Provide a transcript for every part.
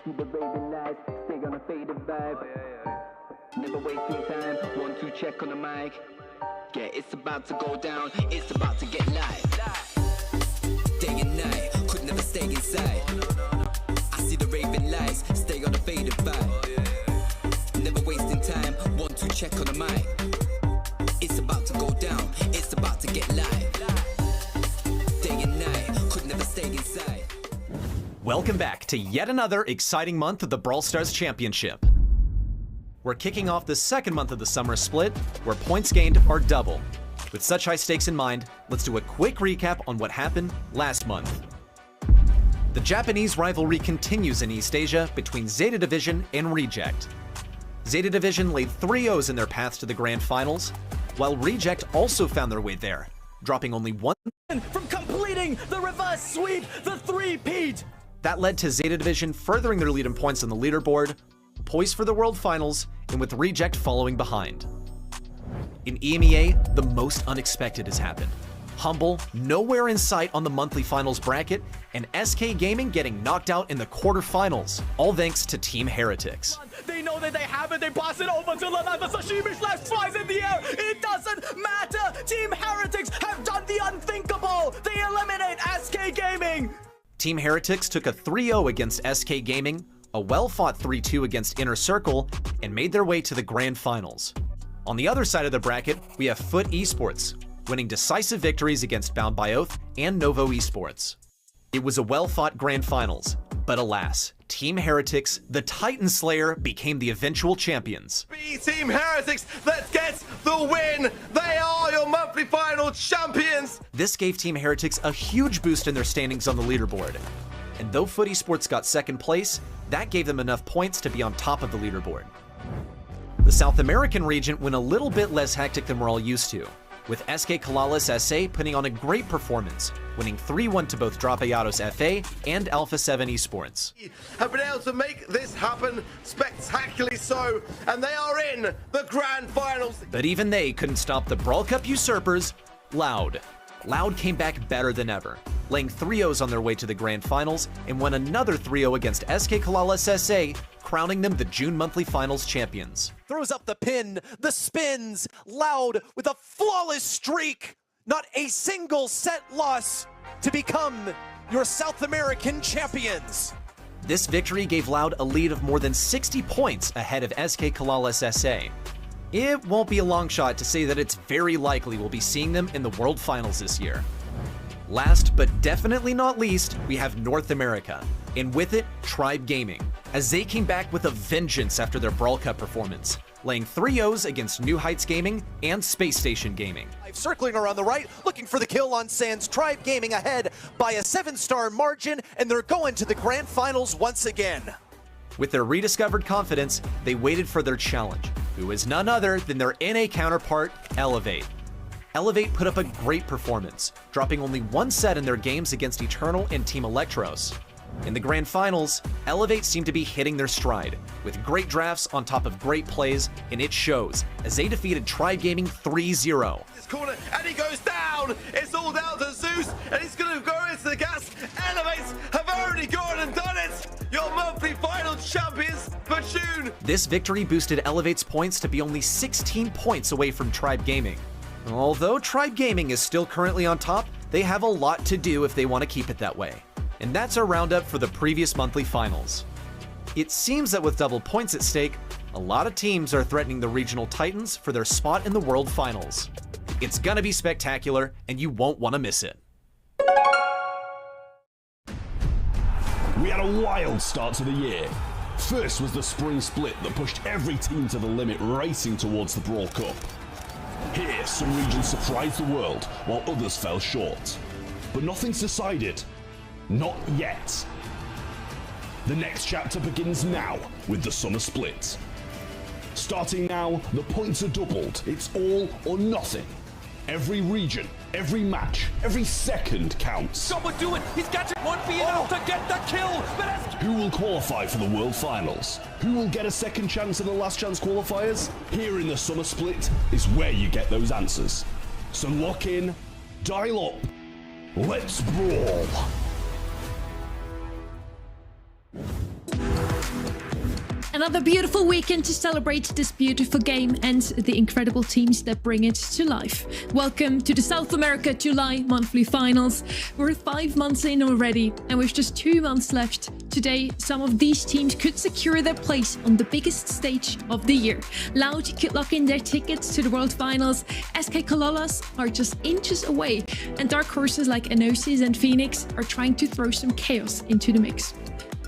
see the raving lights, stay on a faded vibe. Never wasting time, 1, 2 check on the mic. Yeah, it's about to go down, it's about to get live. Day and night, could never stay inside. I see the raving lights, stay on the faded vibe. Never wasting time, 1, 2 check on the mic. It's about to go down, it's about to get live. Day and night, could never stay inside. Welcome back to yet another exciting month of the Brawl Stars Championship. We're kicking off the second month of the summer split, where points gained are double. With such high stakes in mind, let's do a quick recap on what happened last month. The Japanese rivalry continues in East Asia between Zeta Division and Reject. Zeta Division laid 3-0s in their path to the Grand Finals, while Reject also found their way there, dropping only one from completing the reverse sweep, the three-peat. That led to Zeta Division furthering their lead in points on the leaderboard, poised for the World Finals, and with Reject following behind. In EMEA, the most unexpected has happened. Humble, nowhere in sight on the monthly finals bracket, and SK Gaming getting knocked out in the quarterfinals, all thanks to Team Heretics. They know that they have it, they pass it over to Lanai, but Sashimi Slash flies in the air. It doesn't matter. Team Heretics have done the unthinkable. They eliminate SK Gaming. Team Heretics took a 3-0 against SK Gaming, a well-fought 3-2 against Inner Circle, and made their way to the Grand Finals. On the other side of the bracket, we have Foot Esports, winning decisive victories against Bound by Oath and Novo Esports. It was a well-fought Grand Finals, but alas, Team Heretics, the Titan Slayer, became the eventual champions. Team Heretics, let's get the win! They are your monthly final champions! This gave Team Heretics a huge boost in their standings on the leaderboard. And though Foot Esports got second place, that gave them enough points to be on top of the leaderboard. The South American region went a little bit less hectic than we're all used to, with SK Kalalis SA putting on a great performance, winning 3-1 to both Dropayados FA and Alpha 7 Esports. Have been able to make this happen spectacularly so, and they are in the Grand Finals. But even they couldn't stop the Brawl Cup usurpers, Loud. Loud came back better than ever, laying 3-0s on their way to the Grand Finals and won another 3-0 against SK Kalalis SA, crowning them the June monthly finals champions. Throws up the pin, the spins, Loud with a flawless streak. Not a single set loss to become your South American champions. This victory gave Loud a lead of more than 60 points ahead of SK Kalalis SA. It won't be a long shot to say that it's very likely we'll be seeing them in the World Finals this year. Last but definitely not least, we have North America, and with it, Tribe Gaming, as they came back with a vengeance after their Brawl Cup performance, laying 3-0s against New Heights Gaming and Space Station Gaming. Circling around the right, looking for the kill on Sands. Tribe Gaming ahead by a 7-star margin, and they're going to the Grand Finals once again. With their rediscovered confidence, they waited for their challenge, who is none other than their NA counterpart, Elevate. Elevate put up a great performance, dropping only one set in their games against Eternal and Team Electros. In the Grand Finals, Elevate seemed to be hitting their stride, with great drafts on top of great plays, and it shows, as they defeated Tribe Gaming 3-0. This corner, and he goes down! It's all down to Zeus, and he's going to go into the gas. Elevates have already gone and done it! Your monthly final champions for June! This victory boosted Elevate's points to be only 16 points away from Tribe Gaming. Although Tribe Gaming is still currently on top, they have a lot to do if they want to keep it that way. And that's our roundup for the previous monthly finals. It seems that with double points at stake, a lot of teams are threatening the regional titans for their spot in the World Finals. It's gonna be spectacular, and you won't want to miss it. We had a wild start to the year. First was the spring split that pushed every team to the limit, racing towards the Brawl Cup. Here, some regions surprised the world, while others fell short. But nothing's decided. Not yet. The next chapter begins now with the summer split. Starting now, the points are doubled. It's all or nothing. Every region, every match, every second counts. Someone do it! He's got it! Won't be enough to get the kill! Who will qualify for the World Finals? Who will get a second chance in the last chance qualifiers? Here in the summer split is where you get those answers. So lock in, dial up, let's brawl! Another beautiful weekend to celebrate this beautiful game and the incredible teams that bring it to life. Welcome to the South America July monthly finals. We're 5 months in already, and with just 2 months left, today some of these teams could secure their place on the biggest stage of the year. Loud could lock in their tickets to the World Finals, SK Cololas are just inches away, and dark horses like Enosis and Phoenix are trying to throw some chaos into the mix.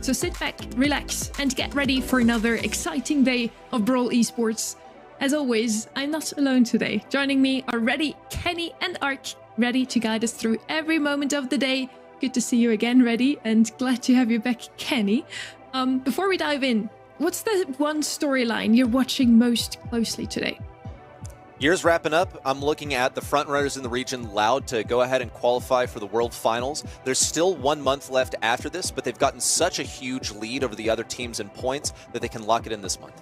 So sit back, relax, and get ready for another exciting day of Brawl esports. As always, I'm not alone today. Joining me are Reddy, Kenny, and Ark, ready to guide us through every moment of the day. Good to see you again, Reddy, and glad to have you back, Kenny. Before we dive in, what's the one storyline you're watching most closely today? Year's wrapping up. I'm looking at the front runners in the region, Loud, to go ahead and qualify for the World Finals. There's still 1 month left after this, but they've gotten such a huge lead over the other teams in points that they can lock it in this month.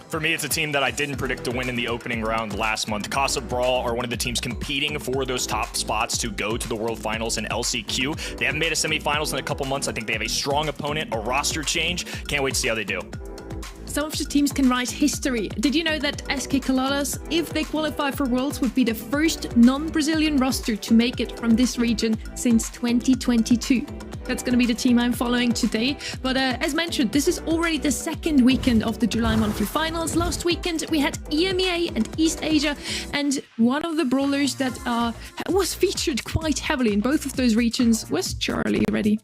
For me, it's a team that I didn't predict to win in the opening round last month. Brawl are one of the teams competing for those top spots to go to the World Finals in LCQ. They haven't made a semifinals in a couple months. I think they have a strong opponent, a roster change. Can't wait to see how they do. Some of the teams can write history. Did you know that SK Cololas, if they qualify for Worlds, would be the first non-Brazilian roster to make it from this region since 2022? That's going to be the team I'm following today. But as mentioned, this is already the second weekend of the July monthly finals. Last weekend, we had EMEA and East Asia, and one of the brawlers that was featured quite heavily in both of those regions was Charlie. Ready?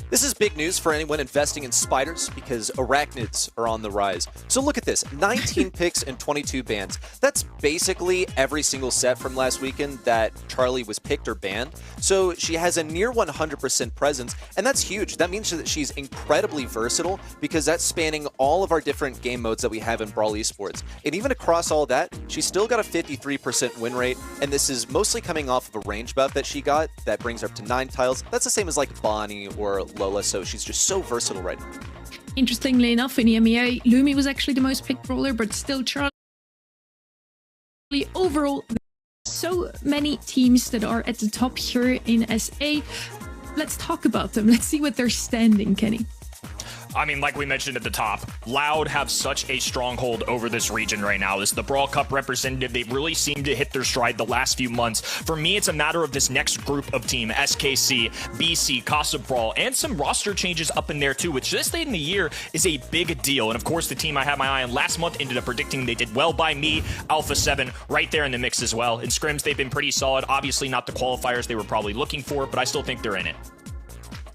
This is big news for anyone investing in spiders because arachnids are on the rise. So look at this, 19 picks and 22 bans. That's basically every single set from last weekend that Charlie was picked or banned. So she has a near 100% presence, and that's huge. That means that she's incredibly versatile because that's spanning all of our different game modes that we have in Brawl esports. And even across all that, she's still got a 53% win rate, and this is mostly coming off of a range buff that she got that brings her up to 9 tiles. That's the same as like Bonnie or Lola, so she's just so versatile right now. Interestingly enough, in EMEA, Lumi was actually the most picked brawler, but still Charlie. Overall, so many teams that are at the top here in SA. Let's talk about them. Let's see what they're standing, Kenny. I mean, like we mentioned at the top, Loud have such a stronghold over this region right now. This is the Brawl Cup representative. They really seem to hit their stride the last few months. For me, it's a matter of this next group of team, SKC, BC, Brawl, and some roster changes up in there too, which this late in the year is a big deal. And of course, the team I had my eye on last month ended up predicting they did well by me, Alpha 7, right there in the mix as well. In scrims, they've been pretty solid. Obviously not the qualifiers they were probably looking for, but I still think they're in it.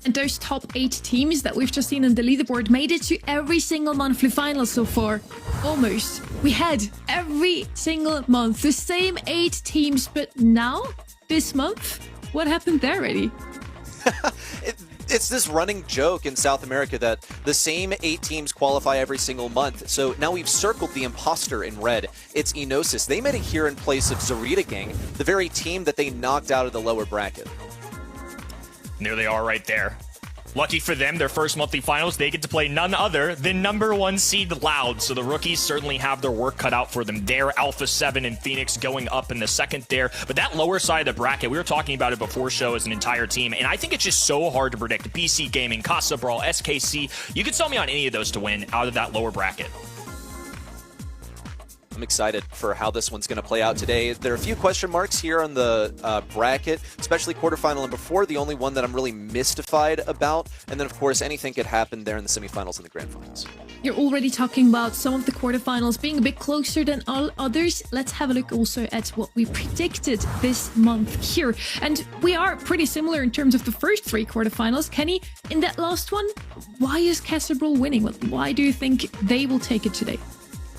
And those top 8 teams that we've just seen on the leaderboard made it to every single monthly final so far. Almost. We had every single month the same 8 teams, but now, this month, what happened there, Reddy? It's this running joke in South America that the same 8 teams qualify every single month. So now we've circled the imposter in red. It's Enosis. They made it here in place of Zarita Gang, the very team that they knocked out of the lower bracket. And there they are right there. Lucky for them, their first monthly finals, they get to play none other than #1 seed Loud. So the rookies certainly have their work cut out for them there. Alpha 7 and Phoenix going up in the second there. But that lower side of the bracket, we were talking about it before show as an entire team. And I think it's just so hard to predict. PC Gaming, Brawl, SKC. You could sell me on any of those to win out of that lower bracket. I'm excited for how this one's going to play out today. There are a few question marks here on the bracket, especially quarterfinal and before, the only one that I'm really mystified about. And then, of course, anything could happen there in the semifinals and the grand finals. You're already talking about some of the quarterfinals being a bit closer than all others. Let's have a look also at what we predicted this month here. And we are pretty similar in terms of the first 3 quarterfinals. Kenny, in that last one, why is Brawl winning? Why do you think they will take it today?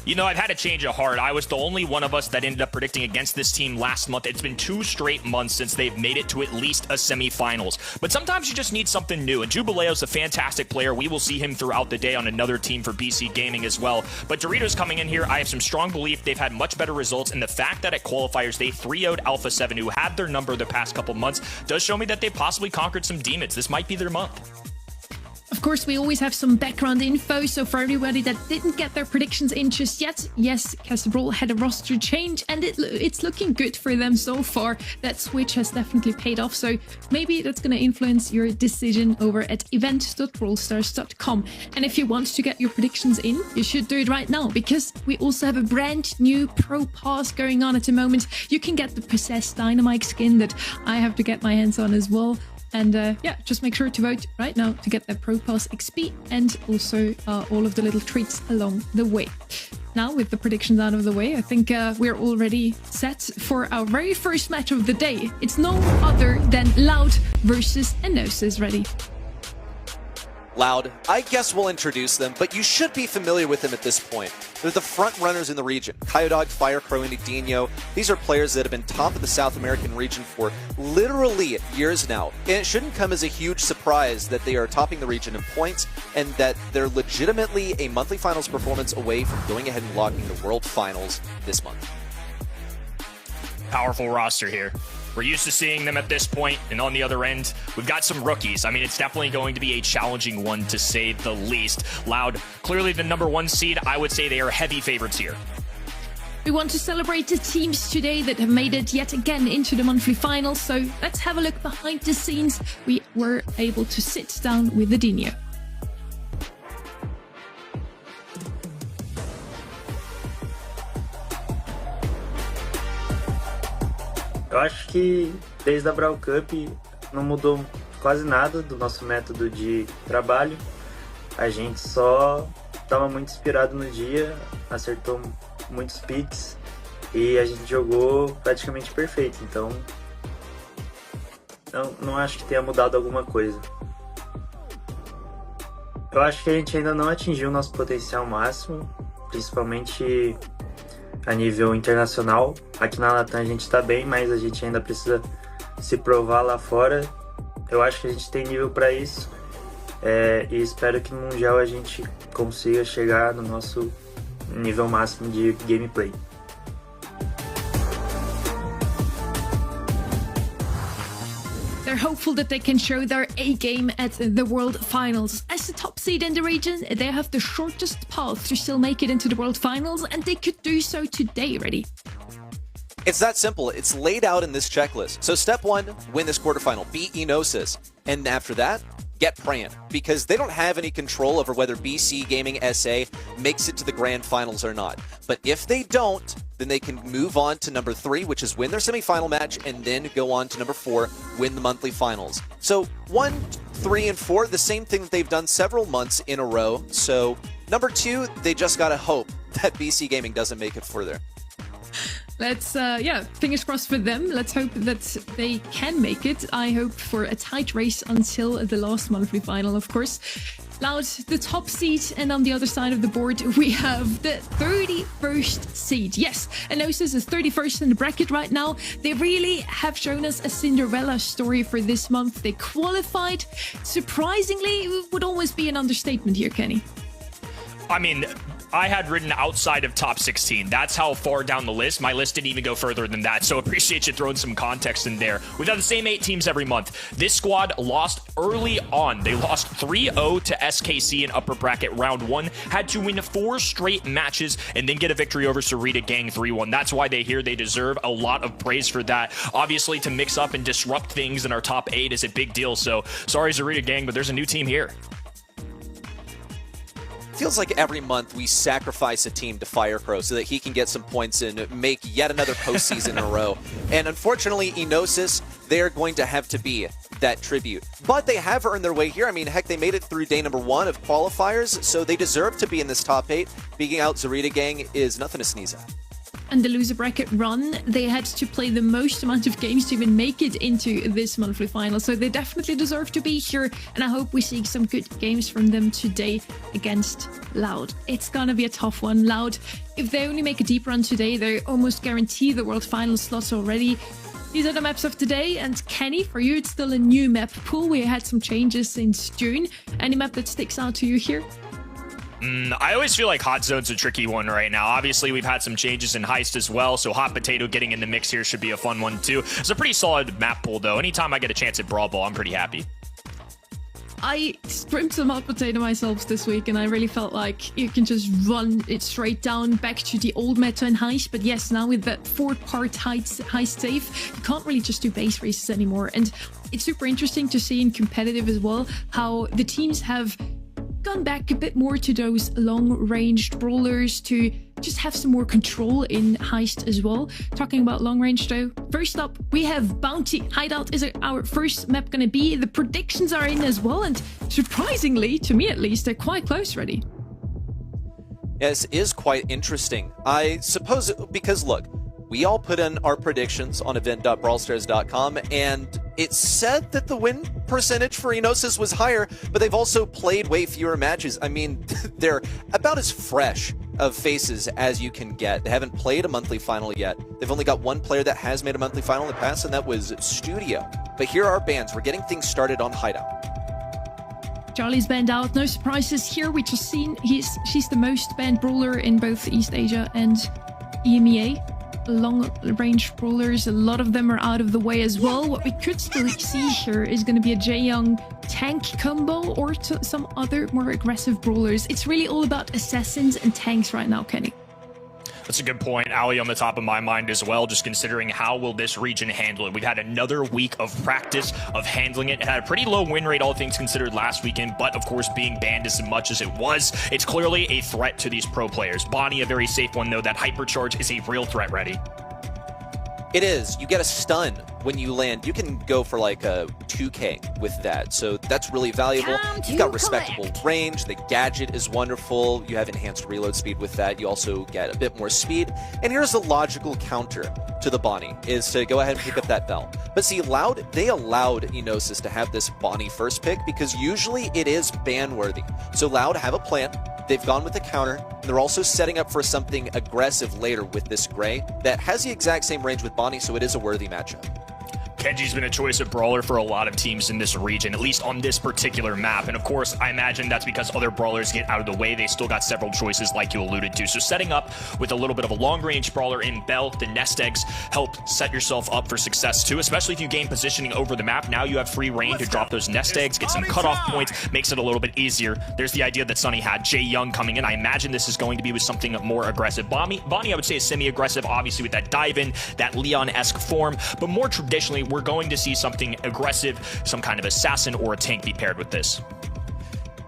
You know, I've had a change of heart. I was the only one of us that ended up predicting against this team last month. It's been 2 straight months since they've made it to at least a semifinals. But sometimes you just need something new, and Jubileo's a fantastic player. We will see him throughout the day on another team for BC Gaming as well. But Doritos coming in here, I have some strong belief they've had much better results, and the fact that at qualifiers they 3-0'd Alpha 7, who had their number the past couple months, does show me that they've possibly conquered some demons. This might be their month. Of course, we always have some background info. So for everybody that didn't get their predictions in just yet, yes, Brawl had a roster change and it's looking good for them so far. That switch has definitely paid off. So maybe that's going to influence your decision over at event.brawlstars.com. And if you want to get your predictions in, you should do it right now, because we also have a brand new Pro Pass going on at the moment. You can get the Possessed Dynamite skin that I have to get my hands on as well. And yeah, just make sure to vote right now to get that Pro Pass XP and also all of the little treats along the way. Now, with the predictions out of the way, I think we're already set for our very first match of the day. It's no other than Loud versus Enosis. Ready? Loud, I guess we'll introduce them, but you should be familiar with them at this point. They're the front runners in the region. Kyodog, Firecrow, and Edinho. These are players that have been top of the South American region for literally years now. And it shouldn't come as a huge surprise that they are topping the region in points and that they're legitimately a monthly finals performance away from going ahead and locking the World Finals this month. Powerful roster here. We're used to seeing them at this point, and on the other end, we've got some rookies. I mean, it's definitely going to be a challenging one, to say the least. Loud, clearly the #1 seed. I would say they are heavy favorites here. We want to celebrate the teams today that have made it yet again into the monthly finals, so let's have a look behind the scenes. We were able to sit down with Edinho. Eu acho que desde a Brawl Cup não mudou quase nada do nosso método de trabalho. A gente só estava muito inspirado no dia, acertou muitos picks e a gente jogou praticamente perfeito. Então, não acho que tenha mudado alguma coisa. Eu acho que a gente ainda não atingiu o nosso potencial máximo, principalmente a nível internacional. Aqui na Latam a gente está bem, mas a gente ainda precisa se provar lá fora. Eu acho que a gente tem nível para isso e espero que no Mundial a gente consiga chegar no nosso nível máximo de gameplay. They're hopeful that they can show their A-game at the World Finals. As the top seed in the region, they have the shortest path to still make it into the World Finals, and they could do so today. Ready? It's that simple. It's laid out in this checklist. So step 1, win this quarterfinal, beat Enosis. And after that, get praying, because they don't have any control over whether BC Gaming SA makes it to the grand finals or not. But if they don't, then they can move on to number 3, which is win their semifinal match, and then go on to number 4, win the monthly finals. So 1, 3, and 4, the same thing that they've done several months in a row. So number 2, they just gotta hope that BC Gaming doesn't make it further. Let's, yeah, fingers crossed for them. Let's hope that they can make it. I hope for a tight race until the last monthly final, of course. Loud, the top seed, and on the other side of the board, we have the 31st seed. Yes, Enosis is 31st in the bracket right now. They really have shown us a Cinderella story for this month. They qualified. Surprisingly, it would always be an understatement here, Kenny. I mean, I had written outside of top 16. That's how far down the list. My list didn't even go further than that, so appreciate you throwing some context in there. We've had the same 8 teams every month. This squad lost early on. They lost 3-0 to SKC in upper bracket round 1, had to win 4 straight matches, and then get a victory over Sarita Gang 3-1. That's why they deserve a lot of praise for that. Obviously, to mix up and disrupt things in our top 8 is a big deal, so sorry Sarita Gang, but there's a new team here. Feels like every month we sacrifice a team to Firecrow so that he can get some points and make yet another postseason in a row. And unfortunately, Enosis, they're going to have to be that tribute. But they have earned their way here. I mean, heck, they made it through day number 1 of qualifiers, so they deserve to be in this top 8. Beating out Zarita Gang is nothing to sneeze at. And the loser bracket run, they had to play the most amount of games to even make it into this monthly final. So they definitely deserve to be here. And I hope we see some good games from them today against Loud. It's gonna be a tough one. Loud, if they only make a deep run today, they almost guarantee the world final slots already. These are the maps of today. And Kenny, for you, it's still a new map pool. We had some changes since June. Any map that sticks out to you here? I always feel like Hot Zone's a tricky one right now. Obviously, we've had some changes in Heist as well, so Hot Potato getting in the mix here should be a fun one too. It's a pretty solid map pool, though. Anytime I get a chance at Brawl Ball, I'm pretty happy. I scrimmed some hot potato myself this week, and I really felt like you can just run it straight down back to the old meta in Heist. But yes, now with that 4-part Heist save, you can't really just do base races anymore. And it's super interesting to see in competitive as well how the teams have gone back a bit more to those long-ranged brawlers to just have some more control in Heist as well. Talking about long-range though, first up we have Bounty. Hideout is our first map gonna be. The predictions are in as well, and surprisingly, to me at least, they're quite close already. Yes, it is quite interesting. I suppose because look, we all put in our predictions on event.brawlstars.com, and it said that the win percentage for Enosis was higher, but they've also played way fewer matches. I mean, they're about as fresh of faces as you can get. They haven't played a monthly final yet. They've only got one player that has made a monthly final in the past, and that was Studio. But here are bans. We're getting things started on Hideout. Charlie's banned out. No surprises here. We just seen she's the most banned brawler in both East Asia and EMEA. Long-range brawlers, a lot of them are out of the way as well. What we could still see here is going to be a Jaeyoung tank combo or some other more aggressive brawlers. It's really all about assassins and tanks right now, Kenny. That's a good point. Ali on the top of my mind as well, just considering how will this region handle it. We've had another week of practice of handling it. It had a pretty low win rate, all things considered, last weekend, but of course being banned as much as it was, it's clearly a threat to these pro players. Bonnie, a very safe one though. That hypercharge is a real threat ready. It is. You get a stun when you land. You can go for like a 2K with that, so that's really valuable. You've got respectable range. The gadget is wonderful. You have enhanced reload speed with that. You also get a bit more speed. And here's the logical counter to the Bonnie, is to go ahead and pick up that Bell. But see, Loud, they allowed Enosis to have this Bonnie first pick because usually it is ban worthy. So Loud have a plan. They've gone with the counter, and they're also setting up for something aggressive later with this Gray that has the exact same range with Bonnie, so it is a worthy matchup. Kenji's been a choice of brawler for a lot of teams in this region, at least on this particular map. And of course, I imagine that's because other brawlers get out of the way. They still got several choices like you alluded to. So setting up with a little bit of a long-range brawler in Bell, the nest eggs help set yourself up for success too, especially if you gain positioning over the map. Now you have free reign to drop those nest eggs, get some cutoff points, makes it a little bit easier. There's the idea that Sunny had Jaeyoung coming in. I imagine this is going to be with something more aggressive. Bonnie, I would say, is semi-aggressive, obviously with that dive-in, that Leon-esque form. But more traditionally, we're going to see something aggressive, some kind of assassin or a tank be paired with this.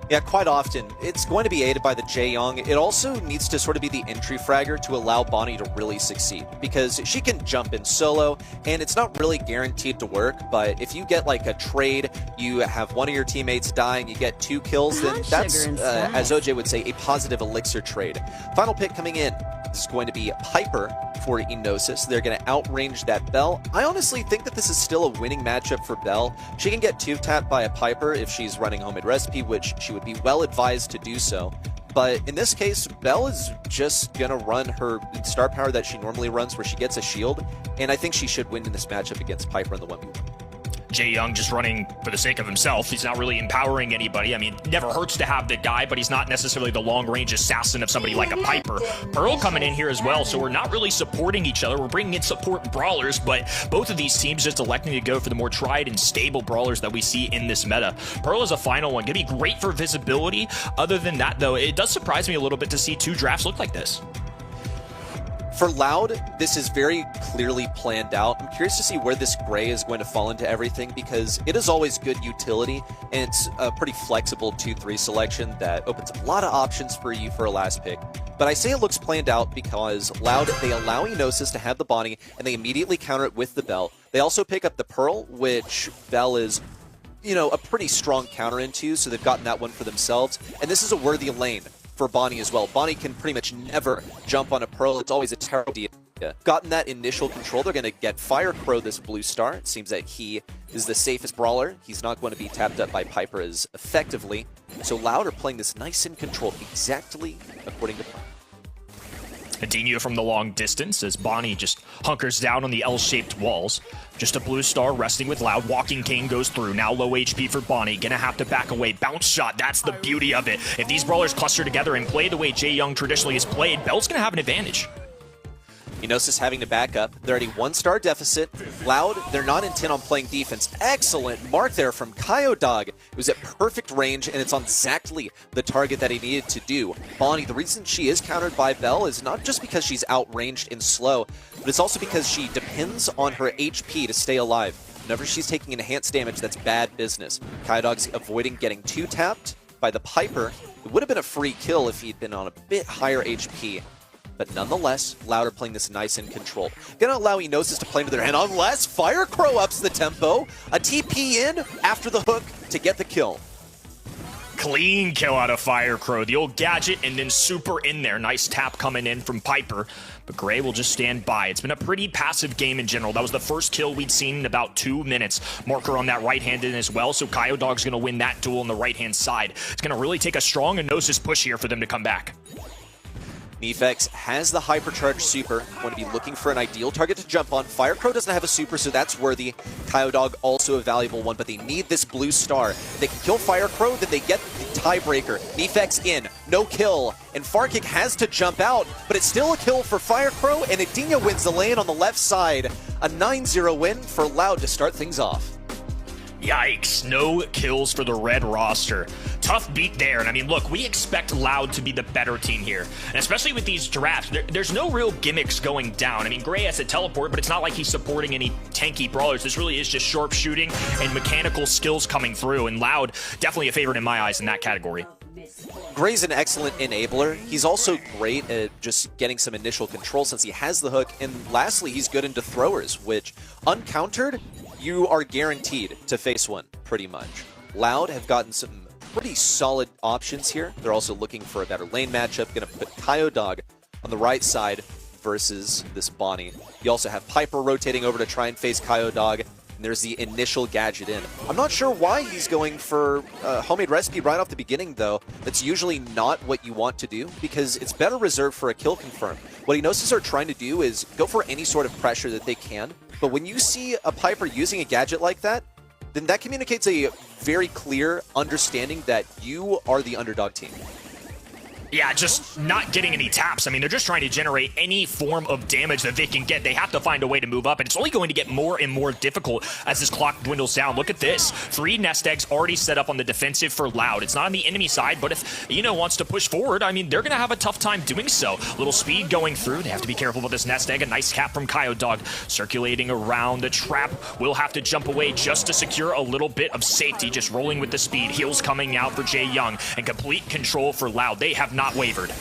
Yeah, quite often. It's going to be aided by the Jaeyoung. It also needs to sort of be the entry fragger to allow Bonnie to really succeed, because she can jump in solo, and it's not really guaranteed to work, but if you get like a trade, you have one of your teammates die and you get 2 kills, then that's, as OJ would say, a positive elixir trade. Final pick coming in is going to be Piper for Enosis. They're going to outrange that Bell. I honestly think that this is still a winning matchup for Bell. She can get 2-tapped by a Piper if she's running homemade recipe, which she would be well advised to do so. But in this case, Bell is just going to run her star power that she normally runs, where she gets a shield, and I think she should win in this matchup against Piper in the 1v1. Jaeyoung just running for the sake of himself. He's not really empowering anybody. I mean, it never hurts to have the guy, but he's not necessarily the long-range assassin of somebody like a Piper. Pearl coming in here as well, so we're not really supporting each other. We're bringing in support brawlers, but both of these teams just electing to go for the more tried and stable brawlers that we see in this meta. Pearl is a final one. Gonna be great for visibility. Other than that, though, it does surprise me a little bit to see 2 drafts look like this. For Loud, this is very clearly planned out. I'm curious to see where this Gray is going to fall into everything, because it is always good utility, and it's a pretty flexible 2-3 selection that opens a lot of options for you for a last pick. But I say it looks planned out because Loud, they allow Enosis to have the Bonnie, and they immediately counter it with the Bell. They also pick up the Pearl, which Bell is, you know, a pretty strong counter into, so they've gotten that one for themselves. And this is a worthy lane for Bonnie as well. Bonnie can pretty much never jump on a Pearl. It's always a terrible idea. Gotten that initial control, they're going to get Fire Crow this blue star. It seems that he is the safest brawler. He's not going to be tapped up by Piper as effectively. So Loud are playing this nice and controlled, exactly according to plan. Adinho from the long distance as Bonnie just hunkers down on the L-shaped walls. Just a blue star resting with Loud. Walking Cane goes through. Now low HP for Bonnie. Gonna have to back away. Bounce shot. That's the beauty of it. If these brawlers cluster together and play the way Jaeyoung traditionally has played, Bell's gonna have an advantage. Enosis having to back up. They're already 1-star deficit. Loud, they're not intent on playing defense. Excellent mark there from Kyodog. It was at perfect range, and it's on exactly the target that he needed to do. Bonnie, the reason she is countered by Bell is not just because she's outranged and slow, but it's also because she depends on her HP to stay alive. Whenever she's taking enhanced damage, that's bad business. Kyodog's avoiding getting 2-tapped by the Piper. It would have been a free kill if he'd been on a bit higher HP. But nonetheless, Loud are playing this nice and controlled. Gonna allow Enosis to play into their hand unless Fire Crow ups the tempo. A TP in after the hook to get the kill. Clean kill out of Fire Crow. The old gadget and then super in there. Nice tap coming in from Piper. But Gray will just stand by. It's been a pretty passive game in general. That was the first kill we'd seen in about 2 minutes. Marker on that right-hand in as well. So Kyodog's going to win that duel on the right-hand side. It's going to really take a strong Enosis push here for them to come back. Nefex has the hypercharged super. Going to be looking for an ideal target to jump on. Fire Crow doesn't have a super, so that's worthy. Kyodog also a valuable one, but they need this blue star. If they can kill Fire Crow, then they get the tiebreaker. Nefex in, no kill, and Farkick has to jump out, but it's still a kill for Fire Crow, and Adina wins the lane on the left side. A 9-0 win for Loud to start things off. Yikes, no kills for the red roster. Tough beat there, and I mean, look, we expect Loud to be the better team here, and especially with these drafts, there's no real gimmicks going down. I mean, Gray has a teleport, but it's not like he's supporting any tanky brawlers. This really is just sharpshooting and mechanical skills coming through, and Loud, definitely a favorite in my eyes in that category. Gray's an excellent enabler. He's also great at just getting some initial control since he has the hook, and lastly, he's good into throwers, which, uncountered, you are guaranteed to face one, pretty much. Loud have gotten some pretty solid options here. They're also looking for a better lane matchup. Going to put Kyodog on the right side versus this Bonnie. You also have Piper rotating over to try and face Kyodog. And there's the initial gadget in. I'm not sure why he's going for a homemade recipe right off the beginning, though. That's usually not what you want to do, because it's better reserved for a kill confirm. What Enosis are trying to do is go for any sort of pressure that they can. But when you see a Piper using a gadget like that, then that communicates a very clear understanding that you are the underdog team. Yeah, just not getting any taps. I mean, they're just trying to generate any form of damage that they can get. They have to find a way to move up, and it's only going to get more and more difficult as this clock dwindles down. Look at this. 3 nest eggs already set up on the defensive for Loud. It's not on the enemy side, but if Eno wants to push forward, I mean, they're going to have a tough time doing so. Little speed going through. They have to be careful with this nest egg. A nice cap from Kyodog circulating around the trap. Will have to jump away just to secure a little bit of safety, just rolling with the speed. Heals coming out for Jae Young, and complete control for Loud. They have not wavered.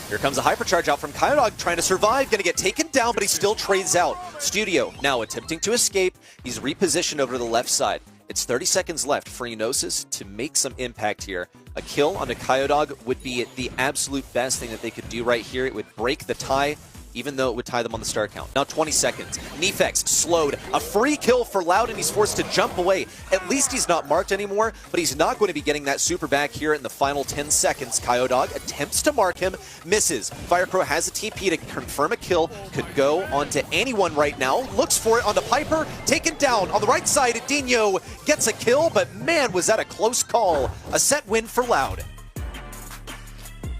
Here comes a hypercharge out from Kyodog, trying to survive, gonna get taken down, but he still trades out. Studio now attempting to escape. He's repositioned over to the left side. It's 30 seconds left for Enosis to make some impact here. A kill onto Kyodog would be the absolute best thing that they could do right here. It would break the tie, even though it would tie them on the star count. Now 20 seconds. Nefex slowed. A free kill for Loud, and he's forced to jump away. At least he's not marked anymore, but he's not going to be getting that super back here in the final 10 seconds. Kyodog attempts to mark him, misses. Firecrow has a TP to confirm a kill. Could go onto anyone right now. Looks for it onto Piper. Taken down on the right side. Adinho gets a kill, but man, was that a close call. A set win for Loud.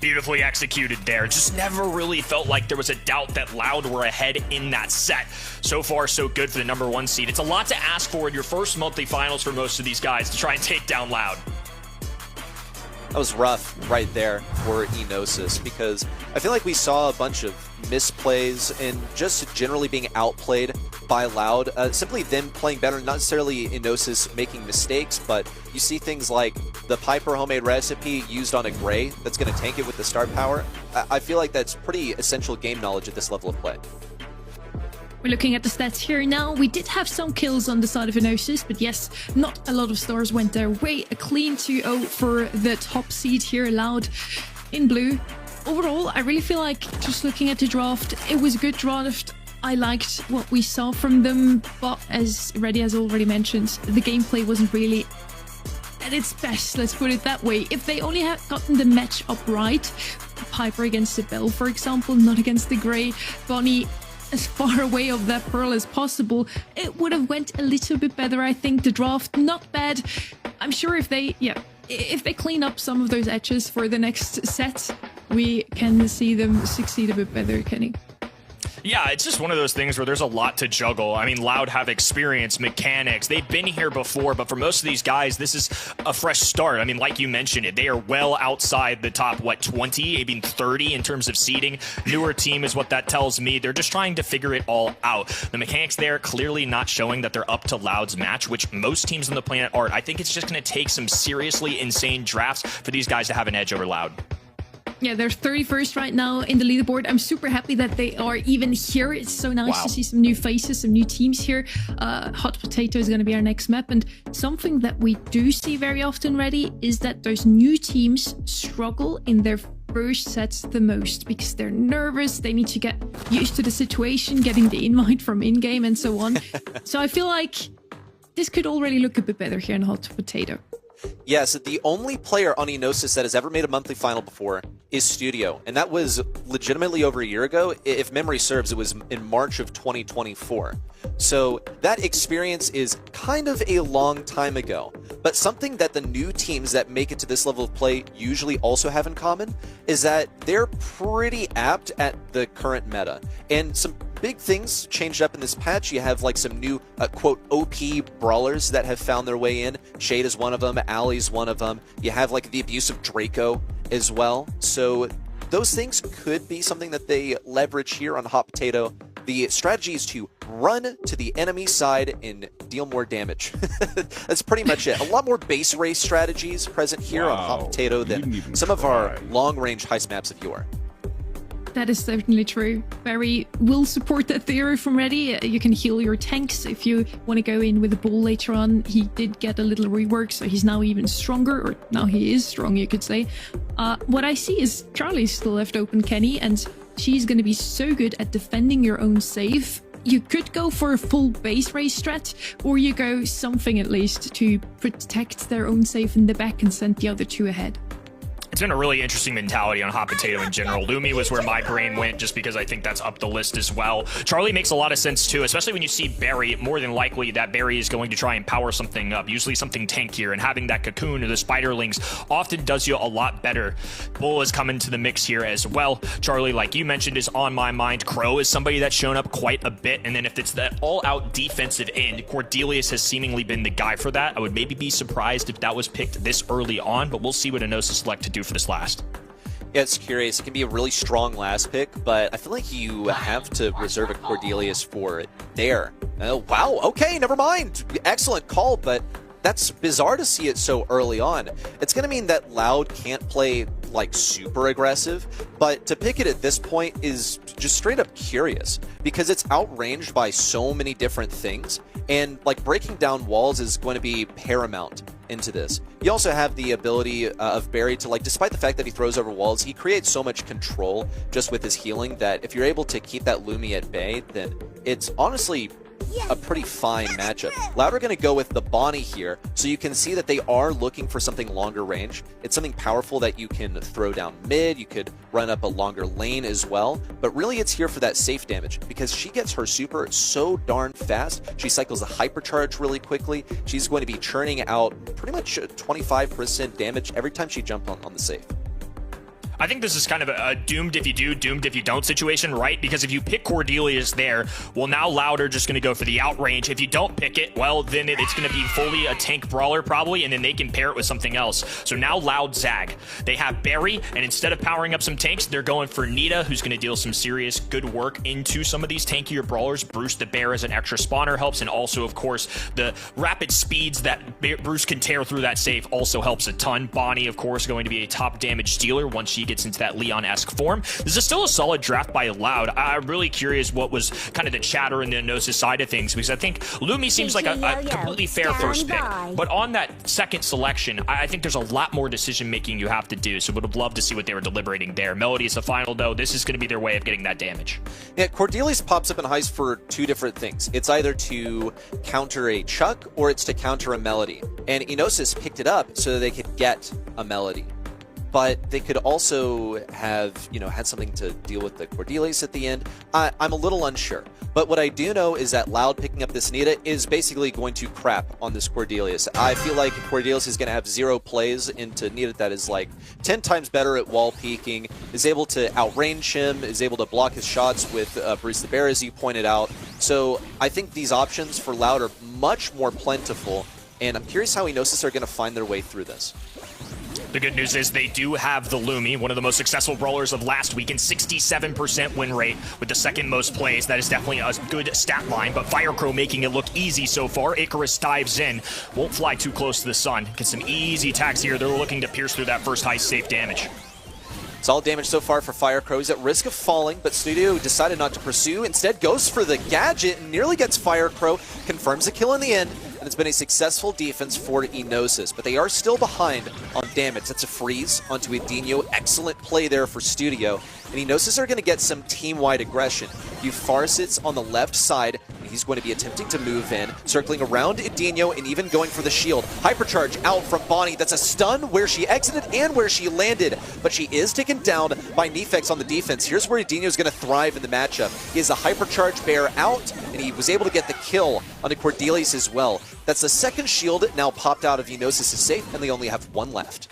Beautifully executed there. Just never really felt like there was a doubt that Loud were ahead in that set. So far, so good for the #1 seed. It's a lot to ask for in your first monthly finals for most of these guys to try and take down Loud. That was rough right there for Enosis, because I feel like we saw a bunch of misplays and just generally being outplayed by Loud. Simply them playing better, not necessarily Enosis making mistakes, but you see things like the Piper homemade recipe used on a Gray that's going to tank it with the star power. I feel like that's pretty essential game knowledge at this level of play. We're looking at the stats here now. We did have some kills on the side of Enosis, but yes, not a lot of stars went their way. A clean 2-0 for the top seed here, Loud in blue. Overall, I really feel like, just looking at the draft, it was a good draft. I liked what we saw from them, but as Reddy has already mentioned, the gameplay wasn't really at its best, let's put it that way. If they only had gotten the match up right, Piper against the Bell, for example, not against the Gray, Bonnie as far away of that Pearl as possible, it would have went a little bit better. I think the draft, not bad. I'm sure if they clean up some of those edges for the next set, we can see them succeed a bit better, Kenny. Yeah, it's just one of those things where there's a lot to juggle. I mean, Loud have experience, mechanics. They've been here before, but for most of these guys, this is a fresh start. I mean, like you mentioned it, they are well outside the top, 20, even 30 in terms of seeding. Newer team is what that tells me. They're just trying to figure it all out. The mechanics there clearly not showing that they're up to Loud's match, which most teams on the planet aren't. I think it's just going to take some seriously insane drafts for these guys to have an edge over Loud. Yeah, they're 31st right now in the leaderboard. I'm super happy that they are even here. It's so nice to see some new faces, some new teams here. Hot Potato is going to be our next map. And something that we do see very often, Reddy, is that those new teams struggle in their first sets the most because they're nervous. They need to get used to the situation, getting the invite from in-game and so on. So I feel like this could already look a bit better here in Hot Potato. Yes, the only player on Enosis that has ever made a monthly final before is Studio, and that was legitimately over a year ago. If memory serves, it was in March of 2024. So that experience is kind of a long time ago. But something that the new teams that make it to this level of play usually also have in common is that they're pretty apt at the current meta. And some big things changed up in this patch. You have like some new, quote, OP brawlers that have found their way in. Shade is one of them. Ali's one of them. You have like the abusive Draco as well. So those things could be something that they leverage here on Hot Potato. The strategy is to run to the enemy side and deal more damage. That's pretty much it. A lot more base race strategies present here on Hot Potato than some of our long-range heist maps of yore. That is certainly true. Barry will support that theory from Reddy. You can heal your tanks if you want to go in with a Bull later on. He did get a little rework, so he's now even stronger, or now he is strong, you could say. What I see is Charlie's still left open Kenny, and she's going to be so good at defending your own save. You could go for a full base race strat, or you go something at least to protect their own save in the back and send the other two ahead. It's been a really interesting mentality on Hot Potato in general. Lumi was where my brain went just because I think that's up the list as well. Charlie makes a lot of sense too, especially when you see Barry. More than likely that Barry is going to try and power something up, usually something tankier, and having that cocoon or the spiderlings often does you a lot better. Bull is coming to the mix here as well. Charlie, like you mentioned, is on my mind. Crow is somebody that's shown up quite a bit, and then if it's that all-out defensive end, Cordelius has seemingly been the guy for that. I would maybe be surprised if that was picked this early on, but we'll see what Enosis select to do for this last. Yeah, it's curious. It can be a really strong last pick, but I feel like you have to reserve a Cordelius for it there. Oh, wow. Okay, never mind. Excellent call, but that's bizarre to see it so early on. It's going to mean that Loud can't play like super aggressive, but to pick it at this point is just straight up curious because it's outranged by so many different things, and like breaking down walls is going to be paramount into this. You also have the ability of Barry to, like, despite the fact that he throws over walls, he creates so much control just with his healing that if you're able to keep that Lumi at bay, then it's honestly a pretty fine matchup. Loud are going to go with the Bonnie here, so you can see that they are looking for something longer range. It's something powerful that you can throw down mid, you could run up a longer lane as well, but really it's here for that safe damage because she gets her super so darn fast. She cycles a hypercharge really quickly. She's going to be churning out pretty much 25% damage every time she jumps on the safe. I think this is kind of a doomed if you do, doomed if you don't situation, right? Because if you pick Cordelius there, well, now Loud are just going to go for the outrange. If you don't pick it, well, then it's going to be fully a tank brawler probably, and then they can pair it with something else. So now Loud zag. They have Barry, and instead of powering up some tanks, they're going for Nita, who's going to deal some serious good work into some of these tankier brawlers. Bruce the Bear as an extra spawner helps, and also, of course, the rapid speeds that Bruce can tear through that safe also helps a ton. Bonnie, of course, going to be a top damage dealer once she gets into that Leon-esque form. This is still a solid draft by Loud. I'm really curious what was kind of the chatter in the Enosis side of things, because I think Lumi seems like a completely fair first pick. But on that second selection, I think there's a lot more decision making you have to do, so would have loved to see what they were deliberating there. Melody is the final, though. This is going to be their way of getting that damage. Yeah, Cordelius pops up in Heist for two different things. It's either to counter a Chuck or it's to counter a Melody. And Enosis picked it up so that they could get a Melody. but they could also have, had something to deal with the Cordelius at the end. I'm a little unsure. But what I do know is that Loud picking up this Nita is basically going to crap on this Cordelius. I feel like Cordelius is going to have 0 plays into Nita that is like 10 times better at wall peeking, is able to outrange him, is able to block his shots with Bruce the Bear, as you pointed out. So I think these options for Loud are much more plentiful, and I'm curious how Enosis are going to find their way through this. The good news is they do have the Lumi, one of the most successful brawlers of last weekend, 67% win rate with the second most plays. That is definitely a good stat line, but Firecrow making it look easy so far. Icarus dives in, won't fly too close to the sun. Get some easy attacks here. They're looking to pierce through that first high safe damage. Solid damage so far for Firecrow. He's at risk of falling, but Studio decided not to pursue. Instead goes for the gadget and nearly gets Firecrow. Confirms the kill in the end, and it's been a successful defense for Enosis. But they are still behind on damage. That's a freeze onto Edinho. Excellent play there for Studio. And Enosis are going to get some team-wide aggression. Ufar sits on the left side, and he's going to be attempting to move in, circling around Edinho and even going for the shield. Hypercharge out from Bonnie. That's a stun where she exited and where she landed, but she is taken down by Nefex on the defense. Here's where Edinho is going to thrive in the matchup. He has the Hypercharge Bear out, and he was able to get the kill on the Cordelius as well. That's the second shield now popped out of Enosis' safe, and they only have 1 left.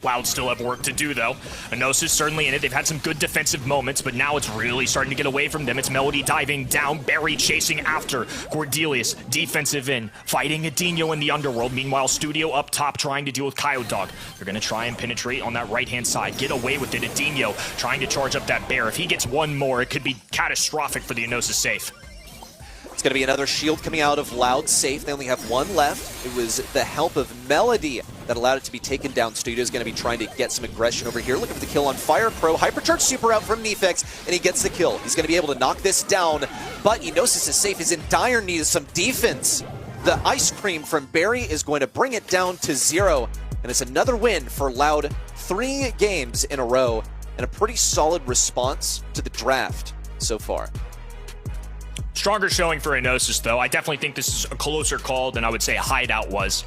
Loud still have work to do, though. Enosis certainly in it. They've had some good defensive moments, but now it's really starting to get away from them. It's Melody diving down, Barry chasing after. Cordelius, defensive in, fighting Edinho in the underworld. Meanwhile, Studio up top trying to deal with Kyodog. They're going to try and penetrate on that right-hand side. Get away with it. Edinho trying to charge up that bear. If he gets one more, it could be catastrophic for the Enosis safe. It's going to be another shield coming out of Loud's safe. They only have 1 left. It was the help of Melody that allowed it to be taken down. Studio is going to be trying to get some aggression over here. Looking for the kill on Firecrow. Hypercharge super out from Nefex, and he gets the kill. He's going to be able to knock this down, but Enosis' safe is in dire need of some defense. The ice cream from Barry is going to bring it down to 0, and it's another win for Loud. 3 games in a row, and a pretty solid response to the draft so far. Stronger showing for Enosis, though. I definitely think this is a closer call than I would say a Hideout was.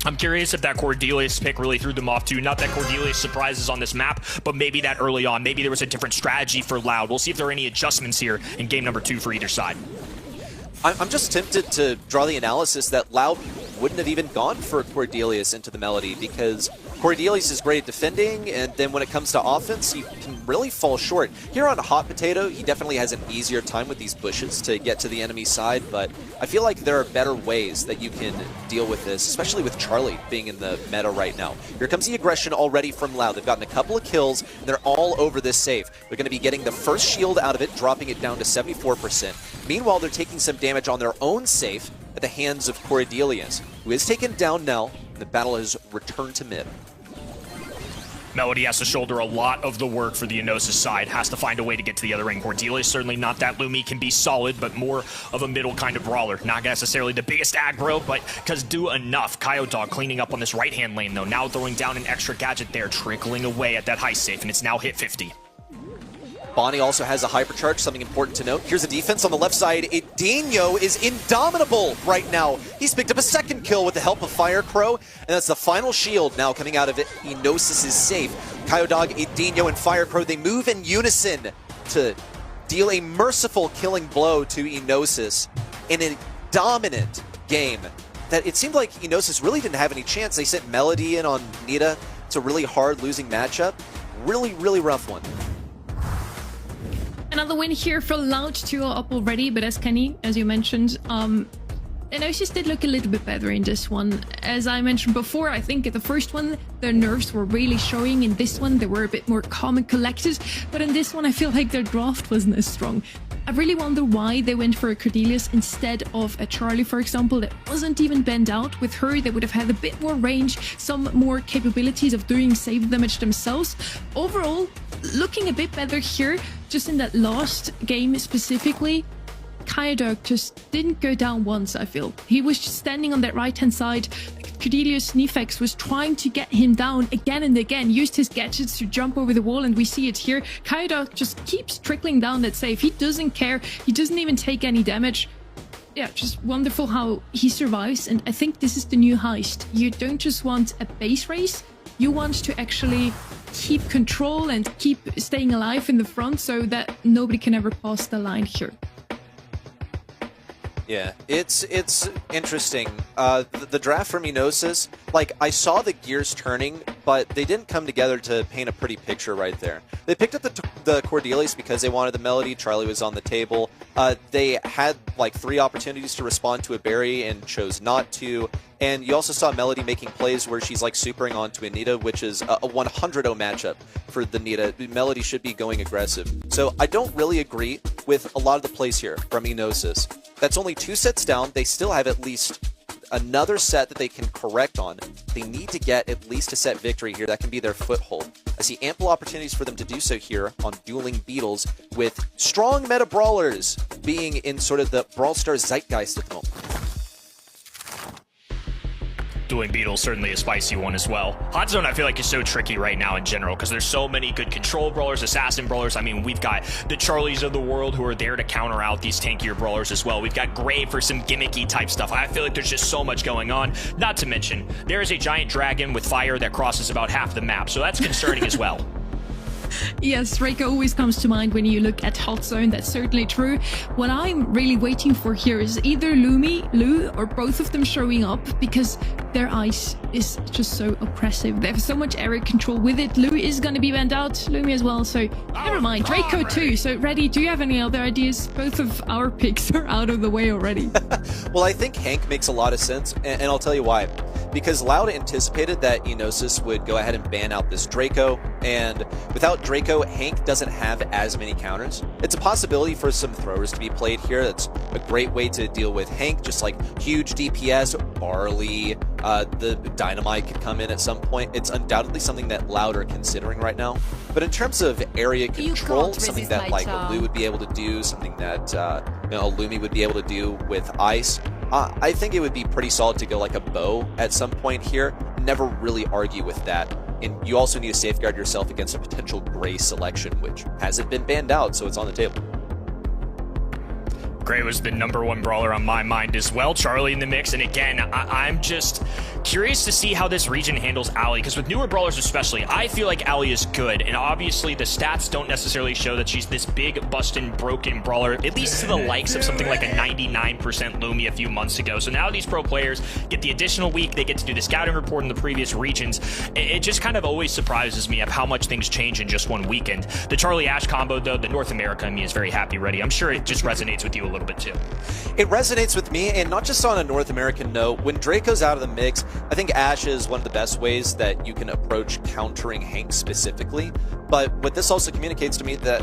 I'm curious if that Cordelius pick really threw them off too. Not that Cordelius surprises on this map, but maybe that early on. Maybe there was a different strategy for Loud. We'll see if there are any adjustments here in game number 2 for either side. I'm just tempted to draw the analysis that Loud wouldn't have even gone for Cordelius into the Melody, because Cordelius is great at defending, and then when it comes to offense, he can really fall short. Here on Hot Potato, he definitely has an easier time with these bushes to get to the enemy side, but I feel like there are better ways that you can deal with this, especially with Charlie being in the meta right now. Here comes the aggression already from Loud. They've gotten a couple of kills, and they're all over this safe. They're going to be getting the first shield out of it, dropping it down to 74%. Meanwhile, they're taking some damage on their own safe at the hands of Cordelius, who is taken down now, and the battle has returned to mid. Melody has to shoulder a lot of the work for the Enosis side, has to find a way to get to the other end. Cordelius certainly not that Lumi, can be solid, but more of a middle kind of brawler. Not necessarily the biggest aggro, but does do enough. Kyodog cleaning up on this right-hand lane, though. Now throwing down an extra gadget there, trickling away at that high safe, and it's now hit 50. Bonnie also has a hypercharge, something important to note. Here's a defense on the left side. Edinho is indomitable right now. He's picked up a second kill with the help of Firecrow, and that's the final shield now coming out of it. Enosis is safe. Kyodog, Edinho, and Firecrow, they move in unison to deal a merciful killing blow to Enosis in a dominant game that it seemed like Enosis really didn't have any chance. They sent Melody in on Nita. It's a really hard losing matchup. Really, really rough one. Another win here for Loud, 2 are up already, but as Kenny, as you mentioned, Enosis did look a little bit better in this one. As I mentioned before, I think at the first one, their nerves were really showing. In this one, they were a bit more calm and collected, but in this one, I feel like their draft wasn't as strong. I really wonder why they went for a Cordelius instead of a Charlie, for example, that wasn't even bent out. With her, they would have had a bit more range, some more capabilities of doing save damage themselves. Overall, looking a bit better here, just in that last game specifically. Kyodog just didn't go down once, I feel. He was just standing on that right-hand side. Cordelius Nefex was trying to get him down again and again, used his gadgets to jump over the wall, and we see it here. Kyodog just keeps trickling down that safe. He doesn't care. He doesn't even take any damage. Yeah, just wonderful how he survives, and I think this is the new heist. You don't just want a base race, You want to actually keep control and keep staying alive in the front so that nobody can ever pass the line here. Yeah, it's interesting. The draft from Enosis, like, I saw the gears turning, but they didn't come together to paint a pretty picture right there. They picked up the Cordelius because they wanted the Melody. Charlie was on the table. They had like 3 opportunities to respond to a Barry and chose not to. And you also saw Melody making plays where she's like supering onto a Nita, which is a 100-0 matchup for the Nita. Melody should be going aggressive. So I don't really agree with a lot of the plays here from Enosis. That's only 2 sets down. They still have at least another set that they can correct on. They need to get at least a set victory here. That can be their foothold. I see ample opportunities for them to do so here on Dueling Beetles, with strong meta brawlers being in sort of the Brawl Stars zeitgeist at the moment. Dueling Beetle's certainly a spicy one as well. Hot Zone, I feel like, is so tricky right now in general because there's so many good control brawlers, assassin brawlers. I mean, we've got the Charlies of the world who are there to counter out these tankier brawlers as well. We've got Gray for some gimmicky type stuff. I feel like there's just so much going on. Not to mention, there is a giant dragon with fire that crosses about half the map, so that's concerning as well. Yes, Reiko always comes to mind when you look at Hot Zone. That's certainly true. What I'm really waiting for here is either Lou, or both of them showing up, because their ice is just so oppressive. They have so much area control with it. Lou is going to be banned out, Lumi as well, so never mind. Draco too. So, Reddy, do you have any other ideas? Both of our picks are out of the way already. Well, I think Hank makes a lot of sense, and I'll tell you why. Because Loud anticipated that Enosis would go ahead and ban out this Draco, and without Draco, Hank doesn't have as many counters. It's a possibility for some throwers to be played here. That's a great way to deal with Hank, just like huge DPS, Barley, the Dynamite could come in at some point. It's undoubtedly something that Loud are considering right now. But in terms of area control, something that like Lou would be able to do, something that Lumi would be able to do with Ice, I think it would be pretty solid to go like a bow at some point here. Never really argue with that. And you also need to safeguard yourself against a potential Gray selection, which hasn't been banned out, so it's on the table. Gray was the #1 brawler on my mind as well. Charlie in the mix, and again, I'm just curious to see how this region handles Allie, because with newer brawlers especially, I feel like Allie is good, and obviously the stats don't necessarily show that she's this big, bustin', broken brawler, at least to the likes of something like a 99% Lumi a few months ago. So now these pro players get the additional week, they get to do the scouting report in the previous regions. It just kind of always surprises me of how much things change in just one weekend. The Charlie Ash combo, though, the North America in me is very happy ready. I'm sure it just resonates with you a little bit too. It resonates with me, and not just on a North American note. When Draco's out of the mix, I think Ash is one of the best ways that you can approach countering Hank specifically. But what this also communicates to me that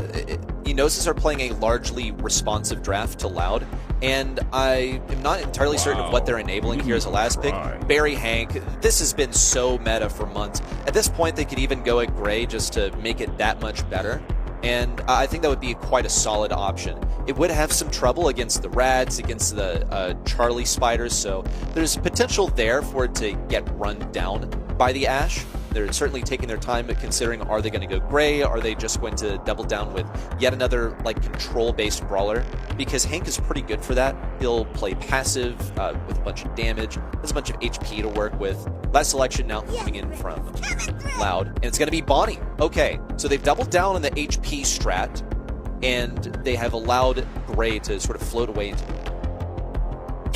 Enosis are playing a largely responsive draft to Loud, and I am not entirely certain of what they're enabling here as a last pick. Barry Hank, this has been so meta for months. At this point, they could even go at Gray just to make it that much better. And I think that would be quite a solid option. It would have some trouble against the Rads, against the Charlie Spiders, so there's potential there for it to get run down by the Ash. They're certainly taking their time at considering, are they going to go Gray? Are they just going to double down with yet another like control-based brawler? Because Hank is pretty good for that. He'll play passive with a bunch of damage. There's a bunch of HP to work with. Last selection now coming in from Loud, and it's going to be Bonnie. Okay, so they've doubled down on the HP strat, and they have allowed Gray to sort of float away into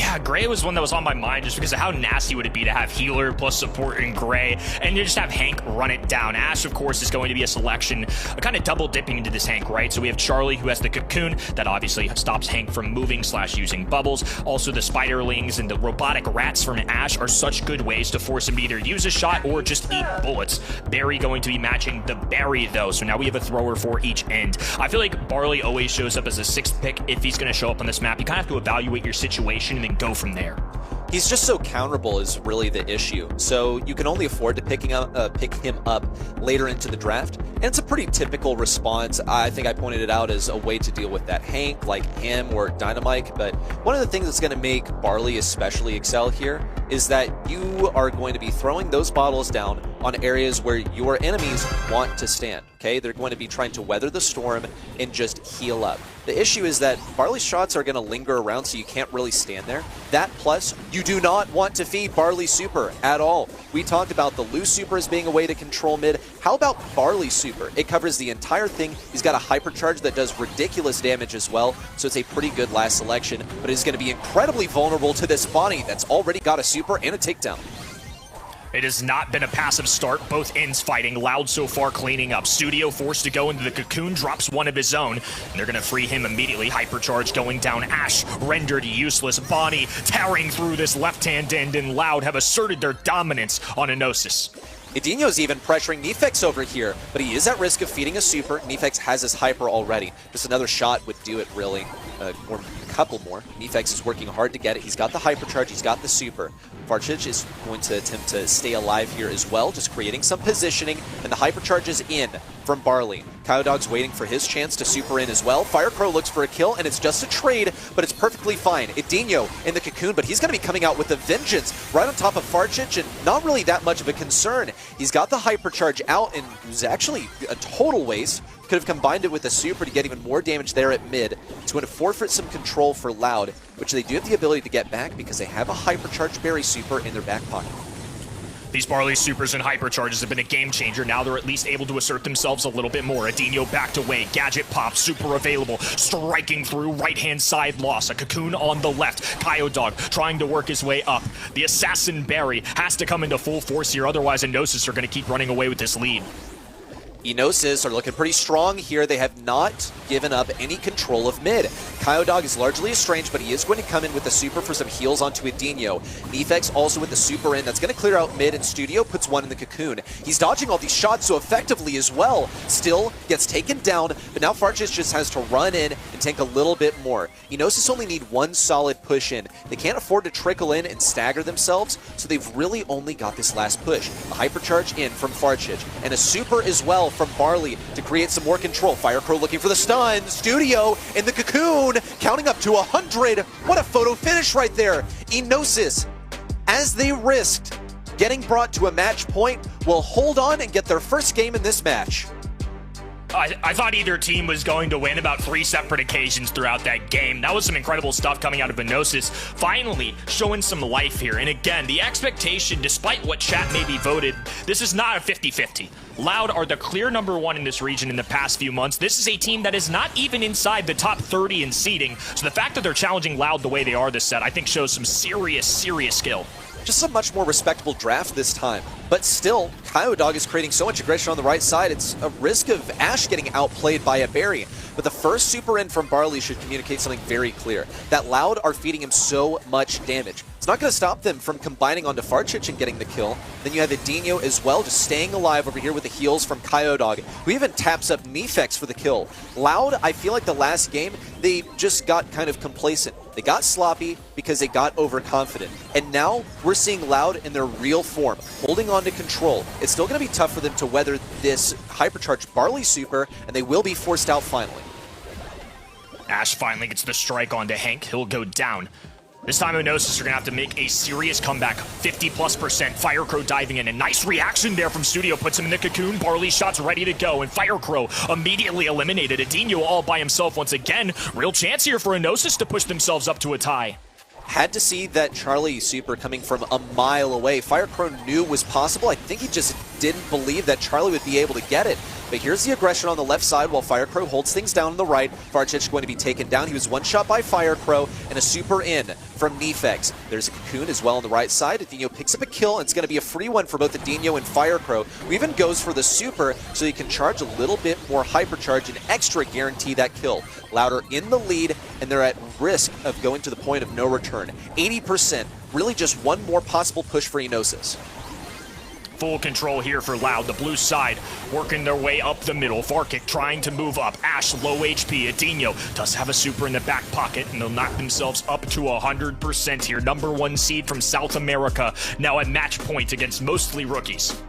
Yeah, Gray was one that was on my mind just because of how nasty would it be to have healer plus support in Gray, and you just have Hank run it down. Ash, of course, is going to be a selection, kind of double dipping into this Hank, right? So we have Charlie, who has the cocoon that obviously stops Hank from moving / using bubbles. Also, the spiderlings and the robotic rats from Ash are such good ways to force him to either use a shot or just eat bullets. Barry going to be matching the Barry, though, so now we have a thrower for each end. I feel like Barley always shows up as a 6th pick if he's going to show up on this map. You kind of have to evaluate your situation and then go from there. He's just so counterable is really the issue. So you can only afford to pick him up later into the draft. And it's a pretty typical response. I think I pointed it out as a way to deal with that Hank, like him or Dynamite. But one of the things that's going to make Barley especially excel here is that you are going to be throwing those bottles down on areas where your enemies want to stand, okay? They're going to be trying to weather the storm and just heal up. The issue is that Barley's shots are going to linger around, so you can't really stand there. That plus, you do not want to feed Barley Super at all. We talked about the Lou Super as being a way to control mid. How about Barley Super? It covers the entire thing. He's got a hypercharge that does ridiculous damage as well, so it's a pretty good last selection, but it's going to be incredibly vulnerable to this Bonnie that's already got a super and a takedown. It has not been a passive start. Both ends fighting. Loud so far cleaning up. Studio forced to go into the cocoon, drops one of his own, and they're going to free him immediately. Hypercharge going down. Ash rendered useless. Bonnie tearing through this left-hand end, and Loud have asserted their dominance on Enosis. Edinho's even pressuring Nefex over here, but he is at risk of feeding a super. Nefex has his hyper already. Just another shot would do it, really. Or a couple more. Nefex is working hard to get it. He's got the hypercharge. He's got the super. Farchich is going to attempt to stay alive here as well, just creating some positioning, and the hypercharge is in from Barley. Kyodog's waiting for his chance to super in as well. Firecrow looks for a kill, and it's just a trade, but it's perfectly fine. Edinho in the cocoon, but he's going to be coming out with a vengeance right on top of Farchich, and not really that much of a concern. He's got the hypercharge out, and it was actually a total waste. Could have combined it with a super to get even more damage there at mid. It's going to forfeit some control for Loud, which they do have the ability to get back because they have a hypercharged berry super in their back pocket. These Barley supers and hypercharges have been a game changer. Now they're at least able to assert themselves a little bit more. Edinho backed away. Gadget pop, super available. Striking through right-hand side loss. A cocoon on the left. Kyodog trying to work his way up. The assassin berry has to come into full force here. Otherwise, Enosis are going to keep running away with this lead. Enosis are looking pretty strong here. They have not given up any control of mid. Kyodog is largely estranged, but he is going to come in with the super for some heals onto Edinho. Nefex also with the super in. That's going to clear out mid, and Studio puts one in the cocoon. He's dodging all these shots so effectively as well. Still gets taken down, but now Farchis just has to run in and tank a little bit more. Enosis only need one solid push in. They can't afford to trickle in and stagger themselves, so they've really only got this last push. A hypercharge in from Farchich, and a super as well from Barley to create some more control. Firecrow looking for the stun. Studio in the cocoon, counting up to 100. What a photo finish right there. Enosis, as they risked getting brought to a match point, will hold on and get their first game in this match. I thought either team was going to win about 3 separate occasions throughout that game. That was some incredible stuff coming out of Enosis. Finally showing some life here. And again, the expectation, despite what chat maybe voted, this is not a 50-50. Loud are the clear #1 in this region in the past few months. This is a team that is not even inside the top 30 in seeding. So the fact that they're challenging Loud the way they are this set, I think shows some serious skill. Just a much more respectable draft this time. But still, Kyodog is creating so much aggression on the right side, it's a risk of Ash getting outplayed by a berry. But the first super in from Barley should communicate something very clear. That Loud are feeding him so much damage. It's not going to stop them from combining onto Farchich and getting the kill. Then you have Edinho as well, just staying alive over here with the heals from Kyodog, who even taps up Nefex for the kill. Loud, I feel like the last game, they just got kind of complacent. They got sloppy because they got overconfident. And now we're seeing Loud in their real form, holding on to control. It's still going to be tough for them to weather this hypercharged Barley super, and they will be forced out finally. Ash finally gets the strike onto Hank. He'll go down. This time Enosis are going to have to make a serious comeback. 50+%. Firecrow diving in. A nice reaction there from Studio. Puts him in the cocoon. Barley shots ready to go. And Firecrow immediately eliminated. Edinho all by himself once again. Real chance here for Enosis to push themselves up to a tie. Had to see that Charlie super coming from a mile away. Firecrow knew was possible. I think he just didn't believe that Charlie would be able to get it. But here's the aggression on the left side while Firecrow holds things down on the right. Farchich going to be taken down. He was one shot by Firecrow and a super in from Nefex. There's a cocoon as well on the right side. Edinho picks up a kill, and it's going to be a free one for both Edinho and Firecrow, who even goes for the super so he can charge a little bit more hypercharge and extra guarantee that kill. Louder in the lead, and they're at risk of going to the point of no return. 80%, really just one more possible push for Enosis. Full control here for Loud. The blue side working their way up the middle. Farkick trying to move up. Ash low HP. Edinho does have a super in the back pocket, and they'll knock themselves up to 100% here. #1 seed from South America, now at match point against mostly rookies.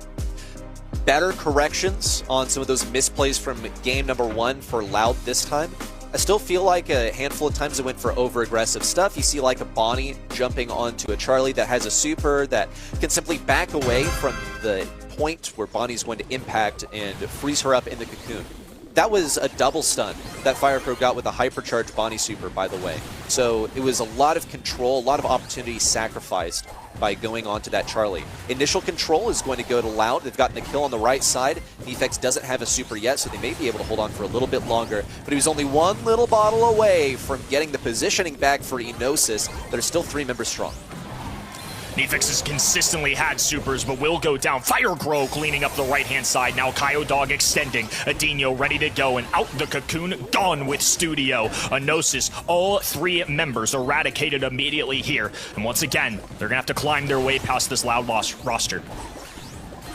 better corrections on some of those misplays from game number 1 for Loud this time. I still feel like a handful of times it went for over-aggressive stuff. You see like a Bonnie jumping onto a Charlie that has a super that can simply back away from the point where Bonnie's going to impact and freeze her up in the cocoon. That was a double stun that Firecrow got with a hypercharged Bonnie super, by the way. So it was a lot of control, a lot of opportunity sacrificed by going on to that Charlie. Initial control is going to go to Loud. They've gotten a kill on the right side. Nefex doesn't have a super yet, so they may be able to hold on for a little bit longer. But he was only one little bottle away from getting the positioning back for Enosis. They're still 3 members strong. Nefex has consistently had supers, but will go down. Firecrow cleaning up the right-hand side. Now Kaio Dog extending. Adinho ready to go, and out the cocoon, gone with Studio. Enosis, all 3 members eradicated immediately here. And once again, they're going to have to climb their way past this Loud roster.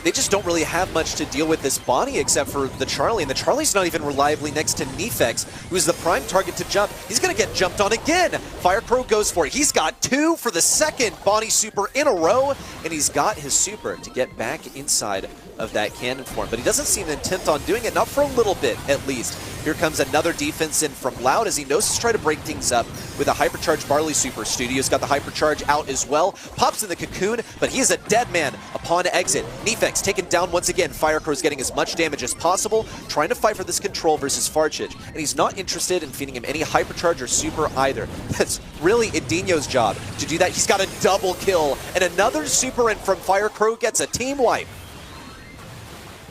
They just don't really have much to deal with this Bonnie except for the Charlie, and the Charlie's not even reliably next to Nefex, who's the prime target to jump. He's going to get jumped on again. Firecrow goes for it. He's got 2 for the second Bonnie super in a row, and he's got his super to get back inside of that cannon form. But he doesn't seem intent on doing it, not for a little bit at least. Here comes another defense in from Loud as Enosis try to break things up with a hypercharged Barley super. Studio's got the hypercharge out as well. Pops in the cocoon, but he is a dead man upon exit. Nefex taken down once again. Firecrow's getting as much damage as possible, trying to fight for this control versus Farchich. And he's not interested in feeding him any hypercharge or super either. That's really Edinho's job to do that. He's got a double kill, and another super in from Firecrow gets a team wipe.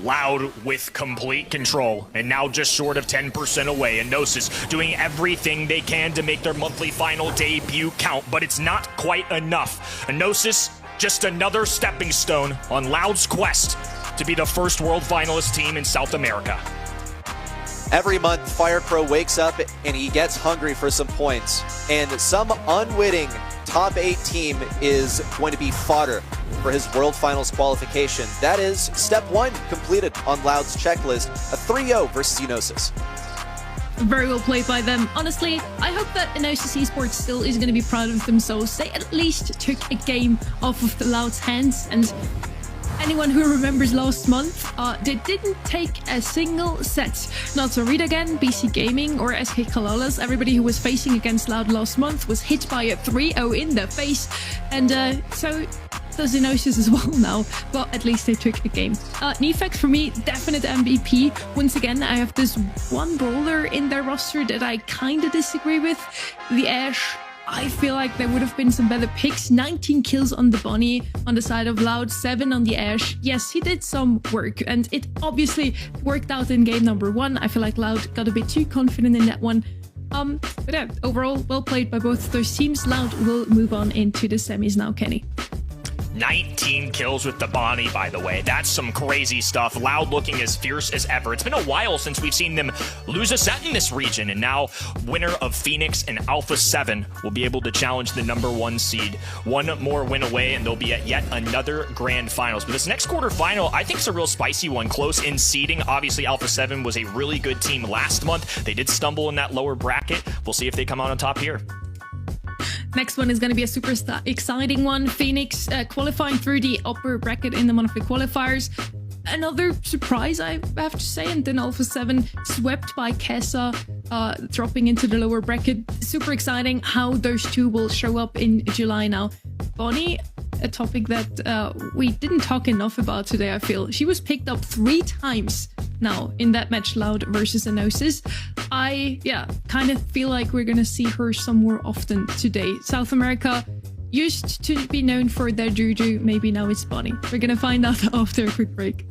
Loud with complete control, and now just short of 10% away. Enosis doing everything they can to make their monthly final debut count, but it's not quite enough. Enosis, just another stepping stone on Loud's quest to be the first world finalist team in South America. Every month, Firecrow wakes up and he gets hungry for some points, and some unwitting top 8 team is going to be fodder for his World Finals qualification. That is step 1 completed on Loud's checklist, a 3-0 versus Enosis. Very well played by them. Honestly, I hope that Enosis Esports still is going to be proud of themselves. They at least took a game off of the Loud's hands, and anyone who remembers last month, they didn't take a single set. Not to read again, BC Gaming or SK Kalalas. Everybody who was facing against Loud last month was hit by a 3-0 in the face. And so does Enosis as well now, but at least they took a game. Nefex, for me, definite MVP. Once again, I have this one brawler in their roster that I kind of disagree with. The Ashe. I feel like there would have been some better picks. 19 kills on the Bonnie on the side of Loud, 7 on the Ashe. Yes, he did some work, and it obviously worked out in game number 1. I feel like Loud got a bit too confident in that one. But yeah, overall, well played by both of those teams. Loud will move on into the semis now, Kenny. 19 kills with the Bonnie, by the way. That's some crazy stuff. Loud looking as fierce as ever. It's been a while since we've seen them lose a set in this region, and now winner of Phoenix and Alpha 7 will be able to challenge the #1 seed. One more win away, and they'll be at yet another grand finals. But this next quarterfinal, I think, is a real spicy one. Close in seeding. Obviously, Alpha 7 was a really good team last month. They did stumble in that lower bracket. We'll see if they come out on top here. Next one is going to be a super exciting one. Phoenix qualifying through the upper bracket in the monthly qualifiers. Another surprise, I have to say. And then Alpha 7 swept by Kessa, dropping into the lower bracket. Super exciting how those two will show up in July now. Bonnie, a topic that we didn't talk enough about today, I feel. She was picked up 3 times now in that match, Loud versus Enosis. I kind of feel like we're gonna see her some more often today. South America used to be known for their juju, maybe now it's Bonnie. We're gonna find out after a quick break.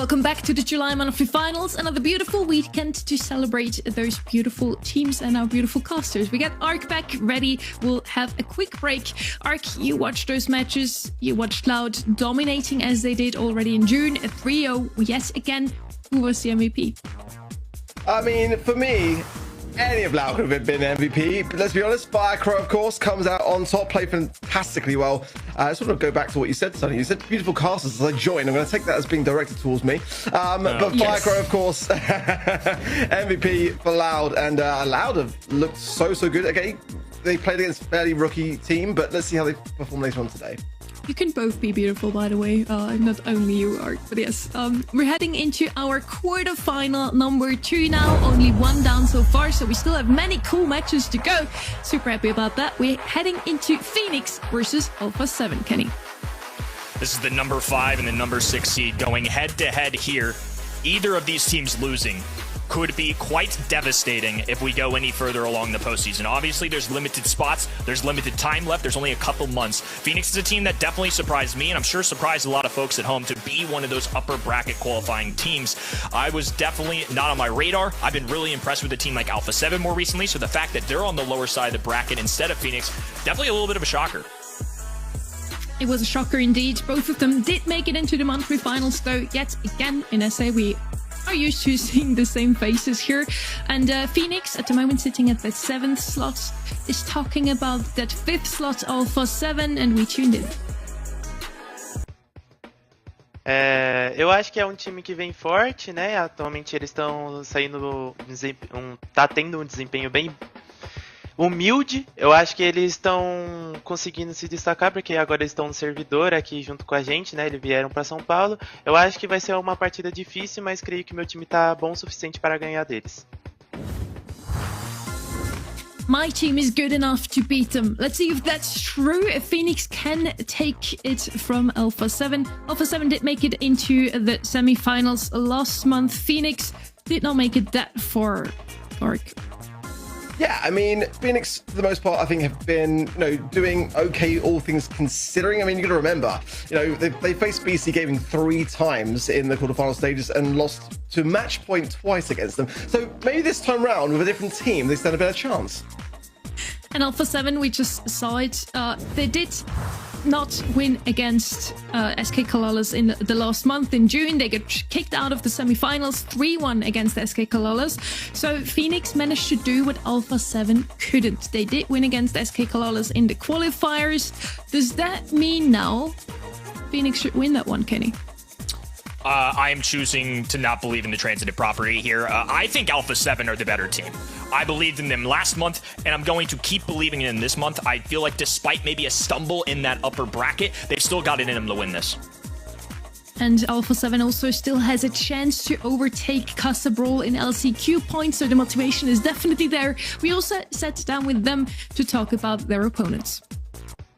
Welcome back to the July Monthly Finals. Another beautiful weekend to celebrate those beautiful teams and our beautiful casters. We got Ark back ready. We'll have a quick break. Ark, you watched those matches. You watched Loud dominating as they did already in June. A 3-0 yet again. Who was the MVP? I mean, for me, any of Loud could have been MVP. But let's be honest, Firecrow, of course, comes out on top, played fantastically well. I just want to go back to what you said, Sonny. You said beautiful casters as I joined. I'm going to take that as being directed towards me. But yes. Firecrow, of course, MVP for Loud. And Loud have looked so good. Okay, they played against a fairly rookie team, but let's see how they perform later on today. You can both be beautiful, by the way. Not only you, Ark, but yes. We're heading into our quarterfinal number 2 now. Only 1 down so far, so we still have many cool matches to go. Super happy about that. We're heading into Phoenix versus Alpha 7, Kenny. This is the number 5 and the number 6 seed going head-to-head here. Either of these teams losing could be quite devastating if we go any further along the postseason. Obviously, there's limited spots. There's limited time left. There's only a couple months. Phoenix is a team that definitely surprised me, and I'm sure surprised a lot of folks at home to be one of those upper bracket qualifying teams. I was definitely not on my radar. I've been really impressed with a team like Alpha 7 more recently, so the fact that they're on the lower side of the bracket instead of Phoenix, definitely a little bit of a shocker. It was a shocker indeed. Both of them did make it into the monthly finals, though, yet again in SA we are used to seeing the same faces here. And Phoenix, at the moment sitting at the 7th slot, is talking about that 5th slot Alpha 7, and we tuned in. Eu acho que é um time que vem forte, né? Atualmente eles estão saindo tá tendo um desempenho bem humilde. Eu acho que eles estão conseguindo se destacar porque agora eles estão no servidor aqui junto com a gente, né? Eles vieram para São Paulo. Eu acho que vai ser uma partida difícil, mas creio que meu time tá bom o suficiente para ganhar deles. My team is good enough to beat them. Let's see if that's true. If Phoenix can take it from Alpha 7. Alpha 7 did make it into the semi-finals last month. Phoenix did not make it that far. Ark. Yeah, I mean, Phoenix, for the most part, I think have been, doing okay, all things considering. I mean, you got to remember, they faced BC Gaming 3 times in the quarterfinal stages and lost to match point twice against them. So maybe this time round with a different team, they stand a better chance. And Alpha 7, we just saw it. They did not win against SK Kalalas in the last month in June. They got kicked out of the semi-finals 3-1 against SK Kalalas. So Phoenix managed to do what Alpha 7 couldn't. They did win against SK Kalalas in the qualifiers. Does that mean now Phoenix should win that one, Kenny? I am choosing to not believe in the transitive property here. I think Alpha 7 are the better team. I believed in them last month, and I'm going to keep believing in them this month. I feel like despite maybe a stumble in that upper bracket, they've still got it in them to win this. And Alpha 7 also still has a chance to overtake Casa Brawl in LCQ points, so the motivation is definitely there. We also sat down with them to talk about their opponents.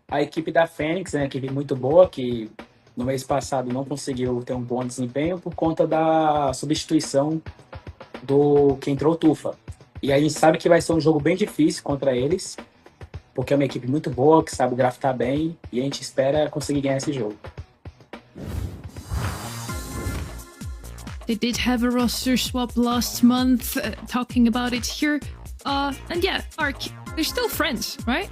A equipe da Fênix é uma equipe muito boa, que no mês passado não conseguiu ter um bom desempenho por conta da substituição do que entrou o Tufa. E a gente sabe que vai ser um jogo bem difícil contra eles, porque é uma equipe muito boa, que sabe draftar bem, e a gente espera conseguir ganhar esse jogo. They did have a roster swap last month, talking about it here. And yeah, Ark, they're still friends, right?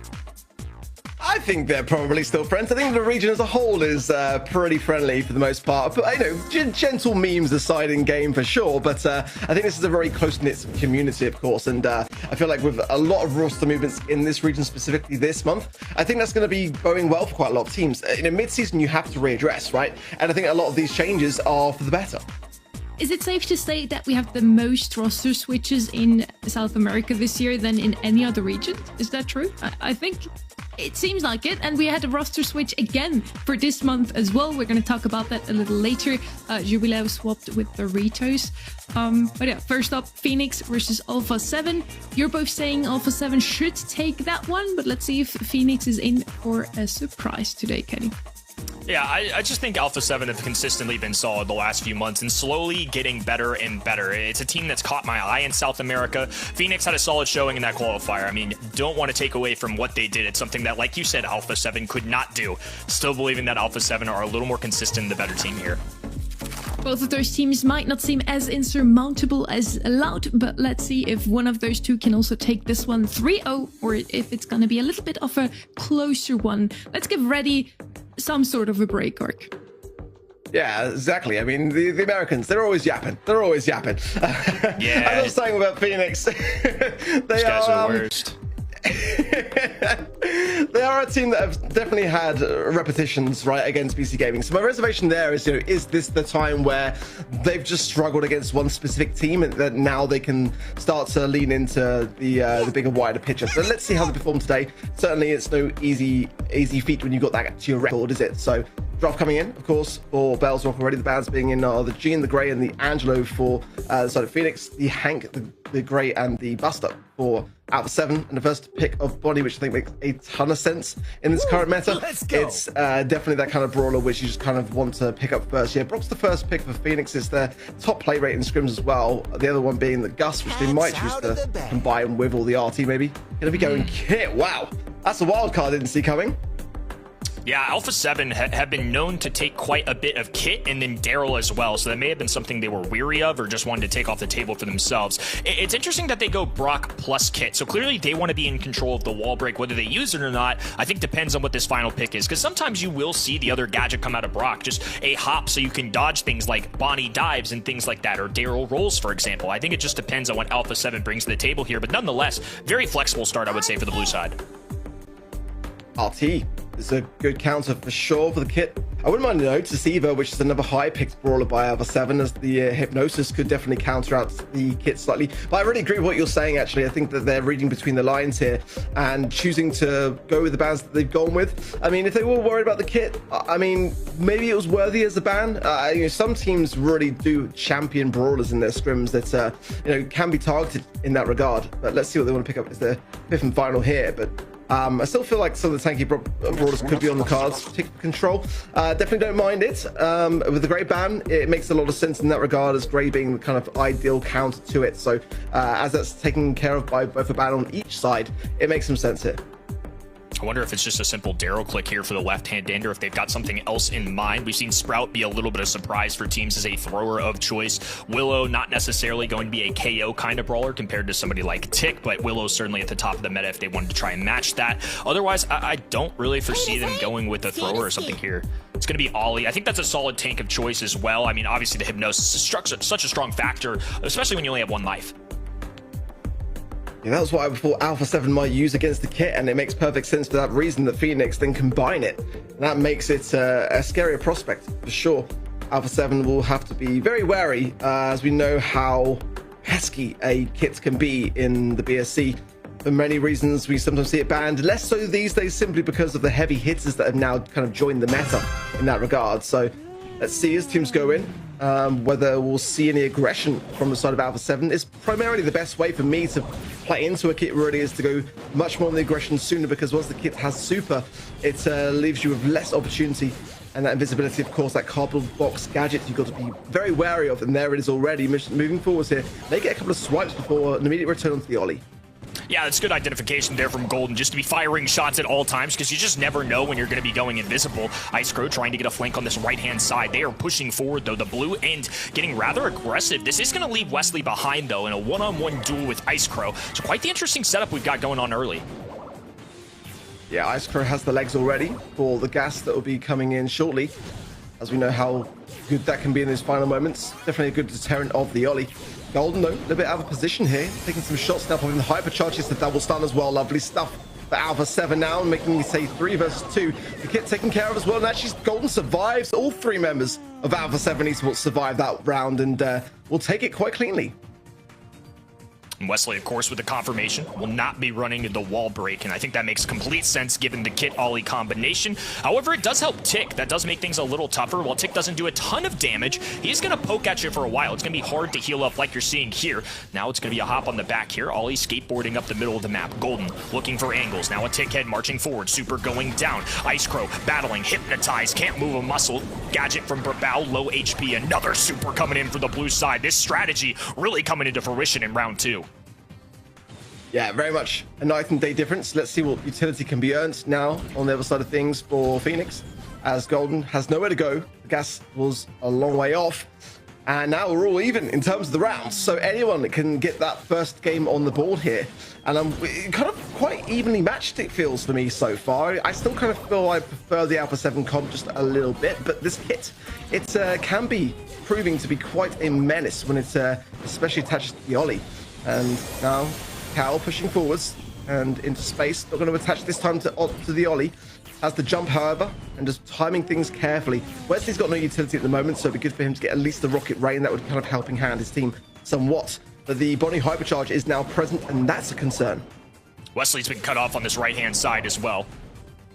I think they're probably still friends. I think the region as a whole is pretty friendly for the most part. But, gentle memes aside in game for sure. But I think this is a very close-knit community, of course. And I feel like with a lot of roster movements in this region, specifically this month, I think that's going to be going well for quite a lot of teams. Mid-season, you have to readdress, right? And I think a lot of these changes are for the better. Is it safe to say that we have the most roster switches in South America this year than in any other region? Is that true? I think it seems like it. And we had a roster switch again for this month as well. We're going to talk about that a little later. Jubileo swapped with the Ritos. But yeah, first up, Phoenix versus Alpha 7. You're both saying Alpha 7 should take that one, but let's see if Phoenix is in for a surprise today, Kenny. Yeah, I just think Alpha 7 have consistently been solid the last few months and slowly getting better and better. It's a team that's caught my eye in South America. Phoenix had a solid showing in that qualifier. I mean, don't want to take away from what they did. It's something that, like you said, Alpha 7 could not do. Still believing that Alpha 7 are a little more consistent, the better team here. Both of those teams might not seem as insurmountable as Loud, but let's see if one of those two can also take this one 3-0, or if it's gonna be a little bit of a closer one. Let's give Ready some sort of a break, Ark. Yeah, exactly. I mean, the Americans, they're always yapping. They're always yapping. Yeah. I was saying about Phoenix. These guys are the worst. They are a team that have definitely had repetitions right against PC Gaming. So my reservation there is, is this the time where they've just struggled against one specific team and that now they can start to lean into the bigger, wider picture? So let's see how they perform today. Certainly, it's no easy feat when you got that to your record, is it? So draft coming in, of course, for Bell's Rock already. The bands being in are the Gene, the Grey, and the Angelo for the side of Phoenix. The Hank, the Grey, and the Buster for Alpha 7, and the first pick of Bonnie, which I think makes a ton of sense in this current meta. It's definitely that kind of brawler which you just kind of want to pick up first. Yeah, Brock's the first pick for Phoenix. It's their top play rate in scrims as well. The other one being the Gus, which they might choose to combine with, or the RT maybe. Gonna be going Kit. Wow, that's a wild card I didn't see coming. Yeah, Alpha 7 have been known to take quite a bit of Kit and then Daryl as well, so that may have been something they were weary of or just wanted to take off the table for themselves. It's interesting that they go Brock plus Kit, so clearly they want to be in control of the wall break. Whether they use it or not, I think depends on what this final pick is, because sometimes you will see the other gadget come out of Brock, just a hop so you can dodge things like Bonnie dives and things like that, or Daryl rolls, for example. I think it just depends on what Alpha 7 brings to the table here, but nonetheless, very flexible start, I would say, for the blue side. RT is a good counter for sure for the Kit. I wouldn't mind a Deceiver, which is another high-picked brawler by Alpha 7, as the Hypnosis could definitely counter out the Kit slightly. But I really agree with what you're saying, actually. I think that they're reading between the lines here and choosing to go with the bans that they've gone with. I mean, if they were worried about the Kit, I mean, maybe it was worthy as a ban. Some teams really do champion brawlers in their scrims that, can be targeted in that regard. But let's see what they want to pick up as their fifth and final here. But I still feel like some of the tanky brawlers could be on the cards. Take control. Definitely don't mind it. With the Grey ban, it makes a lot of sense in that regard, as Grey being the kind of ideal counter to it. So as that's taken care of by both a ban on each side, it makes some sense here. I wonder if it's just a simple Daryl click here for the left-hand ender, if they've got something else in mind. We've seen Sprout be a little bit of surprise for teams as a thrower of choice. Willow not necessarily going to be a KO kind of brawler compared to somebody like Tick, but Willow's certainly at the top of the meta if they wanted to try and match that. Otherwise, I don't really foresee them going with a thrower or something here. It's going to be Ollie. I think that's a solid tank of choice as well. I mean, obviously the Hypnosis is such a strong factor, especially when you only have one life. Yeah, that was what I thought Alpha 7 might use against the Kit, and it makes perfect sense for that reason that Phoenix then combine it. And that makes it a scarier prospect, for sure. Alpha 7 will have to be very wary, as we know how pesky a Kit can be in the BSC. For many reasons, we sometimes see it banned, less so these days simply because of the heavy hitters that have now kind of joined the meta in that regard. So let's see as teams go in. Whether we'll see any aggression from the side of Alpha 7 is primarily the best way for me to play into a Kit, really, is to go much more on the aggression sooner, because once the Kit has super, it leaves you with less opportunity, and that invisibility, of course, that cardboard box gadget you've got to be very wary of, and there it is already. Moving forwards here, they get a couple of swipes before an immediate return onto the Ollie. Yeah, that's good identification there from Golden, just to be firing shots at all times, because you just never know when you're going to be going invisible. Ice Crow trying to get a flank on this right-hand side. They are pushing forward, though. The blue end getting rather aggressive. This is going to leave Wesley behind, though, in a one-on-one duel with Ice Crow. So quite the interesting setup we've got going on early. Yeah, Ice Crow has the legs already for the gas that will be coming in shortly, as we know how good that can be in those final moments. Definitely a good deterrent of the Ollie. Golden, though, a little bit out of position here. Taking some shots now, popping the hypercharge. It's the double stun as well. Lovely stuff for Alpha 7 now, making me say 3 versus 2. The Kit taken care of as well, and actually Golden survives. All 3 members of Alpha 7 Esports survive that round, and will take it quite cleanly. Wesley, of course, with the confirmation, will not be running the wall break, and I think that makes complete sense given the Kit-Ollie combination. However, it does help Tick. That does make things a little tougher. While Tick doesn't do a ton of damage, he's going to poke at you for a while. It's going to be hard to heal up like you're seeing here. Now it's going to be a hop on the back here. Ollie skateboarding up the middle of the map. Golden looking for angles. Now a Tick head marching forward. Super going down. Ice Crow battling. Hypnotized. Can't move a muscle. Gadget from Brawl. Low HP. Another super coming in for the blue side. This strategy really coming into fruition in round 2. Yeah, very much a night and day difference. Let's see what utility can be earned now on the other side of things for Phoenix. as Golden has nowhere to go. The gas was a long way off. And now we're all even in terms of the rounds. So anyone that can get that first game on the board here. And kind of quite evenly matched, it feels for me so far. I still kind of feel I prefer the Alpha 7 comp just a little bit. But this kit, it can be proving to be quite a menace when it's especially attached to the Ollie. And now Cal pushing forwards and into space. Not going to attach this time to the Ollie. Has the jump, however, and just timing things carefully. Wesley's got no utility at the moment, so it'd be good for him to get at least the rocket rain. That would kind of helping hand his team somewhat. But the Bonnie hypercharge is now present, and that's a concern. Wesley's been cut off on this right-hand side as well.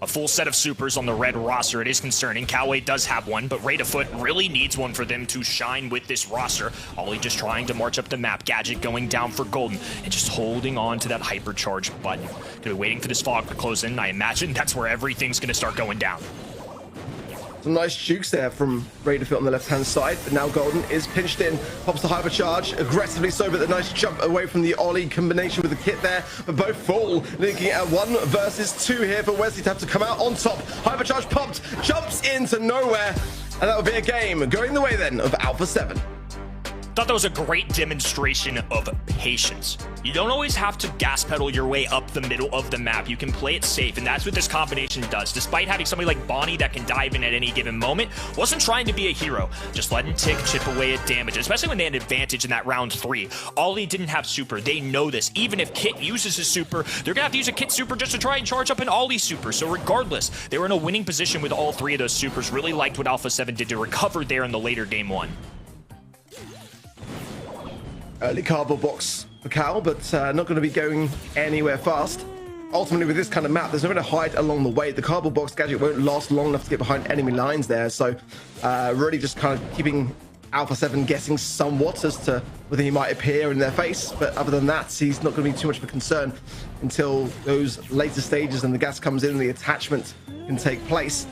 A full set of supers on the red roster. It is concerning. Callaway does have one, but Raid Afoot really needs one for them to shine with this roster. Ollie just trying to march up the map. Gadget going down for Golden and just holding on to that hypercharge button. Gonna be waiting for this fog to close in. I imagine that's where everything's gonna start going down. Some nice jukes there from Raid Afoot on the left-hand side, but now Golden is pinched in, pops the hypercharge, aggressively so, but the nice jump away from the Ollie combination with the kit there, but both fall, looking at 1 versus 2 here for Wesley to have to come out on top. Hypercharge popped, jumps into nowhere, and that would be a game going the way then of Alpha 7. Thought that was a great demonstration of patience. You don't always have to gas pedal your way up the middle of the map. You can play it safe, and that's what this combination does. Despite having somebody like Bonnie that can dive in at any given moment, wasn't trying to be a hero, just letting Tick chip away at damage, especially when they had advantage in that round 3. Ollie didn't have super. They know this. Even if Kit uses his super, they're gonna have to use a Kit super just to try and charge up an Ollie super. So regardless, they were in a winning position with all 3 of those supers. Really liked what Alpha 7 did to recover there in the later game 1. Early cardboard box for Cal, but not going to be going anywhere fast. Ultimately, with this kind of map, there's nowhere to hide along the way. The cardboard box gadget won't last long enough to get behind enemy lines there, so really just kind of keeping Alpha 7 guessing somewhat as to whether he might appear in their face. But other than that, he's not going to be too much of a concern until those later stages and the gas comes in and the attachment can take place.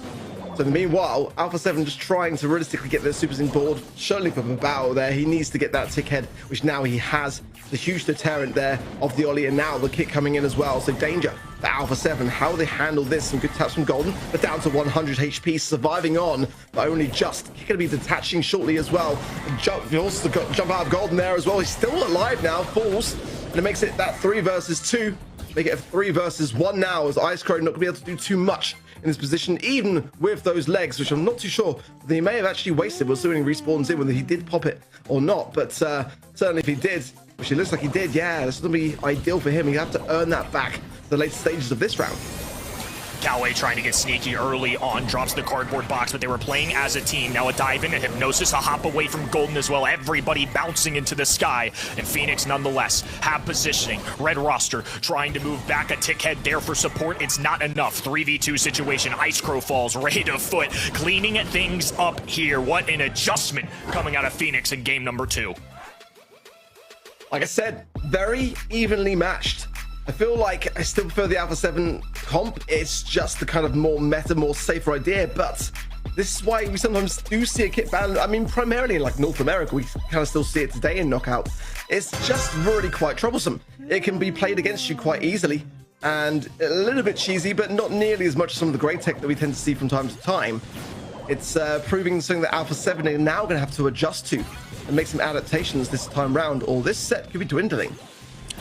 So in the meanwhile, Alpha 7 just trying to realistically get their supers in board. Surely for Babao there, he needs to get that tick head, which now he has. The huge deterrent there of the Ollie, and now the kick coming in as well. So danger for Alpha 7. How they handle this? Some good taps from Golden, but down to 100 HP, surviving on, but only just. He's going to be detaching shortly as well. He also got jump out of Golden there as well. He's still alive now, falls, and it makes it that 3 versus 2. Make it a 3 versus 1 now, as Ice Crow not going to be able to do too much in this position, even with those legs, which I'm not too sure that he may have actually wasted. We'll see when he respawns in, whether he did pop it or not. But certainly if he did, which it looks like he did, yeah, this is going to be ideal for him. He'll have to earn that back for the later stages of this round. Callaway trying to get sneaky early on, drops the cardboard box, but they were playing as a team. Now a dive in, and Hypnosis, a hop away from Golden as well. Everybody bouncing into the sky, and Phoenix nonetheless have positioning. Red roster trying to move back, a tick head there for support. It's not enough. 3v2 situation. Ice Crow falls, Raid Afoot cleaning things up here. What an adjustment coming out of Phoenix in game number 2. Like I said, very evenly matched. I feel like I still prefer the Alpha 7 comp. It's just the kind of more meta, more safer idea, but this is why we sometimes do see a kit ban. I mean, primarily in like North America, we kind of still see it today in Knockout. It's just really quite troublesome. It can be played against you quite easily and a little bit cheesy, but not nearly as much as some of the great tech that we tend to see from time to time. It's proving something that Alpha 7 are now going to have to adjust to and make some adaptations this time round, or this set could be dwindling.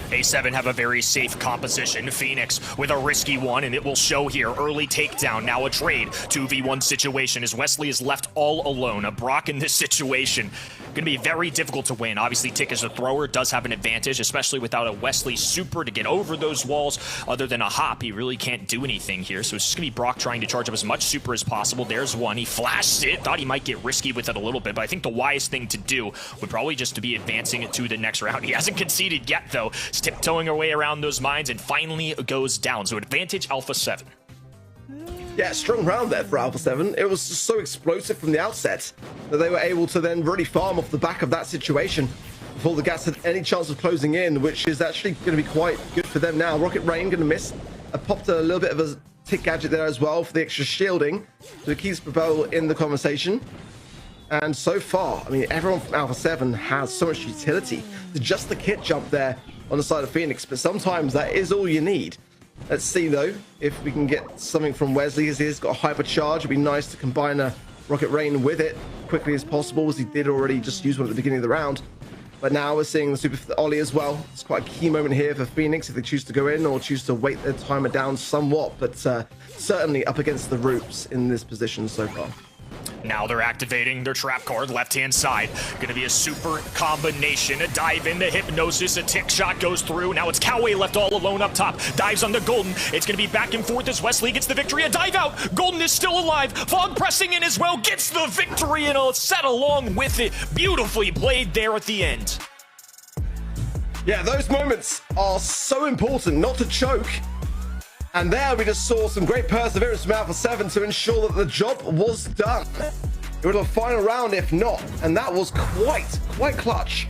A7 have a very safe composition. Phoenix with a risky one, and it will show here. Early takedown, now a trade. 2v1 situation as Wesley is left all alone. A Brock in this situation going to be very difficult to win. Obviously, Tick as a thrower does have an advantage, especially without a Wesley super to get over those walls. Other than a hop, he really can't do anything here. So it's just going to be Brock trying to charge up as much super as possible. There's one. He flashed it. Thought he might get risky with it a little bit, but I think the wise thing to do would probably just to be advancing it to the next round. He hasn't conceded yet, though. He's tiptoeing our way around those mines and finally goes down. So advantage Alpha 7. Yeah, strong round there for Alpha 7. It was just so explosive from the outset that they were able to then really farm off the back of that situation before the gas had any chance of closing in, which is actually going to be quite good for them now. Rocket Rain going to miss. I popped a little bit of a tick gadget there as well for the extra shielding, so it keeps Brawl in the conversation. And so far, I mean, everyone from Alpha 7 has so much utility. Just the kit jump there on the side of Phoenix, but sometimes that is all you need. Let's see, though, if we can get something from Wesley, as he's got a hypercharge. It'd be nice to combine a Rocket Rain with it quickly as possible, as he did already just use one at the beginning of the round. But now we're seeing the super Ollie as well. It's quite a key moment here for Phoenix if they choose to go in or choose to wait their timer down somewhat, but certainly up against the ropes in this position so far. Now they're activating their trap card, left-hand side. Gonna be a super combination. A dive into Hypnosis, a tick shot goes through. Now it's Coway left all alone up top. Dives on the Golden. It's gonna be back and forth as Wesley gets the victory. A dive out. Golden is still alive. Fog pressing in as well. Gets the victory and a set along with it. Beautifully played there at the end. Yeah, those moments are so important not to choke. And there we just saw some great perseverance from Alpha 7 to ensure that the job was done. It was a final round if not, and that was quite clutch.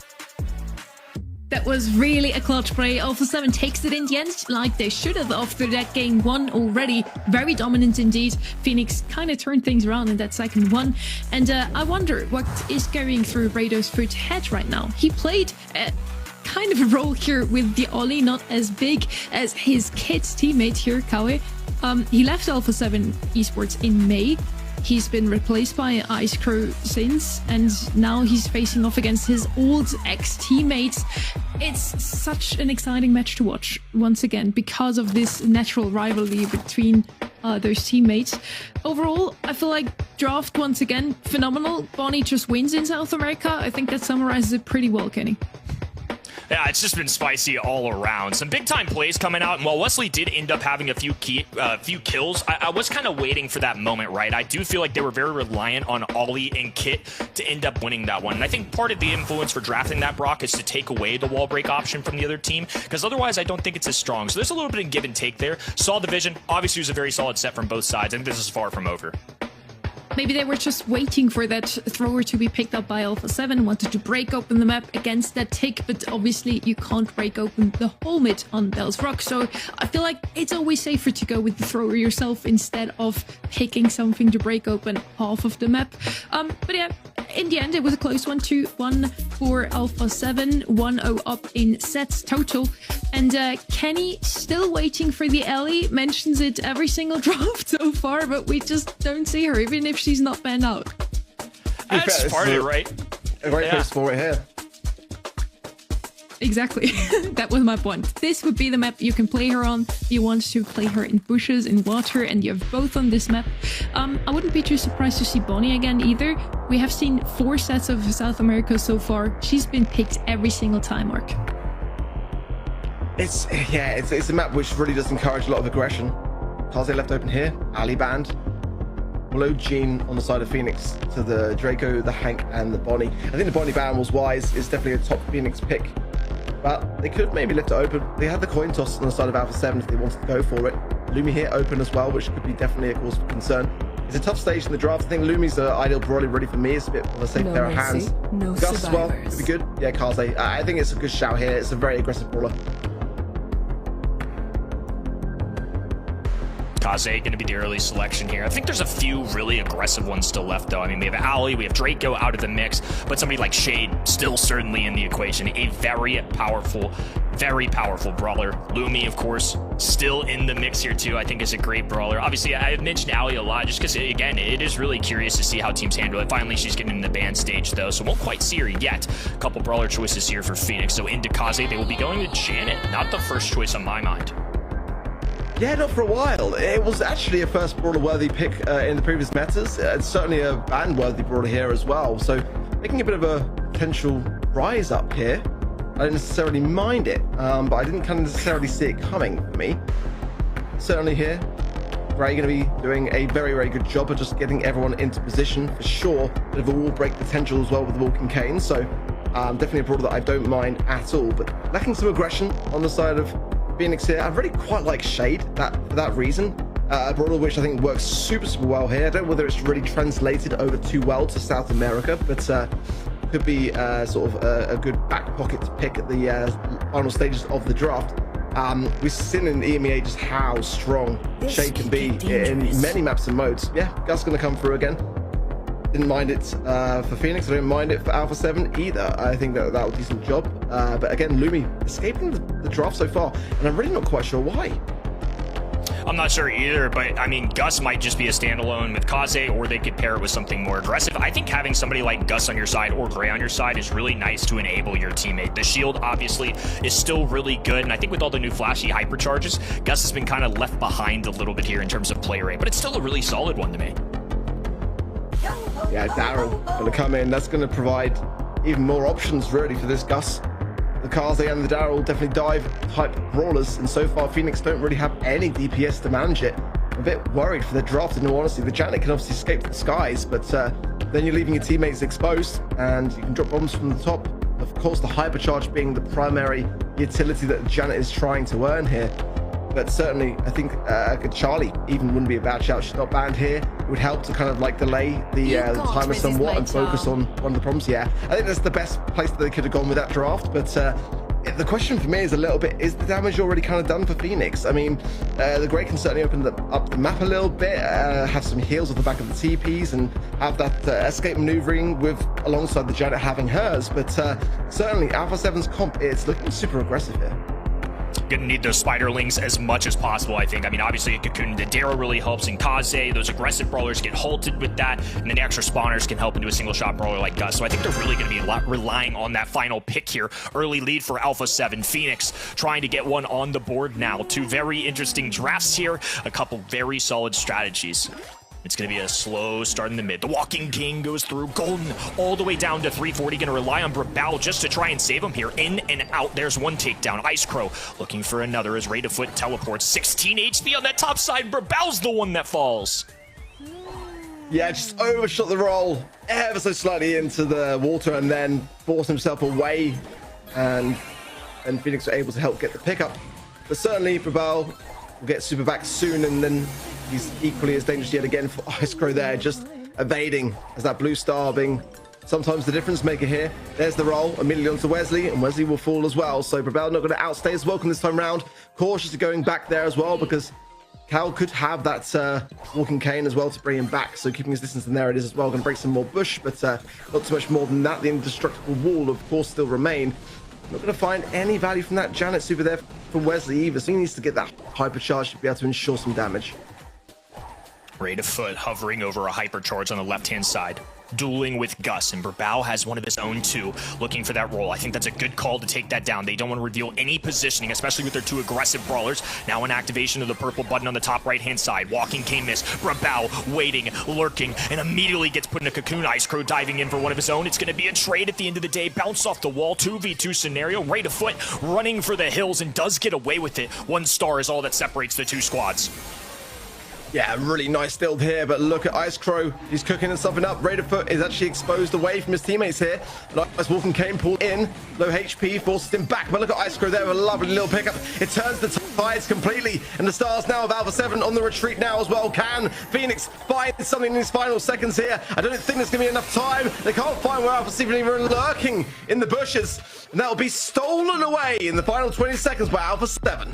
That was really a clutch play. Alpha 7 takes it in the end like they should have after that game one already. Very dominant indeed. Phoenix kind of turned things around in that second one. And I wonder what is going through Rado's foot head right now. He played kind of a role here with the Ollie, not as big as his kid's teammate here, Kawe. He left Alpha 7 Esports in May. He's been replaced by Ice Crow since, and now he's facing off against his old ex-teammates. It's such an exciting match to watch, once again, because of this natural rivalry between those teammates. Overall, I feel like draft, once again, phenomenal. Bonnie just wins in South America. I think that summarizes it pretty well, Kenny. Yeah, it's just been spicy all around. Some big-time plays coming out, and while Wesley did end up having a few kills, I was kind of waiting for that moment, right? I do feel like they were very reliant on Ollie and Kit to end up winning that one. And I think part of the influence for drafting that Brock is to take away the wall break option from the other team, because otherwise I don't think it's as strong. So there's a little bit of give and take there. Saw the vision. Obviously, it was a very solid set from both sides, and this is far from over. Maybe they were just waiting for that thrower to be picked up by Alpha 7, wanted to break open the map against that tick, but obviously you can't break open the whole mid on Bell's Rock, so I feel like it's always safer to go with the thrower yourself instead of picking something to break open half of the map. But yeah, in the end it was a close one, 2-1 for Alpha 7, 1-0 up in sets total. And Kenny still waiting for the Ellie, mentions it every single draft so far, but we just don't see her, even if she's not banned out. That's part of it, right? A great place for it here. Exactly. That was my point. This would be the map you can play her on if you want to play her in bushes, in water, and you have both on this map. I wouldn't be too surprised to see Bonnie again either. We have seen 4 sets of South America so far. She's been picked every single time, Mark. It's a map which really does encourage a lot of aggression. Kaze left open here, Ali banned. Below Gene on the side of Phoenix to the Draco, the Hank, and the Bonnie. I think the Bonnie ban was wise. It's definitely a top Phoenix pick. But they could maybe lift it open. They had the coin toss on the side of Alpha 7 if they wanted to go for it. Lumi here open as well, which could be definitely a cause for concern. It's a tough stage in the draft. I think Lumi's the ideal Broly ready for me. It's a bit of a safe pair of hands. Gus as well could be good. Yeah, Kaze. I think it's a good shout here. It's a very aggressive brawler. Kaze going to be the early selection here. I think there's a few really aggressive ones still left, though. I mean, we have Ali, we have Draco out of the mix, but somebody like Shade still certainly in the equation. A very powerful brawler. Lumi, of course, still in the mix here, too. I think is a great brawler. Obviously, I've mentioned Ali a lot just because, again, it is really curious to see how teams handle it. Finally, she's getting in the ban stage, though, so won't quite see her yet. A couple brawler choices here for Phoenix. So into Kaze, they will be going to Janet. Not the first choice on my mind. Yeah, not for a while. It was actually a first brawler-worthy pick in the previous metas. It's certainly a ban-worthy brawler here as well. So making a bit of a potential rise up here. I didn't necessarily mind it, but I didn't kind of necessarily see it coming for me. Certainly here, Ray going to be doing a very, very good job of just getting everyone into position for sure. Bit of a wall break potential as well with the Walking Cane. So definitely a brawler that I don't mind at all, but lacking some aggression on the side of Phoenix here. I really quite like Shade for that reason. A brawler which I think works super well here. I don't know whether it's really translated over too well to South America, but could be sort of a good back pocket to pick at the final stages of the draft. We've seen in EMEA just how strong Shade can be in many maps and modes. Yeah, Gus going to come through again. Didn't mind it for Phoenix. I don't mind it for Alpha 7 either. I think that was a decent job. But again, Lumi escaping the draft so far, and I'm really not quite sure why. I'm not sure either, but I mean, Gus might just be a standalone with Kaze, or they could pair it with something more aggressive. I think having somebody like Gus on your side or Gray on your side is really nice to enable your teammate. The shield, obviously, is still really good, and I think with all the new flashy hypercharges, Gus has been kind of left behind a little bit here in terms of play rate, but it's still a really solid one to me. Yeah, Daryl going to come in. That's going to provide even more options, really, for this Gus. The Kaze and the Daryl definitely dive-type brawlers, and so far Phoenix don't really have any DPS to manage it. I'm a bit worried for their draft, in all honesty. The Janet can obviously escape the skies, but then you're leaving your teammates exposed, and you can drop bombs from the top. Of course, the hypercharge being the primary utility that Janet is trying to earn here. But certainly, I think Charlie even wouldn't be a bad shout. She's not banned here. It would help to kind of like delay the timer somewhat and focus on one of the problems. Yeah, I think that's the best place that they could have gone with that draft. But the question for me is a little bit, is the damage already kind of done for Phoenix? I mean, the Grey can certainly open up the map a little bit, have some heals off the back of the TPs, and have that escape maneuvering with alongside the Janet having hers. But certainly, Alpha 7's comp, it's looking super aggressive here. Gonna need those spiderlings as much as possible, I think. I mean, obviously, a Cocoon Dara really helps in Kaze. Those aggressive brawlers get halted with that, and then the extra spawners can help into a single-shot brawler like Gus. So I think they're really going to be relying on that final pick here. Early lead for Alpha 7. Phoenix trying to get one on the board now. Two very interesting drafts here. A couple very solid strategies. It's going to be a slow start in the mid. The Walking King goes through. Golden all the way down to 340. Going to rely on Brawl just to try and save him here. In and out. There's one takedown. Ice Crow looking for another as Rate of Foot teleports. 16 HP on that top side. Brawl's the one that falls. Yeah, just overshot the roll ever so slightly into the water and then forced himself away. And Phoenix were able to help get the pickup. But certainly, Brawl will get super back soon, and then he's equally as dangerous yet again for Ice Crow there, just evading as that blue star being sometimes the difference maker here. There's the roll, immediately onto Wesley, and Wesley will fall as well. So Brawl not going to outstay his welcome this time round. Cautious going back there as well, because Cal could have that walking cane as well to bring him back. So keeping his distance, and there it is as well. Going to break some more bush, but not too much more than that. The indestructible wall, of course, still remain. Not going to find any value from that Janet super there for Wesley either. So he needs to get that hypercharge to be able to ensure some damage. Rate of Foot hovering over a hypercharge on the left-hand side. Dueling with Gus, and Brawl has one of his own too, looking for that roll. I think that's a good call to take that down. They don't want to reveal any positioning, especially with their two aggressive brawlers. Now an activation of the purple button on the top right-hand side. Walking King miss. Brawl waiting, lurking, and immediately gets put in a cocoon. Ice Crow diving in for one of his own. It's going to be a trade at the end of the day. Bounce off the wall, 2v2 scenario. Rate of Foot running for the hills and does get away with it. 1 star is all that separates the two squads. Yeah, really nice build here, but look at Ice Crow. He's cooking something up. Rate of Foot is actually exposed away from his teammates here. Nice Walking Cane pulled in. Low HP forces him back, but look at Ice Crow there with a lovely little pickup. It turns the tides completely, and the stars now of Alpha 7 on the retreat now as well. Can Phoenix find something in his final seconds here? I don't think there's going to be enough time. They can't find where Alpha 7 are lurking in the bushes, and that will be stolen away in the final 20 seconds by Alpha 7.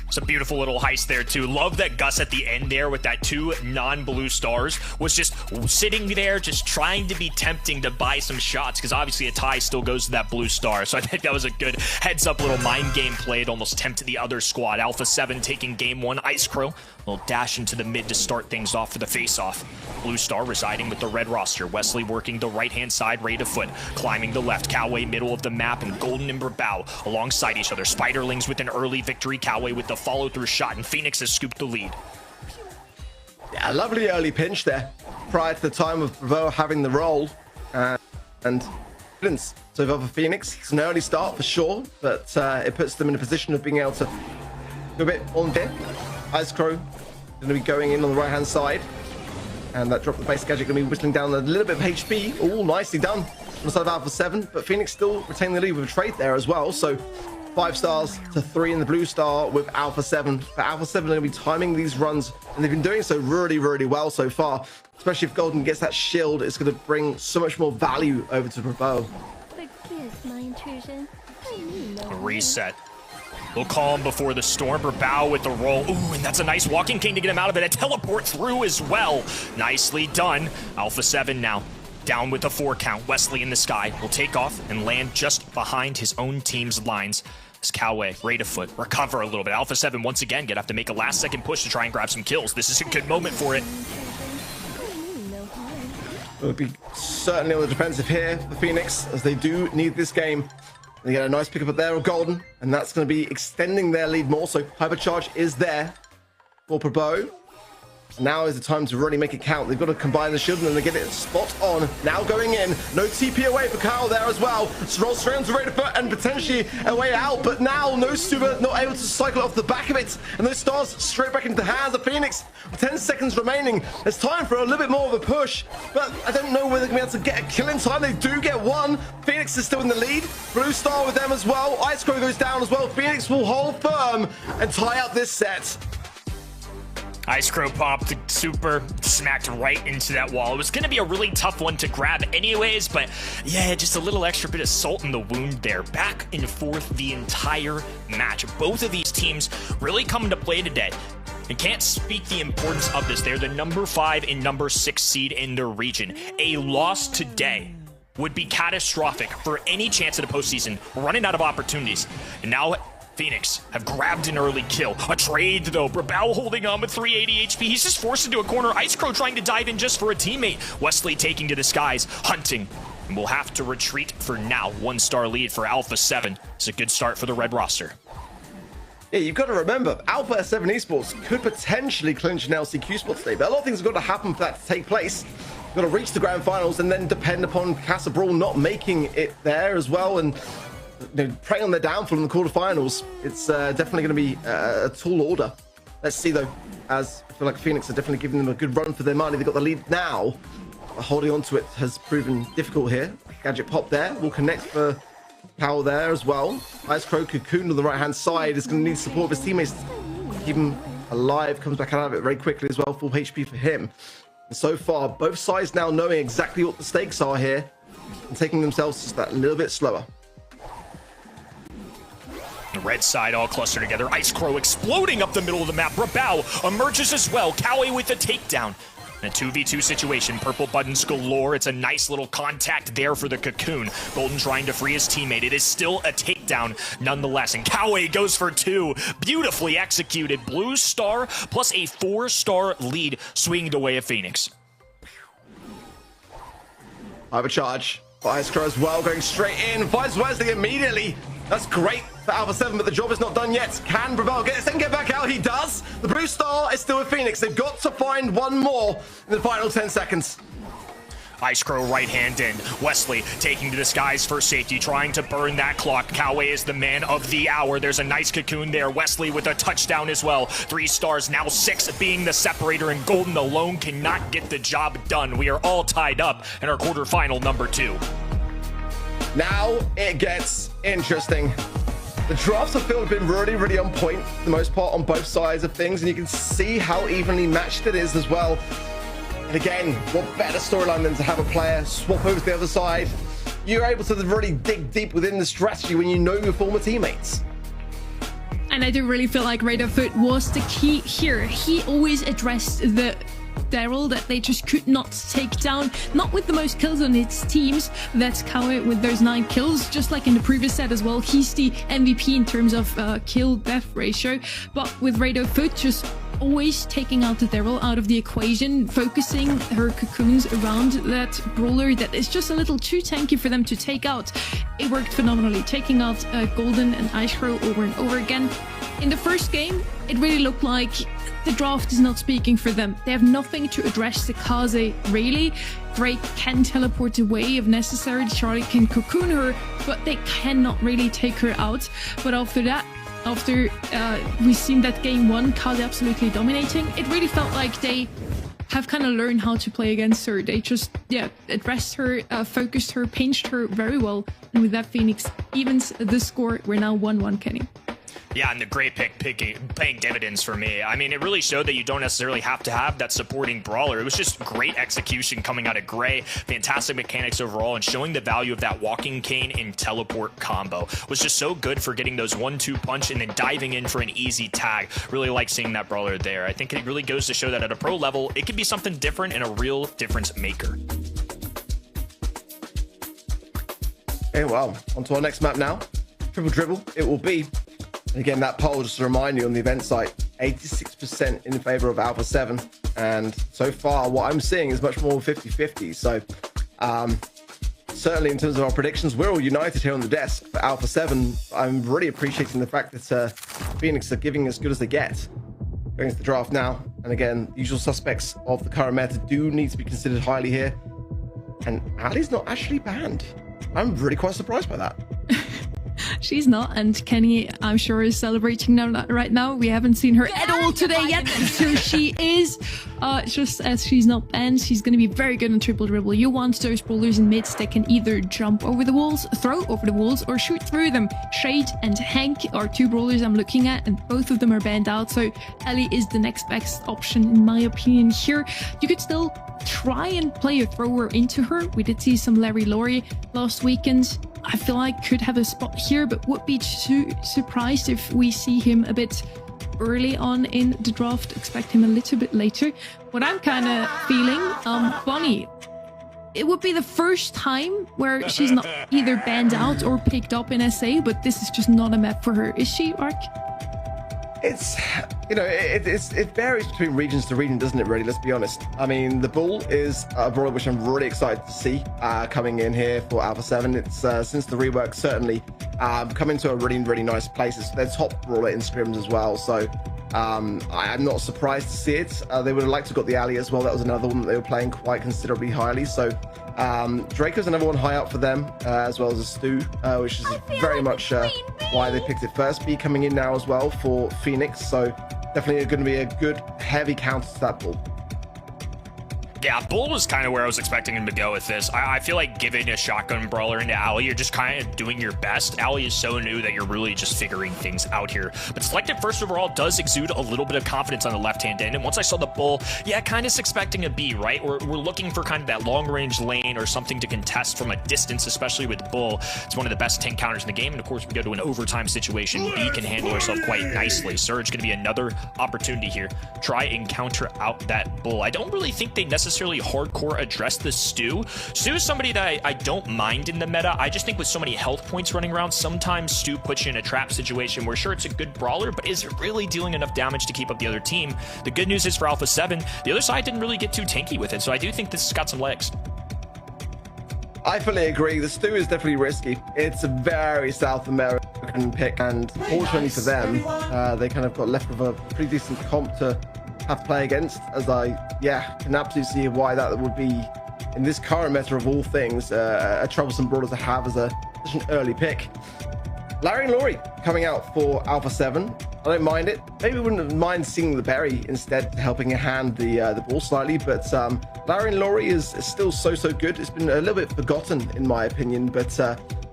It's a beautiful little heist there too. Love that Gus at the end there with that 2 non-blue stars was just sitting there just trying to be tempting to buy some shots, because obviously a tie still goes to that blue star. So I think that was a good heads up little mind game play to almost tempt the other squad. Alpha 7 taking game 1. Ice Crow will dash into the mid to start things off for the face-off. Blue star residing with the red roster. Wesley working the right-hand side. Rate of Foot climbing the left. Coway middle of the map, and Golden and Brawl alongside each other. Spiderlings with an early victory. Coway with the follow-through shot, and Phoenix has scooped the lead. Yeah, lovely early pinch there prior to the time of Brawl having the roll. And so for Phoenix, it's an early start for sure, but it puts them in a position of being able to go a bit on there. Ice Crow going to be going in on the right-hand side, and that drop the base gadget going to be whistling down a little bit of HP. All nicely done on the side of Alpha 7, but Phoenix still retaining the lead with a trade there as well. So 5 stars to 3 in the blue star with Alpha 7. But Alpha 7 are going to be timing these runs, and they've been doing so really, really well so far. Especially if Golden gets that shield, it's going to bring so much more value over to Brawl. Forgive my intrusion. A reset. Little calm before the storm. Brawl with the roll. Ooh, and that's a nice Walking King to get him out of it. A teleport through as well. Nicely done. Alpha 7 now down with a 4 count. Wesley in the sky will take off and land just behind his own team's lines. As Coway, right of foot, recover a little bit. Alpha 7 once again gonna have to make a last-second push to try and grab some kills. This is a good moment for it. It would be certainly on the defensive here for Phoenix, as they do need this game. They get a nice pickup up there of Golden, and that's going to be extending their lead more. So Hypercharge is there for Brabo. Now is the time to really make it count. They've got to combine the shield and then they get it spot on. Now going in. No TP away for Kyle there as well. Roll straight onto Raiderfoot and potentially a way out. But now no Stuber not able to cycle off the back of it. And those stars straight back into the hands of Phoenix. With 10 seconds remaining. It's time for a little bit more of a push. But I don't know whether they're going to be able to get a kill in time. They do get one. Phoenix is still in the lead. Blue Star with them as well. Ice Crow goes down as well. Phoenix will hold firm and tie out this set. Ice Crow popped super, smacked right into that wall. It was going to be a really tough one to grab anyways, but yeah, just a little extra bit of salt in the wound there. Back and forth the entire match. Both of these teams really coming to play today. And can't speak the importance of this. They're the number 5 and number 6 seed in their region. A loss today would be catastrophic for any chance at a postseason, running out of opportunities. And now Phoenix have grabbed an early kill. A trade, though. Brabo holding on with 380 HP. He's just forced into a corner. Ice Crow trying to dive in just for a teammate. Wesley taking to the skies, hunting. And we'll have to retreat for now. 1-star lead for Alpha 7. It's a good start for the red roster. Yeah, you've got to remember, Alpha 7 Esports could potentially clinch an LCQ spot today, but a lot of things have got to happen for that to take place. You've got to reach the grand finals and then depend upon Casa Brawl not making it there as well, and preying on their downfall in the quarterfinals. It's definitely going to be a tall order. Let's see though, as I feel like Phoenix are definitely giving them a good run for their money. They've got the lead now. Holding on to it has proven difficult here. Gadget pop there will connect for Powell there as well. Ice Crow Cocoon on the right hand side is going to need support of his teammates to keep him alive. Comes back out of it very quickly as well. Full HP for him. And so far, both sides now knowing exactly what the stakes are here and taking themselves just that little bit slower. The red side all clustered together. Ice Crow exploding up the middle of the map. Brabo emerges as well. Coway with the takedown. In a 2v2 situation, purple buttons galore. It's a nice little contact there for the Cocoon. Golden trying to free his teammate. It is still a takedown nonetheless. And Coway goes for 2. Beautifully executed. Blue Star plus a 4-star lead swinged away at Phoenix. I have a charge. Ice Crow as well, going straight in. Finds Wesley immediately. That's great for Alpha 7, but the job is not done yet. Can Brabo get this and get back out? He does. The Blue Star is still with Phoenix. They've got to find one more in the final 10 seconds. Ice Crow right hand in. Wesley taking to the skies for safety, trying to burn that clock. Coway is the man of the hour. There's a nice Cocoon there. Wesley with a touchdown as well. 3 stars, now 6 being the separator, and Golden alone cannot get the job done. We are all tied up in our quarterfinal number 2. Now it gets interesting. The drafts have been really, really on point for the most part on both sides of things, and you can see how evenly matched it is as well. And again, what better storyline than to have a player swap over to the other side? You're able to really dig deep within the strategy when you know your former teammates. And I do really feel like Raiderfoot was the key here. He always addressed the Daryl that they just could not take down, not with the most kills on its teams. That's Coway with those 9 kills, just like in the previous set as well. He's the MVP in terms of kill death ratio, but with Raiderfoot just always taking out the Daryl out of the equation, focusing her Cocoons around that brawler that is just a little too tanky for them to take out. It worked phenomenally, taking out Golden and Ice Crow over and over again. In the first game, it really looked like the draft is not speaking for them. They have nothing to address the Kaze really. Drake can teleport away if necessary. Charlie can Cocoon her, but they cannot really take her out. But after that, after we've seen that game 1, Kaze absolutely dominating, it really felt like they have kind of learned how to play against her. They just, addressed her, focused her, pinched her very well. And with that, Phoenix evens the score. We're now 1-1, Kenny. Yeah, and the great pick paying dividends for me. I mean, it really showed that you don't necessarily have to have that supporting brawler. It was just great execution coming out of Gray. Fantastic mechanics overall, and showing the value of that walking cane and teleport combo was just so good for getting those 1-2 punch and then diving in for an easy tag. Really like seeing that brawler there. I think it really goes to show that at a pro level, it can be something different and a real difference maker. Okay, well, on to our next map now. Triple Dribble, it will be. And again, that poll, just to remind you on the event site, 86% in favor of Alpha 7. And so far, what I'm seeing is much more 50-50. So, certainly in terms of our predictions, we're all united here on the desk. For Alpha 7, I'm really appreciating the fact that Phoenix are giving as good as they get. Going into the draft now. And again, the usual suspects of the current meta do need to be considered highly here. And Ali's not actually banned. I'm really quite surprised by that. She's not, and Kenny, I'm sure, is celebrating now, right now. We haven't seen her at all today yet, so she is. Just as she's not banned, she's going to be very good on Triple Dribble. You want those brawlers in mids that can either jump over the walls, throw over the walls, or shoot through them. Shade and Hank are two brawlers I'm looking at, and both of them are banned out, so Ellie is the next best option, in my opinion, here. You could still try and play a thrower into her. We did see some Larry Laurie last weekend. I feel like could have a spot here, but would be too surprised if we see him a bit early on in the draft. Expect him a little bit later. What I'm kind of feeling, Bonnie, it would be the first time where she's not either banned out or picked up in SA, but this is just not a map for her. Is she, Ark? It's, you know, it varies between regions to region, doesn't it, really? Let's be honest. I mean, the Bull is a brawler which I'm really excited to see coming in here for Alpha 7. It's since the rework, certainly coming to a really nice place. It's their top brawler in scrims as well. So I'm not surprised to see it. They would have liked to have got the alley as well. That was another one that they were playing quite considerably highly. So Draco's another one high up for them, as well as a Stu, which is very much why they picked it first. B coming in now as well for Phoenix, so definitely going to be a good heavy counter to that Bull. Yeah, Bull was kind of where I was expecting him to go with this. I feel like giving a shotgun brawler into Alley, you're just kind of doing your best. Alley is so new that you're really just figuring things out here. But selected first overall does exude a little bit of confidence on the left-hand end. And once I saw the Bull, yeah, kind of expecting a B, right? We're looking for kind of that long-range lane or something to contest from a distance, especially with Bull. It's one of the best tank counters in the game. And of course, we go to an overtime situation. B can handle herself quite nicely. Surge going to be another opportunity here. Try and counter out that Bull. I don't really think they necessarily hardcore address the Stu. Stu is somebody that I don't mind in the meta. I just think with so many health points running around, sometimes Stu puts you in a trap situation where sure, it's a good brawler, but is it really dealing enough damage to keep up the other team? The good news is for Alpha 7, the other side didn't really get too tanky with it, so I do think this has got some legs. I fully agree. The Stu is definitely risky. It's a very South American pick, and fortunately for them, they kind of got left with a pretty decent comp to have to play against, as I can absolutely see why that would be, in this current meta of all things, a troublesome brawler to have as such an early pick. Larry and Laurie coming out for Alpha 7. I don't mind it. Maybe wouldn't mind seeing the berry instead, helping hand the ball slightly, but Larry and Laurie is still so good. It's been a little bit forgotten in my opinion, but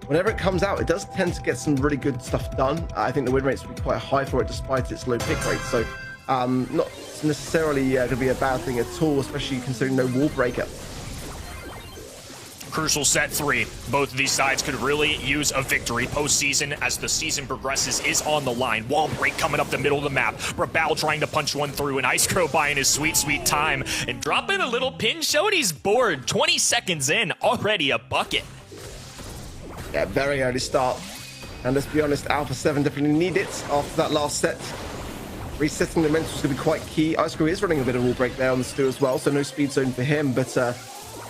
whenever it comes out, it does tend to get some really good stuff done. I think the win rates will be quite high for it despite its low pick rate, so not necessarily going to be a bad thing at all, especially considering no wall breaker. Crucial set 3. Both of these sides could really use a victory postseason as the season progresses is on the line. Wall break coming up the middle of the map. Brawl trying to punch one through, and Ice Crow buying his sweet time and dropping a little pin. Shody's board. 20 seconds in, already a bucket. Yeah, very early start. And let's be honest, Alpha 7 definitely need it after that last set. Resetting the mental is going to be quite key. Ice Crow is running a bit of wall break there on the Stu as well, so no speed zone for him, but it's going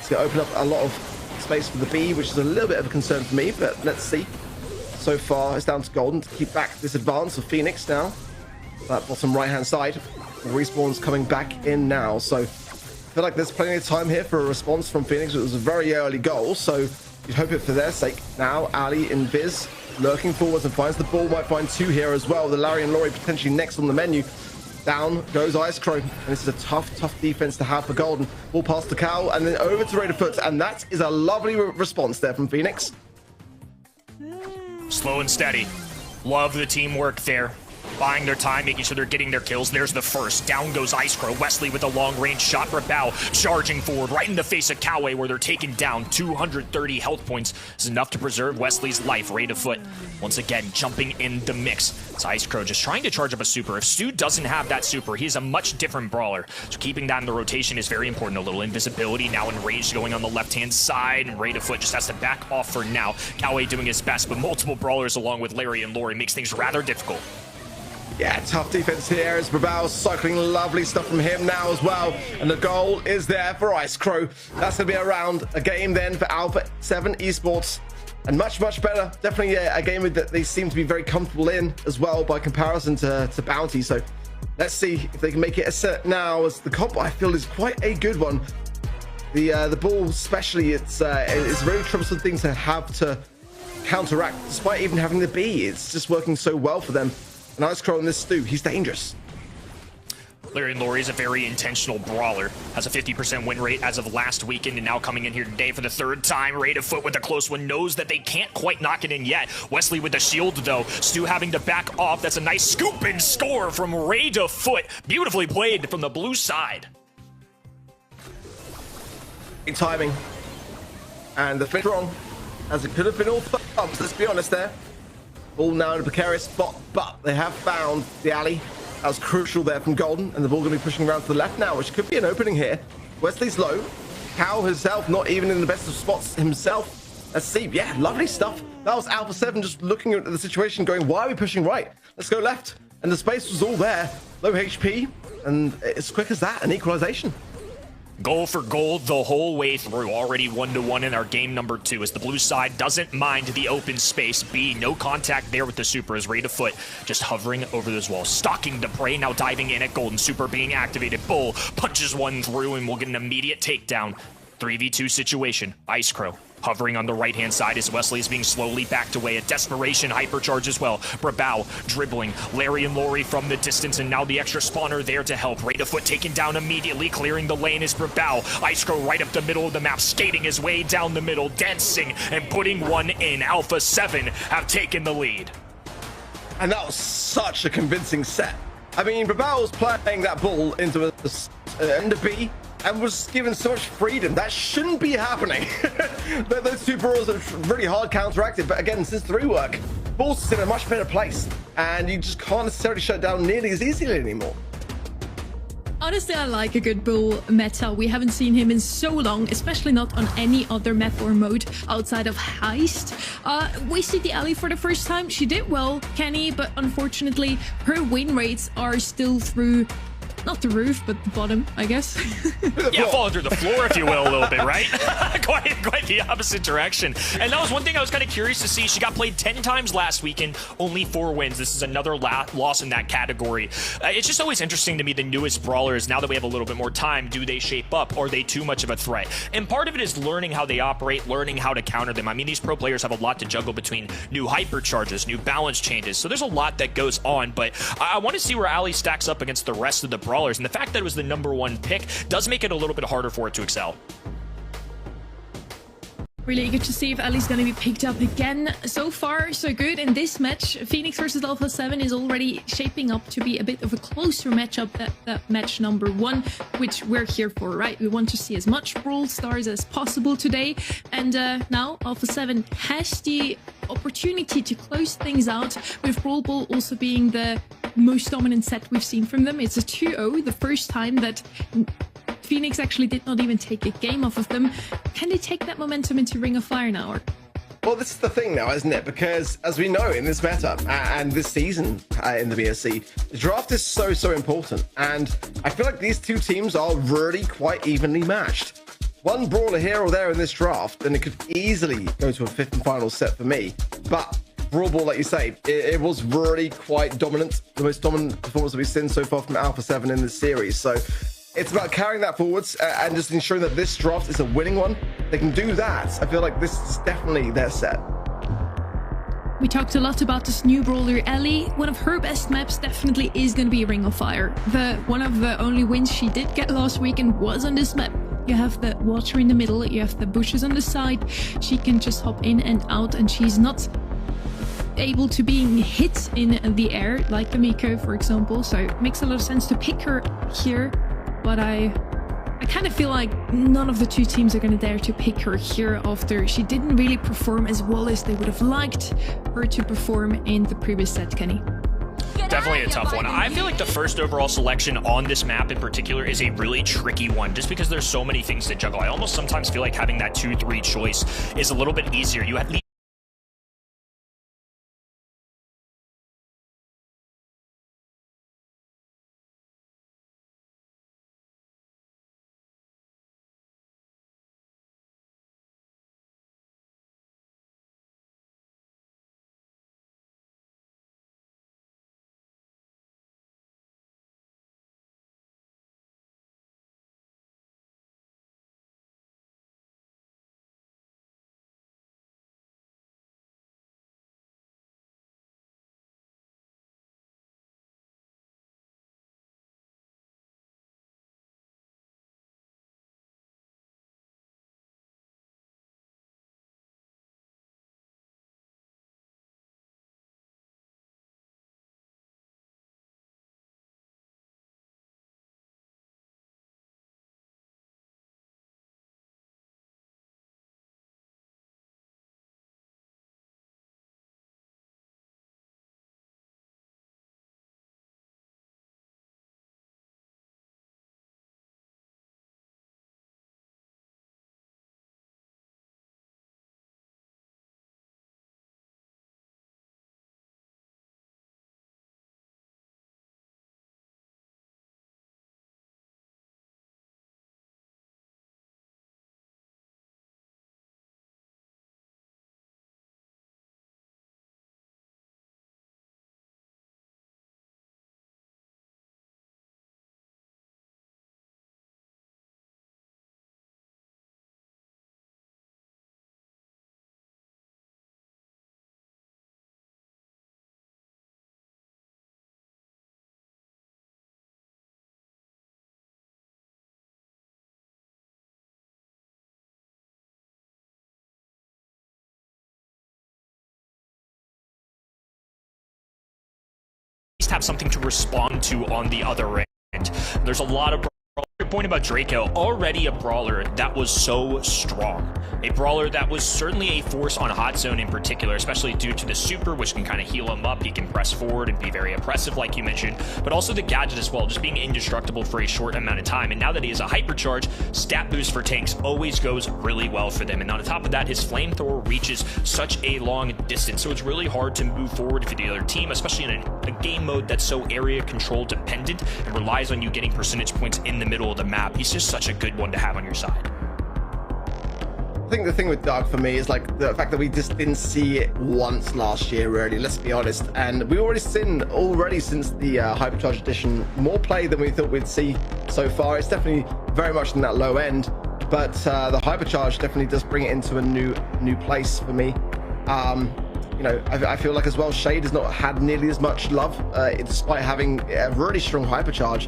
to open up a lot of space for the B, which is a little bit of a concern for me, but let's see. So far, it's down to Golden to keep back this advance of Phoenix now. That bottom right-hand side. The respawn's coming back in now, so I feel like there's plenty of time here for a response from Phoenix. It was a very early goal, so you'd hope it for their sake. Now, Ali and Viz lurking forwards and finds the ball, might find 2 here as well. The Larry and Laurie potentially next on the menu. Down goes Ice Crow, and this is a tough defense to have for Golden. Ball past the cow, and then over to Raiderfoot, and that is a lovely response there from Phoenix. Slow and steady. Love the teamwork there. buying their time, making sure they're getting their kills. There's the first. Down goes Ice Crow. Wesley with a long-range shot. Brawl charging forward right in the face of Coway, where they're taken down. 230 health points is enough to preserve Wesley's life. Rate of Foot once again jumping in the mix. It's Ice Crow just trying to charge up a super. If Stu doesn't have that super, he's a much different brawler. So keeping that in the rotation is very important. A little invisibility now enraged going on the left-hand side, and Rate of Foot just has to back off for now. Coway doing his best, but multiple brawlers along with Larry and Lori makes things rather difficult. Yeah, tough defense here as Brawl cycling lovely stuff from him now as well. And the goal is there for Ice Crow. That's going to be around a game then for Alpha 7 Esports. And much, much better. Definitely a game that they seem to be very comfortable in as well by comparison to Bounty. So let's see if they can make it a set now, as the comp I feel is quite a good one. The ball especially, it's a very troublesome thing to have to counteract despite even having the B. It's just working so well for them. And Ice Crow on this Stu, he's dangerous. Larry and Lori is a very intentional brawler. Has a 50% win rate as of last weekend, and now coming in here today for the third time. Rate of Foot with a close one. Knows that they can't quite knock it in yet. Wesley with the shield, though. Stu having to back off. That's a nice scoop and score from Rate of Foot. Beautifully played from the blue side. Great timing. And the finish wrong, as it could have been all thumbs, let's be honest there. Ball now in a precarious spot, but they have found the alley. That was crucial there from Golden, and the ball going to be pushing around to the left now, which could be an opening here. Wesley's low. Cow herself not even in the best of spots himself. Let's see. Yeah, lovely stuff. That was Alpha 7 just looking at the situation going, why are we pushing right? Let's go left. And the space was all there. Low HP, and as quick as that, an equalization. Goal for goal the whole way through. Already 1-1 in our game number 2 as the blue side doesn't mind the open space. B, no contact there with the super as Rate of Foot just hovering over those walls. Stalking the prey, now diving in at Golden. Super being activated. Bull punches one through and we'll get an immediate takedown. 3v2 situation. Ice Crow hovering on the right-hand side as Wesley is being slowly backed away. A desperation hypercharge as well. Brawl dribbling. Larry and Lori from the distance, and now the extra spawner there to help. Rate of Foot taken down immediately, clearing the lane is Brawl. Ice Crow right up the middle of the map, skating his way down the middle, dancing and putting one in. Alpha 7 have taken the lead. And that was such a convincing set. I mean, Brawl was playing that ball into a B, and was given so much freedom. That shouldn't be happening. Those two brawls are really hard counteracted, but again, since the rework, Ball's in a much better place, and you just can't necessarily shut it down nearly as easily anymore. Honestly, I like a good Bull meta. We haven't seen him in so long, especially not on any other map or mode outside of Heist. We see the alley for the first time. She did well, Kenny, but unfortunately, her win rates are still through... not the roof, but the bottom, I guess. Yeah, falling through the floor, if you will, a little bit, right? quite the opposite direction. And that was one thing I was kind of curious to see. She got played 10 times last weekend, only 4 wins. This is another loss in that category. It's just always interesting to me, the newest brawlers, now that we have a little bit more time, do they shape up? Are they too much of a threat? And part of it is learning how they operate, learning how to counter them. I mean, these pro players have a lot to juggle between new hypercharges, new balance changes. So there's a lot that goes on, but I want to see where Ali stacks up against the rest of the brawlers, and the fact that it was the #1 pick does make it a little bit harder for it to excel. Really eager to see if Ellie's going to be picked up again. So far, so good in this match. Phoenix versus Alpha 7 is already shaping up to be a bit of a closer matchup than match #1, which we're here for, right? We want to see as much Brawl Stars as possible today. And now Alpha 7 has the opportunity to close things out, with Brawl Ball also being the most dominant set we've seen from them. It's a 2-0, the first time that Phoenix actually did not even take a game off of them. Can they take that momentum into Ring of Fire now? Well, this is the thing now, isn't it? Because as we know in this meta and this season in the BSC, the draft is so important. And I feel like these two teams are really quite evenly matched. One brawler here or there in this draft, and it could easily go to a 5th and final set for me. But Brawl Ball, like you say, it was really quite dominant. The most dominant performance that we've seen so far from Alpha 7 in this series. So it's about carrying that forwards and just ensuring that this draft is a winning one. They can do that. I feel like this is definitely their set. We talked a lot about this new brawler, Ellie. One of her best maps definitely is going to be Ring of Fire. One of the only wins she did get last weekend was on this map. You have the water in the middle, you have the bushes on the side. She can just hop in and out, and she's not... able to being hit in the air, like Kamiko, for example. So it makes a lot of sense to pick her here. But I kind of feel like none of the two teams are going to dare to pick her here after she didn't really perform as well as they would have liked her to perform in the previous set, Kenny. Definitely a tough one. I feel like the first overall selection on this map in particular is a really tricky one, just because there's so many things to juggle. I almost sometimes feel like having that 2-3 choice is a little bit easier. You at least have something to respond to on the other end. There's a lot of your point about Draco, already a brawler that was so strong. A brawler that was certainly a force on Hot Zone in particular, especially due to the super, which can kind of heal him up. He can press forward and be very oppressive, like you mentioned, but also the gadget as well, just being indestructible for a short amount of time. And now that he has a hypercharge, stat boost for tanks always goes really well for them. And on top of that, his flamethrower reaches such a long distance, so it's really hard to move forward for the other team, especially in a game mode that's so area control dependent and relies on you getting percentage points in the middle of the map. He's just such a good one to have on your side. I think the thing with Dark for me is like the fact that we just didn't see it once last year, really, let's be honest. And we've already seen since the Hypercharge edition more play than we thought we'd see so far. It's definitely very much in that low end, but the Hypercharge definitely does bring it into a new place for me. You know, I feel like as well Shade has not had nearly as much love despite having a really strong Hypercharge.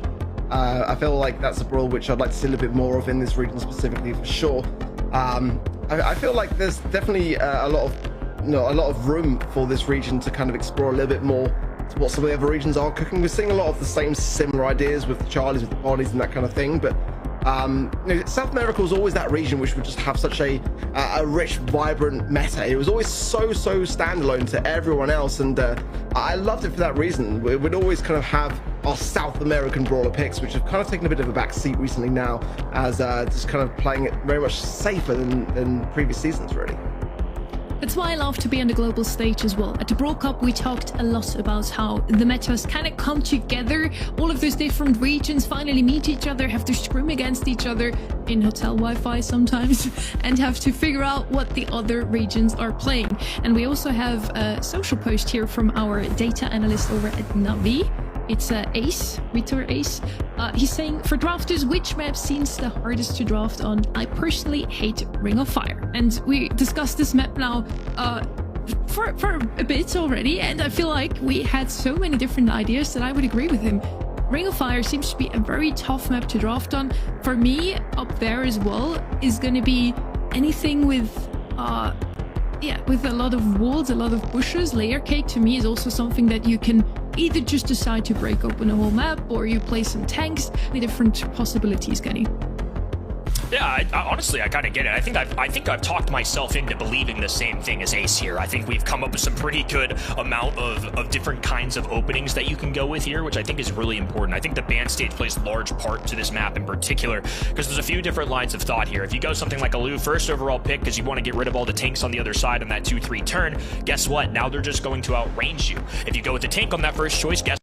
I feel like that's a brawl which I'd like to see a little bit more of in this region specifically, for sure. I feel like there's definitely a lot of room for this region to kind of explore a little bit more to what some of the other regions are cooking. We're seeing a lot of the similar ideas with the Charlies, with the bodies and that kind of thing, but you know, South America was always that region which would just have such a rich, vibrant meta. It was always so standalone to everyone else, and I loved it for that reason. We'd always kind of have our South American brawler picks, which have kind of taken a bit of a back seat recently now, as just kind of playing it very much safer than previous seasons, really. That's why I love to be on the global stage as well. At the Brawl Cup, we talked a lot about how the metas kind of come together. All of those different regions finally meet each other, have to scrim against each other in hotel Wi-Fi sometimes, and have to figure out what the other regions are playing. And we also have a social post here from our data analyst over at Navi. It's Ace, Vitor Ace. He's saying, for drafters, which map seems the hardest to draft on? I personally hate Ring of Fire. And we discussed this map now for a bit already, and I feel like we had so many different ideas that I would agree with him. Ring of Fire seems to be a very tough map to draft on. For me, up there as well, is going to be anything with yeah, with a lot of walls, a lot of bushes, layer cake to me is also something that you can either just decide to break open a whole map or you play some tanks. The different possibilities, Kenny. Yeah, honestly, I kind of get it. I think I've talked myself into believing the same thing as Ace here. I think we've come up with some pretty good amount of different kinds of openings that you can go with here, which I think is really important. I think the band stage plays large part to this map in particular, because there's a few different lines of thought here. If you go something like a Lu first overall pick because you want to get rid of all the tanks on the other side on that 2-3 turn, guess what? Now they're just going to outrange you. If you go with the tank on that first choice, guess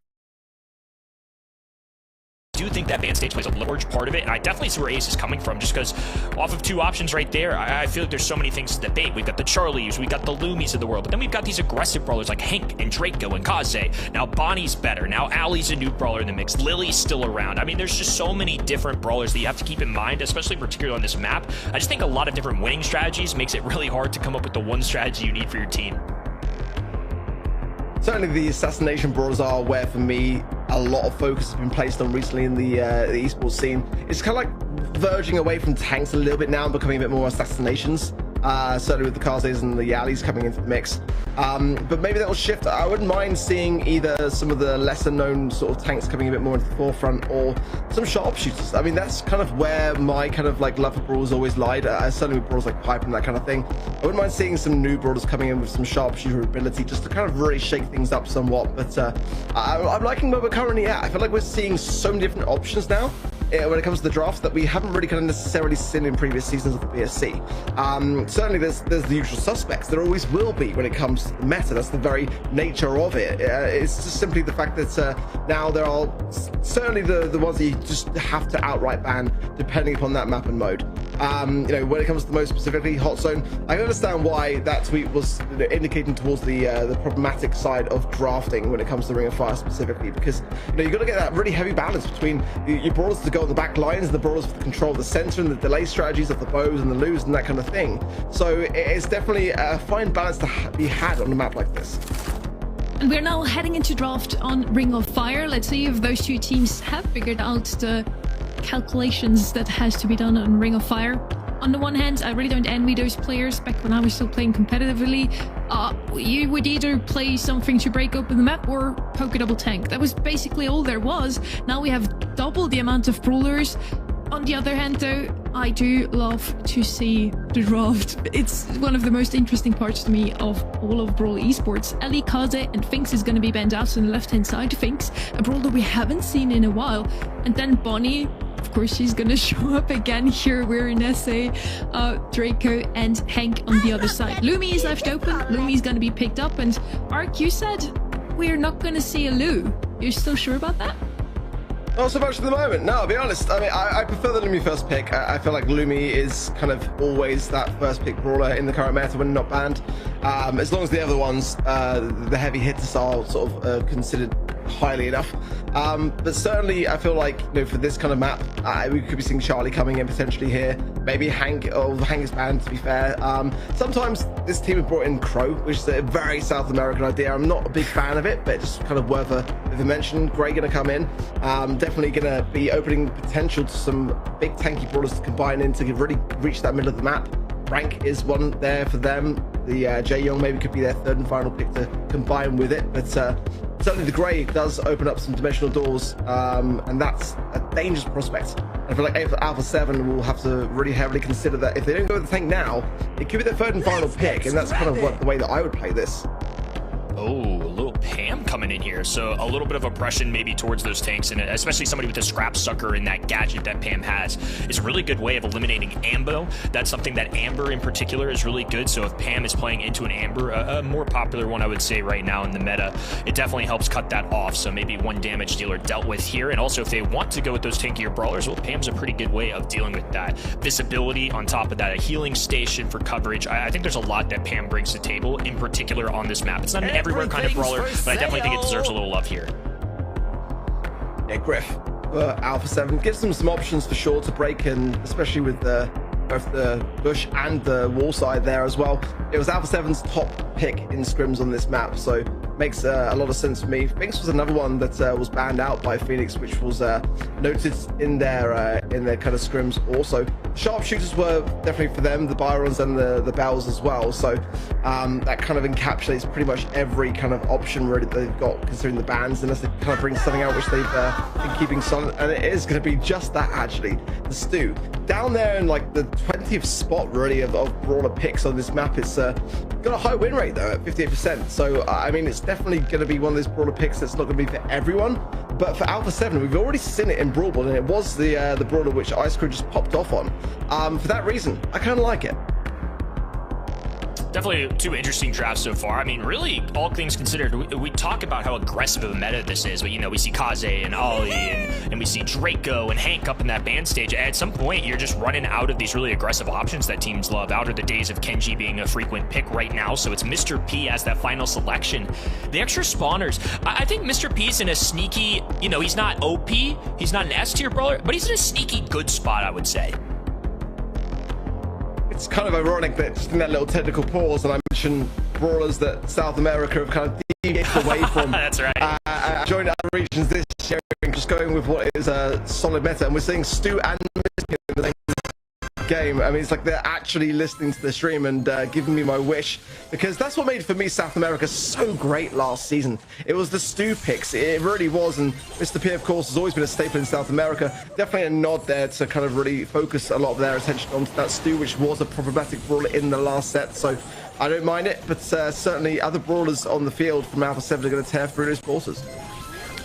I do think that band stage plays a large part of it, and I definitely see where Ace is coming from, just because off of two options right there, I feel like there's so many things to debate. We've got the Charlies, we've got the Loomies of the world, but then we've got these aggressive brawlers like Hank and Draco and Kaze. Now Bonnie's better. Now Allie's a new brawler in the mix. Lily's still around. I mean, there's just so many different brawlers that you have to keep in mind, especially particularly on this map. I just think a lot of different winning strategies makes it really hard to come up with the one strategy you need for your team. Certainly the assassination brawlers are where, for me, a lot of focus has been placed on recently in the esports scene. It's kind of like verging away from tanks a little bit now and becoming a bit more assassinations. Certainly with the Kazes and the Yallies coming into the mix. But maybe that will shift. I wouldn't mind seeing either some of the lesser known sort of tanks coming a bit more into the forefront, or some sharpshooters. I mean, that's kind of where my kind of like love for brawlers always lied. Certainly with brawlers like Piper and that kind of thing. I wouldn't mind seeing some new brawlers coming in with some sharpshooter ability, just to kind of really shake things up somewhat. But I'm liking where we're currently at. I feel like we're seeing so many different options now when it comes to the draft that we haven't really kind of necessarily seen in previous seasons of the BSC. Certainly there's the usual suspects. There always will be when it comes to the meta. That's the very nature of it. It's just simply the fact that now there are certainly the ones that you just have to outright ban depending upon that map and mode. You know, when it comes to most specifically Hot Zone, I can understand why that tweet was indicating towards the problematic side of drafting when it comes to Ring of Fire specifically, because you've got to get that really heavy balance between your brawlers to go on the back lines and the brawlers for the control of the center and the delay strategies of the bows and the Lus and that kind of thing. So it's definitely a fine balance to be had on a map like this. And we're now heading into draft on Ring of Fire. Let's see if those two teams have figured out the calculations that has to be done on Ring of Fire. On the one hand, I really don't envy those players. Back when I was still playing competitively, you would either play something to break open the map or poke a double tank. That was basically all there was. Now we have double the amount of brawlers. On the other hand, though, I do love to see the draft. It's one of the most interesting parts to me of all of Brawl esports. Ellie, Kaze, and Finks is going to be banned out on the left-hand side. Finks, a brawler we haven't seen in a while. And then Bonnie, of course, she's going to show up again here. We're in SA. Draco and Hank on the other side. Lumi is left open. Lumi's going to be picked up. And Ark, you said we're not going to see a Lu. You're still sure about that? Not so much at the moment. No, I'll be honest. I mean, I prefer the Lumi first pick. I feel like Lumi is kind of always that first pick brawler in the current meta when not banned. As long as the other ones, the heavy hitters are sort of considered highly enough. But certainly I feel like, for this kind of map, we could be seeing Charlie coming in potentially here. Maybe Hank, or Hank is banned, to be fair. Sometimes this team have brought in Crow, which is a very South American idea. I'm not a big fan of it, but just kind of worth a mention. Gray gonna come in. Definitely gonna be opening potential to some big tanky brawlers to combine in to really reach that middle of the map. Rank is one there for them. The Jae Young maybe could be their third and final pick to combine with it, but certainly the Grey does open up some dimensional doors, and that's a dangerous prospect. I feel like Alpha 7 will have to really heavily consider that if they don't go with the tank now, it could be their third and final pick, and that's kind of the way that I would play this. Oh, a little Pam coming in here. So a little bit of oppression maybe towards those tanks, and especially somebody with a scrap sucker and that gadget that Pam has is a really good way of eliminating Ambo. That's something that Amber in particular is really good. So if Pam is playing into an Amber, a more popular one I would say right now in the meta, it definitely helps cut that off. So maybe one damage dealer dealt with here. And also if they want to go with those tankier brawlers, well, Pam's a pretty good way of dealing with that. Visibility on top of that, a healing station for coverage. I think there's a lot that Pam brings to the table, in particular on this map. It's not an everywhere kind of brawler, but I definitely think it deserves a little love here. Yeah, Griff, Alpha 7 gives them some options for sure to break, and especially with both the bush and the wall side there as well. It was Alpha 7's top pick in scrims on this map, so makes a lot of sense for me. Finks was another one that was banned out by Phoenix, which was noted in their kind of scrims also. Sharpshooters were definitely for them, the Byrons and the Bells as well. So that kind of encapsulates pretty much every kind of option really that they've got, considering the bans, unless they kind of bring something out which they've been keeping solid. And it is going to be just that, actually. The Stu down there in like the 20th spot really of brawler picks on this map. It's got a high win rate though at 58%. So I mean, it's definitely going to be one of those brawler picks that's not going to be for everyone. But for Alpha 7, we've already seen it in Brawl, and it was the brawler which Ice Crew just popped off on. For that reason, I kind of like it. Definitely two interesting drafts so far. I mean, really, all things considered, we talk about how aggressive of a meta this is, but, you know, we see Kaze and Ollie, and we see Draco and Hank up in that band stage. At some point, you're just running out of these really aggressive options that teams love. Out are the days of Kenji being a frequent pick right now, so it's Mr. P as that final selection. The extra spawners, I think Mr. P's in a sneaky, you know, he's not OP, he's not an S-tier brawler, but he's in a sneaky good spot, I would say. It's kind of ironic that just in that little technical pause, and I mentioned brawlers that South America have kind of deviated away from. That's right. Joined other regions this year, just going with what is a solid meta, and we're seeing Stu and Mr. in the same game. I mean, it's like they're actually listening to the stream and giving me my wish, because that's what made for me South America so great last season. It was the Stu picks. It really was, and Mr. P, of course, has always been a staple in South America. Definitely a nod there to kind of really focus a lot of their attention onto that Stu, which was a problematic brawler in the last set. So I don't mind it, but certainly other brawlers on the field from Alpha 7 are going to tear through those porters.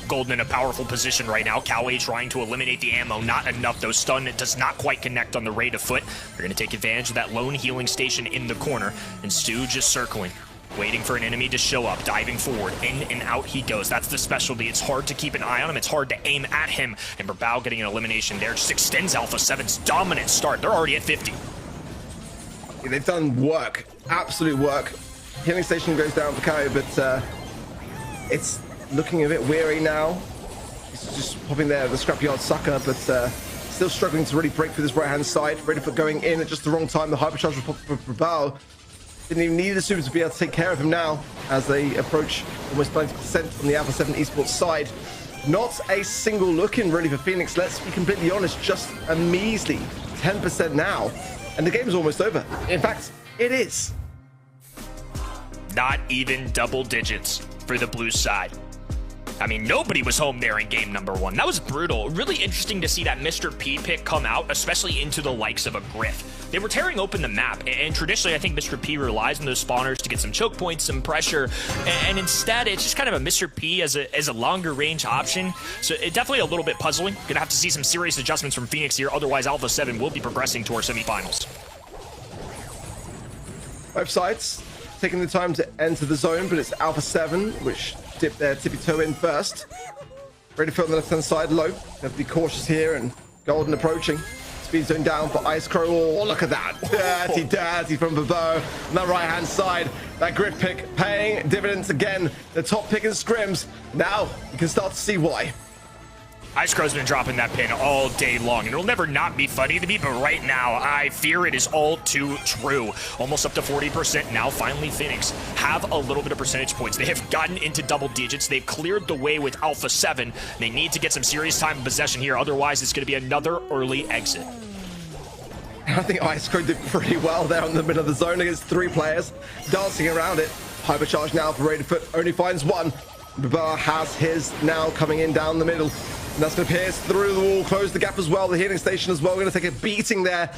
Golden in a powerful position right now. Coway trying to eliminate the ammo. Not enough, though. Stun does not quite connect on the raid of foot. They're going to take advantage of that lone healing station in the corner. And Stu just circling, waiting for an enemy to show up, diving forward. In and out he goes. That's the specialty. It's hard to keep an eye on him. It's hard to aim at him. And Brawl getting an elimination there just extends Alpha 7's dominant start. They're already at 50. Yeah, they've done work. Absolute work. Healing station goes down for Coway, but it's looking a bit weary now. He's just popping there, the scrapyard sucker, but still struggling to really break through this right-hand side. Ready for going in at just the wrong time. The hypercharge for Brawl. Didn't even need the super to be able to take care of him now as they approach almost 90% on the Alpha 7 esports side. Not a single look in really for Phoenix. Let's be completely honest, just a measly 10% now. And the game's almost over. In fact, it is. Not even double digits for the blue side. I mean, nobody was home there in game number 1. That was brutal. Really interesting to see that Mr. P pick come out, especially into the likes of a Griff. They were tearing open the map, and traditionally I think Mr. P relies on those spawners to get some choke points, some pressure, and instead it's just kind of a Mr. P as a longer range option. So it definitely a little bit puzzling. Gonna have to see some serious adjustments from Phoenix here, otherwise Alpha 7 will be progressing to our semifinals. Both sides taking the time to enter the zone, but it's Alpha 7 which dip their tippy toe in first. Ready for on the left hand side, low. Have to be cautious here, and Golden approaching. Speed zone down for Ice Crow. Oh, look at that. Dirty from Babo. On that right hand side, that grip pick paying dividends again. The top pick in scrims. Now you can start to see why. Ice Crow's been dropping that pin all day long, and it'll never not be funny to me, but right now, I fear it is all too true. Almost up to 40% now. Finally, Phoenix have a little bit of percentage points. They have gotten into double digits. They've cleared the way with Alpha 7. They need to get some serious time in possession here, otherwise it's going to be another early exit. I think Ice Crow did pretty well there in the middle of the zone against 3 players, dancing around it. Hypercharge now for Raided Foot, only finds 1. Babar has his now coming in down the middle. And that's going to pierce through the wall, close the gap as well. The healing station as well. We're going to take a beating there.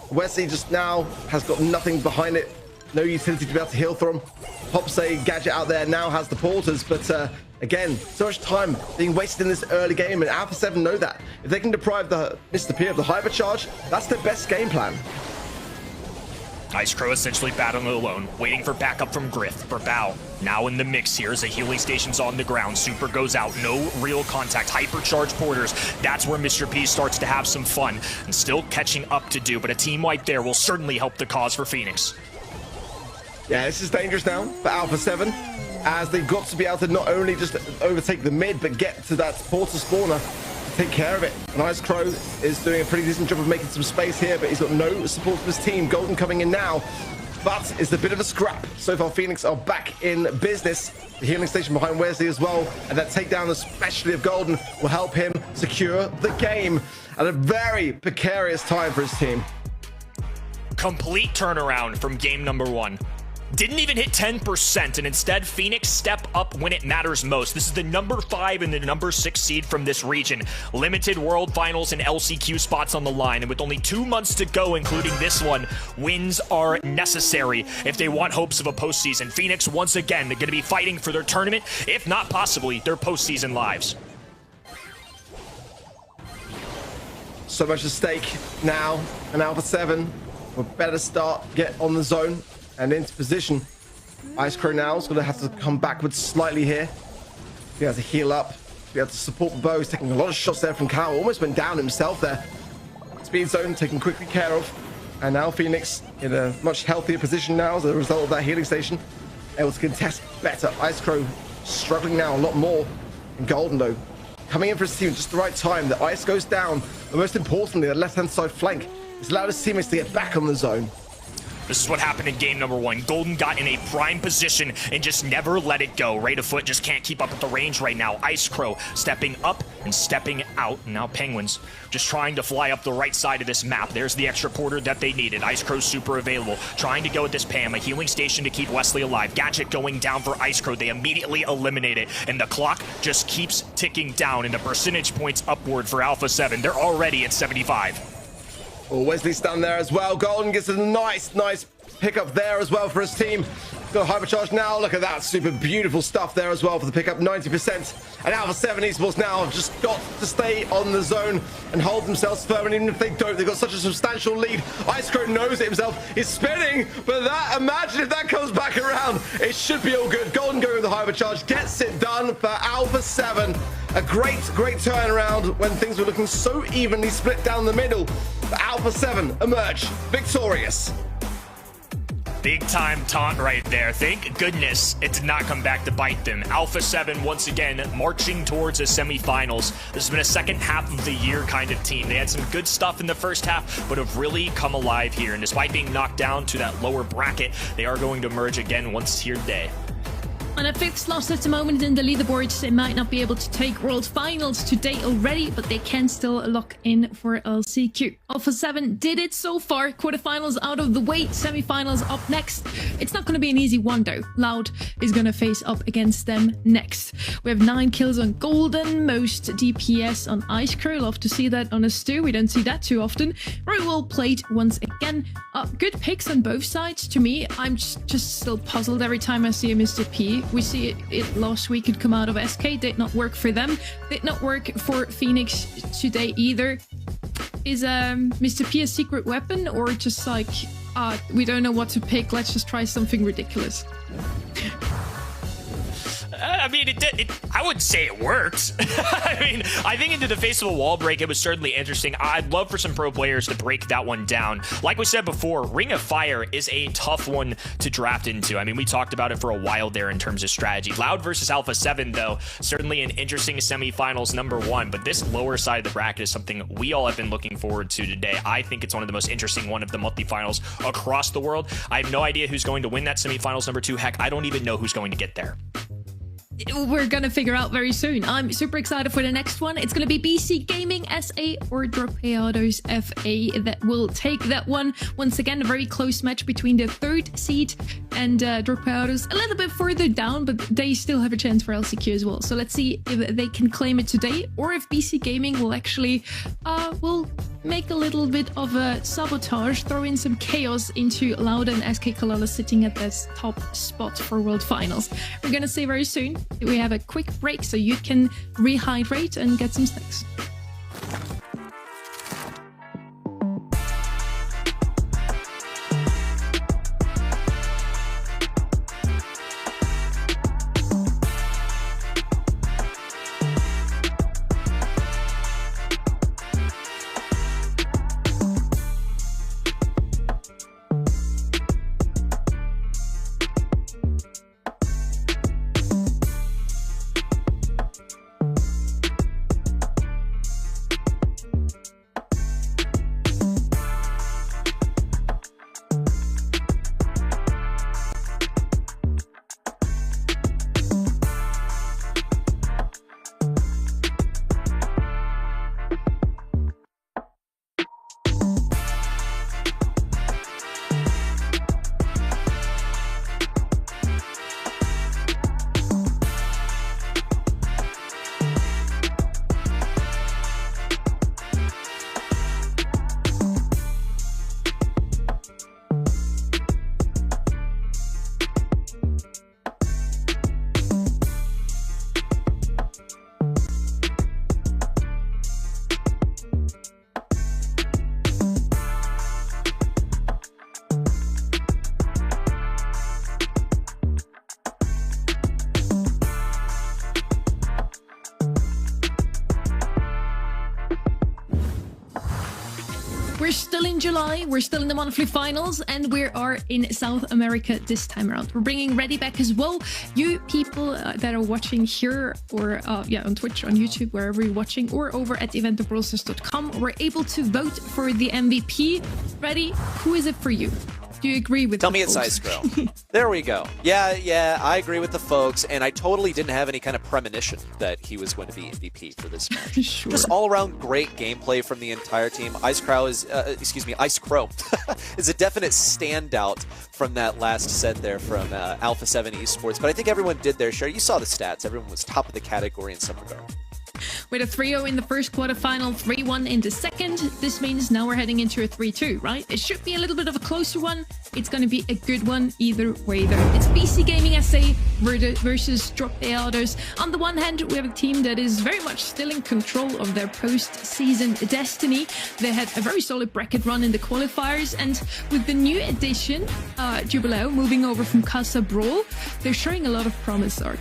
Wesley just now has got nothing behind it. No utility to be able to heal from. Pops a gadget out there, now has the porters. But again, so much time being wasted in this early game. And Alpha 7 know that. If they can deprive the Mr. P of the hypercharge, that's their best game plan. Ice Crow essentially battling alone, waiting for backup from Griff. Brawl now in the mix here as the healing station's on the ground. Super goes out, no real contact. Hypercharge porters, that's where Mr. P starts to have some fun. And still catching up to do, but a team wipe there will certainly help the cause for Phoenix. Yeah, this is dangerous now for Alpha 7, as they've got to be able to not only just overtake the mid, but get to that porter spawner. Take care of it. And Ice Crow is doing a pretty decent job of making some space here, but he's got no support from his team. Golden coming in now. but it's a bit of a scrap. So far, Phoenix are back in business. The healing station behind Wesley as well, and that takedown, especially of Golden, will help him secure the game at a very precarious time for his team. Complete turnaround from game number 1. Didn't even hit 10%, and instead Phoenix step up when it matters most. This is the number 5 and the number 6 seed from this region. Limited World Finals and LCQ spots on the line, and with only 2 months to go, including this one, wins are necessary if they want hopes of a postseason. Phoenix, once again, they're going to be fighting for their tournament, if not possibly their postseason lives. So much at stake now, and Alpha 7 will better start, get on the zone and into position. Ice Crow now is going to have to come backwards slightly here. Be able to heal up, be able to support the bow. He's taking a lot of shots there from Cal. Almost went down himself there. Speed zone taken quickly care of. And now Phoenix in a much healthier position now as a result of that healing station. Able to contest better. Ice Crow struggling now a lot more. And Golden, though, coming in for his team at just the right time. The ice goes down. But most importantly, the left-hand side flank has allowed his teammates to get back on the zone. This is what happened in game number 1. Golden got in a prime position and just never let it go. Rate of Foot just can't keep up with the range right now. Ice Crow stepping up and stepping out. And now Penguins just trying to fly up the right side of this map. There's the extra porter that they needed. Ice Crow super available. Trying to go with this Pam. A healing station to keep Wesley alive. Gadget going down for Ice Crow. They immediately eliminate it. And the clock just keeps ticking down. And the percentage points upward for Alpha 7. They're already at 75. Oh, Wesley's down there as well. Golden gets a nice pickup there as well for his team. Got hypercharge now. Look at that. Super beautiful stuff there as well for the pickup. 90%. And Alpha 7 Esports now have just got to stay on the zone and hold themselves firm. And even if they don't, they've got such a substantial lead. Ice Crow knows it himself. He's spinning. But that, imagine if that comes back around. It should be all good. Golden going with the hypercharge. Gets it done for Alpha 7. A great turnaround when things were looking so evenly split down the middle. But Alpha 7 emerge victorious. Big time taunt right there. Thank goodness it did not come back to bite them. Alpha 7 once again marching towards the semifinals. This has been a second half of the year kind of team. They had some good stuff in the first half, but have really come alive here. And despite being knocked down to that lower bracket, they are going to emerge again once here today. On a 5th slot at the moment in the leaderboards, they might not be able to take World Finals today already, but they can still lock in for LCQ. Alpha 7 did it so far. Quarterfinals out of the way, semifinals up next. It's not going to be an easy one though. Loud is going to face up against them next. We have 9 kills on Golden, most DPS on Ice Crow. Love to see that on a Stu. We don't see that too often. Very well played once again. Good picks on both sides to me. I'm just still puzzled every time I see a Mr. P. We see it last week. It come out of SK. Did not work for them. Did not work for Phoenix today either. Is Mr. P a secret weapon or just like, we don't know what to pick. Let's just try something ridiculous. I mean, I wouldn't say it worked. I mean, I think into the face of a wall break, it was certainly interesting. I'd love for some pro players to break that one down. Like we said before, Ring of Fire is a tough one to draft into. I mean, we talked about it for a while there in terms of strategy. Loud versus Alpha 7, though, certainly an interesting semifinals number 1. But this lower side of the bracket is something we all have been looking forward to today. I think it's one of the most interesting one of the monthly finals across the world. I have no idea who's going to win that semifinals number 2. Heck, I don't even know who's going to get there. We're gonna figure out very soon. I'm super excited for the next one. It's gonna be BC Gaming SA or Dropeados FA that will take that one. Once again, a very close match between the 3rd seed and Dropeados. A little bit further down, but they still have a chance for LCQ as well. So let's see if they can claim it today or if BC Gaming will actually will make a little bit of a sabotage, throw in some chaos into Loud and SK Kalala sitting at this top spot for World Finals. We're gonna see very soon. We have a quick break so you can rehydrate and get some snacks. we're still in July, we're still in the monthly finals, and we are in South America this time around. We're bringing Ready back as well. You people that are watching here or on Twitch, on YouTube, wherever you're watching, or over at event.brawlstars.com, we're able to vote for the MVP. Ready, who is it for you? Do you agree with Tell me it's Ice Crow. There we go. Yeah, I agree with the folks, and I totally didn't have any kind of premonition that he was going to be MVP for this match. Sure. Just all-around great gameplay from the entire team. Ice Crow is, Ice Crow is a definite standout from that last set there from Alpha 7 Esports, but I think everyone did their share. You saw the stats. Everyone was top of the category in some regard. With a 3-0 in the first quarterfinal, 3-1 in the second, this means now we're heading into a 3-2, right? It should be a little bit of a closer one. It's going to be a good one either way, though. It's BC Gaming SA versus Dropeados. On the one hand, we have a team that is very much still in control of their post-season destiny. They had a very solid bracket run in the qualifiers, and with the new addition, Jubileo, moving over from Casa Brawl, they're showing a lot of promise, Ark.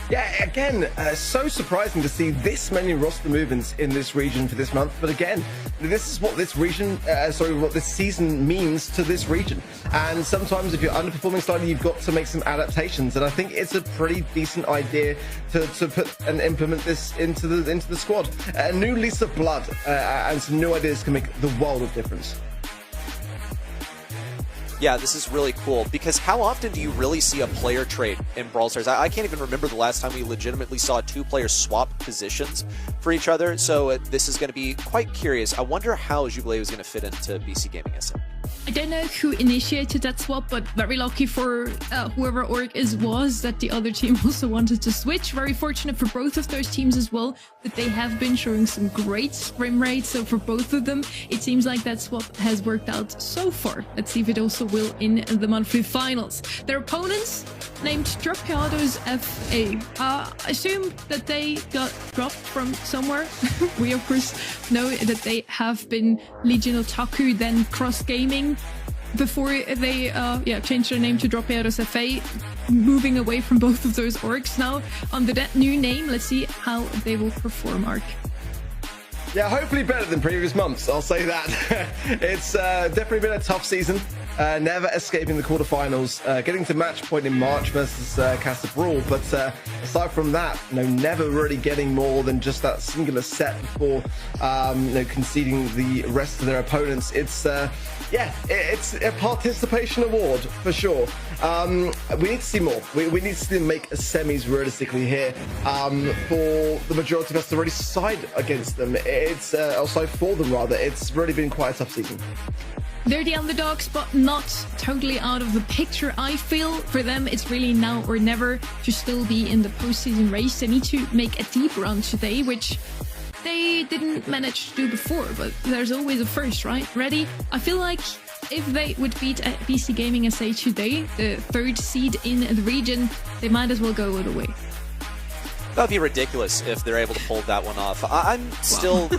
Yeah, again, so surprising to see this many roster movements in this region for this month. But again, this is what this region, what this season means to this region. And sometimes if you're underperforming slightly, you've got to make some adaptations. And I think it's a pretty decent idea to put and implement this into the squad. A new lease of blood and some new ideas can make the world of difference. Yeah, this is really cool, because how often do you really see a player trade in Brawl Stars? I can't even remember the last time we legitimately saw two players swap positions for each other, so this is going to be quite curious. I wonder how Jubilee is going to fit into BC Gaming SM. I don't know who initiated that swap, but very lucky for whoever org was that the other team also wanted to switch. Very fortunate for both of those teams as well, that they have been showing some great scrim rates. So for both of them, it seems like that swap has worked out so far. Let's see if it also will in the monthly finals. Their opponents, named Dropeados FA. Assume that they got dropped from somewhere. We of course know that they have been Legion Otaku, then Cross Gaming, before they changed their name to Dropeados FA, moving away from both of those orgs now under that new name. Let's see how they will perform, Ark. Yeah, hopefully better than previous months, I'll say that. It's definitely been a tough season, never escaping the quarterfinals, getting to match point in March versus Casa Brawl, but aside from that, never really getting more than just that singular set before conceding the rest of their opponents. It's it's a participation award for sure. We need to see more. We need to see them make semis realistically here for the majority of us to really side against them. It's also for them rather. It's really been quite a tough season. They're the underdogs, but not totally out of the picture. I feel for them, it's really now or never to still be in the postseason race. They need to make a deep run today, which they didn't manage to do before, but there's always a first, right? Ready? I feel like if they would beat BC Gaming SA today, the third seed in the region, they might as well go all the way. That would be ridiculous if they're able to pull that one off. I'm still...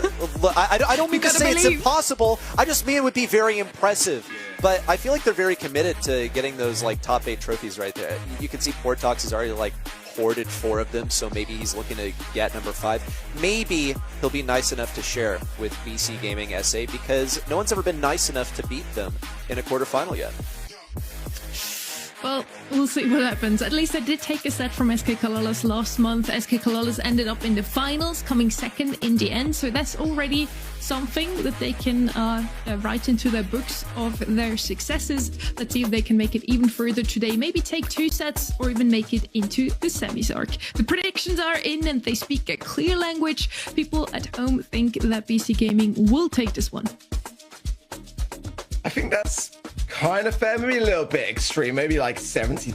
I don't mean to say it's impossible. I just mean it would be very impressive. But I feel like they're very committed to getting those top 8 trophies right there. You can see Portox has already hoarded 4 of them, so maybe he's looking to get number 5. Maybe he'll be nice enough to share with BC Gaming SA, because no one's ever been nice enough to beat them in a quarterfinal yet. Well, we'll see what happens. At least I did take a set from SK Kalalas last month. SK Kalalas ended up in the finals, coming second in the end. So that's already something that they can write into their books of their successes. Let's see if they can make it even further today. Maybe take 2 sets or even make it into the semis, Arc. The predictions are in and they speak a clear language. People at home think that BC Gaming will take this one. I think that's kind of fair, maybe a little bit extreme, maybe 70-30,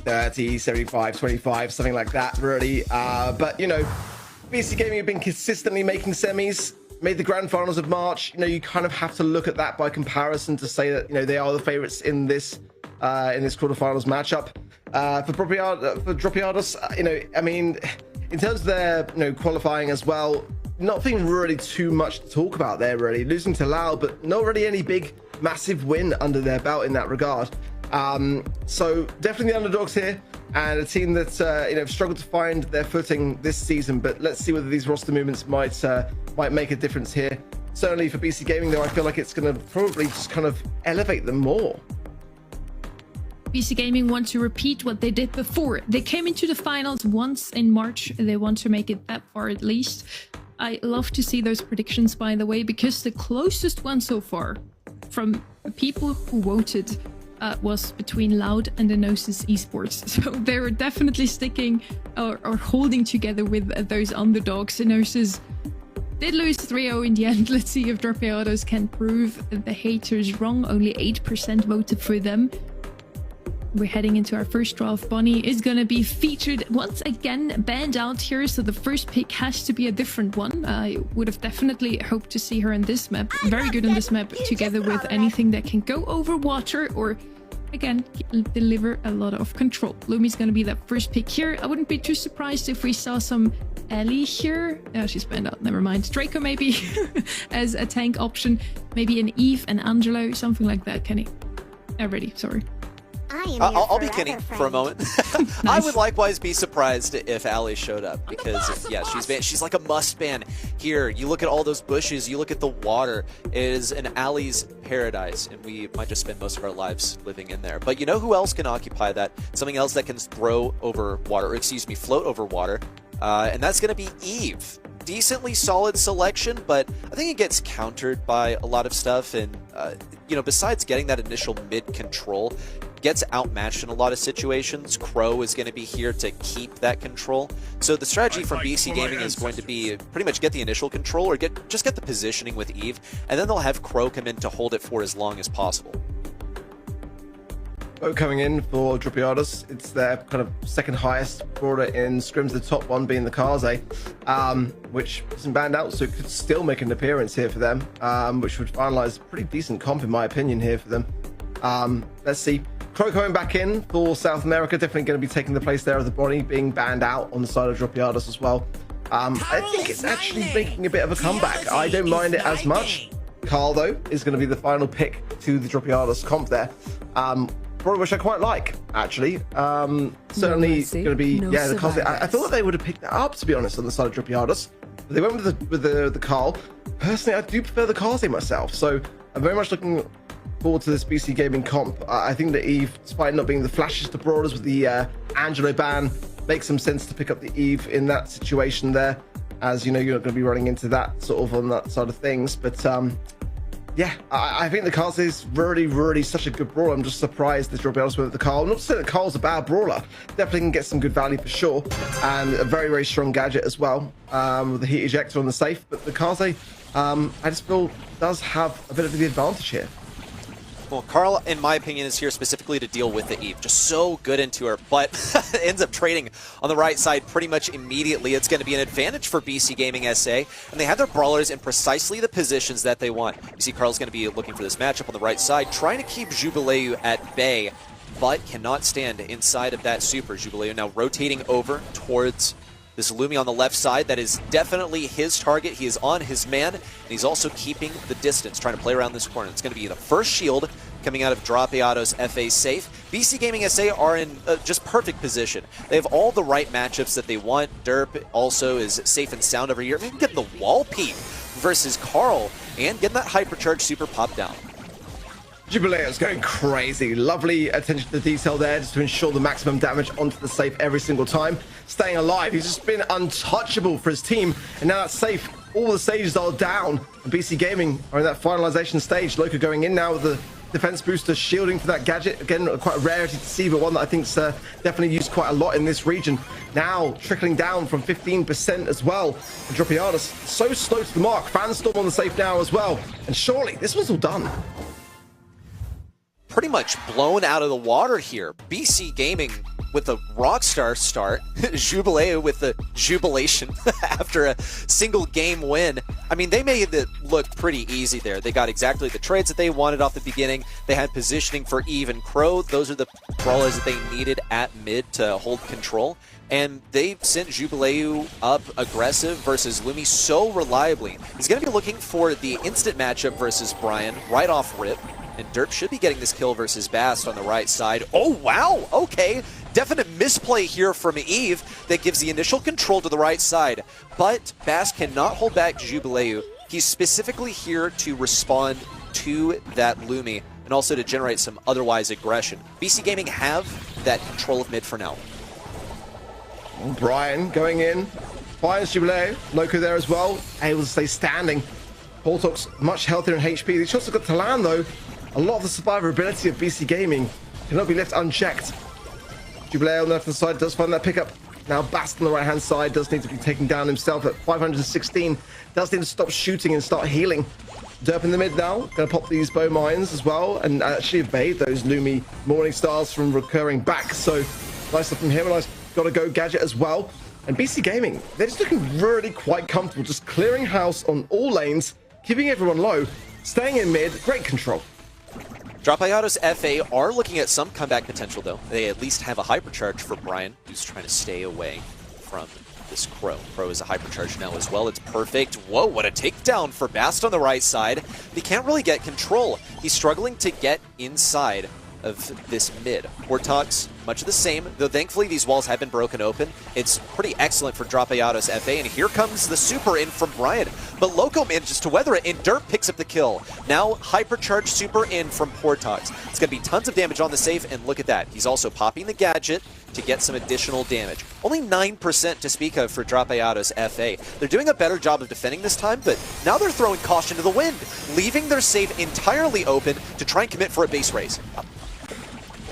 75-25, something like that, really. But, BC Gaming have been consistently making semis, made the grand finals of March. You kind of have to look at that by comparison to say that, they are the favorites in this quarterfinals matchup. For Dropeados, I mean, in terms of their, qualifying as well, nothing really too much to talk about there, really. Losing to Lao, but not really any big massive win under their belt in that regard. So definitely the underdogs here, and a team that have struggled to find their footing this season. But let's see whether these roster movements might make a difference here Certainly for BC Gaming, though, I feel like it's going to probably just kind of elevate them more. BC Gaming want to repeat what they did before. They came into the finals once in March. They want to make it that far at least. I love to see those predictions, by the way, because the closest one so far from people who voted was between Loud and Enosis Esports. So they're definitely sticking or holding together with those underdogs. Enosis did lose 3-0 in the end. Let's see if Dropeados can prove the haters wrong. Only 8% voted for them. We're heading into our first draw. Bonnie is going to be featured once again, banned out here, so the first pick has to be a different one. I would have definitely hoped to see her in this map. Very good on this map, together with anything that can go over water or, again, deliver a lot of control. Lumi's going to be that first pick here. I wouldn't be too surprised if we saw some Ellie here. Oh, she's banned out. Never mind. Draco maybe as a tank option. Maybe an Eve and Angelo, something like that. Kenny. Ready. Sorry. I'll be Kenny for a moment. Nice. I would likewise be surprised if Allie showed up because, yeah, she's like a must ban here. You look at all those bushes, you look at the water. It is an Allie's paradise, and we might just spend most of our lives living in there. But you know who else can occupy that? Something else that can throw over water, or excuse me, float over water, and that's going to be Eve. Decently solid selection, but I think it gets countered by a lot of stuff, and you know, besides getting that initial mid control, gets outmatched in a lot of situations. Crow is going to be here to keep that control. So the strategy from BC Gaming is going to be pretty much get the initial control or just get the positioning with Eve, and then they'll have Crow come in to hold it for as long as possible. Vote coming in for Dropeados. It's their kind of second highest brawler in scrims, the top one being the Kaze, which isn't banned out, so it could still make an appearance here for them, which would finalize a pretty decent comp in my opinion here for them. Let's see. Crow coming back in for South America, definitely going to be taking the place there of the Bonnie being banned out on the side of Dropeados as well. I think it's actually making a bit of a comeback. I don't mind it as much. Carl, though, is going to be the final pick to the Dropeados comp there. Probably which I quite like, actually. Certainly going to be, yeah, the Carl. I thought they would have picked that up, to be honest, on the side of Dropeados. But they went with the Carl. Personally, I do prefer the Kaze myself, so I'm very much looking forward to this BC Gaming comp. I think that Eve, despite not being the flashiest of brawlers with the Angelo ban, makes some sense to pick up the Eve in that situation there, as you know you're not going to be running into that sort of on that side of things. But yeah, I think the Kaze is really such a good brawler. I'm just surprised that Dropeados went with the Carl. Not to say that Carl's a bad brawler, definitely can get some good value for sure, and a very strong gadget as well, with the heat ejector on the safe. But the Kaze, I just feel does have a bit of the advantage here. Well, Carl, in my opinion, is here specifically to deal with the Eve. Just so good into her, but ends up trading on the right side pretty much immediately. It's going to be an advantage for BC Gaming SA, and they have their brawlers in precisely the positions that they want. You see Carl's going to be looking for this matchup on the right side, trying to keep Jubileu at bay, but cannot stand inside of that super. Jubileu now rotating over towards this Lumi on the left side. That is definitely his target. He is on his man, and he's also keeping the distance, trying to play around this corner. It's going to be the first shield coming out of Dropeados FA safe. BC Gaming SA are in just perfect position. They have all the right matchups that they want. Derp also is safe and sound over here. Maybe getting the wall peek versus Carl and getting that hypercharge super pop down. Jubileu is going crazy. Lovely attention to detail there, just to ensure the maximum damage onto the safe every single time. Staying alive. He's just been untouchable for his team, and now that's safe. All the stages are down, and BC Gaming are in that finalization stage. Loka going in now with the defense booster, shielding for that gadget. Again, quite a rarity to see, but one that I think's definitely used quite a lot in this region. Now trickling down from 15% as well. And Dropeados so slow to the mark. Fanstorm on the safe now as well, and surely this one's all done. Pretty much blown out of the water here. BC Gaming with a rockstar start. Jubileu with the jubilation after a single game win. I mean, they made it look pretty easy there. They got exactly the trades that they wanted off the beginning. They had positioning for Eve and Crow. Those are the brawlers that they needed at mid to hold control. And they sent Jubileu up aggressive versus Lumi so reliably. He's going to be looking for the instant matchup versus Brian right off rip. And Derp should be getting this kill versus Bast on the right side. Oh, wow. Okay. Definite misplay here from Eve that gives the initial control to the right side. But Bast cannot hold back Jubileu He's specifically here to respond to that Lumi and also to generate some otherwise aggression. BC Gaming have that control of mid for now. Brian going in, finds Jubilee, Loco there as well, able to stay standing. Portok's much healthier in HP. These shots have got to land though. A lot of the survivability of BC Gaming cannot be left unchecked. Jubilee on the left hand side does find that pickup. Now Bast on the right hand side does need to be taken down himself at 516. Does need to stop shooting and start healing. Derp in the mid now, going to pop these bow mines as well and actually evade those Lumi Morning Stars from recurring back. So nice stuff from him, and nice got to go gadget as well. And BC Gaming, they're just looking really quite comfortable, just clearing house on all lanes, keeping everyone low, staying in mid, great control. Dropayado's FA are looking at some comeback potential though. They at least have a hypercharge for Brian, who's trying to stay away from this Crow. Crow is a hypercharge now as well. It's perfect. Whoa, what a takedown for Bast on the right side. He can't really get control. He's struggling to get inside of this mid. Wartox, much the same, though thankfully these walls have been broken open. It's pretty excellent for Dropayado's FA, and here comes the super in from Brian. But Loco manages to weather it, and Dirt picks up the kill. Now, hypercharged super in from Portox. It's going to be tons of damage on the save, and look at that. He's also popping the gadget to get some additional damage. Only 9% to speak of for Dropayado's FA. They're doing a better job of defending this time, but now they're throwing caution to the wind, leaving their save entirely open to try and commit for a base race.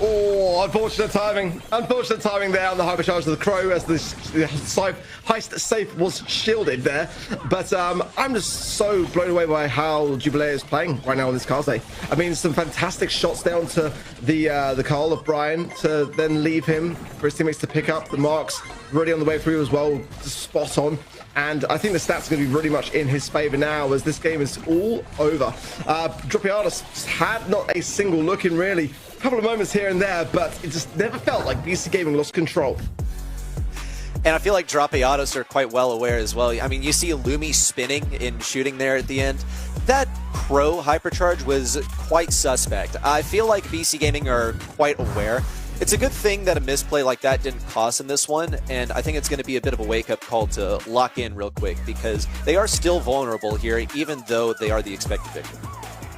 Oh, unfortunate timing. Unfortunate timing there on the hypercharge of the Crow as the heist safe was shielded there. But I'm just so blown away by how Jubilee is playing right now on this Kaze. I mean, some fantastic shots down to the Carl of Brian to then leave him for his teammates to pick up the marks. Really on the way through as well, just spot on. And I think the stats are going to be really much in his favor now as this game is all over. Dropayados had not a single look in really. A couple of moments here and there, but it just never felt like BC Gaming lost control. And I feel like Dropayados are quite well aware as well. I mean, you see Lumi spinning and shooting there at the end. That Crow hypercharge was quite suspect. I feel like BC Gaming are quite aware. It's a good thing that a misplay like that didn't cost in this one, and I think it's going to be a bit of a wake-up call to lock in real quick because they are still vulnerable here, even though they are the expected victim.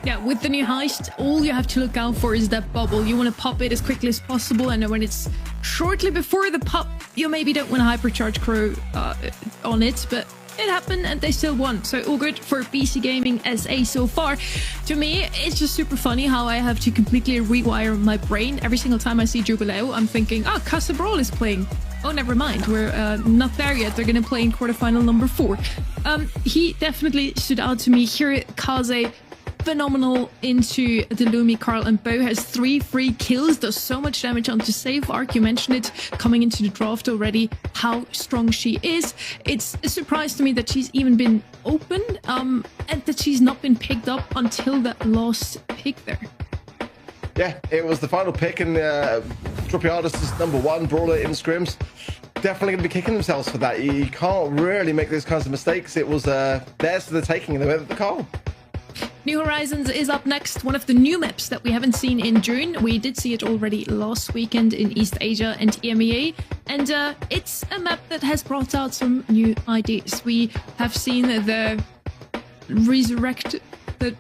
Yeah, with the new heist, all you have to look out for is that bubble. You want to pop it as quickly as possible, and when it's shortly before the pop, you maybe don't want to hypercharge Crow on it, but it happened and they still won. So all good for BC Gaming SA so far. To me, it's just super funny how I have to completely rewire my brain. Every single time I see Jubilee, I'm thinking, oh, Casa Brawl is playing. Oh, never mind. We're not there yet. They're going to play in quarterfinal number 4. He definitely stood out to me here. Kaze, phenomenal into the Lumi. Carl and Bo has 3 free kills, does so much damage onto save arc. You mentioned it coming into the draft already, how strong she is. It's a surprise to me that she's even been open and that she's not been picked up until that last pick there. Yeah, it was the final pick, and Dropayados is number 1 brawler in scrims. Definitely going to be kicking themselves for that. You can't really make those kinds of mistakes. It was theirs for the taking, and they went with the call. New Horizons is up next, one of the new maps that we haven't seen in June. We did see it already last weekend in East Asia and EMEA, and it's a map that has brought out some new ideas. We have seen the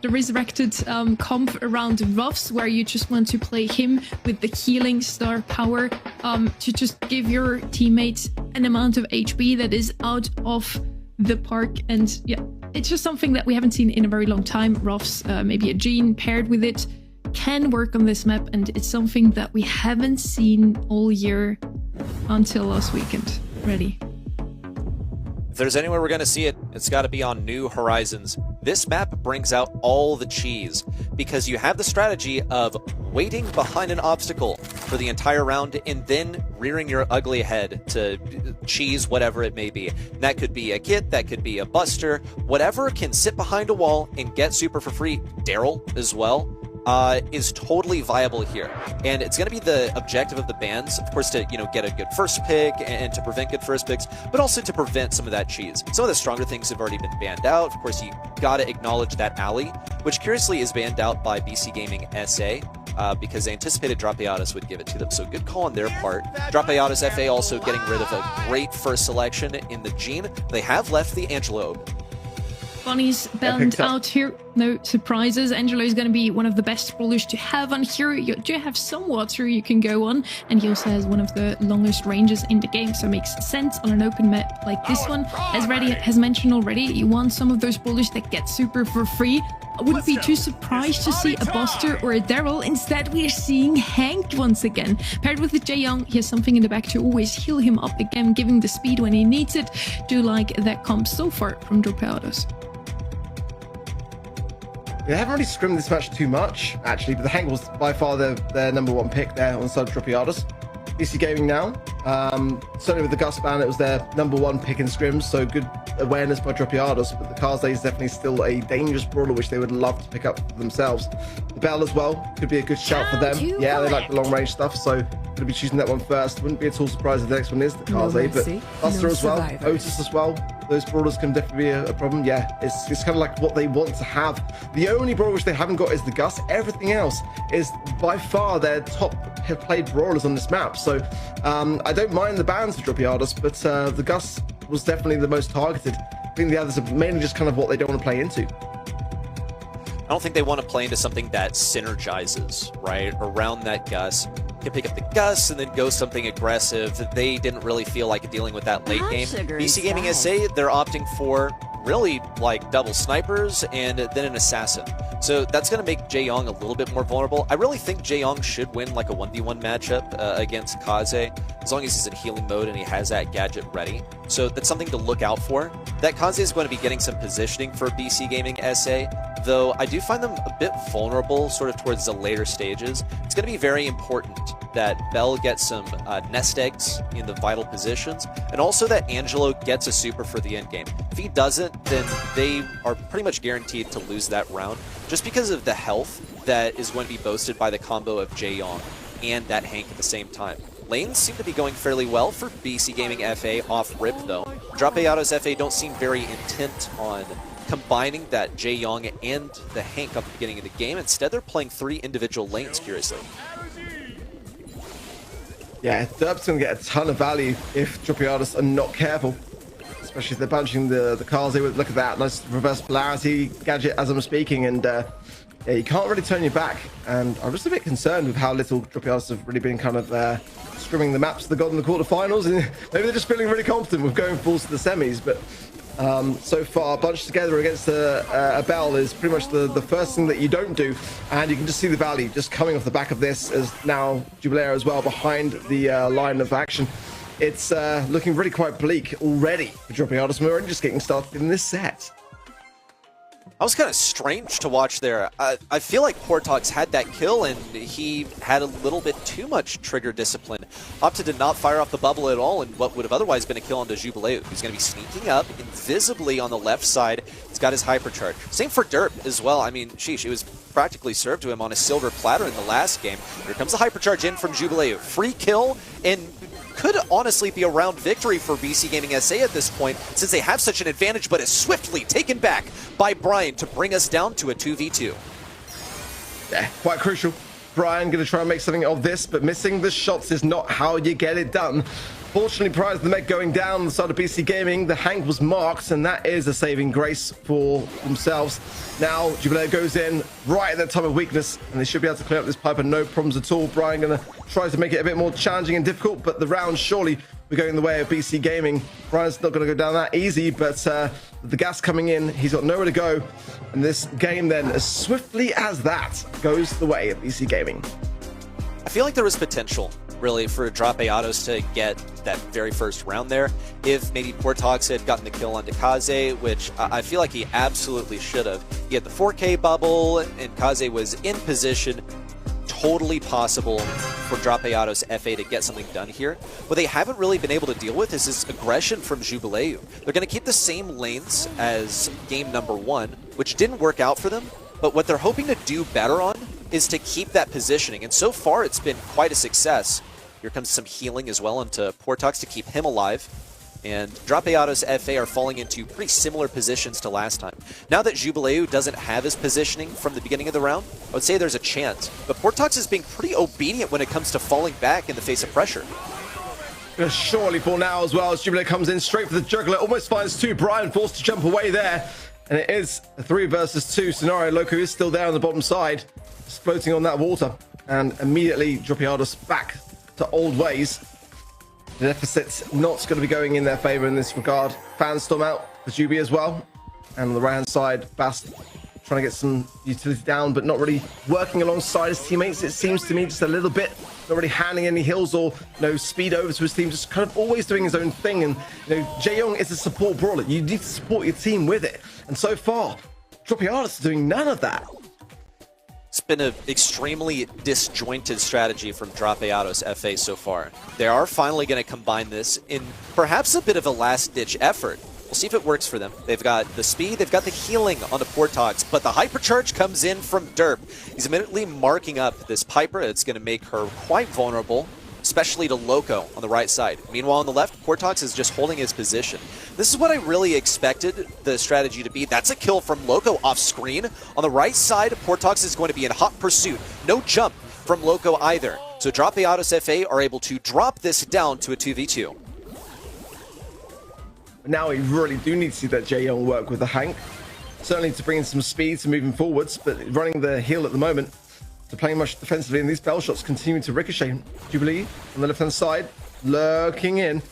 resurrected comp around Ruffs, where you just want to play him with the healing star power to just give your teammates an amount of HP that is out of the park. And yeah, it's just something that we haven't seen in a very long time. Ruffs, maybe a Jean paired with it, can work on this map, and it's something that we haven't seen all year until last weekend. Ready? If there's anywhere we're going to see it, it's got to be on New Horizons. This map brings out all the cheese, because you have the strategy of waiting behind an obstacle for the entire round and then rearing your ugly head to cheese whatever it may be. And that could be a kit, that could be a buster, whatever can sit behind a wall and get super for free. Daryl as well. Is totally viable here, and it's going to be the objective of the bans, of course, to get a good first pick and to prevent good first picks, but also to prevent some of that cheese. Some of the stronger things have already been banned out. Of course, you got to acknowledge that alley, which curiously is banned out by BC Gaming SA. Because they anticipated Dropayados would give it to them, so good call on their part. Dropayados FA also getting rid of a great first selection in the Jean. They have left the Angelo open. Bunny's balanced out here. No surprises. Angelo is going to be one of the best brawlers to have on here. You do have some water you can go on, and he also has one of the longest ranges in the game, so it makes sense on an open map like this one. As Reddy has mentioned already, you want some of those brawlers that get super for free. I wouldn't be too surprised to see a Buster or a Daryl. Instead, we are seeing Hank once again. Paired with the Jae-young, he has something in the back to always heal him up again, giving the speed when he needs it. Do like that comp so far from Dropeados. They haven't really scrimmed this match too much, actually, but the Hank was by far their #1 pick there on the side of Dropeados. EST Gaming now, certainly with the Gus ban, it was their #1 pick in scrims, so good awareness by Dropeados, but the Kaze is definitely still a dangerous brawler, which they would love to pick up for themselves. The Bell as well could be a good shout for them. Yeah, they like the long range stuff, so going to be choosing that one first. Wouldn't be at all surprised if the next one is the Kaze, but Buster as well, Otis as well. Those brawlers can definitely be a problem. Yeah, it's kind of like what they want to have. The only brawler which they haven't got is the Gus. Everything else is by far their top played brawlers on this map. So I don't mind the bans for Dropeados, but the Gus was definitely the most targeted. I think the others are mainly just kind of what they don't want to play into. I don't think they want to play into something that synergizes, right, around that Gus. Can pick up the Gus and then go something aggressive. They didn't really feel like dealing with that late game. BC Gaming SA, they're opting for really like double snipers and then an assassin. So that's going to make Jae-young a little bit more vulnerable. I really think Jae-young should win like a 1v1 matchup against Kaze, as long as he's in healing mode and he has that gadget ready. So that's something to look out for. That Kaze is going to be getting some positioning for BC Gaming SA, though I do find them a bit vulnerable sort of towards the later stages. It's going to be very important that Bell gets some nest eggs in the vital positions, and also that Angelo gets a super for the end game. If he doesn't, then they are pretty much guaranteed to lose that round, just because of the health that is going to be boasted by the combo of Jae-young and that Hank at the same time. Lanes seem to be going fairly well for BC Gaming FA off rip though. Dropeados FA don't seem very intent on combining that Jae-young and the Hank at the beginning of the game. Instead, they're playing 3 individual lanes, curiously. Yeah, Derp's going to get a ton of value if Dropeados are not careful. Especially if they're punching the Kaze with, look at that, nice reverse polarity gadget as I'm speaking, and yeah, you can't really turn your back. And I'm just a bit concerned with how little Dropeados have really been kind of scrimming the maps they got in the quarterfinals, and maybe they're just feeling really confident with going full to the semis, but so far, bunched together against a Bell is pretty much the first thing that you don't do, and you can just see the value just coming off the back of this as now Jubilair as well behind the line of action. It's looking really quite bleak already for Dropeados. We're only just getting started in this set. That was kind of strange to watch there. I feel like Portox had that kill and he had a little bit too much trigger discipline. Opted to not fire off the bubble at all and what would have otherwise been a kill onto Jubilee. He's going to be sneaking up invisibly on the left side. He's got his hypercharge. Same for Derp as well. I mean, sheesh, it was practically served to him on a silver platter in the last game. Here comes the hypercharge in from Jubilee. Free kill and could honestly be a round victory for BC Gaming SA at this point, since they have such an advantage, but is swiftly taken back by Brian to bring us down to a 2v2. Yeah, quite crucial. Brian going to try and make something of this, but missing the shots is not how you get it done. Fortunately, prior to the mech going down on the side of BC Gaming, the Hank was marked, and that is a saving grace for themselves. Now, Jubilee goes in right at that time of weakness, and they should be able to clear up this pipe and no problems at all. Brian going to try to make it a bit more challenging and difficult, but the round surely we're going the way of BC Gaming. Brian's not going to go down that easy, but the gas coming in, he's got nowhere to go. And this game then, as swiftly as that, goes the way of BC Gaming. I feel like there was potential, really, for Dropeados to get that very first round there. If maybe Portox had gotten the kill onto Kaze, which I feel like he absolutely should have. He had the 4K bubble, and Kaze was in position. Totally possible for Dropeados FA to get something done here. What they haven't really been able to deal with is this aggression from Jubilee. They're going to keep the same lanes as game number 1, which didn't work out for them, but what they're hoping to do better on is to keep that positioning, and so far it's been quite a success. Here comes some healing as well into Portox to keep him alive. And Dropeados FA are falling into pretty similar positions to last time. Now that Jubilee doesn't have his positioning from the beginning of the round, I would say there's a chance. But Portox is being pretty obedient when it comes to falling back in the face of pressure. Gonna surely fall now as well as Jubilee comes in straight for the juggler. Almost finds 2. Brian forced to jump away there. And it is a 3 versus 2 scenario. Loco is still there on the bottom side, just floating on that water. And immediately Dropiados back to old ways. The deficit's not going to be going in their favor in this regard. Fanstorm out for Juby as well. And on the right hand side, Bast trying to get some utility down, but not really working alongside his teammates. It seems to me just a little bit, not really handing any hills or speed over to his team, just kind of always doing his own thing. And Jaeyoung is a support brawler. You need to support your team with it. And so far, Dropiados is doing none of that. It's been an extremely disjointed strategy from Dropiados FA so far. They are finally going to combine this in perhaps a bit of a last-ditch effort. We'll see if it works for them. They've got the speed, they've got the healing on the Portox, but the hypercharge comes in from Derp. He's immediately marking up this Piper. It's going to make her quite vulnerable, especially to Loco on the right side. Meanwhile, on the left, Portox is just holding his position. This is what I really expected the strategy to be. That's a kill from Loco off screen. On the right side, Portox is going to be in hot pursuit. No jump from Loco either. So Dropiados FA are able to drop this down to a 2v2. Now we really do need to see that Jaeyoung work with the Hank. Certainly to bring in some speed to moving forwards, but running the heal at the moment. So playing much defensively, and these bell shots continue to ricochet. Jubilee on the left-hand side, lurking in.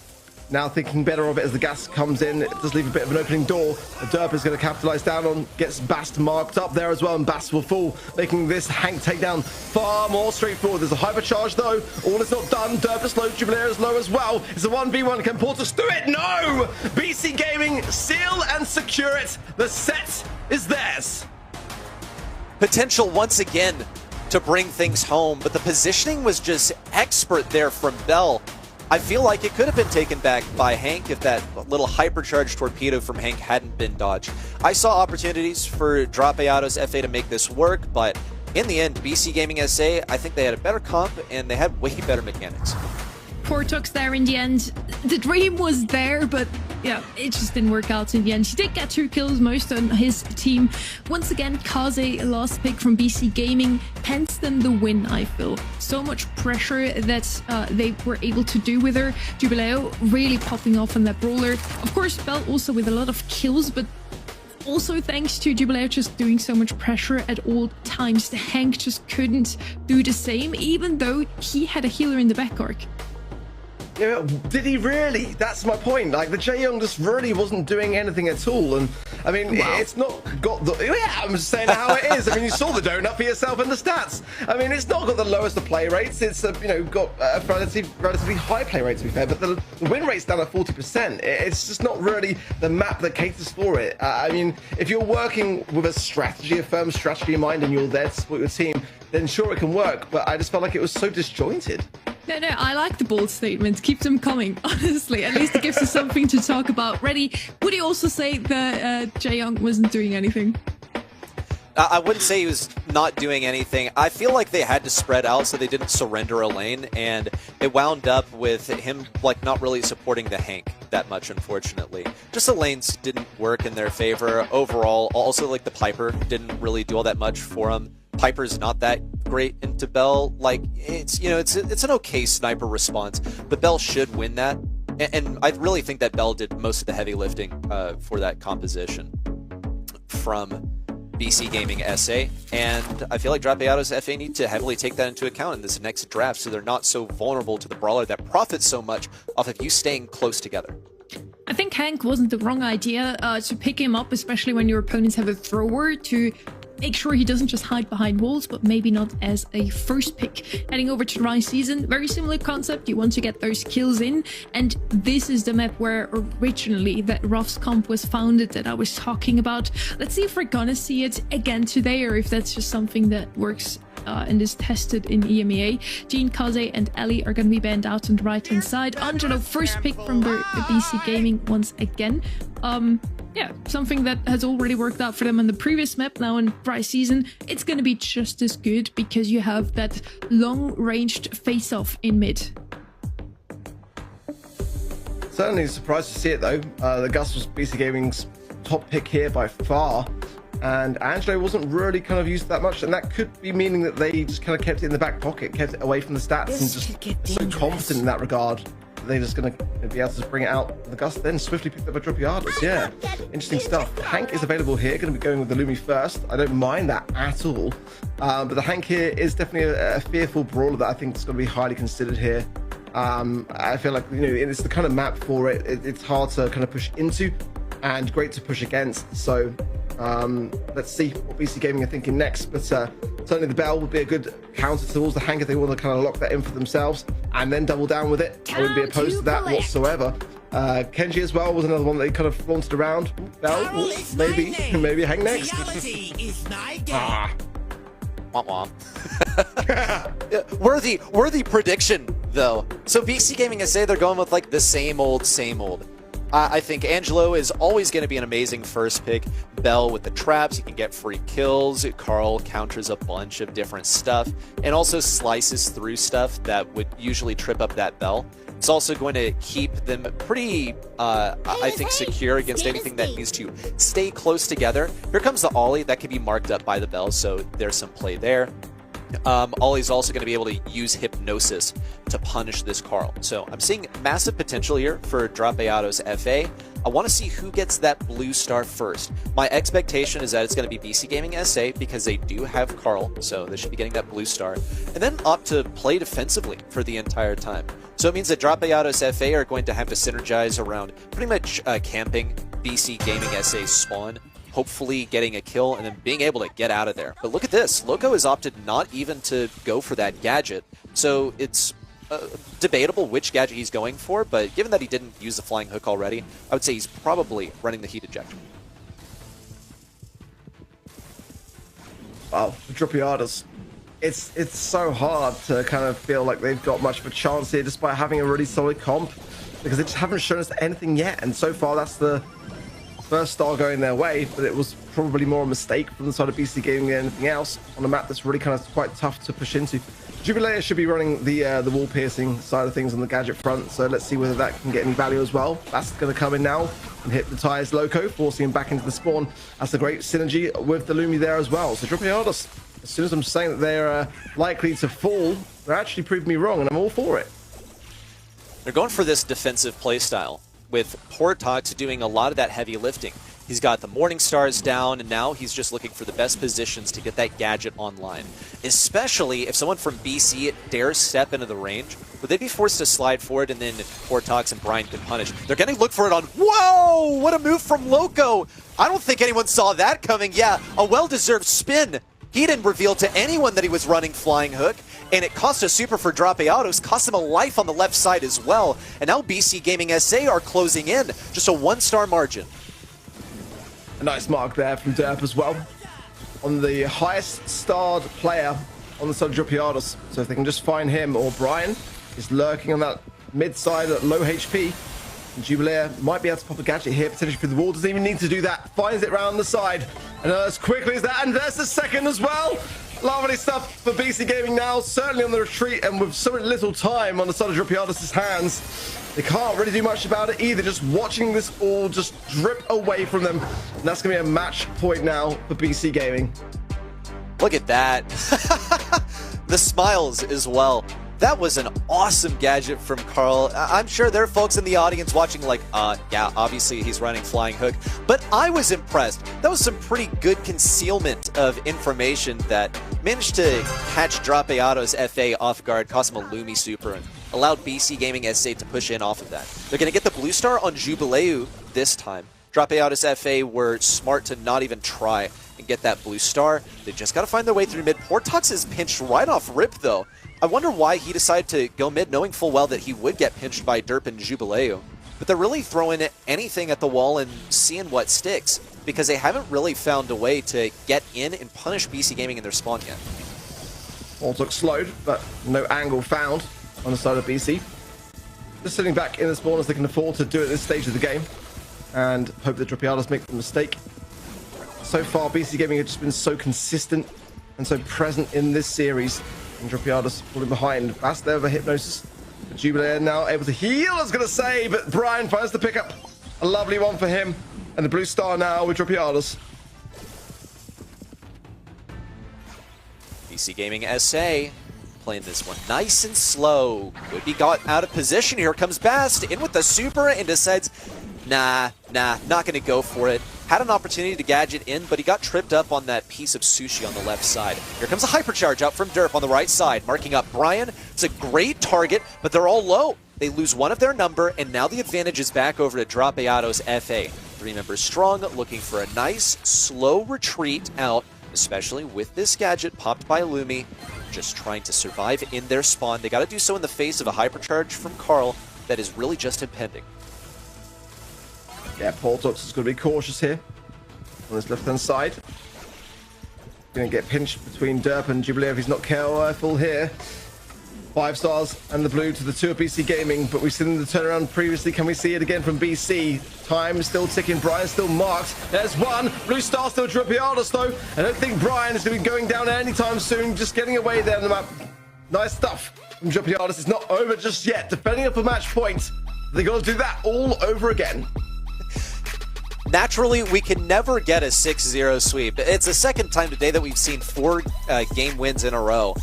Now thinking better of it as the gas comes in. It does leave a bit of an opening door. The Derp is going to capitalize down on, gets Bast marked up there as well, and Bast will fall, making this Hank takedown far more straightforward. There's a hypercharge though. All is not done. Derp is low, Jubilee is low as well. It's a 1v1. Can Portox do it? No! BC Gaming seal and secure it. The set is theirs. Potential once again to bring things home, but the positioning was just expert there from Bell. I feel like it could have been taken back by Hank if that little hypercharged torpedo from Hank hadn't been dodged. I saw opportunities for Dropiados FA to make this work, but in the end, BC Gaming SA, I think they had a better comp and they had way better mechanics. Portox there in the end. The dream was there, but yeah, it just didn't work out in the end. He did get 2 kills, most on his team. Once again, Kaze, last pick from BC Gaming, hence them the win, I feel. So much pressure that they were able to do with her. Jubileo really popping off on that brawler. Of course, Bell also with a lot of kills, but also thanks to Jubileo just doing so much pressure at all times. The Hank just couldn't do the same, even though he had a healer in the back arc. Yeah, did he really? That's my point. Like, the Jaeyoung just really wasn't doing anything at all. And I mean, it's not got the... Yeah, I'm just saying how it is. I mean, you saw the donut for yourself in the stats. I mean, it's not got the lowest of play rates. It's, got a relatively high play rate, to be fair. But the win rate's down at 40%. It's just not really the map that caters for it. I mean, if you're working with a strategy, a firm strategy in mind, and you're there to support your team, then sure, it can work. But I just felt like it was so disjointed. No, I like the bold statements. Keep them coming, honestly. At least it gives us something to talk about. Reddy, would you also say that Jaeyoung wasn't doing anything? I wouldn't say he was not doing anything. I feel like they had to spread out so they didn't surrender a lane, and it wound up with him not really supporting the Hank that much, unfortunately. Just the lanes didn't work in their favor. Overall, also the Piper didn't really do all that much for him. Piper's not that great into Bell. It's an okay sniper response, but Bell should win that. And I really think that Bell did most of the heavy lifting for that composition from BC Gaming SA. And I feel like Dropiados FA need to heavily take that into account in this next draft so they're not so vulnerable to the brawler that profits so much off of you staying close together. I think Hank wasn't the wrong idea to pick him up, especially when your opponents have a thrower, to make sure he doesn't just hide behind walls, but maybe not as a first pick. Heading over to Rise Season, very similar concept. You want to get those kills in, and this is the map where originally that Ruff's comp was founded that I was talking about. Let's see if we're gonna see it again today, or if that's just something that works and is tested in EMEA. Jean, Kaze, and Ellie are going to be banned out on the right-hand side. Angelo, first pick from BC Gaming once again. Yeah, something that has already worked out for them on the previous map. Now in Rise Season, it's going to be just as good because you have that long-ranged face-off in mid. Certainly surprised to see it though. The Gus was BC Gaming's top pick here by far. And Angelo wasn't really kind of used that much, and that could be meaning that they just kind of kept it in the back pocket, kept it away from the stats, and just so confident in that regard. they're just going to be able to bring it out the gust, then swiftly picked up a Dropiadas. Yeah, interesting stuff. Hank is available here, going to be going with the Lumi first. I don't mind that at all. But the Hank here is definitely a fearful brawler that I think is going to be highly considered here. I feel like, you know, it's the kind of map for it. It's hard to kind of push into and great to push against. So let's see what BC Gaming are thinking next. But certainly the Bell would be a good counter towards the Hank if they want to kind of lock that in for themselves and then double down with it. I wouldn't be opposed to that whatsoever. Kenji as well was another one that they kind of flaunted around. Bell, maybe Hank next. Worthy prediction though. So BC Gaming say they're going with like the same old. I think Angelo is always going to be an amazing first pick. Bell with the traps, he can get free kills. Carl counters a bunch of different stuff and also slices through stuff that would usually trip up that Bell. It's also going to keep them pretty, I think, secure against anything that needs to stay close together. Here comes the Ollie. That can be marked up by the Bell, so there's some play there. Ollie's also going to be able to use Hypnosis to punish this Carl. So I'm seeing massive potential here for Dropeados FA. I want to see who gets that blue star first. My expectation is that it's going to be BC Gaming SA because they do have Carl, so they should be getting that blue star. And then opt to play defensively for the entire time. So it means that Dropeados FA are going to have to synergize around pretty much camping BC Gaming SA's spawn, hopefully getting a kill and then being able to get out of there. But look at this. Loco has opted not even to go for that gadget. So it's debatable which gadget he's going for, but given that he didn't use the flying hook already, I would say he's probably running the heat ejector. Wow, Dropiadas. It's so hard to kind of feel like they've got much of a chance here despite having a really solid comp, because they just haven't shown us anything yet, and so far that's the first star going their way, but it was probably more a mistake from the side of BC Gaming than anything else on a map that's really kind of quite tough to push into. Jubilator should be running the wall piercing side of things on the gadget front, so let's see whether that can get any value as well. That's going to come in now and hypnotize Loco, forcing him back into the spawn. That's a great synergy with the Lumi there as well. So Dropiadas, as soon as I'm saying that they're likely to fall, they're actually proving me wrong, and I'm all for it. They're going for this defensive playstyle, with Portox doing a lot of that heavy lifting. He's got the Morning Stars down, and now he's just looking for the best positions to get that gadget online. Especially if someone from BC dares step into the range, would they be forced to slide forward and then Portox and Brian can punish? They're going to look for it on... Whoa! What a move from Loco! I don't think anyone saw that coming. Yeah, a well-deserved spin. He didn't reveal to anyone that he was running Flying Hook, and it cost a super for Dropeados, cost him a life on the left side as well. And now BC Gaming SA are closing in, just a 1-star margin. A nice mark there from Derp as well, on the highest starred player on the side of Dropiados. So if they can just find him, or Brian is lurking on that mid side at low HP. And Jubilator might be able to pop a gadget here, potentially through the wall. Doesn't even need to do that. Finds it round the side. And as quickly as that, and there's the second as well. Lovely stuff for BC Gaming now, certainly on the retreat, and with so little time on the side of Dropiados' hands. They can't really do much about it either, just watching this all just drip away from them. And that's going to be a match point now for BC Gaming. Look at that. The smiles as well. That was an awesome gadget from Carl. I'm sure there are folks in the audience watching like, yeah, obviously he's running Flying Hook. But I was impressed. That was some pretty good concealment of information that managed to catch Dropeados FA off guard, cost him a Lumi super, and allowed BC Gaming SA to push in off of that. They're going to get the blue star on Jubileu this time. Dropeados FA were smart to not even try and get that blue star. They just got to find their way through mid. Portox is pinched right off rip, though. I wonder why he decided to go mid, knowing full well that he would get pinched by Derp and Jubileu. But they're really throwing anything at the wall and seeing what sticks, because they haven't really found a way to get in and punish BC Gaming in their spawn yet. Ult looks slowed, but no angle found on the side of BC. Just sitting back in the spawn as they can afford to do at this stage of the game, and hope that Dropiados make the mistake. So far, BC Gaming have just been so consistent and so present in this series. And Dropiados falling behind. That's there with a Hypnosis. Jubilator now able to heal, I was going to say, but Brian finds the pickup. A lovely one for him. And the blue star now with Dropiados. BC Gaming SA playing this one nice and slow. Could be got out of position. Here comes Bast in with the super and decides, nah, not going to go for it. Had an opportunity to gadget in, but he got tripped up on that piece of sushi on the left side. Here comes a hypercharge out from Derp on the right side, marking up Brian. It's a great target, but they're all low. They lose one of their number, and now the advantage is back over to Dropeados FA. 3 members strong, looking for a nice, slow retreat out, especially with this gadget popped by Lumi. Just trying to survive in their spawn. They got to do so in the face of a hypercharge from Carl that is really just impending. Yeah, Portox is going to be cautious here on his left-hand side. Going to get pinched between Derp and Jubilee if he's not careful here. 5 stars and the blue to the 2 of BC Gaming, but we've seen the turnaround previously. Can we see it again from BC? Time still ticking. Brian still marked. There's one. Blue star still Dropeados though. I don't think Brian is going to be going down anytime soon. Just getting away there on the map. Nice stuff from Dropeados. It's not over just yet. Defending up a match point. They got to do that all over again. Naturally, we can never get a 6-0 sweep. It's the second time today that we've seen 4 game wins in a row.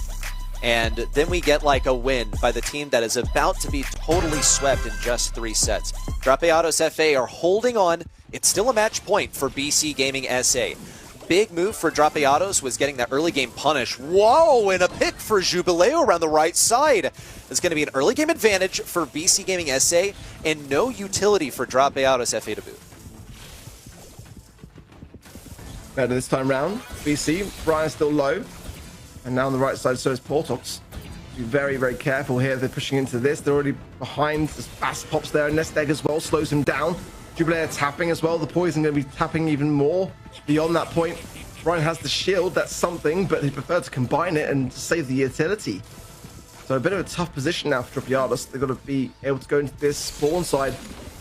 And then we get like a win by the team that is about to be totally swept in just 3 sets. Dropeados FA are holding on. It's still a match point for BC Gaming SA. Big move for Dropeados was getting that early game punish. Whoa, and a pick for Jubileo around the right side. It's going to be an early game advantage for BC Gaming SA and no utility for Dropeados FA to boot. Better this time round. BC, Brian's still low. And now on the right side, so is Portox. Be very, very careful here. They're pushing into this. They're already behind. There's fast pops there. Nest Egg as well slows him down. Jubilee tapping as well. The Poison going to be tapping even more beyond that point. Brian has the shield. That's something, but he preferred to combine it and save the utility. So a bit of a tough position now for Dropeados. They've got to be able to go into this spawn side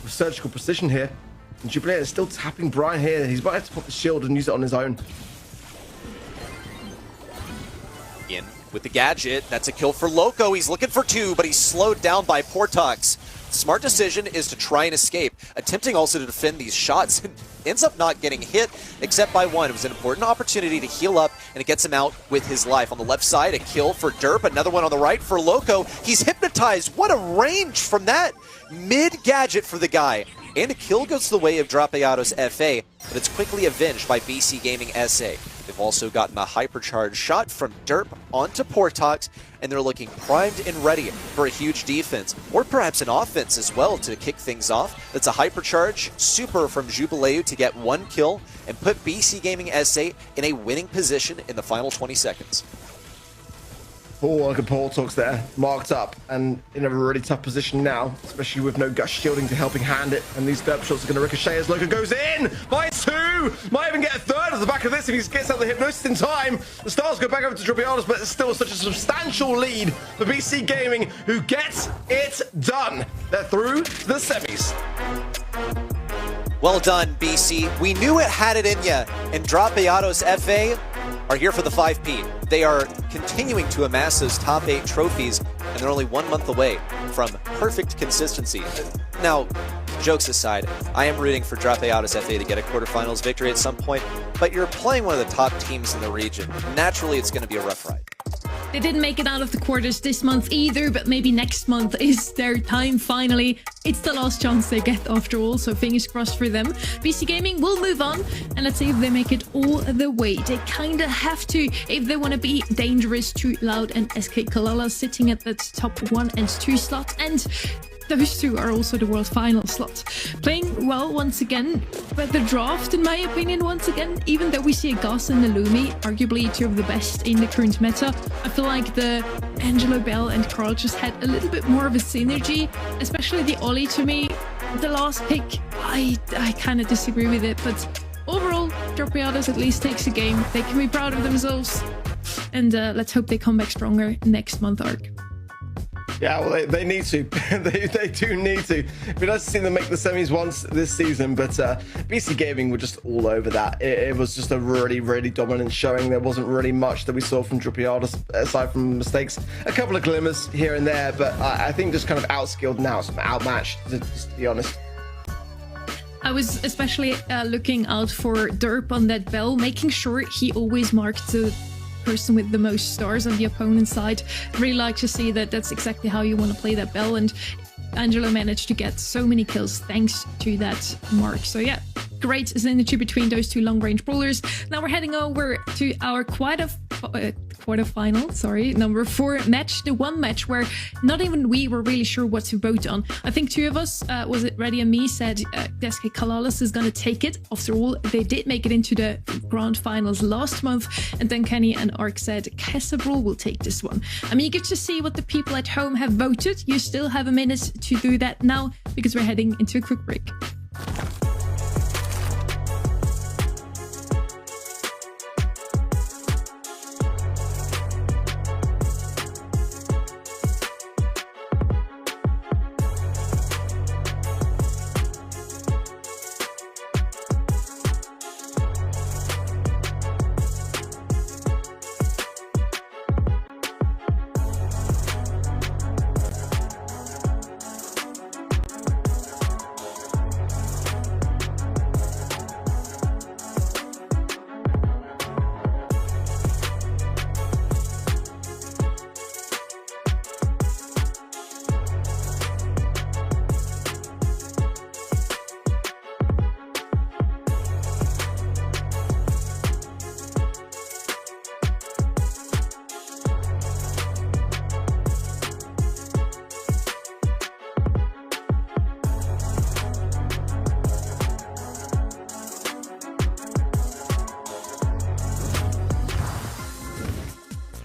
with surgical precision here. And Jubilee is still tapping Brian here. He's about to have to pop the shield and use it on his own. In with the gadget, that's a kill for Loco. He's looking for 2, but he's slowed down by Portox. Smart decision is to try and escape, attempting also to defend these shots, and ends up not getting hit, except by 1. It was an important opportunity to heal up, and it gets him out with his life. On the left side, a kill for Derp, another one on the right for Loco. He's hypnotized. What a range from that mid-gadget for the guy. And a kill goes the way of Dropeados FA, but it's quickly avenged by BC Gaming SA. They've also gotten a hypercharge shot from Derp onto Portox, and they're looking primed and ready for a huge defense, or perhaps an offense as well to kick things off. That's a hypercharge super from Jubileu to get 1 kill and put BC Gaming SA in a winning position in the final 20 seconds. Oh, look at Portox there, marked up and in a really tough position now, especially with no gush shielding to helping hand it. And these derp shots are going to ricochet as Loco goes in by 2. Might even get a 3rd at the back of this if he gets out the hypnosis in time. The stars go back over to Dropeados, but it's still such a substantial lead for BC Gaming, who gets it done. They're through the semis. Well done, BC. We knew it had it in ya, and Dropeados FA are here for the 5P. They are continuing to amass those top 8 trophies, and they're only 1 month away from perfect consistency. Now, jokes aside, I am rooting for Dropeados FA to get a quarterfinals victory at some point, but you're playing one of the top teams in the region. Naturally, it's going to be a rough ride. They didn't make it out of the quarters this month either, but maybe next month is their time finally. It's the last chance they get after all, so fingers crossed for them. BC Gaming will move on, and let's see if they make it all the way. They kinda have to if they want to be dangerous to Loud and SK Kalala sitting at that top 1 and 2 slot, and those 2 are also the world final slots. Playing well once again, but the draft, in my opinion, once again, even though we see a Gus and a Lumi, arguably 2 of the best in the current meta, I feel like the Angelo Bell and Carl just had a little bit more of a synergy, especially the Ollie to me. The last pick, I kind of disagree with it, but overall, Dropeados at least takes a game. They can be proud of themselves, and let's hope they come back stronger next month arc. Yeah, well, they need to. they do need to. It'd be nice to see them make the semis once this season, but BC Gaming were just all over that. It was just a really, really dominant showing. There wasn't really much that we saw from Dropeados, aside from mistakes. A couple of glimmers here and there, but I think just kind of outskilled now, outmatched, to be honest. I was especially looking out for Derp on that bell, making sure he always marked the person with the most stars on the opponent's side. Really like to see that that's exactly how you want to play that Bell, and Angelo managed to get so many kills thanks to that mark. So yeah, great synergy between those two long-range brawlers. Now we're heading over to our quarterfinal, number 4 match, the one match where not even we were really sure what to vote on. I think 2 of us, was it Reddy and me, said SK Kalalas is gonna take it. After all, they did make it into the grand finals last month, and then Kenny and Ark said Brawl will take this one. I'm eager to see what the people at home have voted. You still have a minute to do that now, because we're heading into a quick break.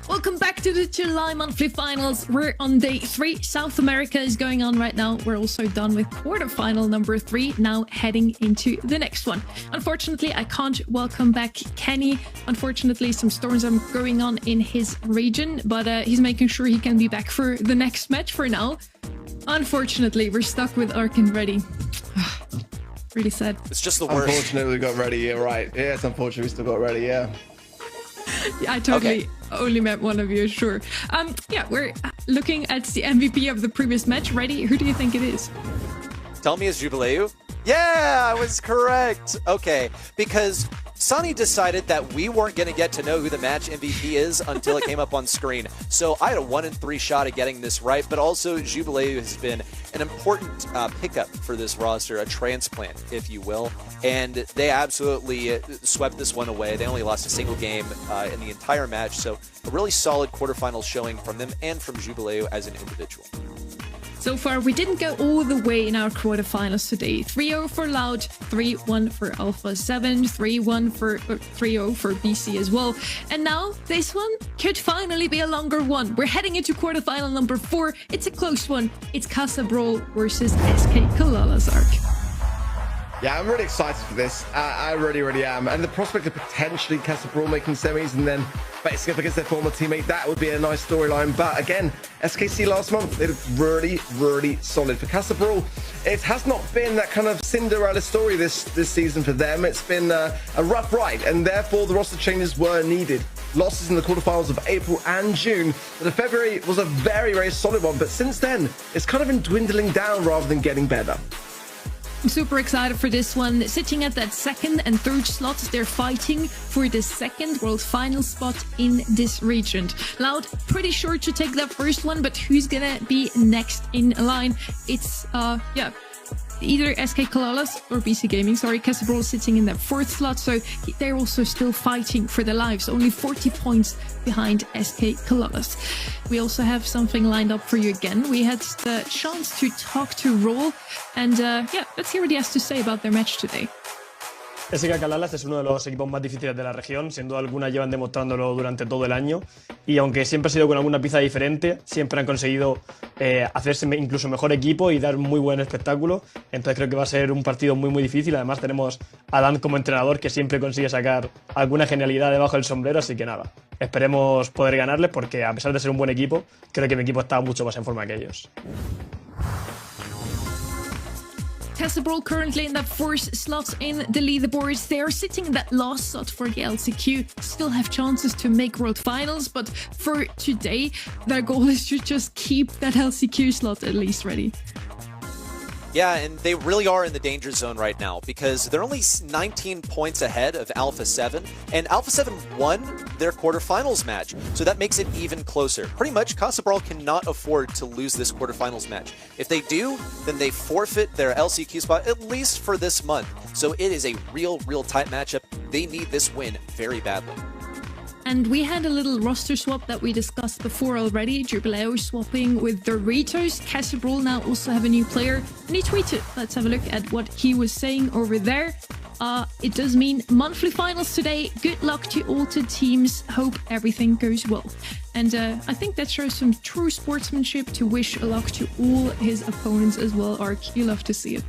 Welcome back to the July monthly finals. We're on day 3. South America is going on right now. We're also done with quarterfinal number 3, now heading into the next one. Unfortunately, I can't welcome back Kenny. Unfortunately, some storms are going on in his region, but he's making sure he can be back for the next match for now. Unfortunately, we're stuck with Ark and Reddy. Really sad. It's just the worst. Unfortunately, we got Reddy, yeah, right. Yeah, it's unfortunate we still got Reddy, yeah. Yeah, I totally only met one of you, sure. Yeah, we're looking at the MVP of the previous match. Reddy, who do you think it is? Tell me it's Jubileu? Yeah, I was correct. Okay, because Sonny decided that we weren't going to get to know who the match MVP is until it came up on screen. So I had a 1 in 3 shot at getting this right, but also Jubileu has been an important pickup for this roster, a transplant, if you will. And they absolutely swept this one away. They only lost a single game in the entire match, so a really solid quarterfinal showing from them and from Jubileu as an individual. So far, we didn't go all the way in our quarterfinals today. 3-0 for Loud, 3-1 for Alpha 7, 3-1 for 3-0 for BC as well. And now this one could finally be a longer one. We're heading into quarterfinal number 4. It's a close one. It's Brawl versus SK Kalalas Ark. Yeah, I'm really excited for this. I really am. And the prospect of potentially Brawl making semis and then facing up against their former teammate, that would be a nice storyline. But again, SKC last month, they looked really solid. For Brawl, it has not been that kind of Cinderella story this season for them. It's been a rough ride, and therefore the roster changes were needed. Losses in the quarterfinals of April and June, but the February was a very solid one. But since then, it's kind of been dwindling down rather than getting better. I'm super excited for this one. Sitting at that 2nd and 3rd slots, they're fighting for the 2nd world final spot in this region. Loud, pretty sure to take that first one, but who's gonna be next in line? It's, either SK Kalalas or BC Gaming. Sorry, Brawl sitting in that 4th slot, so they're also still fighting for their lives. Only 40 points behind SK Kalalas. We also have something lined up for you again. We had the chance to talk to Brawl, and let's hear what he has to say about their match today. SK Kalalas es uno de los equipos más difíciles de la región, sin duda alguna llevan demostrándolo durante todo el año y aunque siempre ha sido con alguna pieza diferente, siempre han conseguido hacerse incluso mejor equipo y dar muy buen espectáculo, entonces creo que va a ser un partido muy difícil. Además tenemos a Dan como entrenador que siempre consigue sacar alguna genialidad debajo del sombrero, así que nada, esperemos poder ganarles porque a pesar de ser un buen equipo, creo que mi equipo está mucho más en forma que ellos. Brawl currently in that 4th slot in the leaderboards. They are sitting in that last slot for the LCQ. Still have chances to make World Finals, but for today, their goal is to just keep that LCQ slot at least ready. Yeah, and they really are in the danger zone right now because they're only 19 points ahead of Alpha 7, and Alpha 7 won their quarterfinals match, so that makes it even closer. Pretty much, Casa Brawl cannot afford to lose this quarterfinals match. If they do, then they forfeit their LCQ spot, at least for this month. So it is a real tight matchup. They need this win very badly. And we had a little roster swap that we discussed before already. Jubileo swapping with Doritos. Casa Brawl now also have a new player. And he tweeted. Let's have a look at what he was saying over there. It does mean monthly finals today. Good luck to all the teams. Hope everything goes well. And I think that shows some true sportsmanship to wish luck to all his opponents as well. Ark, you love to see it.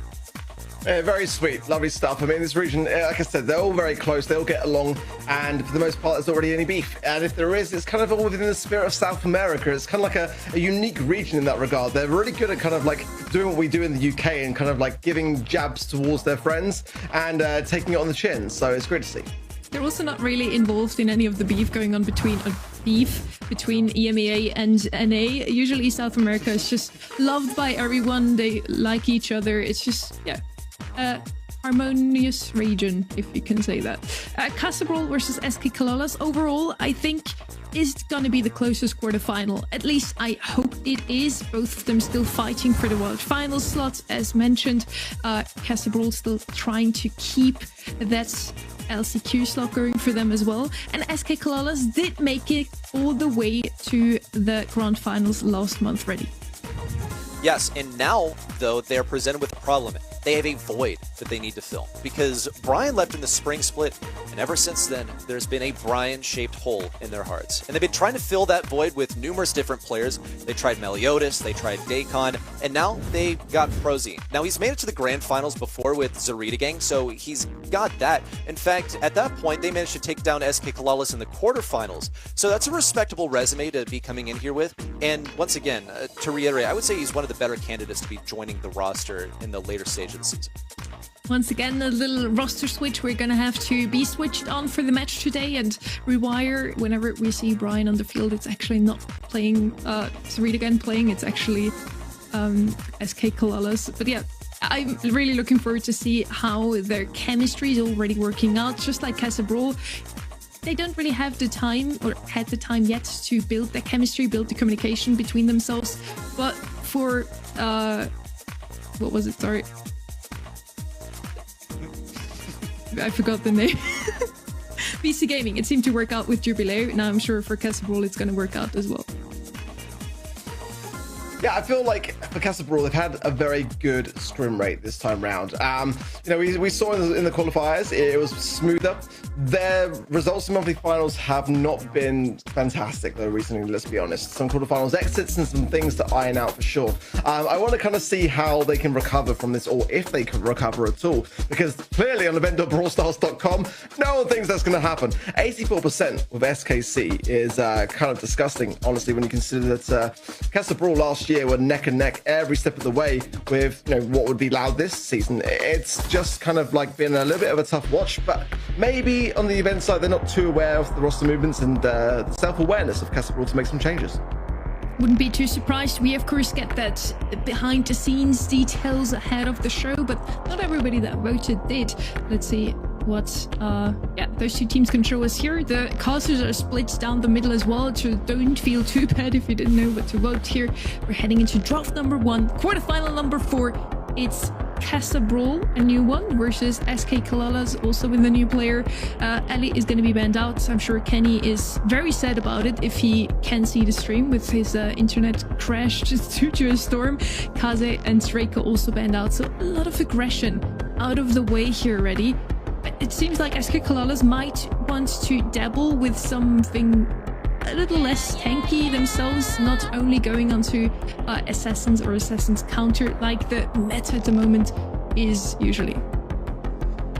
Yeah, very sweet, lovely stuff. I mean, this region, like I said, they're all very close. They all get along, and for the most part, there's already any beef. And if there is, it's kind of all within the spirit of South America. It's kind of like a unique region in that regard. They're really good at kind of like doing what we do in the UK and kind of like giving jabs towards their friends and taking it on the chin. So it's great to see. They're also not really involved in any of the beef going on between EMEA and NA. Usually South America is just loved by everyone. They like each other. It's just, yeah. Harmonious region, if you can say that. Casa Brawl versus SK Kalolas overall, I think, is going to be the closest quarterfinal. At least I hope it is. Both of them still fighting for the World Finals slots, as mentioned. Casa Brawl still trying to keep that LCQ slot going for them as well. And SK Kalolas did make it all the way to the Grand Finals last month ready. Yes, and now, though, they're presented with a problem. They have a void that they need to fill because Brian left in the spring split, and ever since then, there's been a Brian-shaped hole in their hearts. And they've been trying to fill that void with numerous different players. They tried Meliodas, they tried Dacon, and now they got Prozine. Now, he's made it to the grand finals before with Zarita Gang, so he's got that. In fact, at that point, they managed to take down SK Kalalis in the quarterfinals. So that's a respectable resume to be coming in here with. And once again, to reiterate, I would say he's one of the better candidates to be joining the roster in the later stage of the season. Once again, a little roster switch. We're gonna have to be switched on for the match today and rewire whenever we see Brian on the field. It's actually not playing Zarita again playing, it's actually SK Kalalas. But yeah, I'm really looking forward to see how their chemistry is already working out. Just like Casa Brawl, they don't really have the time or had the time yet to build their chemistry, build the communication between themselves. But for what was it? Sorry, I forgot the name. PC Gaming. It seemed to work out with Jubileo. Now I'm sure for Casa Brawl it's going to work out as well. Yeah, I feel like for Casa Brawl, they've had a very good scrim rate this time round. We saw in the qualifiers, it was smoother. Their results in monthly finals have not been fantastic, though, recently, let's be honest. Some quarterfinals exits and some things to iron out for sure. I want to kind of see how they can recover from this, or if they can recover at all, because clearly on event.brawlstars.com, no one thinks that's going to happen. 84% with SKC is kind of disgusting, honestly, when you consider that Casa Brawl last year were neck and neck every step of the way with what would be loud this season. It's just kind of like been a little bit of a tough watch, but maybe on the event side they're not too aware of the roster movements and the self-awareness of Casa Brawl to make some changes. Wouldn't be too surprised. We of course get that behind the scenes details ahead of the show, but not everybody that voted did. Let's see what those two teams can show us here. The casters are split down the middle as well, so don't feel too bad if you didn't know what to vote here. We're heading into draft number 1, quarterfinal number 4. It's Casa Brawl, a new one, versus SK Kalalas, also with a new player. Ali is going to be banned out. So I'm sure Kenny is very sad about it if he can see the stream with his internet crash just due to a storm. Kaze and Drake also banned out, so a lot of aggression out of the way here already. It seems like SK Kalalas might want to dabble with something a little less tanky themselves, not only going onto assassins or assassins counter like the meta at the moment is usually.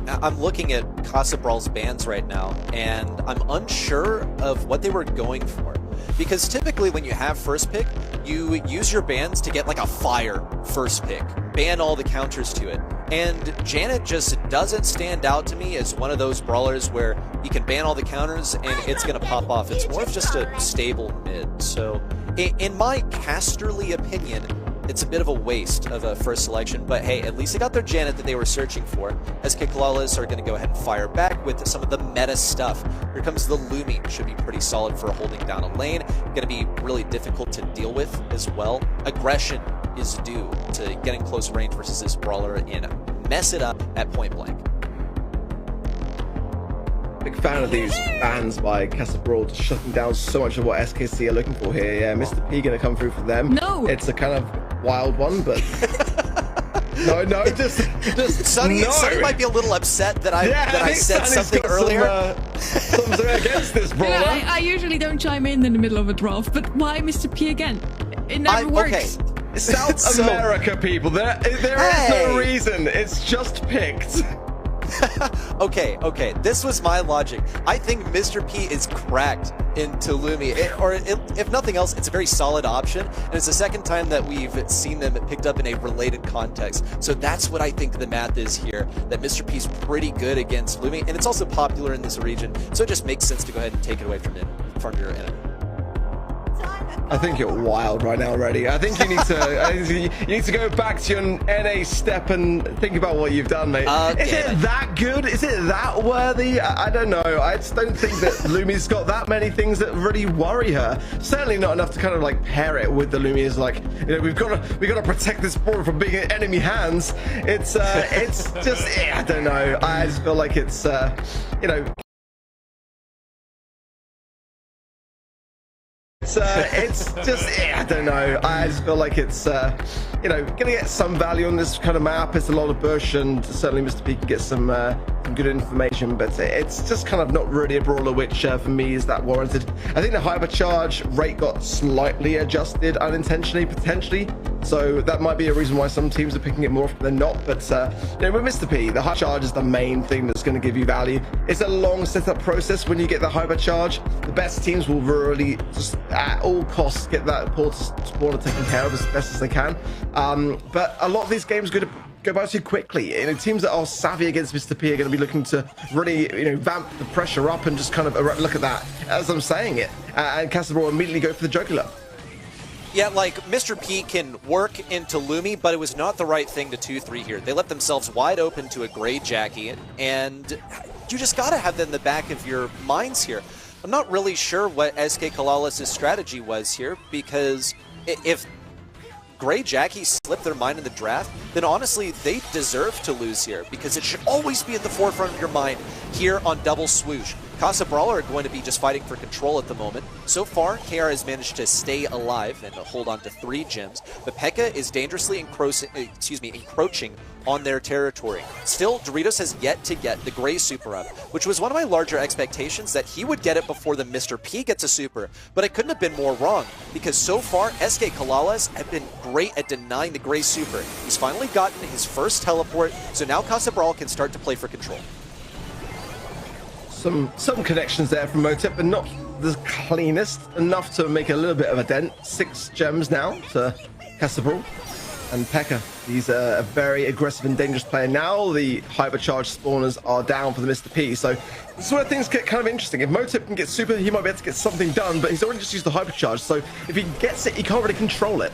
I'm looking at Casa Brawl's bans right now, and I'm unsure of what they were going for. Because typically when you have first pick, you use your bans to get like a fire first pick. Ban all the counters to it. And Janet just doesn't stand out to me as one of those brawlers where you can ban all the counters and it's going to pop off. It's more of just a stable mid. So in my casterly opinion, it's a bit of a waste of a first selection, but hey, at least they got their Janet that they were searching for. SK Kalalas are going to go ahead and fire back with some of the meta stuff. Here comes the Lumi, should be pretty solid for holding down a lane. Going to be really difficult to deal with as well. Aggression is due to getting close range versus this brawler and mess it up at point blank. Big fan of these bans by Brawl, just shutting down so much of what SKC are looking for here. Yeah, Mr. P gonna come through for them. No! It's a kind of wild one, but no, just Sunny, no. Sunny might be a little upset that I said Sunny's something got earlier. Something against this brawler. I usually don't chime in the middle of a draft, but why Mr. P again? It never works. Okay. South America, people. There is no reason. It's just picked. Okay, this was my logic. I think Mr. P is cracked into Lumi, if nothing else, it's a very solid option, and it's the second time that we've seen them picked up in a related context. So that's what I think the math is here, that Mr. P is pretty good against Lumi, and it's also popular in this region, so it just makes sense to go ahead and take it away from your enemy. I think you're wild right now already. I think you need to go back to your NA step and think about what you've done, mate. Okay, is it that good? Is it that worthy? I don't know. I just don't think that Lumi's got that many things that really worry her. Certainly not enough to kind of like pair it with the Lumi. Is like, you know, we've got to protect this ball from being in enemy hands. It's just I don't know. I just feel like it's you know. It's just I don't know. I just feel like it's you know, gonna get some value on this kind of map. It's a lot of bush, and certainly Mr. P can get some good information, but it's just kind of not really a brawler which for me is that warranted. I think the hypercharge rate got slightly adjusted unintentionally, potentially, so that might be a reason why some teams are picking it more often than not. But you know, with Mr. P, the hypercharge is the main thing that's going to give you value. It's a long setup process when you get the hypercharge. The best teams will really just at all costs get that portal spawner taken care of as best as they can. But a lot of these games go by too quickly. You know, teams that are savvy against Mr. P are going to be looking to really, you know, vamp the pressure up and just kind of look at that as I'm saying it. And Brawl immediately go for the jugular. Yeah, like, Mr. P can work into Lumi, but it was not the right thing to 2-3 here. They left themselves wide open to a Grey Jackie, and you just got to have that in the back of your minds here. I'm not really sure what SK Kalalas' strategy was here, because if Grey Jackie slipped their mind in the draft, then honestly, they deserve to lose here, because it should always be at the forefront of your mind here on Double Swoosh. Brawl are going to be just fighting for control at the moment. So far, KR has managed to stay alive and hold on to 3 gems, but P.E.K.K.A is dangerously encroaching on their territory. Still, Doritos has yet to get the Grey Super up, which was one of my larger expectations, that he would get it before the Mr. P gets a Super, but I couldn't have been more wrong, because so far, SK Kalalas have been great at denying the Grey Super. He's finally gotten his first teleport, so now Brawl can start to play for control. Some connections there from Motep, but not the cleanest, enough to make a little bit of a dent. 6 gems now to Brawl. And P.E.K.K.A, he's a very aggressive and dangerous player. Now the hypercharged spawners are down for the Mr. P, so this is where things get kind of interesting. If Motep can get super, he might be able to get something done, but he's already just used the hypercharge, so if he gets it, he can't really control it.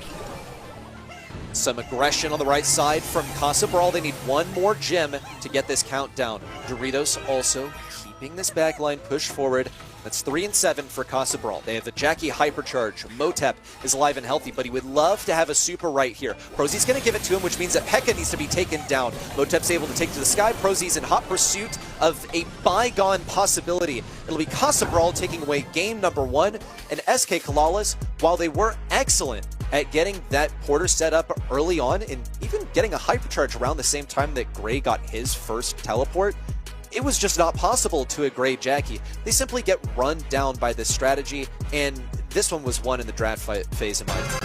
Some aggression on the right side from Brawl. They need 1 more gem to get this countdown. Doritos also keeping this backline push forward. That's 3 and 7 for Brawl. They have the Jackie hypercharge. Motep is alive and healthy, but he would love to have a super right here. Prozy's going to give it to him, which means that P.E.K.K.A needs to be taken down. Motep's able to take to the sky. Prozy's in hot pursuit of a bygone possibility. It'll be Brawl taking away game number 1, and SK Kalalas, while they were excellent at getting that porter set up early on and even getting a hypercharge around the same time that Grey got his first teleport, it was just not possible to a Grey Jackie. They simply get run down by this strategy, and this one was won in the draft phase in my opinion.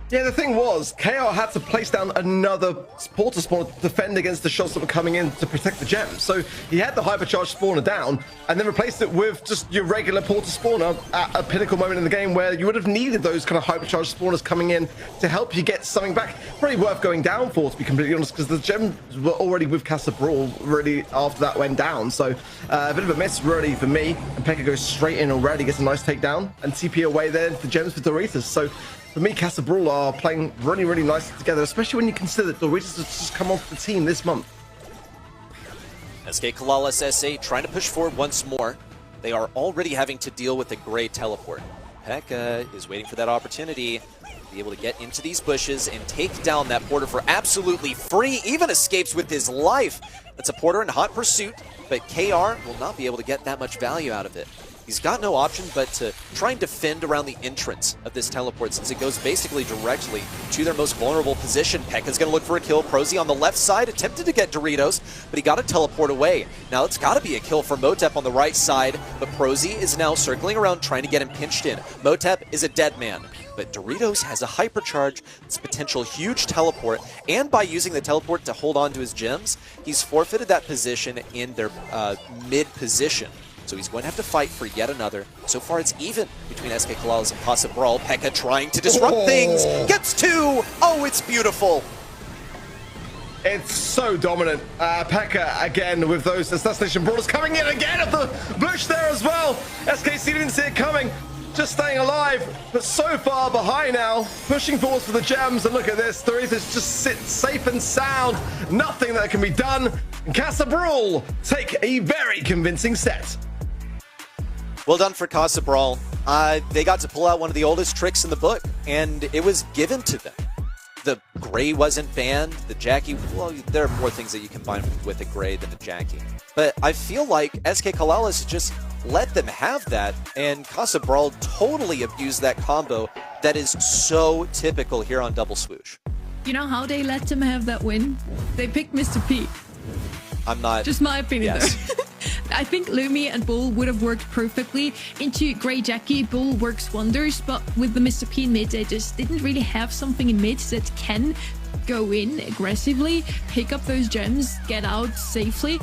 Yeah, the thing was, KR had to place down another portal spawner to defend against the shots that were coming in to protect the gems. So he had the hypercharged spawner down and then replaced it with just your regular portal spawner at a pinnacle moment in the game where you would have needed those kind of hypercharged spawners coming in to help you get something back. Probably worth going down for, to be completely honest, because the gems were already with Brawl really after that went down. So a bit of a miss really for me. And P.E.K.K.A goes straight in already, gets a nice takedown, and TP away there the gems for Doritos. So for me, Casa Brawl are playing really, really nicely together, especially when you consider that Doritos has just come off the team this month. SK Kalalis SA trying to push forward once more. They are already having to deal with a gray teleport. P.E.K.K.A is waiting for that opportunity to be able to get into these bushes and take down that Porter for absolutely free, even escapes with his life. That's a Porter in hot pursuit, but KR will not be able to get that much value out of it. He's got no option but to try and defend around the entrance of this teleport, since it goes basically directly to their most vulnerable position. P.E.K.K.A's going to look for a kill. Prosy on the left side attempted to get Doritos, but he got a teleport away. Now it's got to be a kill for Motep on the right side, but Prosy is now circling around trying to get him pinched in. Motep is a dead man, but Doritos has a hypercharge, this potential huge teleport, and by using the teleport to hold on to his gems, he's forfeited that position in their mid position. So he's going to have to fight for yet another. So far it's even between SK Kalalis and Casa Brawl. P.E.K.K.A trying to disrupt things. Gets two. Oh, it's beautiful. It's so dominant. P.E.K.K.A again with those assassination brawlers coming in again at the bush there as well. SKC didn't see it coming. Just staying alive, but so far behind now. Pushing forward for the gems, and look at this. Doritos just sit safe and sound. Nothing that can be done. And Casa Brawl take a very convincing set. Well done for Casa Brawl. They got to pull out one of the oldest tricks in the book, and it was given to them. The Gray wasn't banned. The Jackie, well, there are more things that you combine with a Gray than a Jackie. But I feel like SK Kalalis just let them have that, and Casa Brawl totally abused that combo that is so typical here on Double Swoosh. You know how they let them have that win? They picked Mr. P. I'm not... Just my opinion, yes. though. I think Lumi and Bull would have worked perfectly into Grey Jackie. Bull works wonders, but with the Mr. P in mid, they just didn't really have something in mid that can go in aggressively, pick up those gems, get out safely.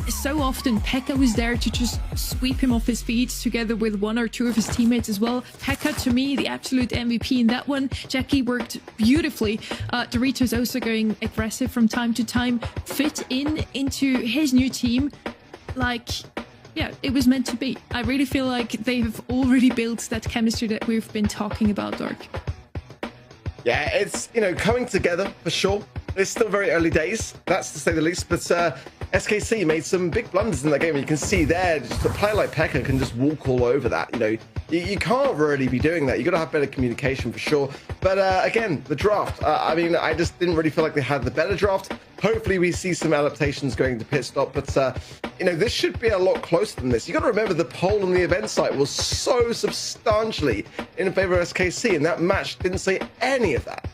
So often P.E.K.K.A was there to just sweep him off his feet together with one or two of his teammates as well. P.E.K.K.A, to me, the absolute MVP in that one. Jackie worked beautifully. Doritos also going aggressive from time to time, fit into his new team. Like, yeah, it was meant to be. I really feel like they've already built that chemistry that we've been talking about, Dark. Yeah, it's, coming together for sure. It's still very early days, that's to say the least, but SKC made some big blunders in that game. You can see there, just a player like P.E.K.K.A can just walk all over that. You can't really be doing that. You got to have better communication for sure. But again, the draft. I just didn't really feel like they had the better draft. Hopefully, we see some adaptations going to pit stop. But this should be a lot closer than this. You got to remember the poll on the event site was so substantially in favor of SKC, and that match didn't say any of that.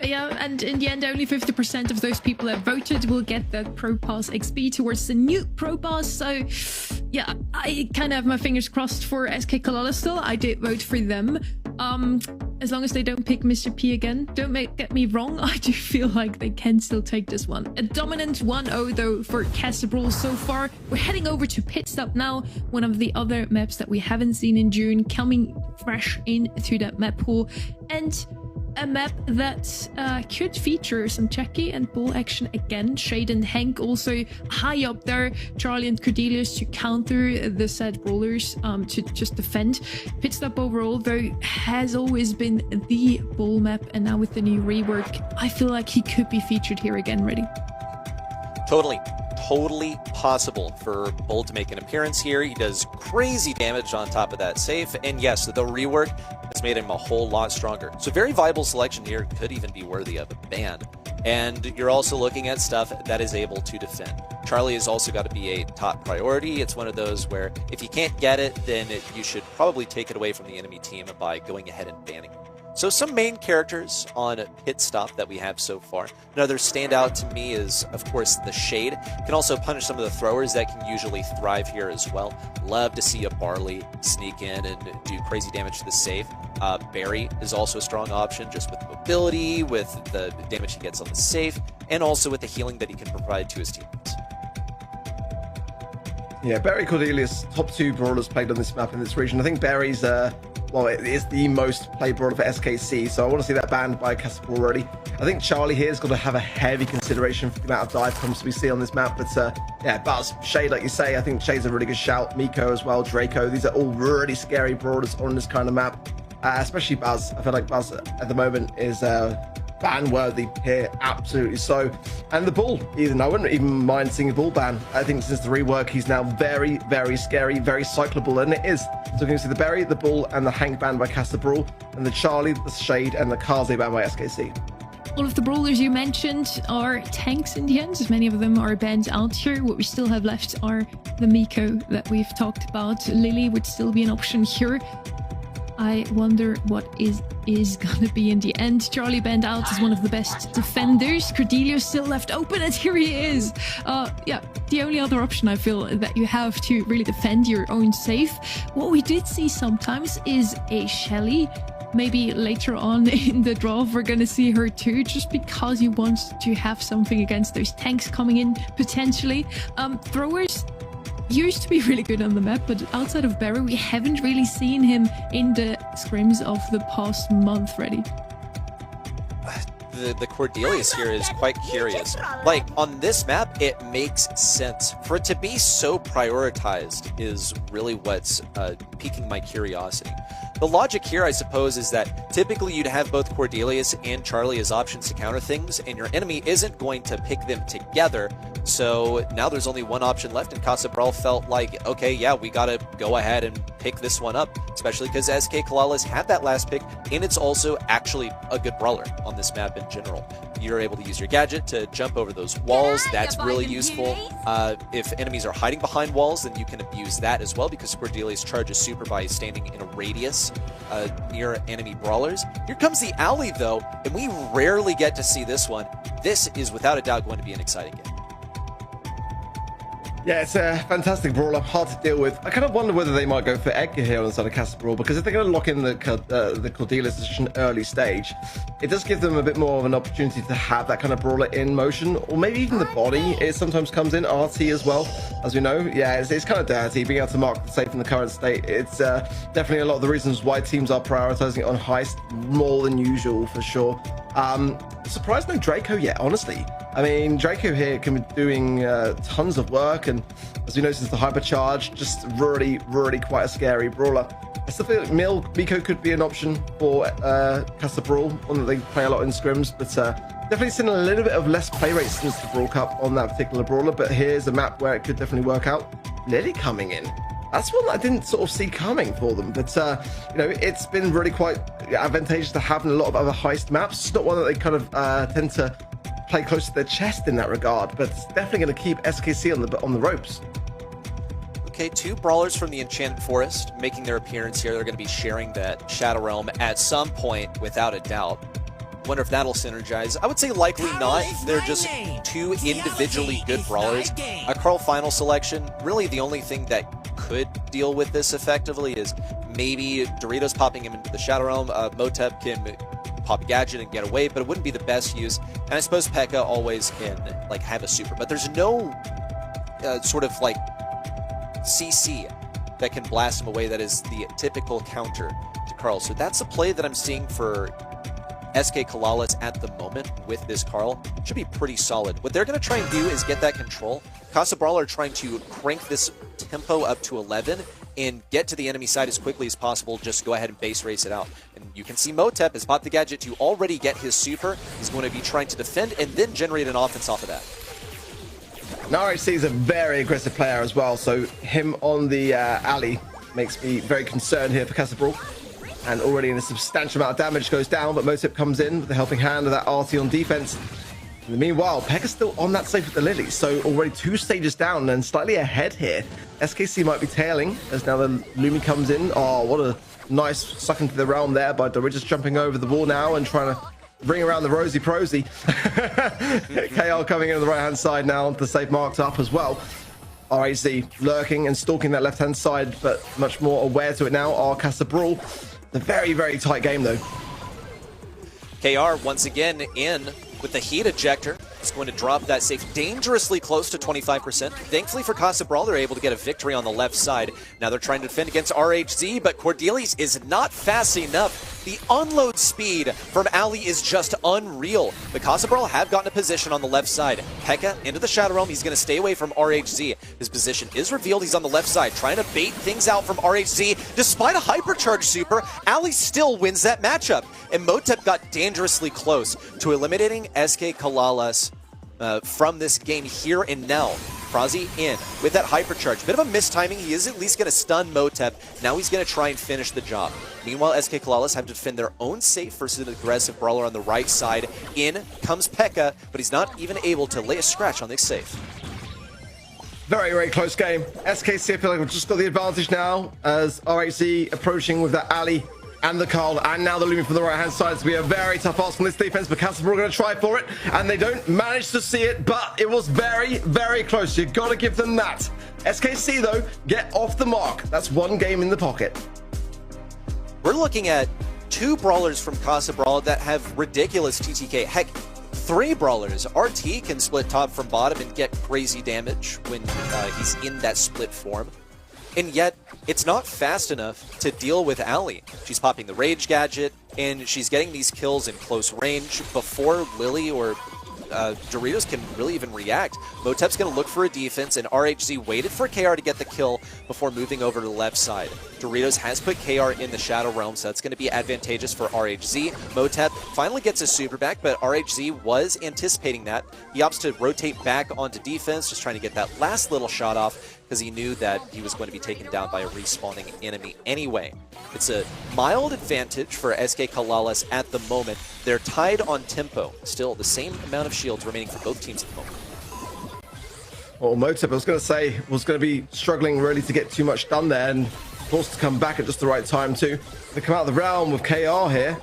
Yeah, and in the end, only 50% of those people that voted will get that Pro Pass XP towards the new Pro Pass. So, yeah, I kind of have my fingers crossed for SK Kalalis still. I did vote for them. As long as they don't pick Mr. P again. Don't get me wrong, I do feel like they can still take this one. A dominant 1-0 though for Casa Brawl so far. We're heading over to Pit Stop now, one of the other maps that we haven't seen in June, coming fresh into that map pool. And a map that could feature some Jackie and Bull action again. Shade and Hank also high up there. Charlie and Cordelius to counter the said brawlers, to just defend. Pit Stop overall, though, has always been the Bull map, and now with the new rework, I feel like he could be featured here again, ready. Totally possible for Bull to make an appearance here. He does crazy damage on top of that safe, and yes, the rework has made him a whole lot stronger. So very viable selection here, could even be worthy of a ban. And you're also looking at stuff that is able to defend. Charlie has also got to be a top priority. It's one of those where if you can't get it, then you should probably take it away from the enemy team by going ahead and banning it. So some main characters on Pit Stop that we have so far. Another standout to me is, of course, the Shade. Can also punish some of the throwers that can usually thrive here as well. Love to see a Barley sneak in and do crazy damage to the safe. Barry is also a strong option, just with mobility, with the damage he gets on the safe, and also with the healing that he can provide to his teammates. Yeah, Barry Cordelius, top 2 brawlers played on this map in this region. I think Barry's well, it is the most played brawler for SKC, so I want to see that banned by Casa Brawl already. I think Charlie here has got to have a heavy consideration for the amount of dive comps we see on this map, but yeah, Buzz, Shade, like you say, I think Shade's a really good shout. Miko as well, Draco, these are all really scary brawlers on this kind of map. especially Baz. I feel like Baz at the moment is ban worthy here, absolutely so. And the Bull, Ethan, I wouldn't even mind seeing a Bull ban. I think since the rework, he's now very, very scary, very cyclable, and it is. So you can see the Berry, the Bull, and the Hank ban by Caster Brawl, and the Charlie, the Shade, and the Kaze ban by SKC. All of the brawlers you mentioned are tanks in the end, as many of them are banned out here. What we still have left are the Miko that we've talked about. Lily would still be an option here. I wonder what is gonna be in the end. Charlie banned out is one of the best defenders. Cordelia's still left open, and here he is. Yeah, the only other option I feel that you have to really defend your own safe. What we did see sometimes is a Shelly. Maybe later on in the draw, we're gonna see her too, just because you want to have something against those tanks coming in potentially. Throwers used to be really good on the map, but outside of Barry, we haven't really seen him in the scrims of the past month already. The Cordelius here is quite curious. Like, on this map, it makes sense. For it to be so prioritized is really what's piquing my curiosity. The logic here, I suppose, is that typically you'd have both Cordelius and Charlie as options to counter things, and your enemy isn't going to pick them together. So now there's only one option left, and Casa Brawl felt like, okay, yeah, we gotta go ahead and pick this one up, especially because SK Kalalas had that last pick, and it's also actually a good brawler on this map in general. You're able to use your gadget to jump over those walls. That's really useful. If enemies are hiding behind walls, then you can abuse that as well, because Cordelius charges super by standing in a radius near enemy brawlers. Here comes the alley, though, and we rarely get to see this one. This is without a doubt going to be an exciting game. Yeah, it's a fantastic brawler, hard to deal with. I kind of wonder whether they might go for Edgar here on the side of Caster Brawl, because if they're going to lock in the Cordelius at an early stage, it does give them a bit more of an opportunity to have that kind of brawler in motion, or maybe even the body. It sometimes comes in, RT as well, as we know. Yeah, it's kind of dirty, being able to mark the safe in the current state. It's definitely a lot of the reasons why teams are prioritizing it on heist more than usual, for sure. Surprised no Draco yet, honestly. I mean, Draco here can be doing tons of work, and as we know, since the hypercharge, just really, really quite a scary brawler. I still feel like Miko could be an option for Caster Brawl, one that they play a lot in scrims, but definitely seen a little bit of less play rate since the Brawl Cup on that particular brawler, but here's a map where it could definitely work out. Lily coming in. That's one that I didn't sort of see coming for them, but you know, it's been really quite advantageous to have in a lot of other heist maps. It's not one that they kind of tend to play close to their chest in that regard, but it's definitely going to keep SKC on the ropes. Okay, two brawlers from the Enchanted Forest making their appearance here. They're going to be sharing that Shadow Realm at some point, without a doubt. Wonder if that'll synergize. I would say likely not. They're just two individually good brawlers. A Carl final selection, really the only thing that could deal with this effectively is maybe Doritos popping him into the Shadow Realm. Motep can pop a gadget and get away, but it wouldn't be the best use. And I suppose P.E.K.K.A always can like have a super, but there's no sort of like CC that can blast him away that is the typical counter to Carl. So that's a play that I'm seeing for SK Kalalas at the moment with this Carl. Should be pretty solid. What they're going to try and do is get that control. Casa Brawl are trying to crank this tempo up to 11 and get to the enemy side as quickly as possible. Just go ahead and base race it out. And you can see Motep has bought the gadget to already get his super. He's going to be trying to defend and then generate an offense off of that. Now RHC is a very aggressive player as well, so him on the alley makes me very concerned here for Casa Brawl. And already in a substantial amount of damage goes down, but Motep comes in with the helping hand of that RT on defense. In the meanwhile, P.E.K.K.A still on that safe with the Lily, so already 2 stages down and slightly ahead here. SKC might be tailing as now the Lumi comes in. Oh, what a nice suck into the realm there by Doritos jumping over the wall now and trying to ring around the Rosie Prosy. KR coming in on the right-hand side now, the safe marked up as well. RHC lurking and stalking that left-hand side, but much more aware to it now are Casa Brawl. A very, very tight game, though. KR once again in with the heat ejector. It's going to drop that safe dangerously close to 25%. Thankfully for Casa Brawl, they're able to get a victory on the left side. Now they're trying to defend against RHZ, but Cordelius is not fast enough. The unload speed from Ali is just unreal. But Casa Brawl have gotten a position on the left side. Pekka into the Shadow Realm. He's going to stay away from RHZ. His position is revealed. He's on the left side, trying to bait things out from RHZ. Despite a hypercharge super, Ali still wins that matchup. And Motep got dangerously close to eliminating SK Kalalas from this game here and now. Prazi in with that hypercharge. Bit of a mistiming. He is at least going to stun Motep. Now he's going to try and finish the job. Meanwhile, SK Kalalas have to defend their own safe versus an aggressive brawler on the right side. In comes Pekka, but he's not even able to lay a scratch on this safe. Very, very close game. SKC, I feel like we've just got the advantage now as RHZ approaching with that Ali and the Carl, and now the looming from the right-hand side. It's going to be a very tough ask from this defense, but Casa Brawl are going to try for it, and they don't manage to see it, but it was very, very close. You've got to give them that. SKC, though, get off the mark. That's one game in the pocket. We're looking at 2 brawlers from Casa Brawl that have ridiculous TTK. Heck, 3 brawlers. RT can split top from bottom and get crazy damage when he's in that split form. And yet, it's not fast enough to deal with Ali. She's popping the Rage gadget, and she's getting these kills in close range before Lily or Doritos can really even react. Motep's going to look for a defense, and RHZ waited for KR to get the kill before moving over to the left side. Doritos has put KR in the Shadow Realm, so that's going to be advantageous for RHZ. Motep finally gets a super back, but RHZ was anticipating that. He opts to rotate back onto defense, just trying to get that last little shot off, because he knew that he was going to be taken down by a respawning enemy anyway. It's a mild advantage for SK Kalalas at the moment. They're tied on tempo. Still the same amount of shields remaining for both teams at the moment. Well, Motep, I was going to say, was going to be struggling really to get too much done there, and forced to come back at just the right time too. They come out of the realm with KR here,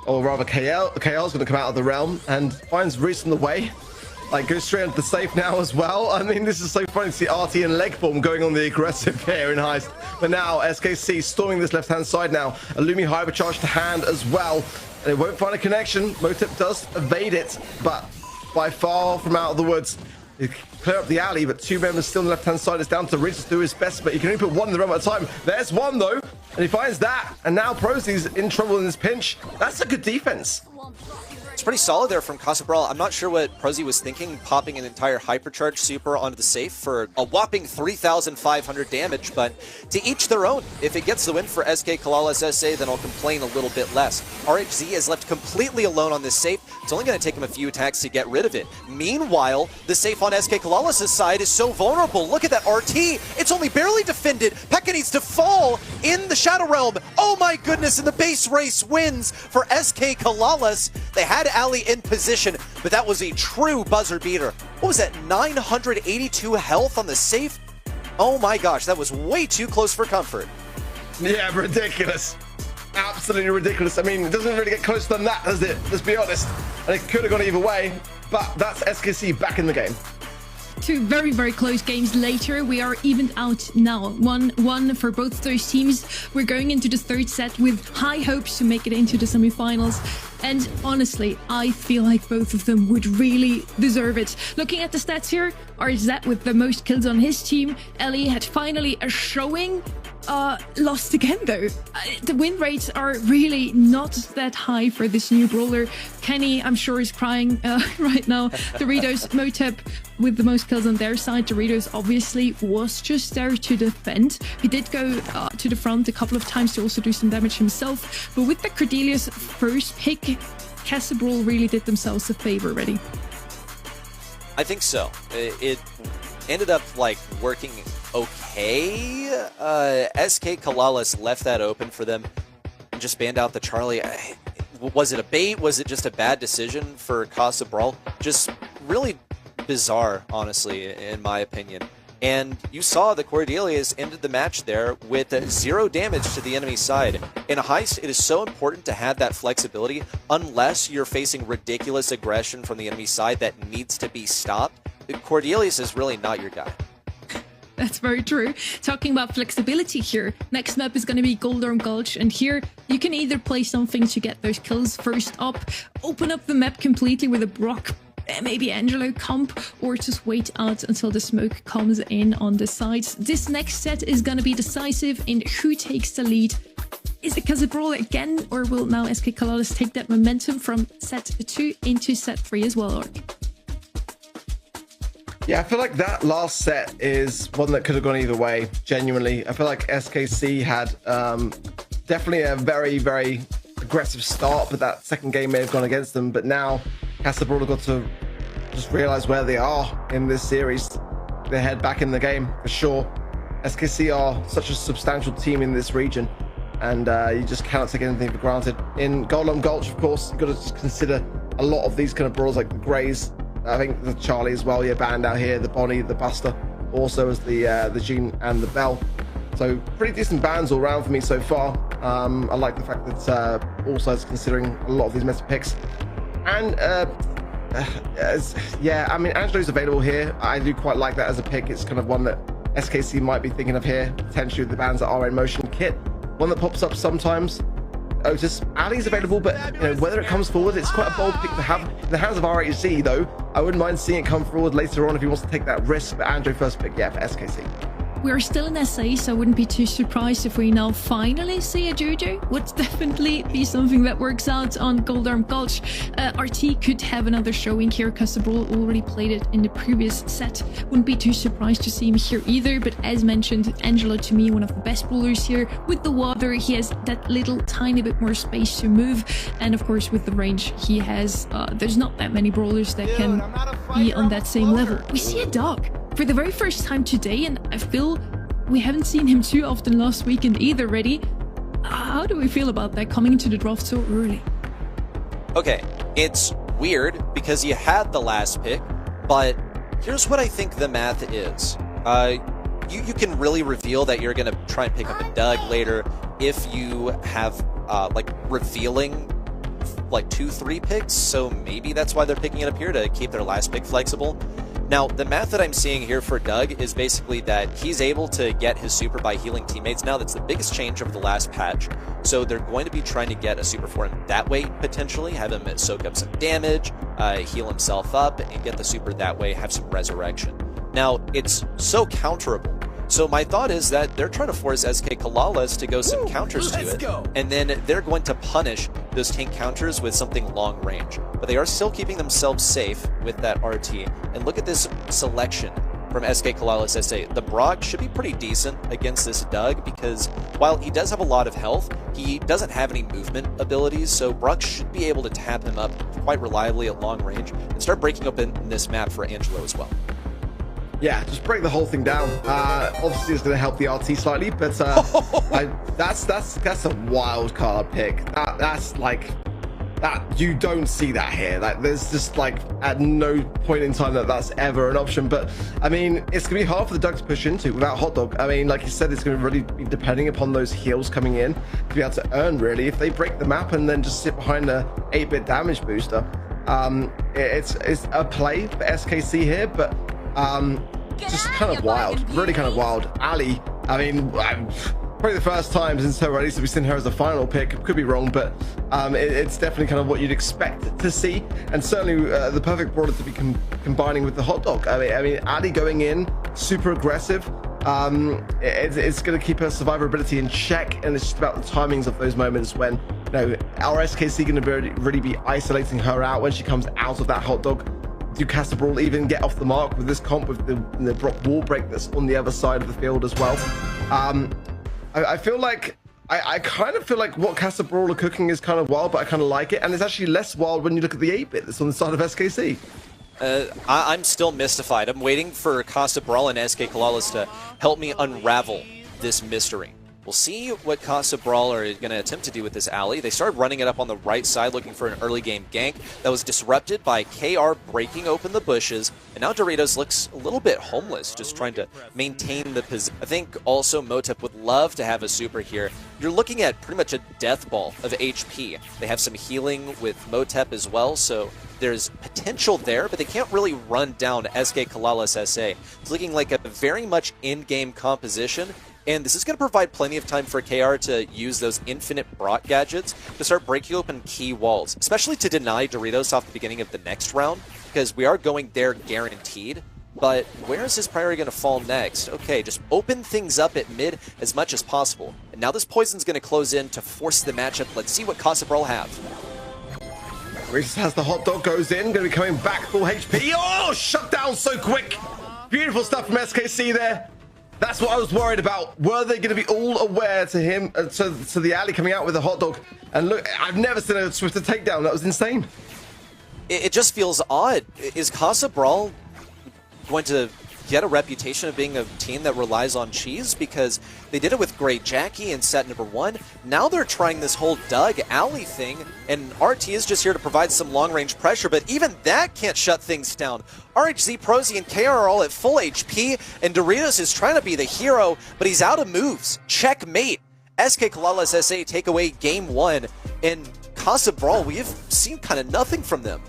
or rather KL's going to come out of the realm and finds Reese in the way. Like, goes straight into the safe now as well. I mean, this is so funny to see RT and Legform going on the aggressive here in Heist. But now, SKC storming this left-hand side now. A Lumi Hypercharge to hand as well. And it won't find a connection. Motep does evade it, but by far from out of the woods. He clear up the alley, but 2 members still on the left-hand side. It's down to Ridge to do his best, but he can only put 1 in the realm at a time. There's 1, though, and he finds that. And now Prozy's in trouble in this pinch. That's a good defense. It's pretty solid there from Casa Brawl. I'm not sure what Prozy was thinking, popping an entire hypercharge super onto the safe for a whopping 3,500 damage, but to each their own. If it gets the win for SK Kalalas SA, then I'll complain a little bit less. RHZ is left completely alone on this safe. It's only going to take him a few attacks to get rid of it. Meanwhile, the safe on SK Kalalas' side is so vulnerable. Look at that RT. It's only barely defended. Pekka needs to fall in the Shadow Realm. Oh my goodness, and the base race wins for SK Kalalas. They had Ali in position, but that was a true buzzer beater. What was that, 982 health on the safe? Oh my gosh, that was way too close for comfort. Yeah, ridiculous. Absolutely ridiculous. I mean, it doesn't really get closer than that, does it? Let's be honest. And it could have gone either way, but that's SKC back in the game. 2 very, very close games later, we are evened out now. 1-1 for both those teams. We're going into the 3rd set with high hopes to make it into the semifinals. And honestly, I feel like both of them would really deserve it. Looking at the stats here, RZ with the most kills on his team. Ellie had finally a showing. Lost again though. The win rates are really not that high for this new brawler. Kenny, I'm sure, is crying right now. Doritos, Motep with the most kills on their side. Doritos obviously was just there to defend. He did go to the front a couple of times to also do some damage himself. But with the Cordelius first pick, Casa Brawl really did themselves a favor already. I think so. It ended up like working okay. SK Kalalas left that open for them and just banned out the Charlie. Was it a bait? Was it just a bad decision for Casa Brawl? Just really bizarre, honestly, in my opinion. And you saw the Cordelius ended the match there with 0 damage to the enemy side. In a heist, it is so important to have that flexibility unless you're facing ridiculous aggression from the enemy side that needs to be stopped. Cordelius is really not your guy. That's very true. Talking about flexibility here, next map is going to be Goldorm Gulch, and here you can either play something to get those kills first up, open up the map completely with a Brock maybe Angelo comp, or just wait out until the smoke comes in on the sides. This next set is gonna be decisive in who takes the lead. Is it Casa Brawl again, or will now SK Kalalis take that momentum from set 2 into set 3 as well? Yeah, I feel like that last set is one that could have gone either way, genuinely. I feel like SKC had definitely a very, very aggressive start, but that second game may have gone against them. But now Casa Brawl have got to just realize where they are in this series. They head back in the game for sure. SKC are such a substantial team in this region, and you just cannot take anything for granted. In Golem Gulch, of course, you've got to just consider a lot of these kind of brawls, like the Greys. I think the Charlie as well, banned out here, the Bonnie, the Buster, also as the Jean and the Bell. So pretty decent bans all around for me so far. I like the fact that all sides considering a lot of these meta picks. And yeah, I mean, Angelo's available here. I do quite like that as a pick. It's kind of one that SKC might be thinking of here, potentially with the bans that are in motion. Kit, one that pops up sometimes. Otis, Ali's available, but whether it comes forward, it's quite a bold pick to have in the hands of RHZ, though. I wouldn't mind seeing it come forward later on if he wants to take that risk. But Andrew, first pick, yeah, for SKC. We're still in SA, so I wouldn't be too surprised if we now finally see a Juju. Would definitely be something that works out on Goldarm Gulch. RT could have another showing here. Casa Brawl already played it in the previous set. Wouldn't be too surprised to see him here either. But as mentioned, Angelo, to me, one of the best brawlers here. With the water, he has that little tiny bit more space to move. And of course, with the range, he has... there's not that many brawlers that can be on that same level. We see a dog for the very first time today, and I feel we haven't seen him too often last weekend either, Reddy. How do we feel about that coming into the draft so early? Okay, it's weird because you had the last pick, but here's what I think the math is. You can really reveal that you're going to try and pick up a Doug later if you have like revealing like 2-3 picks, so maybe that's why they're picking it up here, to keep their last pick flexible. Now, the math that I'm seeing here for Doug is basically that he's able to get his super by healing teammates. Now, that's the biggest change over the last patch. So they're going to be trying to get a super for him that way, potentially. Have him soak up some damage, heal himself up, and get the super that way, have some resurrection. Now, it's so counterable. So my thought is that they're trying to force SK Kalalis to go some counters to it, and then they're going to punish those tank counters with something long range. But they are still keeping themselves safe with that RT. And look at this selection from SK Kalalis SA. The Brock should be pretty decent against this Doug, because while he does have a lot of health, he doesn't have any movement abilities, so Brock should be able to tap him up quite reliably at long range and start breaking open this map for Angelo as well. Yeah, just break the whole thing down. Obviously, it's going to help the RT slightly, but that's a wild card pick. That's like that. You don't see that here. Like, there's just like at no point in time that's ever an option. But I mean, it's going to be hard for the Doug to push into without Hot Dog. I mean, like you said, it's going to really be depending upon those heals coming in to be able to earn. Really, if they break the map and then just sit behind a 8-bit damage booster, it's a play for SKC here, but. Just kind of wild, really kind of wild. Ali, I mean, probably the first time since her release that we've seen her as a final pick. Could be wrong, but it's definitely kind of what you'd expect to see, and certainly the perfect brawler to be combining with the Hot Dog. I mean, Ali going in super aggressive. It's going to keep her survivability in check, and it's just about the timings of those moments when our SKC going to really be isolating her out when she comes out of that Hot Dog. Do Casa Brawl even get off the mark with this comp with the Brock wall break that's on the other side of the field as well? I feel like I kind of feel like what Casa Brawl are cooking is kind of wild, but I kind of like it, and it's actually less wild when you look at the 8-bit that's on the side of SKC. I'm still mystified. I'm waiting for Casa Brawl and SK Kalalis to help me unravel this mystery. We'll see what Casa Brawl are going to attempt to do with this alley. They started running it up on the right side, looking for an early game gank that was disrupted by KR breaking open the bushes. And now Doritos looks a little bit homeless, just trying to maintain the position. I think also Motep would love to have a super here. You're looking at pretty much a death ball of HP. They have some healing with Motep as well, so there's potential there, but they can't really run down SK Kalalis SA. It's looking like a very much in-game composition, And this is going to provide plenty of time for KR to use those infinite Brock gadgets to start breaking open key walls, especially to deny Doritos off the beginning of the next round, because we are going there guaranteed. But where is his priority going to fall next? Okay, just open things up at mid as much as possible. And now this poison's going to close in to force the matchup. Let's see what Casa Brawl have. Reese has the hot dog, goes in, going to be coming back full HP. Oh, shut down so quick. Beautiful stuff from SKC there. That's what I was worried about. Were they going to be all aware to him, to the alley coming out with a hot dog? And look, I've never seen a Swifter takedown. That was insane. It just feels odd. Is Casa Brawl going to get a reputation of being a team that relies on cheese? Because they did it with Great Jackie in set number 1. Now they're trying this whole Doug alley thing, and RT is just here to provide some long-range pressure, but even that can't shut things down. RHZ, Prosy, and KR are all at full HP, and Doritos is trying to be the hero, but he's out of moves. Checkmate. SK Kalalas SA take away game 1, and Casa Brawl, we have seen kind of nothing from them.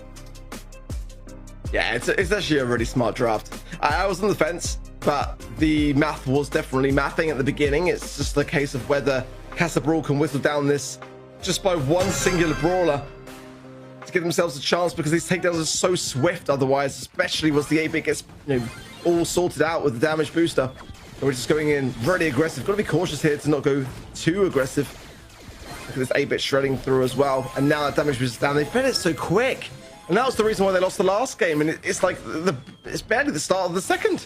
Yeah, it's actually a really smart draft. I was on the fence, but the math was definitely mathing at the beginning. It's just a case of whether Casa Brawl can whittle down this just by one singular brawler to give themselves a chance, because these takedowns are so swift otherwise, especially once the 8-bit gets all sorted out with the damage booster. So we're just going in really aggressive. Got to be cautious here to not go too aggressive. Look at this 8-bit shredding through as well. And now that damage booster down. They fed it so quick. And that was the reason why they lost the last game, and it's like it's barely the start of the second.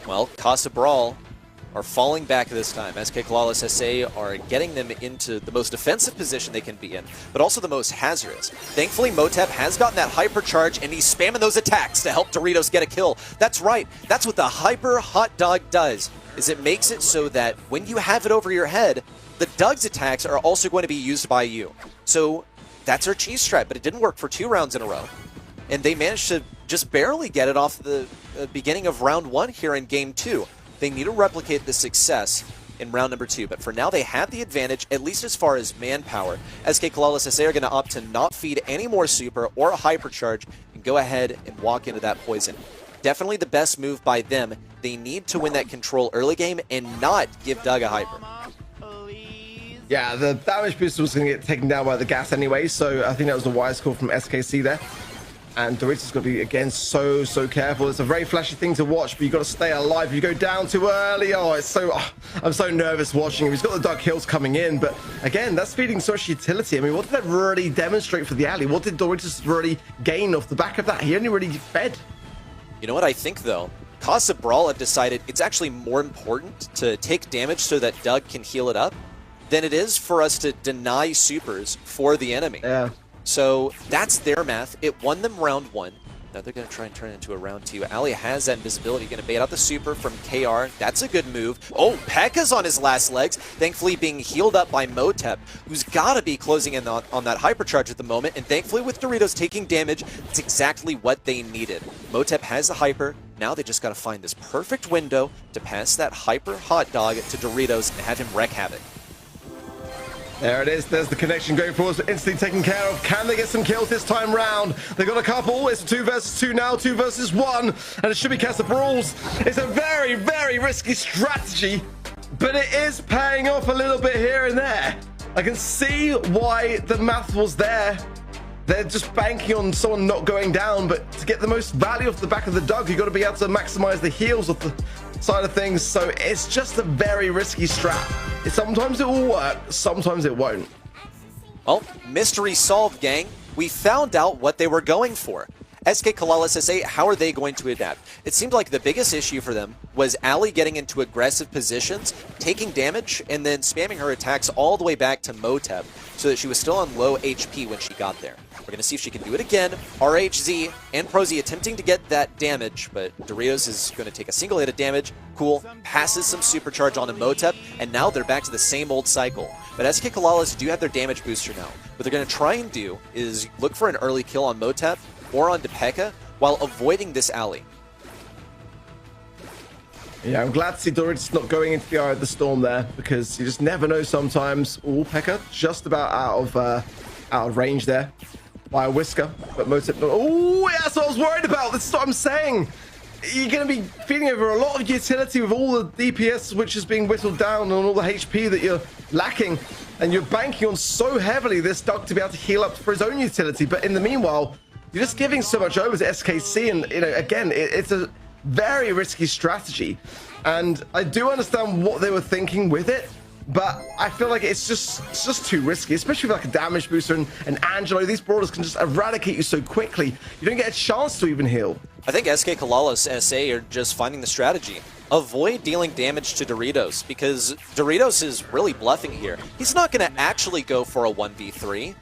Well, Casa Brawl are falling back this time. SK Kalalas SA are getting them into the most defensive position they can be in, but also the most hazardous. Thankfully, Motep has gotten that hypercharge, and he's spamming those attacks to help Doritos get a kill. That's right. That's what the hyper hot dog does, is it makes it so that when you have it over your head, the Doug's attacks are also going to be used by you. So that's our cheese strat, but it didn't work for 2 rounds in a row. And they managed to just barely get it off the beginning of round 1 here in game 2. They need to replicate the success in round number 2, but for now they have the advantage, at least as far as manpower. SK Kalalas SA are going to opt to not feed any more super or a hypercharge and go ahead and walk into that poison. Definitely the best move by them. They need to win that control early game and not give Doug a hyper. Yeah, the damage booster was going to get taken down by the gas anyway, so I think that was a wise call from SKC there. And Doritos got to be, again, so careful. It's a very flashy thing to watch, but you've got to stay alive. If you go down too early, I'm so nervous watching him. He's got the dark kills coming in, but again, that's feeding so much utility. I mean, what did that really demonstrate for the alley? What did Doritos really gain off the back of that? He only really fed. You know what I think, though? Casa Brawl have decided it's actually more important to take damage so that Doug can heal it up than it is for us to deny supers for the enemy. Yeah. So that's their math. It won them round 1. Now they're going to try and turn it into a round 2. Ali has that invisibility, going to bait out the super from KR. That's a good move. Oh, P.E.K.K.A.'s on his last legs, thankfully being healed up by Motep, who's got to be closing in on that hypercharge at the moment, and thankfully with Doritos taking damage, it's exactly what they needed. Motep has the hyper. Now they just got to find this perfect window to pass that hyper hot dog to Doritos and have him wreak havoc. There it is. There's the connection going forward, instantly taken care of. Can they get some kills this time round? They got a couple. It's 2 versus 2 now, 2 versus 1, and it should be Casa Brawls. It's a very risky strategy, but it is paying off a little bit here and there. I can see why the math was there. They're just banking on someone not going down, but to get the most value off the back of the Doug, you've got to be able to maximize the heals of the side of things. So it's just a very risky strat. Sometimes it will work, sometimes it won't. Well, mystery solved, gang. We found out what they were going for. SK Kalalas SA, how are they going to adapt? It seemed like the biggest issue for them was Ali getting into aggressive positions, taking damage, and then spamming her attacks all the way back to Motep so that she was still on low HP when she got there. We're going to see if she can do it again. RHZ and Prosy attempting to get that damage, but Doritos is going to take a single hit of damage. Cool, passes some supercharge onto Motep, and now they're back to the same old cycle. But SK Kalalas do have their damage booster now. What they're going to try and do is look for an early kill on Motep or on P.E.K.K.A. while avoiding this alley. Yeah, I'm glad to see Doritos not going into the eye of the storm there, because you just never know sometimes. Ooh, P.E.K.K.A. just about out of range there by a whisker, but Motep not. Oh, yeah, that's what I was worried about. That's what I'm saying. you're going to be feeding over a lot of utility with all the DPS which is being whittled down and all the HP that you're lacking. And you're banking on so heavily this Doug to be able to heal up for his own utility. But in the meanwhile, you're just giving so much over to SKC. And, you know, again, it's a very risky strategy. And I do understand what they were thinking with it. But I feel like it's just too risky, especially with like a damage booster and Angelo. These brawlers can just eradicate you so quickly. You don't get a chance to even heal. I think SK Kalala's SA are just finding the strategy. Avoid dealing damage to Doritos, because Doritos is really bluffing here. He's not going to actually go for a 1v3,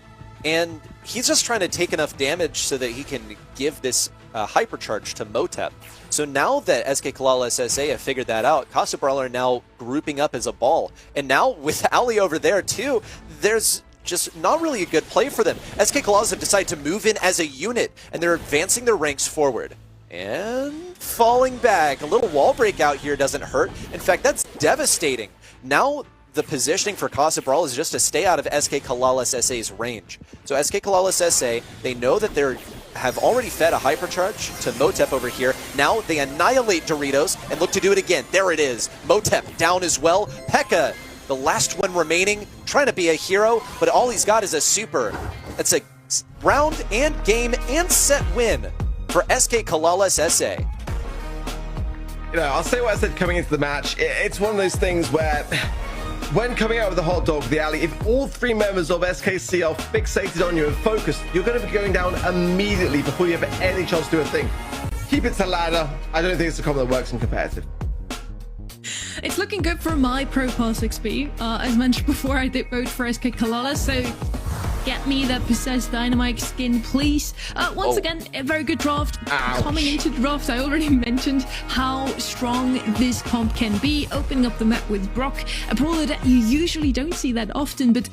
and he's just trying to take enough damage so that he can give this hypercharge to Motep. So now that SK Kalala SSA have figured that out, Casa Brawl are now grouping up as a ball. And now with Ali over there too, there's just not really a good play for them. SK Kalalas have decided to move in as a unit, and they're advancing their ranks forward. And falling back. A little wall break out here doesn't hurt. In fact, that's devastating. Now the positioning for Casa Brawl is just to stay out of SK Kalalas SA's range. So SK Kalalas SA, they know that they're have already fed a hypercharge to Motep over here. Now they annihilate Doritos and look to do it again. There it is. Motep down as well. P.E.K.K.A, the last one remaining, trying to be a hero, but all he's got is a super. That's a round and game and set win for SK Kalalas SA. You know, I'll say what I said coming into the match. It's one of those things where when coming out with the hot dog, the alley, if all three members of SKC are fixated on you and focused, you're going to be going down immediately before you have any chance to do a thing. Keep it to ladder. I don't think it's a combo that works in competitive. It's looking good for my Pro Pass XP. As mentioned before, I did vote for SK Kalala, so get me that Possessed Dynamite skin, please. Once again, a very good draft. Ouch. Coming into the draft, I already mentioned how strong this comp can be, opening up the map with Brock, a brawler that you usually don't see that often, but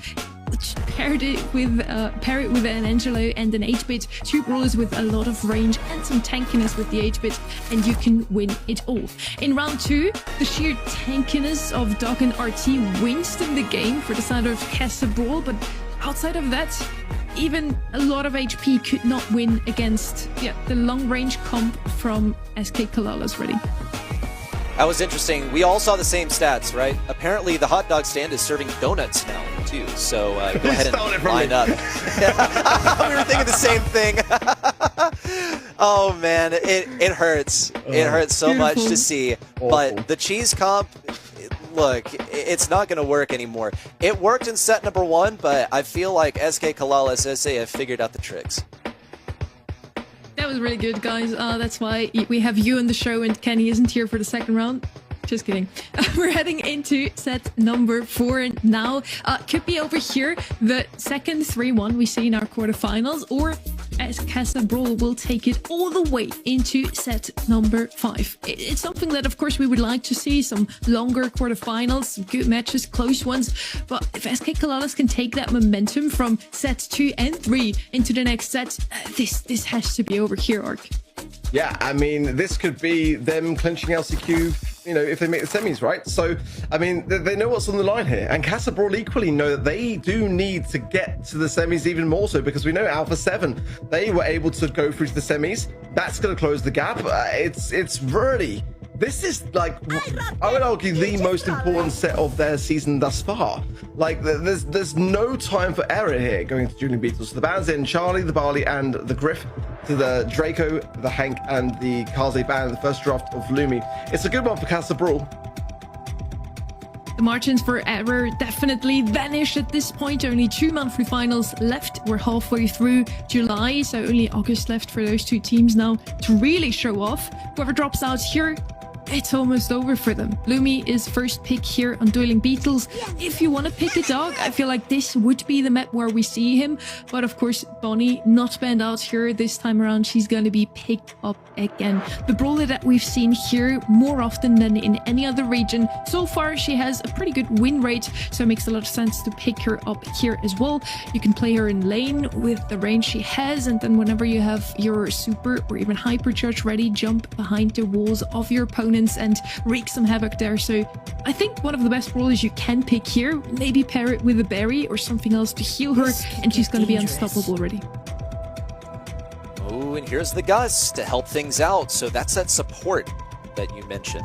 pair it with an Angelo and an 8-bit, two brawlers with a lot of range and some tankiness with the 8-bit, and you can win it all. In round 2, the sheer tankiness of Doc and RT wins them the game for the side of Casa Brawl, but outside of that, even a lot of HP could not win against the long-range comp from SK Kalala's ready. That was interesting. We all saw the same stats, right? Apparently, the hot dog stand is serving donuts now, too. So go ahead and line up. We were thinking the same thing. Oh, man. It hurts. It hurts so much to see. Awful. But the cheese comp, look, it's not going to work anymore. It worked in set number 1, but I feel like SK Kalala SA have figured out the tricks. That was really good, guys. That's why we have you on the show and Kenny isn't here for the second round. Just kidding. We're heading into set number 4 now. Could be over here the second 3-1 we see in our quarterfinals, or as Casa Brawl will take it all the way into set number 5. It's something that, of course, we would like to see, some longer quarterfinals, good matches, close ones. But if SK Kalalas can take that momentum from sets 2 and 3 into the next set, this has to be over here, Ark. Yeah, I mean, this could be them clinching LCQ, you know, if they make the semis, right? So, I mean, they know what's on the line here. And Casa Brawl equally know that they do need to get to the semis even more so, because we know Alpha 7, they were able to go through to the semis. That's going to close the gap. It's really... This is, like, I would argue the most important set of their season thus far. Like, there's no time for error here going to Julian Beatles. So the bands in Charlie, the Barley, and the Griff, to the Draco, the Hank, and the Kaze band, the first draft of Lumi. It's a good one for Casa Brawl. The margins for error definitely vanish at this point. Only 2 monthly finals left. We're halfway through July, so only August left for those two teams now to really show off. Whoever drops out here, it's almost over for them. Lumi is first pick here on Dueling Beetles. If you want to pick a dog, I feel like this would be the map where we see him. But of course, Bonnie not banned out here this time around. She's going to be picked up again. The brawler that we've seen here more often than in any other region. So far, she has a pretty good win rate, so it makes a lot of sense to pick her up here as well. You can play her in lane with the range she has, and then whenever you have your super or even hypercharge ready, jump behind the walls of your opponent and wreak some havoc there. So I think one of the best brawlers you can pick here, maybe pair it with a berry or something else to heal her, and she's going to be unstoppable already. Ooh, and here's the Gus to help things out. So that's that support that you mentioned.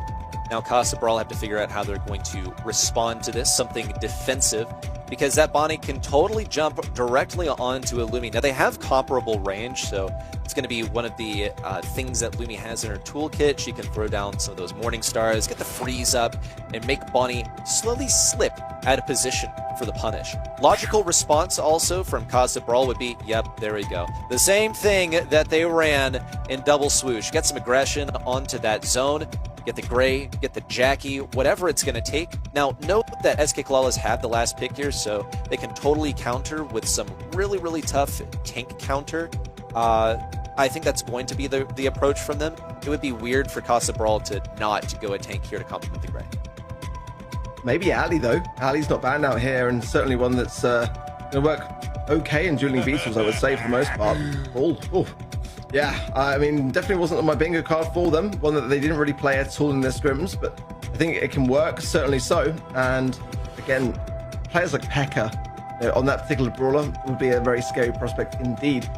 Now Casa Brawl have to figure out how they're going to respond to this, something defensive, because that Bonnie can totally jump directly onto a Lumi. Now they have comparable range, so it's going to be one of the things that Lumi has in her toolkit. She can throw down some of those Morning Stars, get the freeze up, and make Bonnie slowly slip out of position for the punish. Logical response also from Casa Brawl would be, yep, there we go. The same thing that they ran in Double Swoosh. Get some aggression onto that zone, get the Gray, get the Jackie, whatever it's going to take. Now, note that SK Kalalas have the last pick here, so they can totally counter with some really, really tough tank counter. I think that's going to be the approach from them. It would be weird for Casa Brawl to not go a tank here to complement the Gray. Maybe Ali, though. Ali's not banned out here, and certainly one that's going to work okay in dueling beetles, I would say, for the most part. Oh. Yeah, I mean, definitely wasn't on my bingo card for them. One that they didn't really play at all in their scrims, but I think it can work, certainly so. And again, players like P.E.K.K.A. on that particular brawler would be a very scary prospect indeed.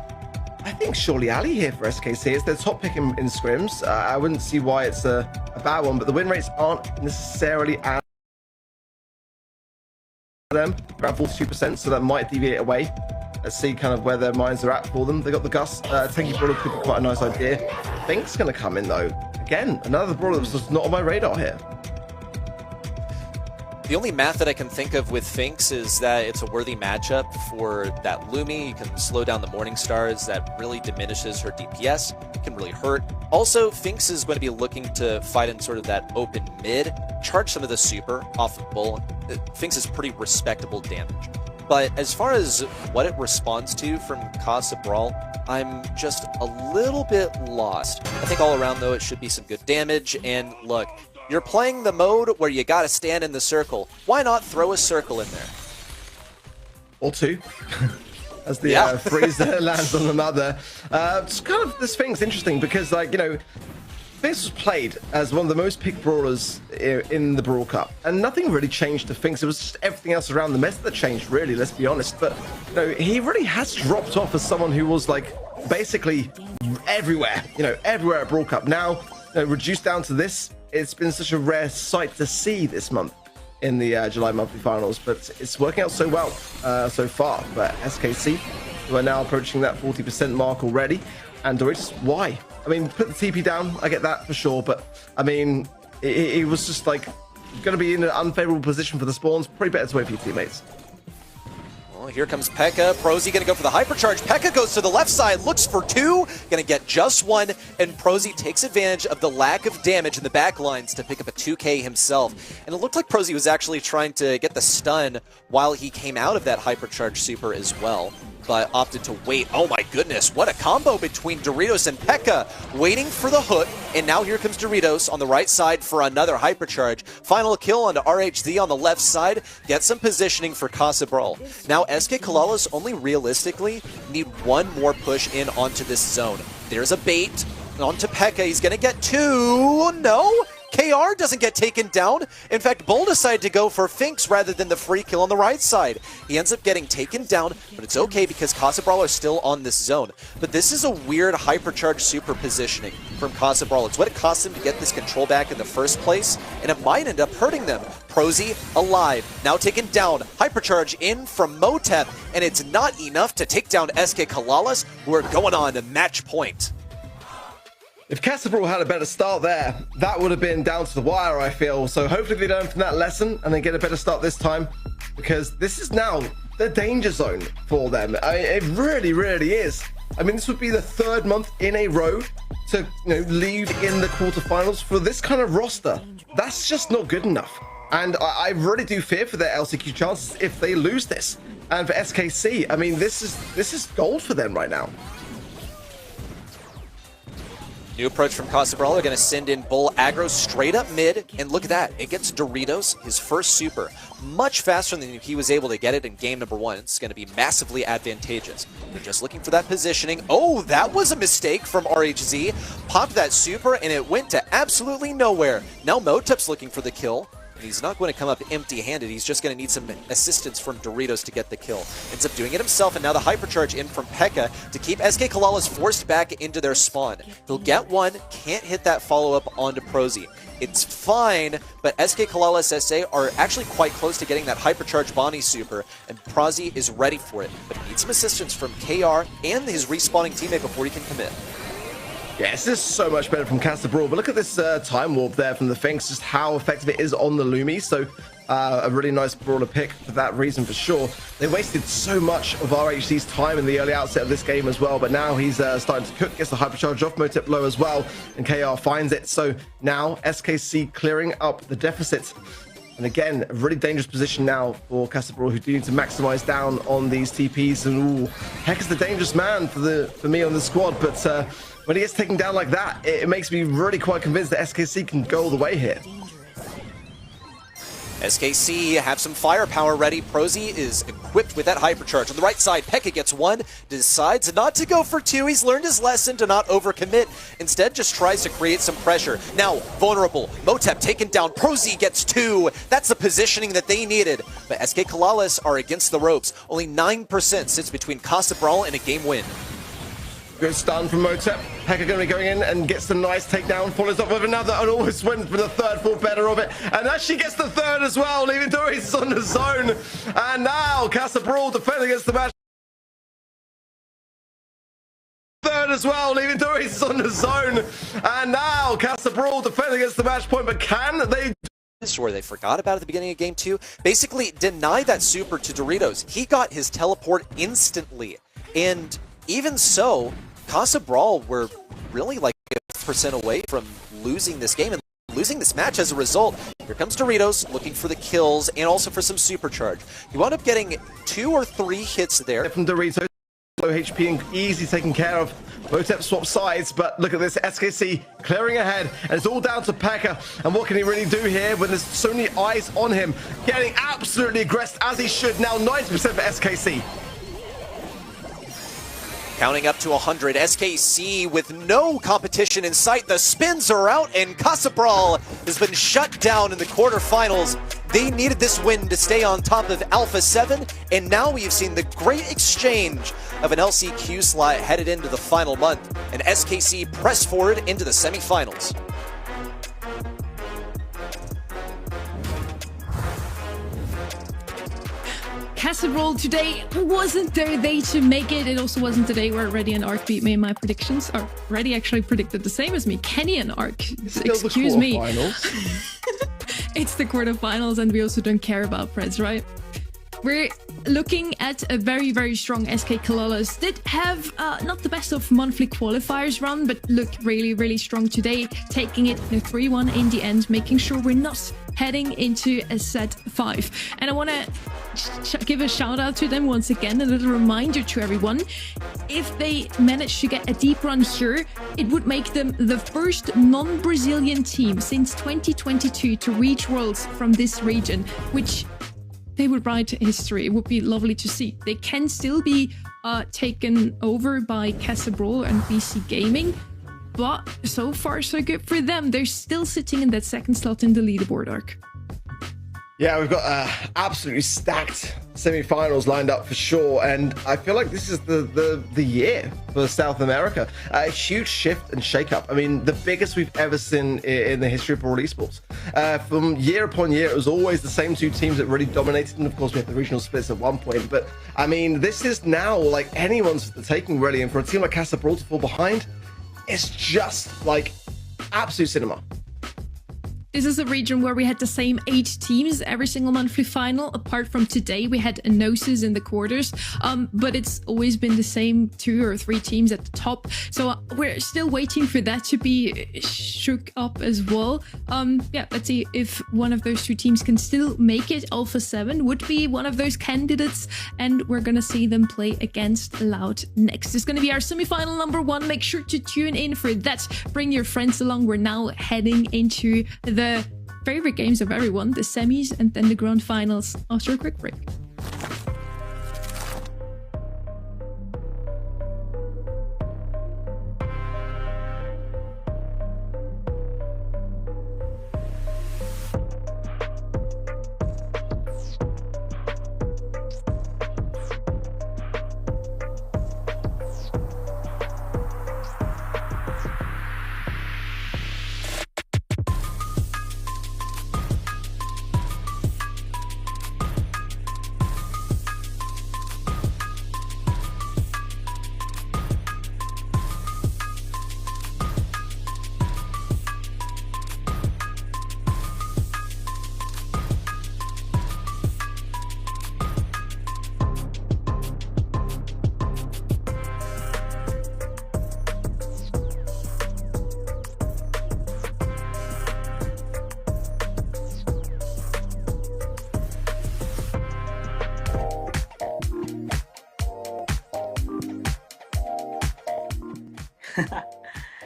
I think surely Ali here for SKC. It's their top pick in scrims. I wouldn't see why it's a bad one, but the win rates aren't necessarily as them, around 42%, so that might deviate away. Let's see kind of where their minds are at for them. They got the Gus. Tanky Brawler could be quite a nice idea. Fink's going to come in, though. Again, another Brawler that's just not on my radar here. The only math that I can think of with Finks is that it's a worthy matchup for that Lumi. You can slow down the Morning Stars. That really diminishes her DPS. It can really hurt. Also, Finks is going to be looking to fight in sort of that open mid, charge some of the super off of Bull. Finks is pretty respectable damage. But as far as what it responds to from Casa Brawl, I'm just a little bit lost. I think all around, though, it should be some good damage. And look, you're playing the mode where you gotta stand in the circle. Why not throw a circle in there? Or two. As the freeze lands on the mother. It's kind of, this thing's interesting because, like, you know, Finks was played as one of the most picked brawlers in the Brawl Cup, and nothing really changed to Finks. It was just everything else around the mess that changed, really, let's be honest. But, you know, he really has dropped off as someone who was, like, basically everywhere, you know, everywhere at Brawl Cup. Now, you know, reduced down to this, it's been such a rare sight to see this month in the July monthly finals, but it's working out so well so far. But SKC, who are now approaching that 40% mark already, and Doritos, why? I mean, put the TP down, I get that for sure, but I mean, it was just like going to be in an unfavorable position for the spawns. Pretty better to wait for your teammates. Well, here comes P.E.K.K.A. Prosy going to go for the hypercharge. P.E.K.K.A. goes to the left side, looks for two, going to get just one, and Prosy takes advantage of the lack of damage in the back lines to pick up a 2K himself. And it looked like Prosy was actually trying to get the stun while he came out of that hypercharge super as well, but opted to wait. Oh my goodness, what a combo between Doritos and P.E.K.K.A. waiting for the hook, and now here comes Doritos on the right side for another hypercharge. Final kill onto RHZ on the left side, get some positioning for Casa Brawl. Now SK Kalalas only realistically need one more push in onto this zone. There's a bait onto P.E.K.K.A. He's gonna get two, no? KR doesn't get taken down. In fact, Bull decided to go for Finks rather than the free kill on the right side. He ends up getting taken down, but it's okay because Casa Brawl are still on this zone. But this is a weird hypercharge super positioning from Casa Brawl. It's what it cost him to get this control back in the first place, and it might end up hurting them. Prosy alive, now taken down. Hypercharge in from Motep, and it's not enough to take down SK Kalalas, who are going on to match point. If Casa Brawl had a better start there, that would have been down to the wire, I feel. So hopefully they learn from that lesson and they get a better start this time, because this is now the danger zone for them. It really, really is. I mean, this would be the third month in a row to, you know, lead in the quarterfinals for this kind of roster. That's just not good enough. And I really do fear for their LCQ chances if they lose this. And for SKC, I mean, this is gold for them right now. New approach from Casa Brawl. They're going to send in Bull aggro straight up mid, and look at that. It gets Doritos, his first super, much faster than he was able to get it in game number one. It's going to be massively advantageous. They're just looking for that positioning. Oh, that was a mistake from RHZ. Popped that super, and it went to absolutely nowhere. Now Motep's looking for the kill. And he's not going to come up empty-handed. He's just going to need some assistance from Doritos to get the kill. Ends up doing it himself, and now the hypercharge in from P.E.K.K.A. to keep SK Kalalas forced back into their spawn. He'll get one, can't hit that follow-up onto Prosy. It's fine, but SK Kalalas SA are actually quite close to getting that hypercharge Bonnie super, and Prosy is ready for it. But he needs some assistance from KR and his respawning teammate before he can commit. Yeah, this is so much better from Brawl, but look at this time warp there from the Finks, just how effective it is on the Lumi. So a really nice brawler pick for that reason for sure. They wasted so much of RHC's time in the early outset of this game as well, but now he's starting to cook, gets the hypercharge off, Motep low as well, and KR finds it. So now SKC clearing up the deficit. And again, a really dangerous position now for Brawl, who do need to maximize down on these TPs. And ooh, Heck is the dangerous man for me on the squad, but when he gets taken down like that, it makes me really quite convinced that SKC can go all the way here. SKC have some firepower ready. Prosy is equipped with that hypercharge. On the right side, P.E.K.K.A. gets one, decides not to go for two. He's learned his lesson to not overcommit. Instead, just tries to create some pressure. Now, vulnerable. Motep taken down. Prosy gets two. That's the positioning that they needed. But SK Kalalas are against the ropes. Only 9% sits between Brawl and a game win. Good stun from Motep. P.E.K.K.A. going to be going in and gets the nice takedown, follows up with another, and almost went for the third, thought better of it. And as she gets the third as well, leaving Doris on the zone. And now Brawl defending against the match. Third as well, leaving Doris on the zone. And now Brawl defending against the match point, but can they... Where they forgot about at the beginning of game 2, basically denied that super to Doritos. He got his teleport instantly. And even so, Brawl were really like 5% away from losing this game and losing this match as a result. Here comes Doritos looking for the kills and also for some supercharge. He wound up getting 2 or 3 hits there. From Doritos, low HP and easy taken care of. Motep swap sides, but look at this, SKC clearing ahead, and it's all down to P.E.K.K.A. And what can he really do here when there's so many eyes on him? Getting absolutely aggressed as he should. Now 90% for SKC. Counting up to 100, SKC with no competition in sight. The spins are out, and Brawl has been shut down in the quarterfinals. They needed this win to stay on top of Alpha 7, and now we've seen the great exchange of an LCQ slot headed into the final month, and SKC press forward into the semifinals. Brawl today wasn't their day to make it. It also wasn't the day where Reddy and Ark beat me in my predictions. Or Reddy actually predicted the same as me. Kenny and Ark. Excuse me. It's the quarterfinals, and we also don't care about Preds, right? We're looking at a very, very strong SK Kalalas. Did have not the best of monthly qualifiers run, but looked really, really strong today, taking it in a 3-1 in the end, making sure we're not heading into a set 5. And I want to give a shout out to them once again, a little reminder to everyone. If they manage to get a deep run here, it would make them the first non-Brazilian team since 2022 to reach Worlds from this region, which they would write history. It would be lovely to see. They can still be taken over by Brawl and BC Gaming, but so far so good for them. They're still sitting in that second slot in the leaderboard, Arc. Yeah, we've got absolutely stacked semi-finals lined up for sure, and I feel like this is the year for South America. A huge shift and shake-up. I mean, the biggest we've ever seen in the history of Brawl esports. From year upon year, it was always the same 2 teams that really dominated, and of course we had the regional splits at one point, but I mean, this is now like anyone's taking really, and for a team like Brawl to fall behind, it's just like absolute cinema. This is a region where we had the same 8 teams every single monthly final. Apart from today, we had a Gnosis in the quarters, but it's always been the same 2 or 3 teams at the top. So we're still waiting for that to be shook up as well. Yeah, let's see if one of those 2 teams can still make it. Alpha 7 would be one of those candidates, and we're gonna see them play against Loud next. It's gonna be our semifinal number 1. Make sure to tune in for that. Bring your friends along. We're now heading into the favorite games of everyone, the semis and then the grand finals, after a quick break.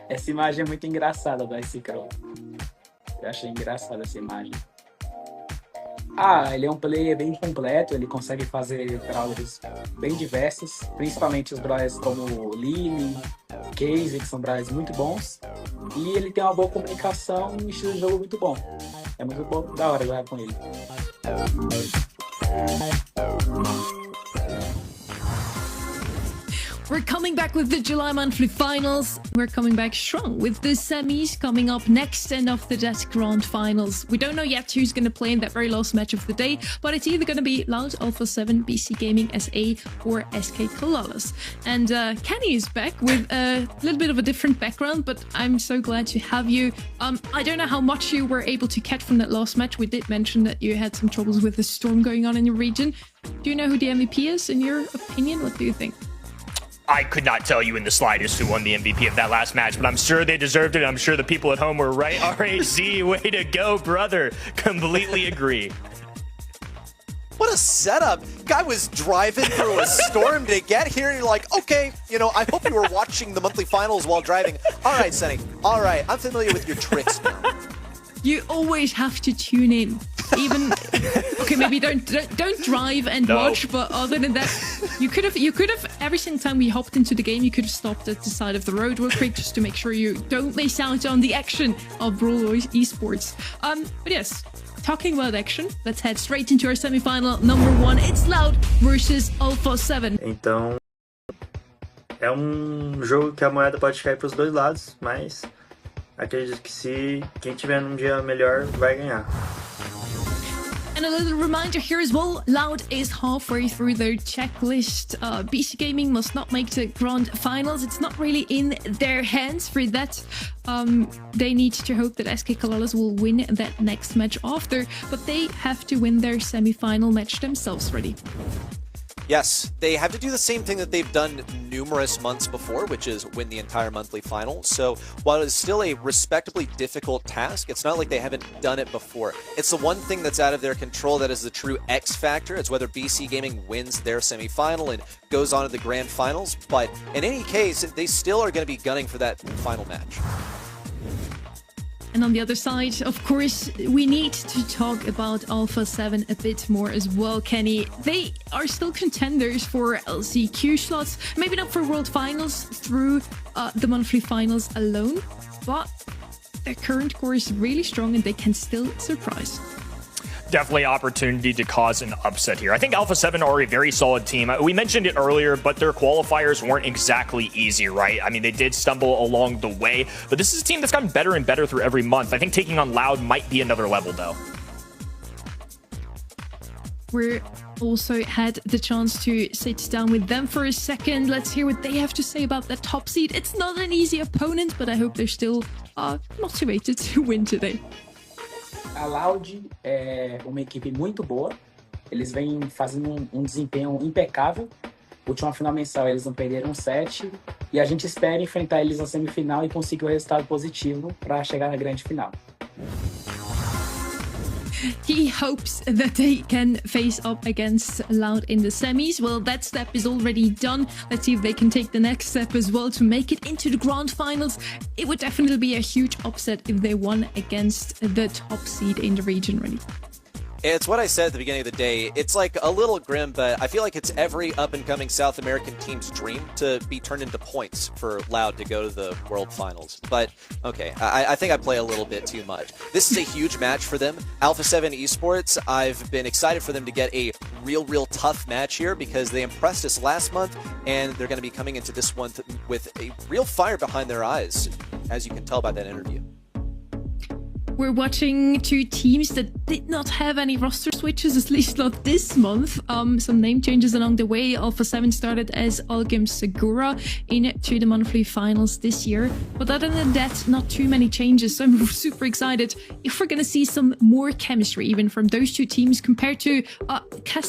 Essa imagem é muito engraçada do Ice Crow. Eu achei engraçada essa imagem. Ele é um player bem completo, ele consegue fazer brawlers bem diversos, principalmente os brawlers como Lily, Case, que são brawlers muito bons. E ele tem uma boa comunicação e um estilo de jogo muito bom. É muito bom, da hora jogar com ele. We're coming back with the July monthly finals. We're coming back strong with the semis coming up next, and after that, grand finals. We don't know yet who's going to play in that very last match of the day, but it's either going to be Loud, Alpha 7, BC Gaming SA, or SK Kalalas. And Kenny is back with a little bit of a different background, but I'm so glad to have you. I don't know how much you were able to catch from that last match. We did mention that you had some troubles with the storm going on in your region. Do you know who the MVP is, in your opinion? What do you think? I could not tell you in the slightest who won the MVP of that last match, but I'm sure they deserved it. I'm sure the people at home were right. RAZ, way to go, brother. Completely agree. What a setup. Guy was driving through a storm to get here, and you're like, okay, I hope you were watching the monthly finals while driving. All right, Sunny. All right, I'm familiar with your tricks now. You always have to tune in. Even okay, maybe don't drive and watch, but other than that, you could have every single time we hopped into the game, you could have stopped at the side of the road real quick just to make sure you don't miss out on the action of Brawl esports. But yes, talking about action, let's head straight into our semi-final number 1. It's Loud versus Alpha 7. Então, é jogo que a moeda pode cair para os dois lados, mas acredito que se quem tiver num dia melhor vai ganhar. And a little reminder here as well, Loud is halfway through their checklist. BC Gaming must not make the grand finals. It's not really in their hands for that. They need to hope that SK Kalalas will win that next match after, but they have to win their semi-final match themselves ready. Yes, they have to do the same thing that they've done numerous months before, which is win the entire monthly final. So while it's still a respectably difficult task, it's not like they haven't done it before. It's the one thing that's out of their control that is the true X factor. It's whether BC Gaming wins their semi-final and goes on to the grand finals. But in any case, they still are going to be gunning for that final match. And on the other side, of course, we need to talk about Alpha 7 a bit more as well, Kenny. They are still contenders for LCQ slots, maybe not for World Finals through the monthly finals alone, but their current core is really strong and they can still surprise. Definitely opportunity to cause an upset here. I think Alpha 7 are a very solid team. We mentioned it earlier, but their qualifiers weren't exactly easy, right? I mean, they did stumble along the way, but this is a team that's gotten better and better through every month. I think taking on Loud might be another level, though. We also had the chance to sit down with them for a second. Let's hear what they have to say about that top seed. It's not an easy opponent, but I hope they're still motivated to win today. A Loud é uma equipe muito boa. Eles vêm fazendo um desempenho impecável. Última final mensal, eles não perderam 7. E a gente espera enfrentar eles na semifinal e conseguir um resultado positivo para chegar na grande final. He hopes that they can face up against Loud in the semis. Well, that step is already done. Let's see if they can take the next step as well to make it into the grand finals. It would definitely be a huge upset if they won against the top seed in the region, really. It's what I said at the beginning of the day. It's like a little grim, but I feel like it's every up-and-coming South American team's dream to be turned into points for Loud to go to the World Finals. But, okay, I think I play a little bit too much. This is a huge match for them. Alpha 7 Esports, I've been excited for them to get a real tough match here because they impressed us last month, and they're going to be coming into this one with a real fire behind their eyes, as you can tell by that interview. We're watching two teams that did not have any roster switches, at least not this month. Some name changes along the way. Alpha 7 started as Algim Segura into the monthly finals this year. But other than that, not too many changes. So I'm super excited if we're going to see some more chemistry even from those two teams compared to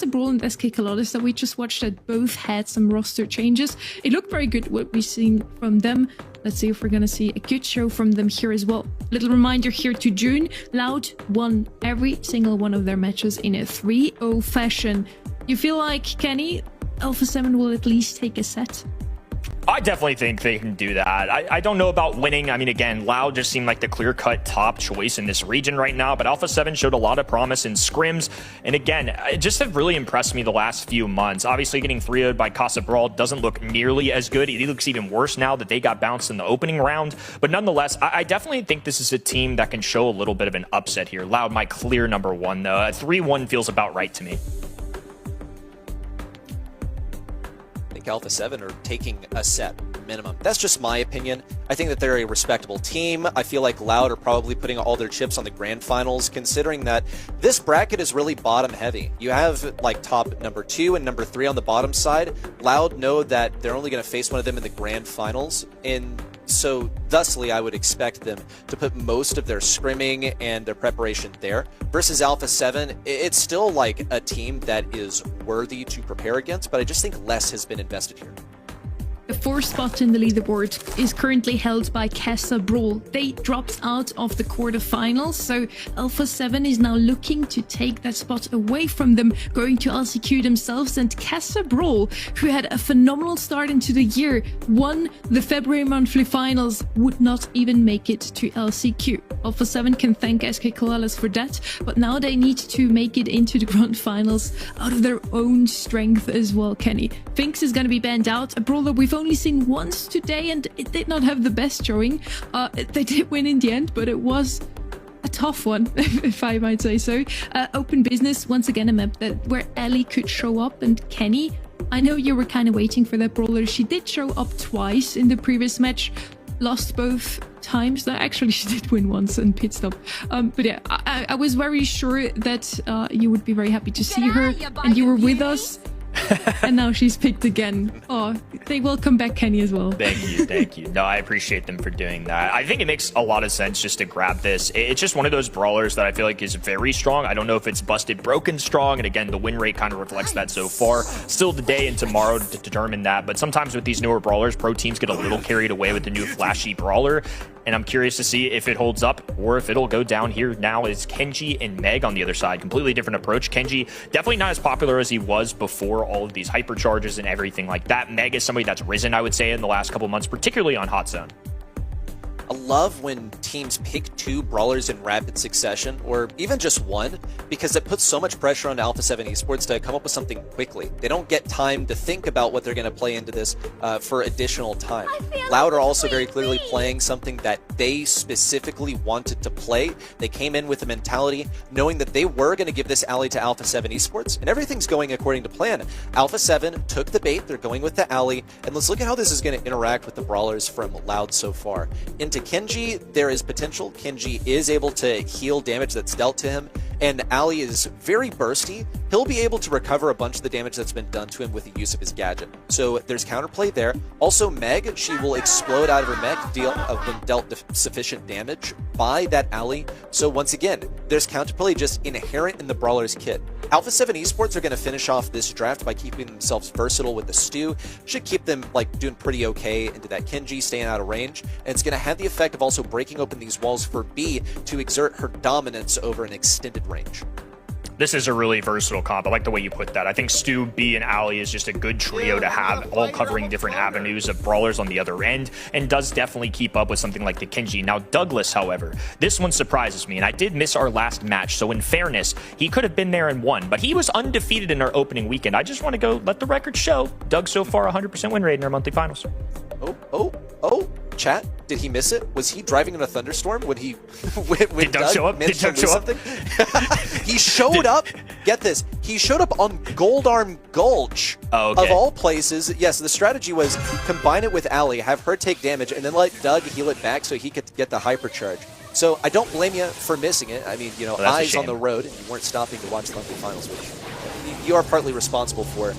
Brawl and SK Kalalas that we just watched that both had some roster changes. It looked very good what we've seen from them. Let's see if we're going to see a good show from them here as well. Little reminder here to June, Loud won every single one of their matches in a 3-0 fashion. You feel like, Kenny, Alpha 7 will at least take a set? I definitely think they can do that. I don't know about winning. I mean, again, Loud just seemed like the clear-cut top choice in this region right now, but Alpha 7 showed a lot of promise in scrims, and again, it just have really impressed me the last few months. Obviously, getting 3-0'd by Casa Brawl doesn't look nearly as good. It looks even worse now that they got bounced in the opening round, but nonetheless, I definitely think this is a team that can show a little bit of an upset here. Loud, my clear number one, though. 3-1 feels about right to me. I think Alpha 7 are taking a set minimum. That's just my opinion. I think that they're a respectable team. I feel like Loud are probably putting all their chips on the grand finals, considering that this bracket is really bottom heavy. You have like top number 2 and number 3 on the bottom side. Loud know that they're only going to face one of them in the grand finals, and so thusly I would expect them to put most of their scrimming and their preparation there. Versus Alpha 7, it's still like a team that is worthy to prepare against, but I just think less has been invested here. The 4th spot in the leaderboard is currently held by Casa Brawl. They dropped out of the quarterfinals, so Alpha 7 is now looking to take that spot away from them, going to LCQ themselves, and Casa Brawl, who had a phenomenal start into the year, won the February monthly finals, would not even make it to LCQ. Alpha 7 can thank SK Koalas for that, but now they need to make it into the grand finals out of their own strength as well, Kenny. Finks is going to be banned out, a brawler we've only seen once today, and it did not have the best showing. They did win in the end, but it was a tough one, if I might say so. Open Business, once again a map where Ellie could show up, and Kenny, I know you were kind of waiting for that brawler. She did show up twice in the previous match, lost both times. No, actually she did win once and pit stop. But yeah, I was very sure that you would be very happy to see her, and you were with us. And now she's picked again. Oh, they will come back, Kenny, as well. Thank you. No, I appreciate them for doing that. I think it makes a lot of sense just to grab this. It's just one of those brawlers that I feel like is very strong. I don't know if it's busted broken strong, and again, the win rate kind of reflects that so far. Still today and tomorrow to determine that, but sometimes with these newer brawlers, pro teams get a little carried away with the new flashy brawler, and I'm curious to see if it holds up or if it'll go down. Here now is Kenji and Meg on the other side. Completely different approach. Kenji, definitely not as popular as he was before all of these hypercharges and everything like that. Meg is somebody that's risen, I would say, in the last couple months, particularly on Hot Zone. I love when teams pick 2 brawlers in rapid succession, or even just one, because it puts so much pressure on Alpha 7 Esports to come up with something quickly. They don't get time to think about what they're going to play into this for additional time. Loud are also very clearly playing something that they specifically wanted to play. They came in with a mentality knowing that they were going to give this alley to Alpha 7 Esports, and everything's going according to plan. Alpha 7 took the bait, they're going with the alley, and let's look at how this is going to interact with the brawlers from Loud so far. Into Kenji, there is potential. Kenji is able to heal damage that's dealt to him, and Ali is very bursty. He'll be able to recover a bunch of the damage that's been done to him with the use of his gadget. So there's counterplay there. Also, Meg, she will explode out of her mech when dealt sufficient damage by that Ali. So once again, there's counterplay just inherent in the brawler's kit. Alpha 7 Esports are going to finish off this draft by keeping themselves versatile with the stew. Should keep them like doing pretty okay into that Kenji, staying out of range. And it's going to have the effect of also breaking open these walls for B to exert her dominance over an extended range. This is a really versatile comp. I like the way you put that. I think Stu, B, and Ali is just a good trio to have, all covering different avenues of brawlers on the other end, and does definitely keep up with something like the Kenji. Now, Douglas, however, this one surprises me, and I did miss our last match, so in fairness, he could have been there and won, but he was undefeated in our opening weekend. I just want to go let the record show. Doug, so far, 100% win rate in our monthly finals. Oh, chat, did he miss it? Was he driving in a thunderstorm when he did Doug show up? Did Doug show up? He showed up. Get this. He showed up on Gold Arm Gulch. Oh, okay. Of all places. Yes, the strategy was combine it with Ali, have her take damage, and then let Doug heal it back so he could get the hypercharge. So I don't blame you for missing it. I mean, well, eyes on the road, and you weren't stopping to watch the monthly finals, which you are partly responsible for.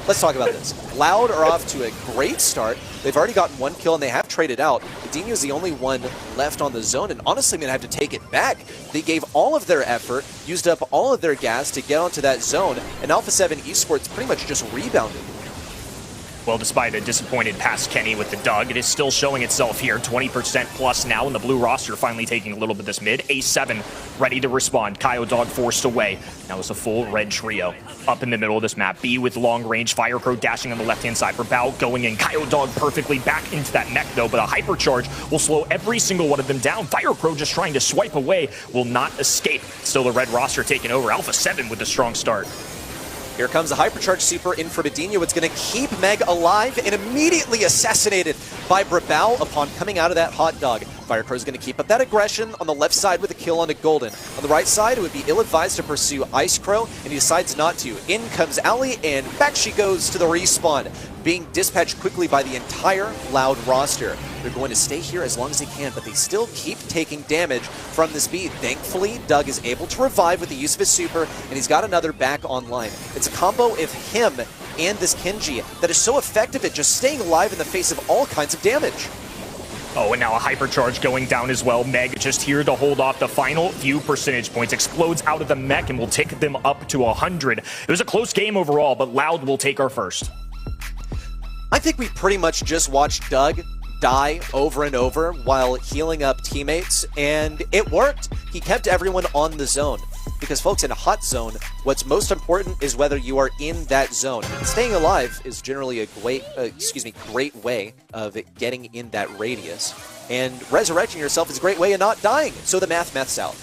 Let's talk about this. Loud are off to a great start. They've already gotten 1 kill and they have traded out. Dino is the only one left on the zone, and honestly, I'm going to have to take it back. They gave all of their effort, used up all of their gas to get onto that zone, and Alpha 7 Esports pretty much just rebounded. Well, despite a disappointed past Kenny with the Doug, it is still showing itself here. 20% plus now, and the blue roster finally taking a little bit this mid. A7 ready to respond. Kyo Dog forced away. Now it's a full red trio up in the middle of this map. B with long range. Fire Crow dashing on the left-hand side for Bao going in. Kyo Dog perfectly back into that mech, though, but a hypercharge will slow every single one of them down. Fire Crow just trying to swipe away will not escape. Still the red roster taking over. Alpha 7 with a strong start. Here comes the Hypercharge Super in for Bedinho. It's going to keep Meg alive and immediately assassinated by Brawl upon coming out of that hot dog. Firecrow is going to keep up that aggression on the left side with a kill onto Golden. On the right side, it would be ill-advised to pursue Ice Crow, and he decides not to. In comes Ali, and back she goes to the respawn, being dispatched quickly by the entire Loud roster. They're going to stay here as long as they can, but they still keep taking damage from this beat. Thankfully, Doug is able to revive with the use of his super, and he's got another back online. It's a combo of him and this Kenji that is so effective at just staying alive in the face of all kinds of damage. Oh, and now a hypercharge going down as well. Meg just here to hold off the final few percentage points. Explodes out of the mech and will take them up to 100. It was a close game overall, but Loud will take our first. I think we pretty much just watched Doug die over and over while healing up teammates, and it worked. He kept everyone on the zone. Because, folks, in a hot zone, what's most important is whether you are in that zone. Staying alive is generally a great way of getting in that radius. And resurrecting yourself is a great way of not dying. So the math's out.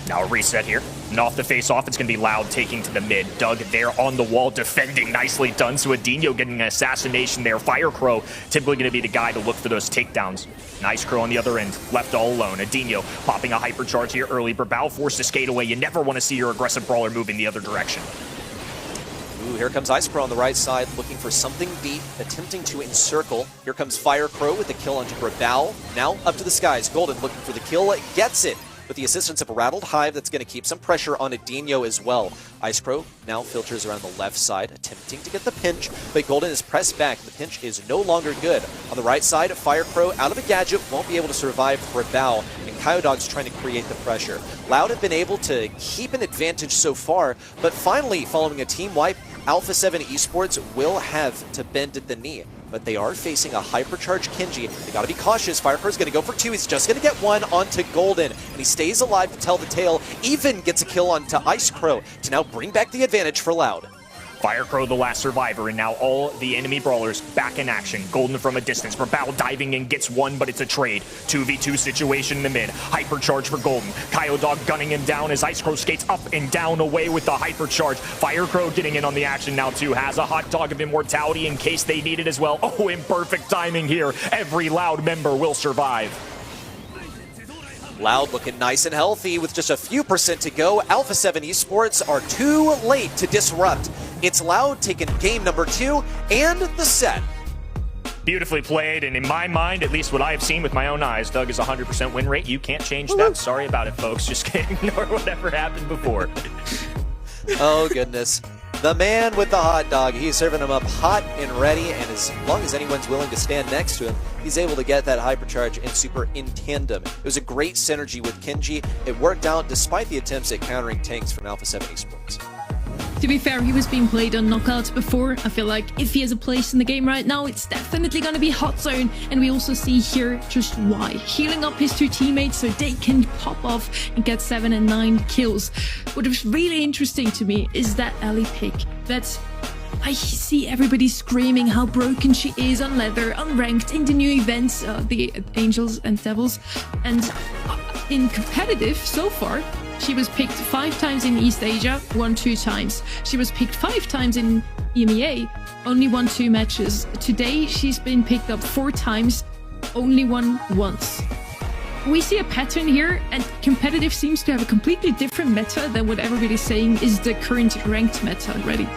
Now a reset here. And off the face-off, it's going to be Loud taking to the mid. Doug there on the wall, defending. Nicely done. So Adinho getting an assassination there. Fire Crow typically going to be the guy to look for those takedowns. Nice Crow on the other end, left all alone. Adinho popping a hypercharge here early. Brawl forced to skate away. You never want to see your aggressive brawler moving the other direction. Ooh, here comes Ice Crow on the right side, looking for something deep, attempting to encircle. Here comes Fire Crow with the kill onto Brawl. Now up to the skies. Golden looking for the kill, gets it. With the assistance of a Rattled Hive, that's going to keep some pressure on Adinho as well. Ice Crow now filters around the left side, attempting to get the pinch, but Golden is pressed back. The pinch is no longer good. On the right side, Fire Crow out of a gadget, won't be able to survive for Bao, and Kyo Dog's trying to create the pressure. Loud have been able to keep an advantage so far, but finally, following a team wipe, Alpha 7 Esports will have to bend at the knee. But they are facing a hypercharged Kenji. They gotta be cautious. Firecrow's gonna go for two. He's just gonna get one onto Golden, and he stays alive to tell the tale. Even gets a kill onto Ice Crow to now bring back the advantage for Loud. Fire Crow, the last survivor, and now all the enemy brawlers back in action. Golden from a distance. Brawl diving in, gets one, but it's a trade. 2v2 situation in the mid. Hypercharge for Golden. Kyo Dog gunning him down as Ice Crow skates up and down away with the hypercharge. Fire Crow getting in on the action now too. Has a hot dog of immortality in case they need it as well. Oh, imperfect timing here. Every Loud member will survive. Loud looking nice and healthy with just a few percent to go. Alpha 7 Esports are too late to disrupt. It's Loud taking game number 2 and the set. Beautifully played, and in my mind, at least what I have seen with my own eyes, Doug is 100% win rate. You can't change that. Sorry about it, folks. Just ignore whatever happened before. Oh, goodness. The man with the hot dog, he's serving him up hot and ready, and as long as anyone's willing to stand next to him, he's able to get that hypercharge and super in tandem. It was a great synergy with Kenji. It worked out despite the attempts at countering tanks from Alpha 7 Esports. To be fair, he was being played on knockouts before. I feel like if he has a place in the game right now, it's definitely going to be hot zone. And we also see here just why. Healing up his two teammates so they can pop off and get 7 and 9 kills. What was really interesting to me is that Ellie pick. I see everybody screaming how broken she is on Leather, unranked in the new events, the Angels and Devils. And in competitive so far, she was picked 5 times in East Asia, won 2 times. She was picked 5 times in EMEA, only won 2 matches. Today, she's been picked up 4 times, only won once. We see a pattern here, and competitive seems to have a completely different meta than what everybody's saying is the current ranked meta already.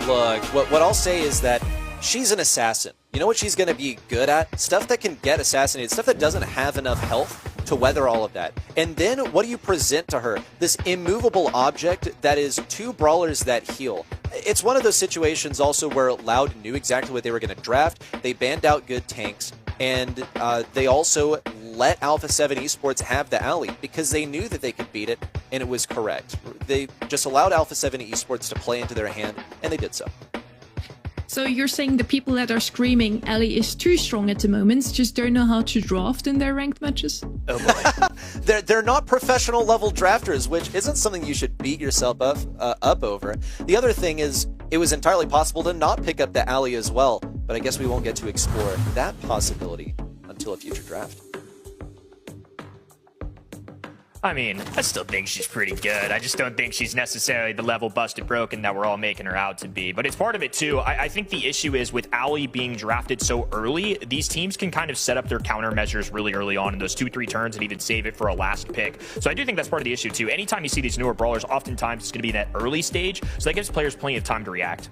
Look, what I'll say is that she's an assassin. You know what she's going to be good at? Stuff that can get assassinated, stuff that doesn't have enough health to weather all of that. And then what do you present to her? This immovable object that is 2 brawlers that heal. It's one of those situations also where Loud knew exactly what they were going to draft. They banned out good tanks, and they also let Alpha 7 Esports have the alley because they knew that they could beat it, and it was correct. They just allowed Alpha 7 Esports to play into their hand, and they did so. So you're saying the people that are screaming Ellie is too strong at the moment just don't know how to draft in their ranked matches? Oh boy. they're not professional level drafters, which isn't something you should beat yourself up over. The other thing is, it was entirely possible to not pick up the Alley as well, but I guess we won't get to explore that possibility until a future draft. I mean, I still think she's pretty good. I just don't think she's necessarily the level busted broken that we're all making her out to be. But it's part of it too. I think the issue is with Allie being drafted so early, these teams can kind of set up their countermeasures really early on in those 2-3 turns and even save it for a last pick. So I do think that's part of the issue too. Anytime you see these newer brawlers, oftentimes it's going to be in that early stage. So that gives players plenty of time to react.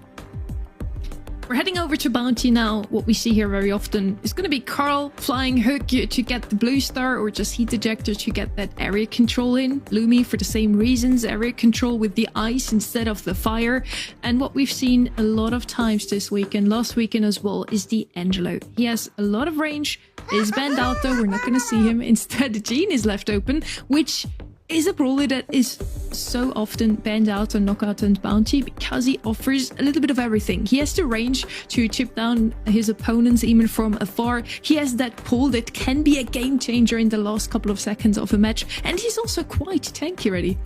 We're heading over to Bounty now. What we see here very often is going to be Carl flying Hook to get the blue star, or just Heat Ejector to get that area control in. Lumi for the same reasons, area control with the ice instead of the fire. And what we've seen a lot of times this weekend, last weekend as well, is the Angelo. He has a lot of range, is banned out though, we're not going to see him. Instead, Jean is left open, which is a brawler that is so often banned out on Knockout and Bounty because he offers a little bit of everything. He has the range to chip down his opponents even from afar. He has that pull that can be a game changer in the last couple of seconds of a match. And he's also quite tanky ready.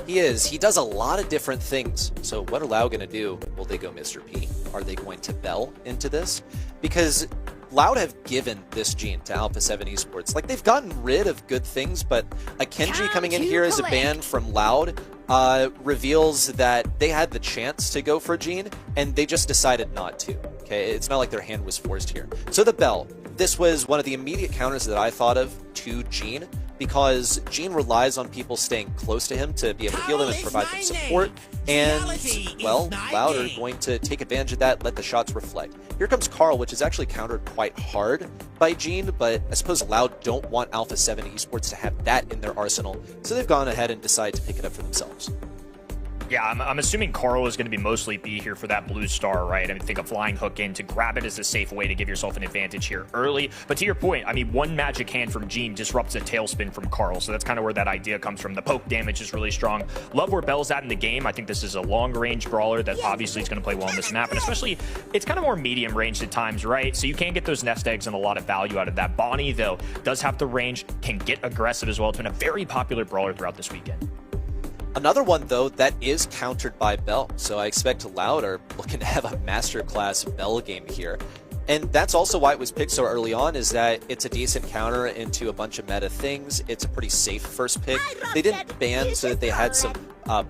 He is. He does a lot of different things. So what are Lau going to do? Will they go Mr. P? Are they going to Bell into this? Because Loud have given this gene to Alpha 7 Esports. Like, they've gotten rid of good things, but a Kenji coming in here as a ban from Loud reveals that they had the chance to go for a gene, and they just decided not to. Okay, it's not like their hand was forced here. So the Bell. This was one of the immediate counters that I thought of to Gene, because Gene relies on people staying close to him to be able to heal them and provide them support. And, well, Loud are going to take advantage of that, let the shots reflect. Here comes Carl, which is actually countered quite hard by Gene, but I suppose Loud don't want Alpha 7 Esports to have that in their arsenal, so they've gone ahead and decided to pick it up for themselves. Yeah, I'm assuming Carl is going to be mostly B here for that blue star, right? I think a flying hook in to grab it is a safe way to give yourself an advantage here early. But to your point, I mean, one magic hand from Gene disrupts a tailspin from Carl, so that's kind of where that idea comes from. The poke damage is really strong. Love where Bell's at in the game. I think this is a long-range brawler that obviously is going to play well on this map, and especially, it's kind of more medium range at times, right? So you can get those nest eggs and a lot of value out of that. Bonnie, though, does have the range, can get aggressive as well. It's been a very popular brawler throughout this weekend. Another one, though, that is countered by Bell, so I expect Loud are looking to have a masterclass Bell game here. And that's also why it was picked so early on, is that it's a decent counter into a bunch of meta things. It's a pretty safe first pick. They didn't ban so that they had some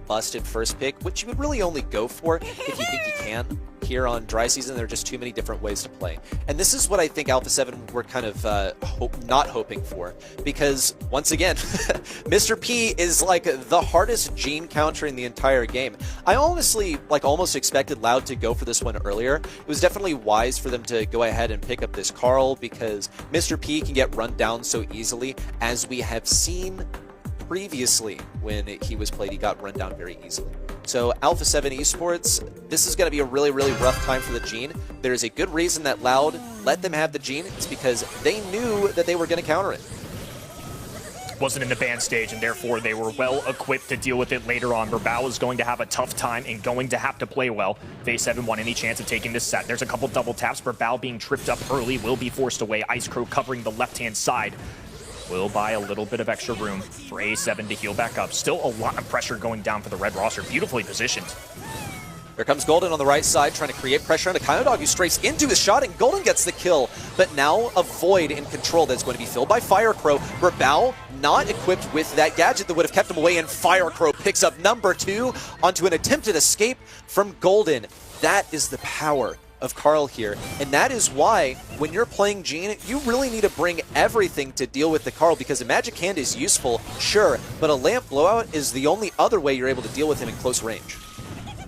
busted first pick, which you would really only go for if you think you can. Here on Dry Season, there are just too many different ways to play. And this is what I think Alpha 7 were kind of not hoping for, because, once again, Mr. P is like the hardest Gene counter in the entire game. I honestly almost expected Loud to go for this one earlier. It was definitely wise for them to go ahead and pick up this Carl, because Mr. P can get run down so easily, as we have seen previously when he was played. He got run down very easily. So Alpha 7 Esports, this is going to be a really, really rough time for the Gene. There is a good reason that Loud let them have the Gene. It's because they knew that they were going to counter it. Wasn't in the ban stage, and therefore they were well equipped to deal with it later on. Brawl is going to have a tough time and going to have to play well. Phase 7 won any chance of taking this set. There's a couple double taps. Brawl being tripped up early will be forced away. Ice Crow covering the left-hand side will buy a little bit of extra room for A7 to heal back up. Still a lot of pressure going down for the red roster. Beautifully positioned. Here comes Golden on the right side, trying to create pressure on a Kino Dog, who strays into his shot, and Golden gets the kill. But now a Void in control that's going to be filled by Fire Crow. Brawl not equipped with that gadget that would have kept him away, and Fire Crow picks up number 2 onto an attempted escape from Golden. That is the power of Carl here, and that is why when you're playing Gene, you really need to bring everything to deal with the Carl, because a magic hand is useful, sure, but a lamp blowout is the only other way you're able to deal with him in close range.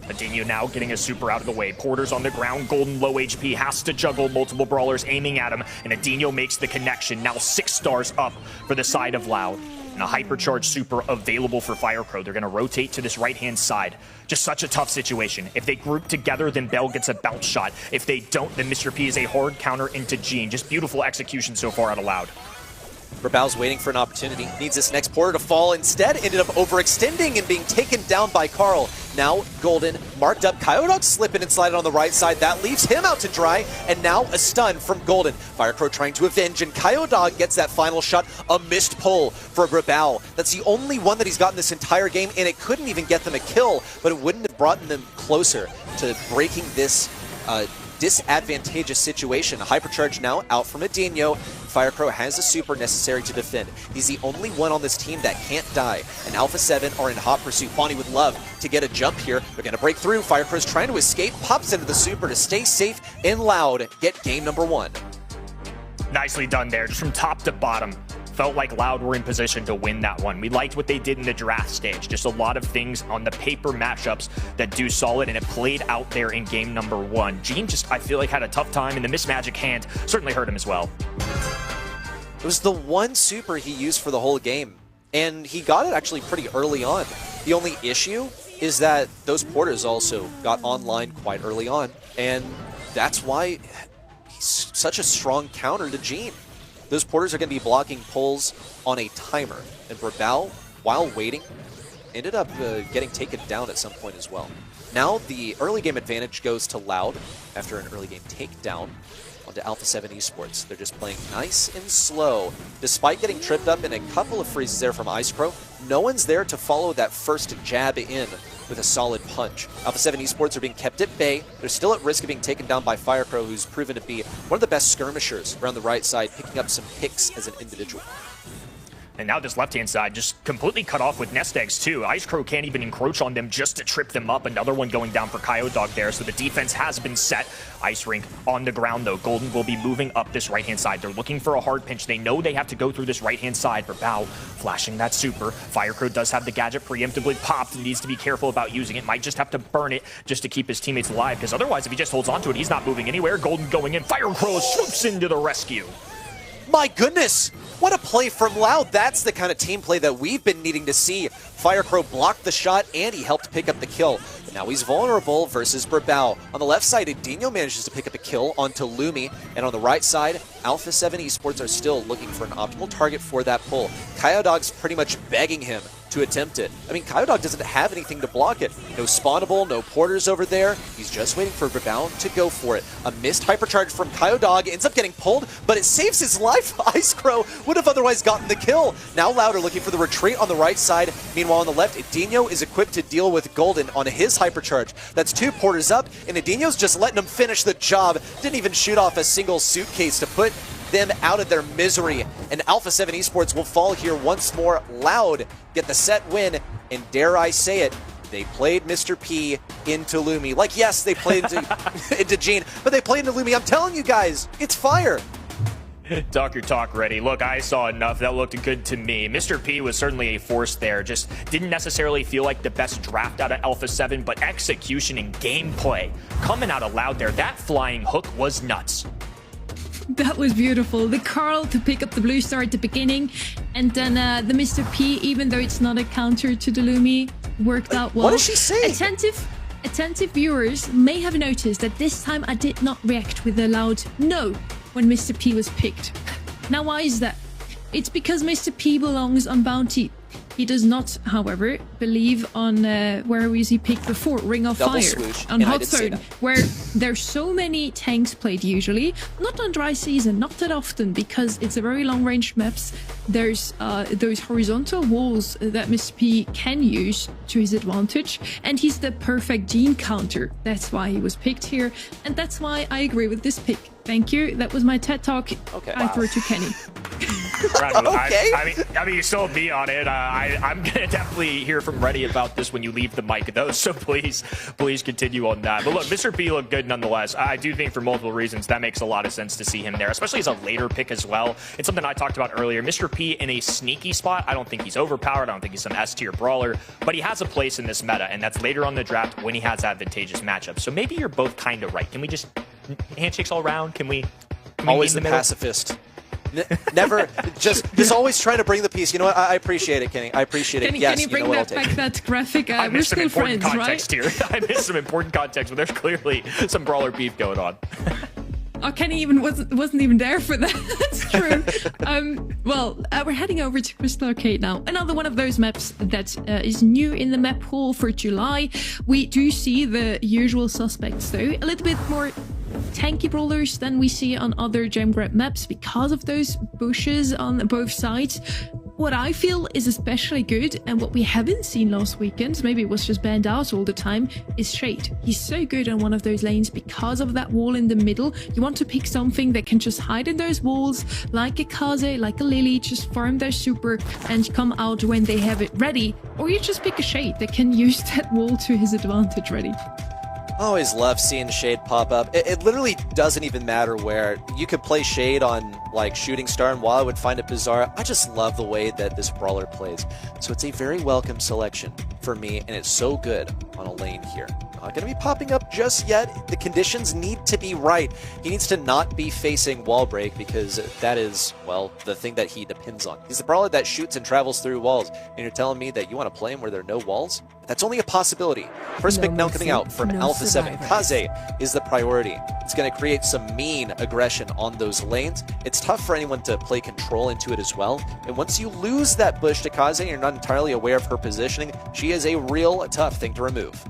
Adinho now getting a super out of the way. Porter's on the ground. Golden low HP, has to juggle multiple brawlers aiming at him, and Adinho makes the connection. Now 6 stars up for the side of Loud. And a hypercharged super available for Fire Crow. They're going to rotate to this right-hand side. Just such a tough situation. If they group together, then Bell gets a bounce shot. If they don't, then Mr. P is a hard counter into Gene. Just beautiful execution so far out of Loud. Brabal's waiting for an opportunity. Needs this next porter to fall. Instead, ended up overextending and being taken down by Carl. Now, Golden marked up. Kyodog slipping and sliding on the right side. That leaves him out to dry. And now a stun from Golden. Firecrow trying to avenge, and Kyodog gets that final shot. A missed pull for Brabal. That's the only one that he's gotten this entire game, and it couldn't even get them a kill, but it wouldn't have brought them closer to breaking this disadvantageous situation. A hypercharge now out from Adinho. Firecrow has the super necessary to defend. He's the only one on this team that can't die, and Alpha 7 are in hot pursuit. Bonnie would love to get a jump here. They're going to break through. Firecrow's trying to escape, pops into the super to stay safe and Loud get game number 1. Nicely done there, just from top to bottom. Felt like Loud were in position to win that one. We liked what they did in the draft stage. Just a lot of things on the paper matchups that do solid, and it played out there in game number 1. Gene just, I feel like, had a tough time, and the Mismagic hand certainly hurt him as well. It was the one super he used for the whole game, and he got it actually pretty early on. The only issue is that those porters also got online quite early on, and that's why he's such a strong counter to Gene. Those porters are going to be blocking pulls on a timer, and Brabal, while waiting, ended up getting taken down at some point as well. Now the early game advantage goes to Loud after an early game takedown onto Alpha 7 Esports. They're just playing nice and slow. Despite getting tripped up in a couple of freezes there from Ice Crow, no one's there to follow that first jab in with a solid punch. Alpha 7 Esports are being kept at bay. They're still at risk of being taken down by Firecrow, who's proven to be one of the best skirmishers around the right side, picking up some picks as an individual. And now this left-hand side just completely cut off with nest eggs, too. Ice Crow can't even encroach on them just to trip them up. Another one going down for Kyodog there, so the defense has been set. Ice Rink on the ground, though. Golden will be moving up this right-hand side. They're looking for a hard pinch. They know they have to go through this right-hand side. Brabal flashing that super. Firecrow does have the gadget preemptively popped and needs to be careful about using it. Might just have to burn it just to keep his teammates alive, because otherwise, if he just holds onto it, he's not moving anywhere. Golden going in. Firecrow swoops into the rescue. My goodness, what a play from Loud. That's the kind of team play that we've been needing to see. Firecrow blocked the shot, and he helped pick up the kill. But now he's vulnerable versus Brabal. On the left side, Adinho manages to pick up a kill onto Lumi, and on the right side, Alpha 7 Esports are still looking for an optimal target for that pull. Kyodog's pretty much begging him to attempt it. I mean, Kyodog doesn't have anything to block it. No spawnable, no porters over there. He's just waiting for Brabal to go for it. A missed hypercharge from Kyodog ends up getting pulled, but it saves his life. Ice Crow would have otherwise gotten the kill. Now Loud are looking for the retreat on the right side. Meanwhile, on the left, Adinho is equipped to deal with Golden on his hypercharge. That's 2 porters up, and Adinho's just letting him finish the job. Didn't even shoot off a single suitcase to put them out of their misery, and Alpha 7 Esports will fall here once more. Loud get the set win, and dare I say it, they played Mr. P into Lumi. Like, yes, they played into Gene, but they played into Lumi. I'm telling you guys, it's fire. Talk your talk ready. Look, I saw enough. That looked good to me. Mr. P was certainly a force there. Just didn't necessarily feel like the best draft out of Alpha 7, but execution and gameplay coming out of Loud there. That flying hook was nuts. That was beautiful. The Carl to pick up the blue star at the beginning, and then the Mr. P, even though it's not a counter to the Lumi, worked out well. What does she say? Attentive viewers may have noticed that this time I did not react with a loud no when Mr. P was picked. Now, why is that? It's because Mr. P belongs on Bounty. He does not, however, believe on where was he picked before? Ring of Double Fire swoosh, on and I Hot did say Zone, that. where there's so many tanks played usually, not on dry season, not that often, because it's a very long range maps. There's those horizontal walls that Mr. P can use to his advantage, and he's the perfect Gene counter. That's why he was picked here, and that's why I agree with this pick. Thank you. That was my TED Talk. Okay. I threw to Kenny. Okay. I mean, you sold me on it. I'm gonna definitely hear from Reddy about this when you leave the mic, though. So please continue on that. But look, Mr. P looked good nonetheless. I do think for multiple reasons that makes a lot of sense to see him there, especially as a later pick as well. It's something I talked about earlier. Mr. P in a sneaky spot. I don't think he's overpowered. I don't think he's some S tier brawler, but he has a place in this meta, and that's later on in the draft when he has advantageous matchups. So maybe you're both kind of right. Can we just handshakes all around? Can we Always meet the in middle? pacifist. Never, just always trying to bring the peace. You know what? I appreciate it, Kenny. I appreciate it. Yes, Can you bring know what, that I'll back, take. that graphic? I We're missed some still important friends, context right? here. I missed some important context, but there's clearly some brawler beef going on. Kenny even wasn't even there for that. That's true. We're heading over to Crystal Arcade now. Another one of those maps that is new in the map pool for July. We do see the usual suspects though. A little bit more tanky brawlers than we see on other gem grab maps because of those bushes on both sides. What I feel is especially good, and what we haven't seen last weekend, maybe it was just banned out all the time, is Shade. He's so good on one of those lanes because of that wall in the middle. You want to pick something that can just hide in those walls, like a Kaze, like a Lily, just farm their super and come out when they have it ready. Or you just pick a Shade that can use that wall to his advantage ready. I always love seeing Shade pop up. It literally doesn't even matter where. You could play Shade on like Shooting Star, and while I would find it bizarre, I just love the way that this brawler plays. So it's a very welcome selection for me, and it's so good on a lane here. Not going to be popping up just yet. The conditions need to be right. He needs to not be facing wall break, because that is, well, the thing that he depends on. He's the brawler that shoots and travels through walls, and you're telling me that you want to play him where there are no walls? That's only a possibility. First pick now coming out from Alpha 7. Kaze is the priority. It's going to create some mean aggression on those lanes. It's tough for anyone to play control into it as well. And once you lose that bush to Kaze and you're not entirely aware of her positioning, she is a real tough thing to remove.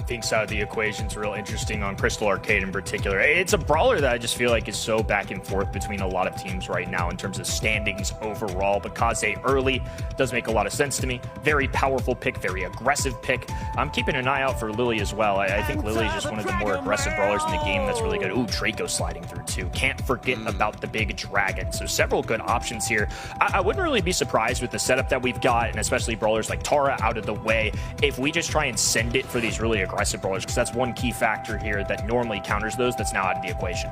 Thinks out of the equation's real interesting on Crystal Arcade in particular. It's a brawler that I just feel like is so back and forth between a lot of teams right now in terms of standings overall, but Kaze early does make a lot of sense to me. Very powerful pick, very aggressive pick. I'm keeping an eye out for Lily as well. I think Lily is just one of the more aggressive brawlers in the game that's really good. Ooh, Draco sliding through too. Can't forget about the big dragon. So several good options here. I wouldn't really be surprised with the setup that we've got, and especially brawlers like Tara out of the way, if we just try and send it for these really aggressive brawlers, because that's one key factor here that normally counters those that's now out of the equation.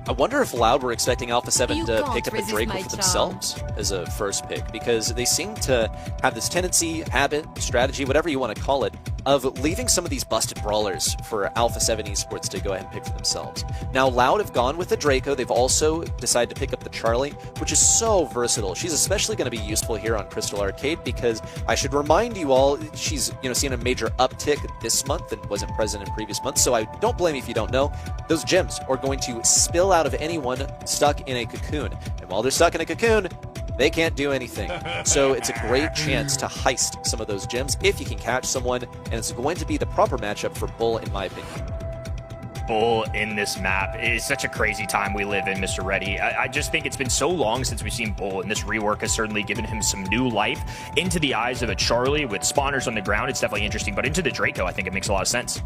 I wonder if Loud were expecting Alpha 7 to pick up a Draco for themselves as a first pick, because they seem to have this tendency, habit, strategy, whatever you want to call it, of leaving some of these busted brawlers for Alpha 7 Esports to go ahead and pick for themselves. Now, Loud have gone with the Draco. They've also decided to pick up the Charlie, which is so versatile. She's especially going to be useful here on Crystal Arcade, because I should remind you all, she's seen a major uptick this month and wasn't present in previous months, so I don't blame you if you don't know. Those gems are going to spill out of anyone stuck in a cocoon, and while they're stuck in a cocoon, they can't do anything. So it's a great chance to heist some of those gems if you can catch someone, and it's going to be the proper matchup for Bull, in my opinion. Bull in this map is such a crazy time we live in, Mr. Reddy. I just think it's been so long since we've seen Bull, and this rework has certainly given him some new life into the eyes of a Charlie with spawners on the ground. It's definitely interesting, but into the Draco, I think it makes a lot of sense.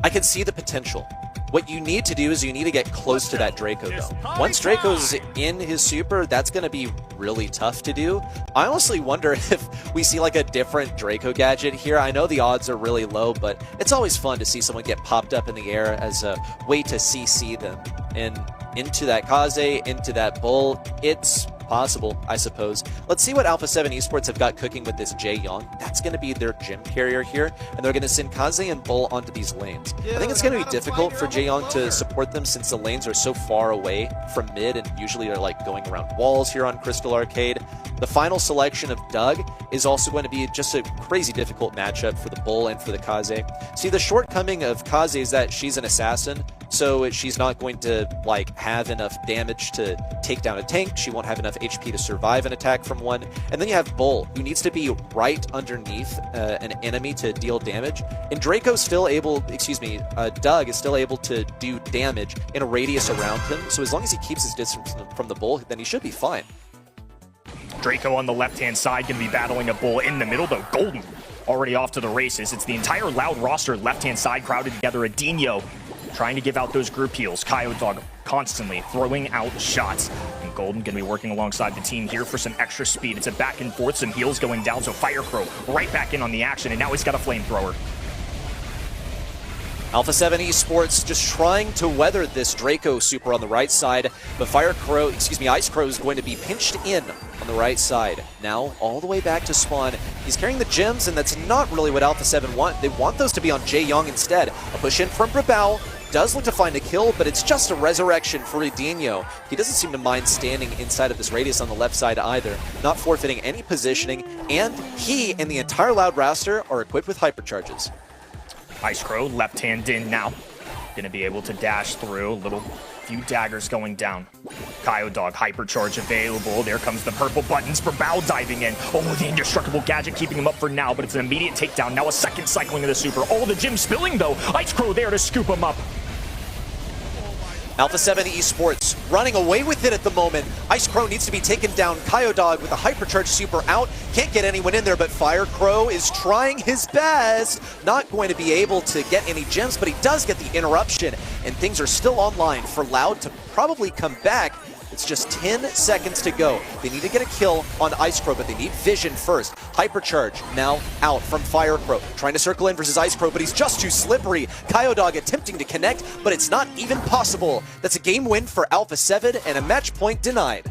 I can see the potential. What you need to do is you need to get close to that Draco, though. Once Draco's in his super, that's going to be really tough to do. I honestly wonder if we see like a different Draco gadget here. I know the odds are really low, but it's always fun to see someone get popped up in the air as a way to CC them. And into that Kaze, into that Bull, it's possible, I suppose. Let's see what Alpha 7 Esports have got cooking with this Jae Young. That's going to be their gem carrier here, and they're going to send Kaze and Bull onto these lanes. I think it's going to be difficult for Jae Young to support them, since the lanes are so far away from mid and usually are like going around walls here on Crystal Arcade. The final selection of Doug is also going to be just a crazy difficult matchup for the Bull and for the Kaze. See, the shortcoming of Kaze is that she's an assassin, so she's not going to like have enough damage to take down a tank. She won't have enough HP to survive an attack from one. And then you have Bull, who needs to be right underneath an enemy to deal damage. And Draco's still able, Doug is still able to do damage in a radius around him. So as long as he keeps his distance from the Bull, then he should be fine. Draco on the left-hand side going to be battling a Bull in the middle, though. Golden already off to the races. It's the entire Loud roster left-hand side crowded together. Adinho trying to give out those group heals. Coyote Dog constantly throwing out shots. And Golden going to be working alongside the team here for some extra speed. It's a back and forth, some heals going down, so Fire Crow right back in on the action, and now he's got a flamethrower. Alpha 7 Esports just trying to weather this Draco super on the right side, but Ice Crow is going to be pinched in on the right side. Now, all the way back to spawn. He's carrying the gems, and that's not really what Alpha 7 want. They want those to be on Jae Young instead. A push in from Brawl. does look to find a kill, but it's just a resurrection for Edinho. He doesn't seem to mind standing inside of this radius on the left side either, not forfeiting any positioning, and he and the entire Loud roster are equipped with hypercharges. Ice Crow, left hand in now. Gonna be able to dash through. Little few daggers going down. Kyodog, hypercharge available. There comes the purple buttons for Brawl diving in. Oh, the indestructible gadget keeping him up for now, but it's an immediate takedown. Now a second cycling of the super. Oh, the gem spilling though. Ice Crow there to scoop him up. Alpha 7 Esports running away with it at the moment. Ice Crow needs to be taken down. Kyodog with a hypercharge super out. Can't get anyone in there, but Fire Crow is trying his best. Not going to be able to get any gems, but he does get the interruption. And things are still online for Loud to probably come back. It's just 10 seconds to go. They need to get a kill on Ice Crow, but they need vision first. Hypercharge now out from Fire Crow. Trying to circle in versus Ice Crow, but he's just too slippery. Kyodog attempting to connect, but it's not even possible. That's a game win for Alpha 7 and a match point denied.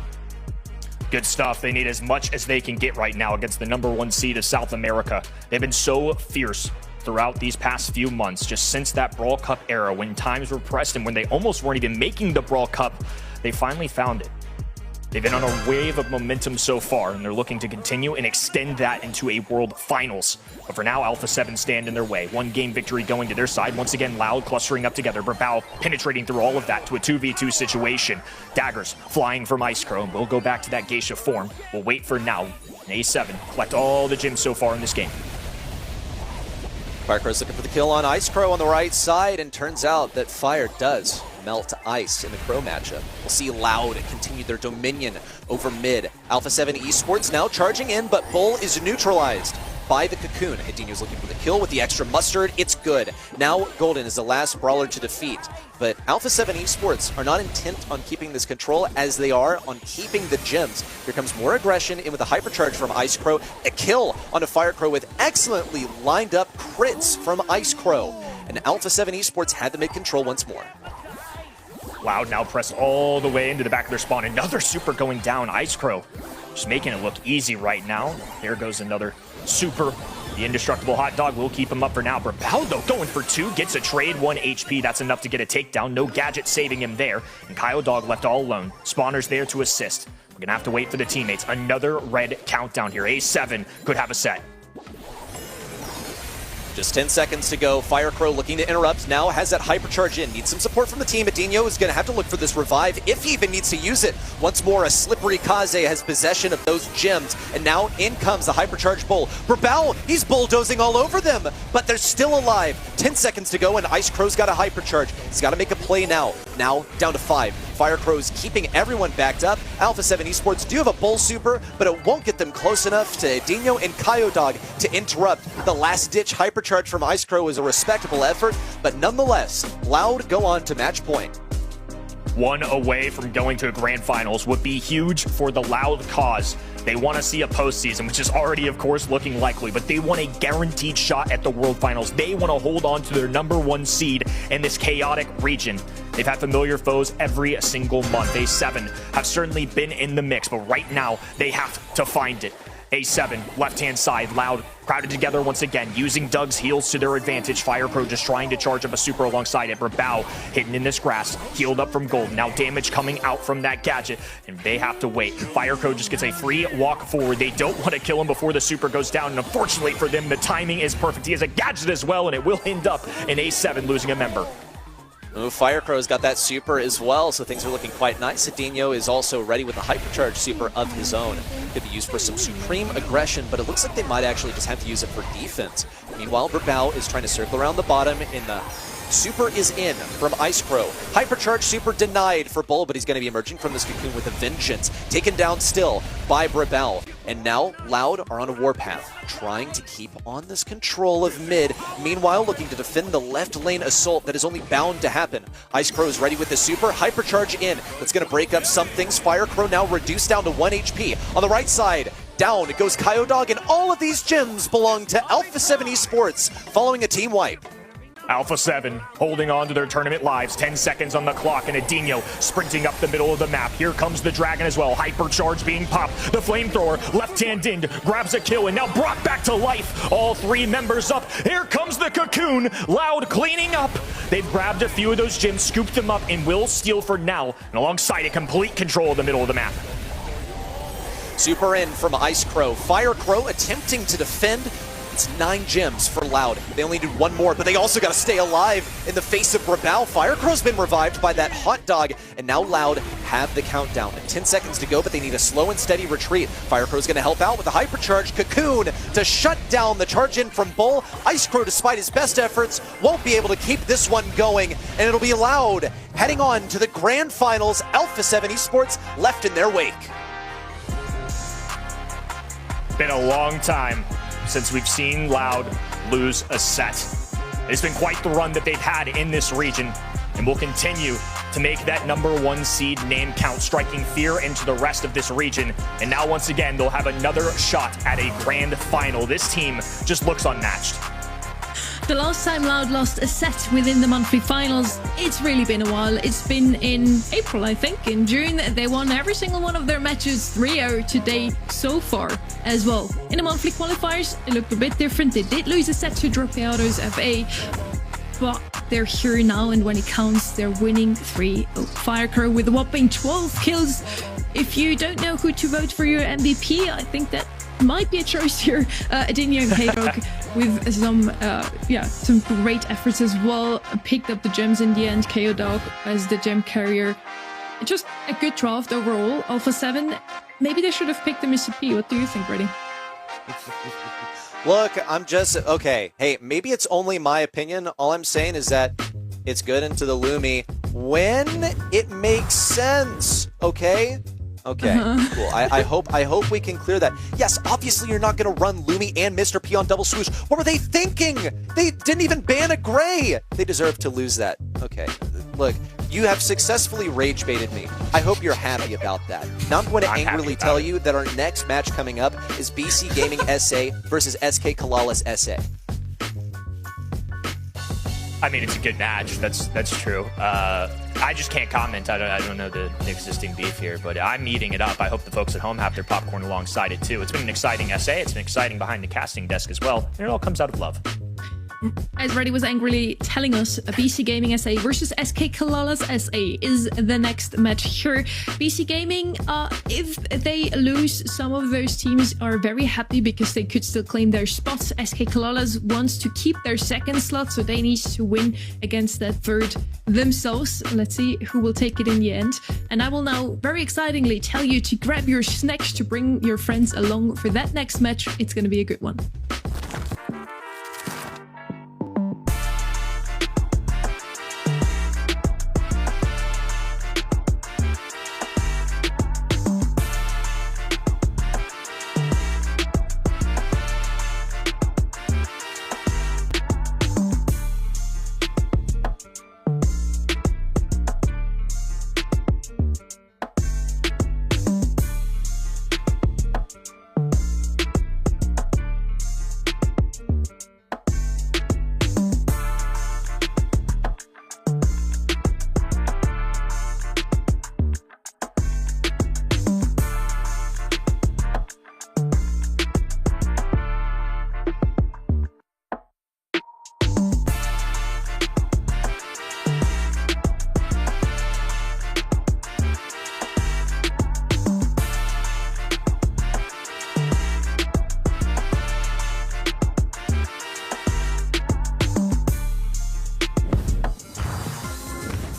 Good stuff. They need as much as they can get right now against the #1 seed of South America. They've been so fierce throughout these past few months, just since that Brawl Cup era, when times were pressed and when they almost weren't even making the Brawl Cup. They finally found it. They've been on a wave of momentum so far, and they're looking to continue and extend that into a World Finals. But for now, Alpha 7 stand in their way. One game victory going to their side. Once again, Loud clustering up together. Brawl penetrating through all of that to a 2v2 situation. Daggers flying from Ice Crow. We'll go back to that geisha form. We'll wait for now. And A7 collect all the gems so far in this game. Fire Crow's looking for the kill on Ice Crow on the right side, and turns out that Fire does melt ice in the Crow matchup. We'll see Loud continue their dominion over mid. Alpha 7 Esports now charging in, but Bull is neutralized by the Cocoon. Edinho's looking for the kill with the extra mustard. It's good. Now Golden is the last brawler to defeat. But Alpha 7 Esports are not intent on keeping this control as they are on keeping the gems. Here comes more aggression in with a hypercharge from Ice Crow. A kill on a Fire Crow with excellently lined up crits from Ice Crow. And Alpha 7 Esports had the mid-control once more. Loud now pressed all the way into the back of their spawn. Another super going down. Ice Crow just making it look easy right now. There goes another super. The indestructible hot dog will keep him up for now. Brawl though going for 2, gets a trade, 1 HP. That's enough to get a takedown. No gadget saving him there. And Kyodog left all alone. Spawner's there to assist. We're gonna have to wait for the teammates. Another red countdown here. A7 could have a set. Just 10 seconds to go. Fire Crow looking to interrupt. Now has that hypercharge in. Needs some support from the team. Edinho is going to have to look for this revive if he even needs to use it. Once more, a slippery Kaze has possession of those gems. And now in comes the hypercharge Bull. Brawl, he's bulldozing all over them. But they're still alive. 10 seconds to go and Ice Crow's got a hypercharge. He's got to make a play now. Now down to 5. Fire Crow's keeping everyone backed up. Alpha 7 Esports do have a Bull super, but it won't get them close enough to Edinho and Kyodog to interrupt. The last-ditch hypercharge from Ice Crow is a respectable effort, but nonetheless, Loud go on to match point. One away from going to a grand finals would be huge for the Loud cause. They want to see a postseason, which is already, of course, looking likely, but they want a guaranteed shot at the World Finals. They want to hold on to their #1 seed in this chaotic region. They've had familiar foes every single month. A7 have certainly been in the mix, but right now, they have to find it. A7, left-hand side, Loud, crowded together once again, using Doug's heals to their advantage. Fire Crow just trying to charge up a super alongside it. Brawl hidden in this grass, healed up from Gold. Now damage coming out from that gadget, and they have to wait. Fire Crow just gets a free walk forward. They don't want to kill him before the super goes down, and unfortunately for them, the timing is perfect. He has a gadget as well, and it will end up in A7 losing a member. Oh, Fire Crow's got that super as well, so things are looking quite nice. Edinho is also ready with a hypercharge super of his own. Could be used for some supreme aggression, but it looks like they might actually just have to use it for defense. Meanwhile, Brawl is trying to circle around the bottom, and the super is in from Ice Crow. Hypercharge super denied for Bull, but he's going to be emerging from this cocoon with a vengeance. Taken down still by Brawl. And now Loud are on a warpath, trying to keep on this control of mid. Meanwhile, looking to defend the left lane assault that is only bound to happen. Ice Crow is ready with the super. Hypercharge in. That's going to break up some things. Fire Crow now reduced down to 1 HP. On the right side, down goes Kyodog, and all of these gems belong to Alpha 7 Esports following a team wipe. Alpha 7 holding on to their tournament lives. 10 seconds on the clock, and Adinho sprinting up the middle of the map. Here comes the Dragon as well. Hypercharge being popped. The Flamethrower, left-hand in, grabs a kill, and now brought back to life. All 3 members up. Here comes the Cocoon. Loud cleaning up. They've grabbed a few of those gems, scooped them up, and will steal for now. And alongside it, complete control of the middle of the map. Super in from Ice Crow. Fire Crow attempting to defend. It's 9 gems for Loud. They only need 1 more, but they also got to stay alive in the face of Brawl. Fire Crow's been revived by that hot dog, and now Loud have the countdown. 10 seconds to go, but they need a slow and steady retreat. Fire Crow's going to help out with a hypercharge. Cocoon to shut down the charge in from Bull. Ice Crow, despite his best efforts, won't be able to keep this one going, and it'll be Loud heading on to the grand finals. Alpha 7 Esports left in their wake. Been a long time since we've seen Loud lose a set. It's been quite the run that they've had in this region, and will continue to make that #1 seed name count, striking fear into the rest of this region. And now once again, they'll have another shot at a grand final. This team just looks unmatched. The last time Loud lost a set within the monthly finals, it's really been a while. It's been in April, I think. In June, they won every single one of their matches 3-0 to date so far as well. In the monthly qualifiers, it looked a bit different. They did lose a set to Dropeado's FA, but they're here now, and when it counts, they're winning 3-0. Firecrow with a whopping 12 kills. If you don't know who to vote for your MVP, I think that might be a choice here. Adinho and K-Dog with some great efforts as well. Picked up the gems in the end. K-Dog as the gem carrier. Just a good draft overall. Alpha 7, maybe they should have picked the Mr. P. What do you think, Reddy? Look, I'm just, okay. Hey, maybe it's only my opinion. All I'm saying is that it's good into the Lumi when it makes sense, okay? Okay, cool. I hope we can clear that. Yes, obviously you're not going to run Lumi and Mr. P on double swoosh. What were they thinking? They didn't even ban a Gray. They deserve to lose that. Okay, look, you have successfully rage baited me. I hope you're happy about that. Now I'm going to angrily tell you that our next match coming up is BC Gaming SA versus SK Kalalas SA. I mean, it's a good match. That's true. I just can't comment. I don't know the existing beef here, but I'm eating it up. I hope the folks at home have their popcorn alongside it too. It's been an exciting SA. It's been exciting behind the casting desk as well, and it all comes out of love. As Reddy was angrily telling us, BC Gaming SA versus SK Kalalas SA is the next match here. BC Gaming, if they lose, some of those teams are very happy because they could still claim their spots. SK Kalalas wants to keep their second slot, so they need to win against that third themselves. Let's see who will take it in the end. And I will now, very excitingly, tell you to grab your snacks to bring your friends along for that next match. It's going to be a good one.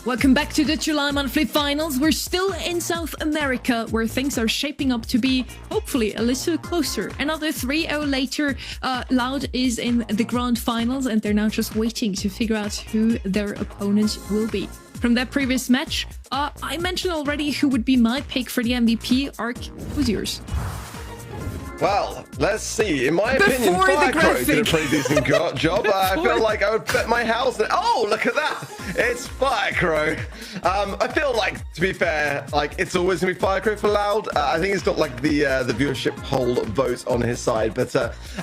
Welcome back to the July monthly finals. We're still in South America, where things are shaping up to be hopefully a little closer. Another 3-0 later, Loud is in the grand finals, and they're now just waiting to figure out who their opponents will be. From that previous match, I mentioned already who would be my pick for the MVP. Ark, who's yours? Well, let's see. In my opinion, Firecrow did a pretty decent job. I feel like I would bet my house that, oh, look at that. It's Firecrow. I feel like, to be fair, like it's always going to be Firecrow for Loud. I think he's got like the viewership poll vote on his side. But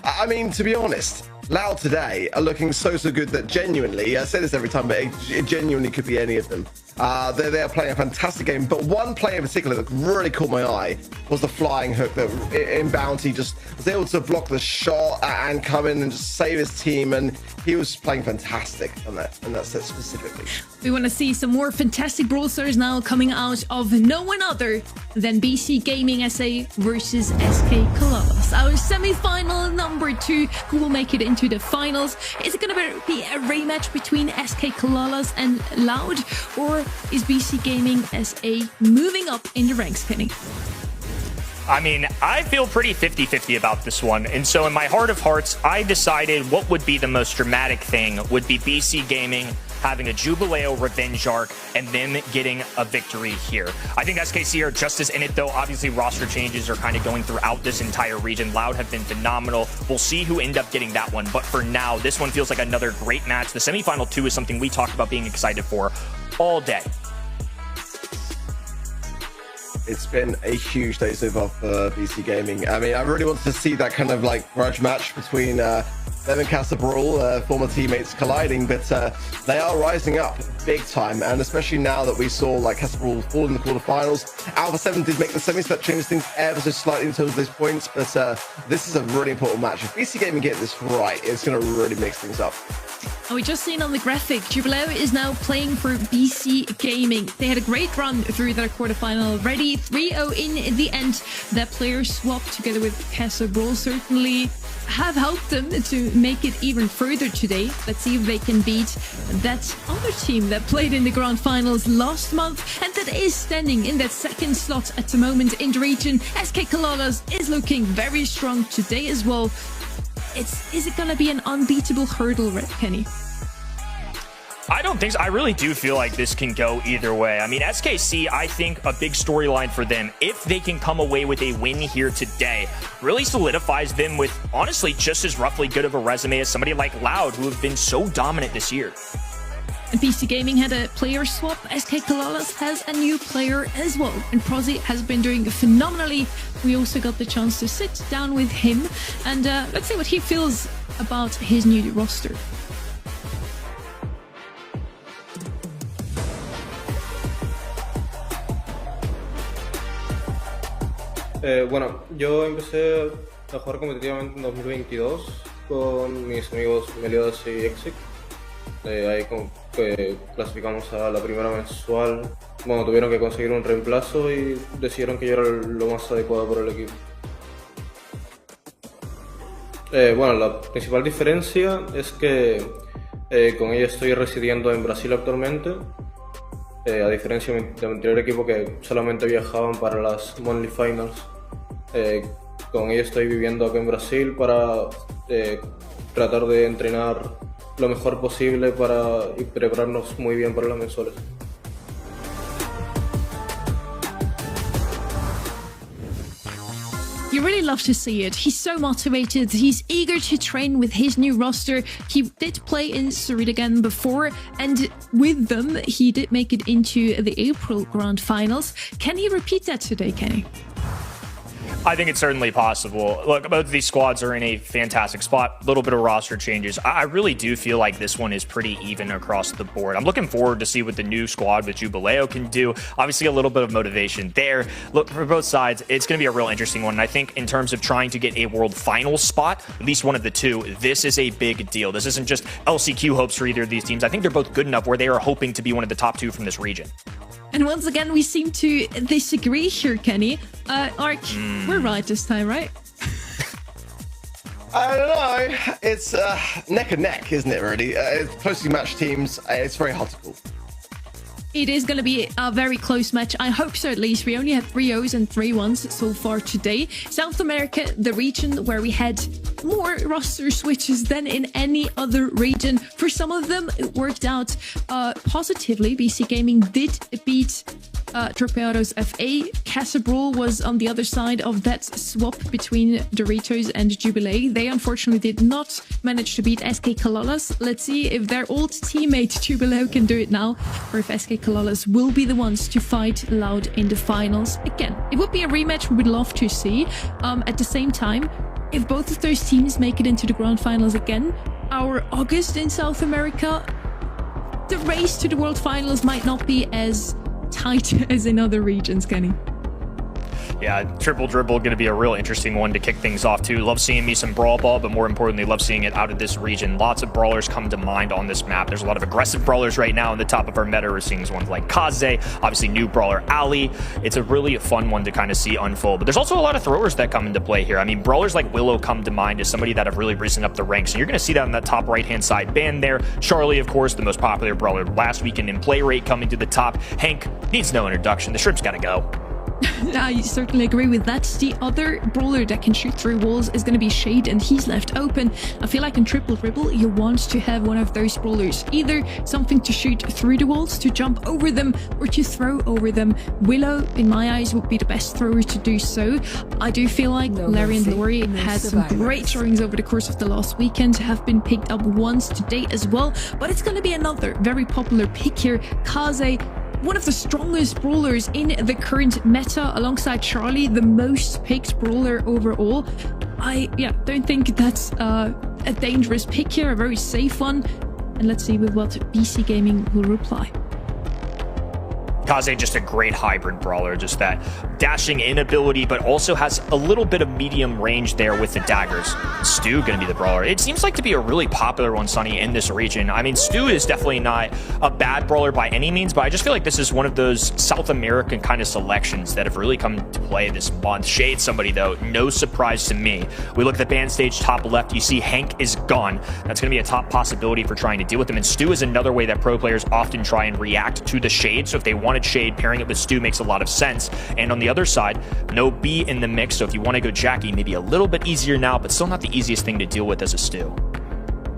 I mean, to be honest, Loud today are looking so good that genuinely, I say this every time, but it genuinely could be any of them. They are playing a fantastic game, but one player in particular that really caught my eye was the flying hook that in Bounty just was able to block the shot and come in and just save his team, and he was playing fantastic in that set specifically. We want to see some more fantastic Brawl Stars now coming out of no one other than BC Gaming SA versus SK Kalalas. Our semi-final number 2, who will make it into the finals. Is it going to be a rematch between SK Kalalas and Loud, or is BC Gaming SA moving up in the ranks, Kenny? I mean, I feel pretty 50-50 about this one. And so in my heart of hearts, I decided what would be the most dramatic thing would be BC Gaming having a Jubileo revenge arc and them getting a victory here. I think SKC are just as in it, though. Obviously, roster changes are kind of going throughout this entire region. Loud have been phenomenal. We'll see who end up getting that one. But for now, this one feels like another great match. The semifinal 2 is something we talked about being excited for all day. It's been a huge day so far for BC Gaming. I mean, I really wanted to see that kind of like grudge match between them and Casa Brawl, former teammates colliding, but they are rising up big time, and especially now that we saw like Casa Brawl fall in the quarterfinals. Alpha 7 did make the semis, that changed things ever so slightly in terms of those points, but this is a really important match. If BC Gaming get this right, it's going to really mix things up. And we just seen on the graphic, Jubileo is now playing for BC Gaming. They had a great run through their quarterfinal already. 3-0 in the end. That player swap together with Casa Brawl certainly have helped them to make it even further today. Let's see if they can beat that other team that played in the grand finals last month and that is standing in that second slot at the moment in the region. SK Kalalas is looking very strong today as well. Is it going to be an unbeatable hurdle, Kenny? I don't think so. I really do feel like this can go either way. I mean, SKC, I think a big storyline for them, if they can come away with a win here today, really solidifies them with, honestly, just as roughly good of a resume as somebody like Loud, who have been so dominant this year. And BC Gaming had a player swap. SK Kalalas has a new player as well. And Prozzy has been doing phenomenally. We also got the chance to sit down with him. And let's see what he feels about his new roster. Bueno, yo empecé a jugar competitivamente en 2022 con mis amigos Meliodas y Exit. Ahí clasificamos a la primera mensual. Bueno, tuvieron que conseguir un reemplazo y decidieron que yo era lo más adecuado para el equipo. Bueno, la principal diferencia es que con ella estoy residiendo en Brasil actualmente, a diferencia de mi anterior equipo que solamente viajaban para las Monthly Finals. Con ella estoy viviendo acá en Brasil para tratar de entrenar lo mejor posible y prepararnos muy bien para las mensuales. You really love to see it. He's so motivated. He's eager to train with his new roster. He did play in Surrey again before, and with them, he did make it into the April Grand Finals. Can he repeat that today, Kenny? I think it's certainly possible. Look, both of these squads are in a fantastic spot. A little bit of roster changes. I really do feel like this one is pretty even across the board. I'm looking forward to see what the new squad with Jubileo can do. Obviously, a little bit of motivation there. Look, for both sides, it's going to be a real interesting one. And I think in terms of trying to get a world final spot, at least one of the two, this is a big deal. This isn't just LCQ hopes for either of these teams. I think they're both good enough where they are hoping to be one of the top two from this region. And once again, we seem to disagree here, Kenny. Ark, we're right this time, right? I don't know. It's neck and neck, isn't it, really? It's closely matched teams. It's very hard to call. It is going to be a very close match. I hope so, at least. We only had 3-0s and 3-1s so far today. South America, the region where we had more roster switches than in any other region. For some of them, it worked out positively. BC Gaming did beat Torpedoes FA. Casa Brawl was on the other side of that swap between Doritos and Jubilee. They unfortunately did not manage to beat SK Kalalas. Let's see if their old teammate Jubilee can do it now, or if SK Kalalas will be the ones to fight Loud in the finals. Again, it would be a rematch we would love to see. At the same time, if both of those teams make it into the grand finals again, our August in South America, the race to the world finals might not be as tight as in other regions, Kenny. Yeah, triple dribble going to be a real interesting one to kick things off too. Love seeing me some Brawl Ball, but more importantly, love seeing it out of this region. Lots of brawlers come to mind on this map. There's a lot of aggressive brawlers right now in the top of our meta. We're seeing ones like Kaze, obviously new brawler Ali. It's a really fun one to kind of see unfold. But there's also a lot of throwers that come into play here. I mean, brawlers like Willow come to mind as somebody that have really risen up the ranks. And you're going to see that on that top right-hand side band there. Charlie, of course, the most popular brawler last weekend in play rate, coming to the top. Hank needs no introduction. The shrimp's got to go. I certainly agree with that. The other brawler that can shoot through walls is going to be Shade, and he's left open. I feel like in triple dribble, you want to have one of those brawlers. Either something to shoot through the walls, to jump over them, or to throw over them. Willow, in my eyes, would be the best thrower to do so. I do feel like Larry and Lori had some great showings over the course of the last weekend, have been picked up once to date as well, but it's going to be another very popular pick here. Kaze, one of the strongest brawlers in the current meta, alongside Charlie, the most picked brawler overall. I don't think that's a dangerous pick here, a very safe one. And let's see with what BC Gaming will reply. Kaze, just a great hybrid brawler, just that dashing in ability, but also has a little bit of medium range there with the daggers. Stu gonna be the brawler. It seems like to be a really popular one, Sonny, in this region. I mean, Stu is definitely not a bad brawler by any means, but I just feel like this is one of those South American kind of selections that have really come to play this month. Shade somebody, though, no surprise to me. We look at the band stage top left, you see Hank is gone. That's gonna be a top possibility for trying to deal with him, and Stu is another way that pro players often try and react to the Shade, so if they want Shade, pairing it with Stu makes a lot of sense. And on the other side, no B in the mix, so if you want to go Jackie, maybe a little bit easier now, but still not the easiest thing to deal with as a Stu.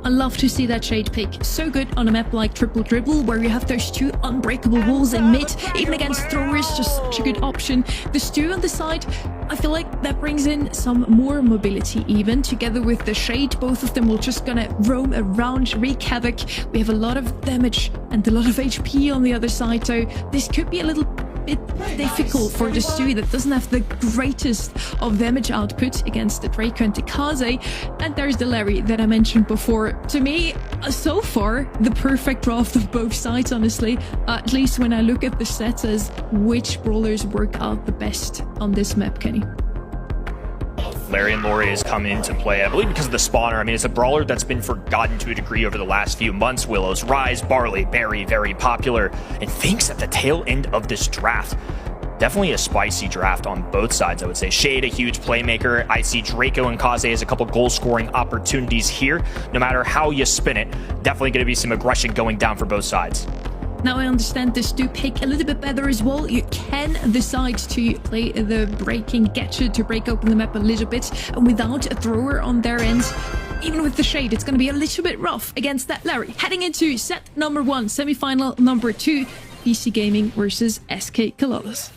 I love to see that Shade pick. So good on a map like Triple Dribble, where you have those two unbreakable walls in mid, even against throwers, just such a good option. The Stu on the side, I feel like that brings in some more mobility even, together with the Shade. Both of them will just gonna roam around, wreak havoc. We have a lot of damage and a lot of HP on the other side, so this could be a little bit difficult for the Stu that doesn't have the greatest of damage output against the Draco and the Kaze. And there's the Larry that I mentioned before. To me, so far, the perfect draft of both sides, honestly. At least when I look at the sets as which brawlers work out the best on this map, Kenny. Larry and Lori is coming into play, I believe because of the spawner. I mean, it's a brawler that's been forgotten to a degree over the last few months. Willow's rise, Barley, very, very popular, and Finks at the tail end of this draft. Definitely a spicy draft on both sides, I would say. Shade, a huge playmaker. I see Draco and Kaze as a couple goal-scoring opportunities here. No matter how you spin it, definitely going to be some aggression going down for both sides. Now I understand this do pick a little bit better as well. You can decide to play the breaking gadget to break open the map a little bit, and without a thrower on their end, even with the Shade, it's going to be a little bit rough against that Larry. Heading into set number 1, semi-final number 2, BC Gaming versus SK Kalalas.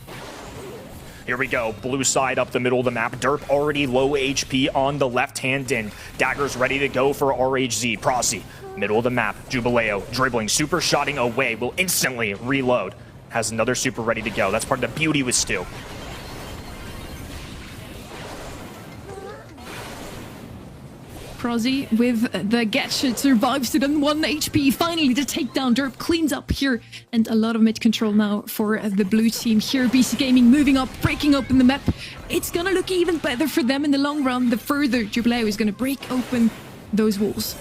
Here we go, blue side up the middle of the map. Derp already low HP on the left-hand end. Daggers ready to go for RHZ. Prosy, middle of the map. Jubileo dribbling, super shotting away, will instantly reload. Has another super ready to go. That's part of the beauty with Stu. Prosy with the gadget survives to the 1 HP. Finally, the takedown. Derp cleans up here. And a lot of mid control now for the blue team here. BC Gaming moving up, breaking open the map. It's gonna look even better for them in the long run. The further Jubileo is gonna break open those walls.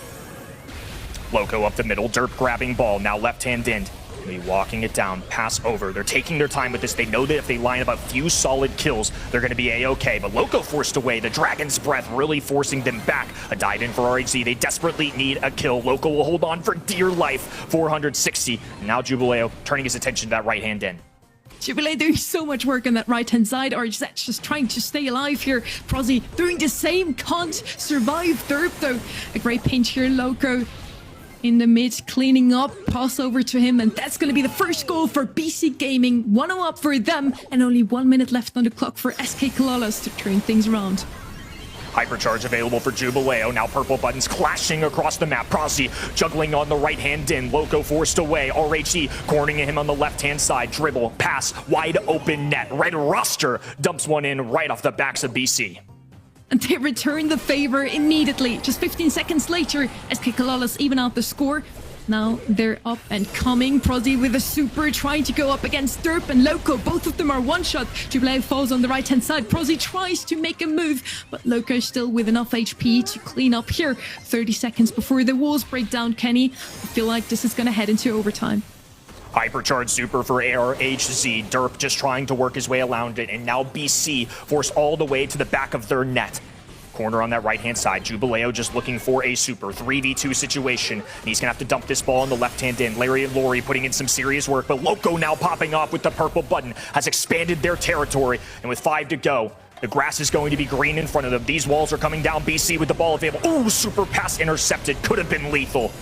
Loco up the middle, Derp grabbing ball. Now left-hand end. Be walking it down, pass over. They're taking their time with this. They know that if they line up a few solid kills, they're going to be A-okay. But Loco forced away. The Dragon's Breath really forcing them back. A dive in for RHZ. They desperately need a kill. Loco will hold on for dear life. 460. Now Jubileo turning his attention to that right-hand end. Jubileo doing so much work on that right-hand side. RHZ just trying to stay alive here. Prosy doing the same. Can't survive Derp, though. A great pinch here. Loco in the mid, cleaning up, pass over to him, and that's going to be the first goal for BC Gaming. 1-0 up for them, and only 1 minute left on the clock for SK Kalalas to turn things around. Hypercharge available for Jubileo. Now purple buttons clashing across the map. Prosy juggling on the right-hand end. Loco forced away. RHC cornering him on the left-hand side. Dribble, pass, wide open net. Red roster dumps one in right off the backs of BC. and they return the favor immediately. Just 15 seconds later, SK Kalalas even out the score. Now they're up and coming. Prozzy with a super trying to go up against Derp and Loco. Both of them are one-shot. Jubilee falls on the right-hand side. Prozzy tries to make a move, but Loco is still with enough HP to clean up here. 30 seconds before the walls break down, Kenny. I feel like this is going to head into overtime. Hypercharged super for ARHZ. Derp just trying to work his way around it, and now BC forced all the way to the back of their net. Corner on that right-hand side. Jubileo just looking for a super 3v2 situation. And he's going to have to dump this ball on the left-hand end. Larry and Lori putting in some serious work, but Loco now popping off with the purple button has expanded their territory. And with 5 to go, the grass is going to be green in front of them. These walls are coming down. BC with the ball available. Ooh, super pass intercepted. Could have been lethal.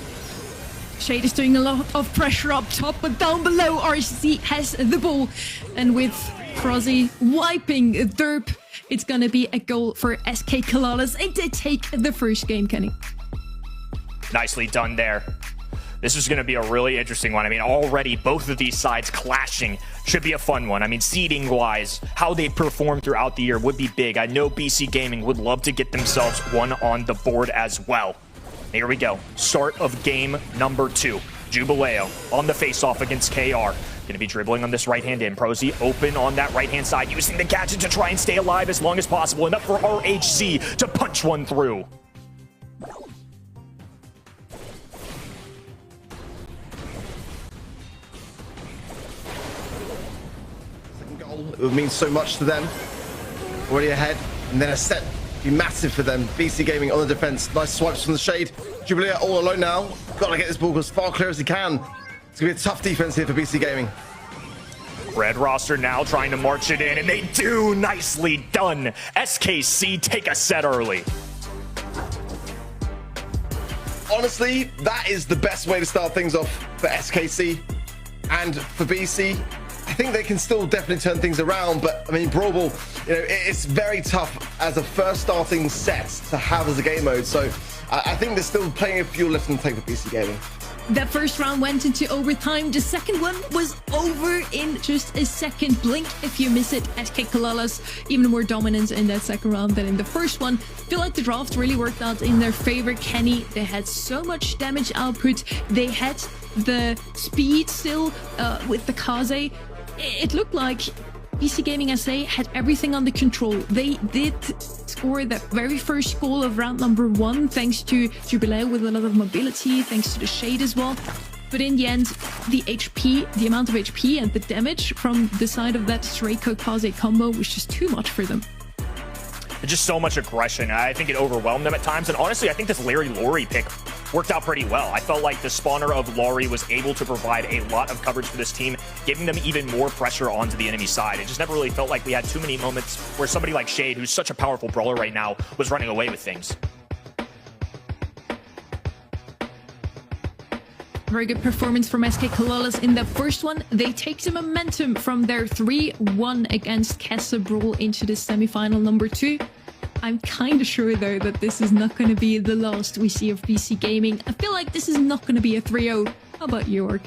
Shade is doing a lot of pressure up top, but down below, RCC has the ball. And with Prozzy wiping Derp, it's going to be a goal for SK Kalalas. And they take the first game, Kenny. Nicely done there. This is going to be a really interesting one. I mean, already both of these sides clashing should be a fun one. I mean, seeding-wise, how they perform throughout the year would be big. I know BC Gaming would love to get themselves one on the board as well. Here we go. Start of game number 2. Jubileo on the face-off against KR. Going to be dribbling on this right-hand in. Prozzy open on that right-hand side, using the gadget to try and stay alive as long as possible. Enough for RHZ to punch one through. Second goal, it would mean so much to them. Already ahead, and then a set. Be massive for them. BC Gaming on the defense. Nice swipes from the Shade. Jubilee all alone now. Got to get this ball as far clear as he can. It's going to be a tough defense here for BC Gaming. Red roster now trying to march it in, and they do. Nicely done. SKC take a set early. Honestly, that is the best way to start things off for SKC and for BC. I think they can still definitely turn things around, but I mean, Brawl, you know, it's very tough as a first starting set to have as a game mode. So I think there's still plenty of fuel left in the tank for BC Gaming. That first round went into overtime. The second one was over in just a second. Blink if you miss it. SK Kalalas even more dominant in that second round than in the first one. Feel like the draft really worked out in their favor. Kenny, they had so much damage output. They had the speed still with the Kaze. It looked like BC Gaming SA had everything under control. They did score that very first goal of round number 1 thanks to Jubilee with a lot of mobility, thanks to the Shade as well. But in the end, the HP, the amount of HP and the damage from the side of that Draco-Kaze combo was just too much for them. Just so much aggression. I think it overwhelmed them at times. And honestly, I think this Larry Lori pick worked out pretty well. I felt like the spawner of Lori was able to provide a lot of coverage for this team, giving them even more pressure onto the enemy side. It just never really felt like we had too many moments where somebody like Shade, who's such a powerful brawler right now, was running away with things. Very good performance from SK Kalalas in the first one. They take some momentum from their 3-1 against Kessa Brawl into the semi-final number 2. I'm kind of sure, though, that this is not going to be the last we see of BC Gaming. I feel like this is not going to be a 3-0. How about you, Org?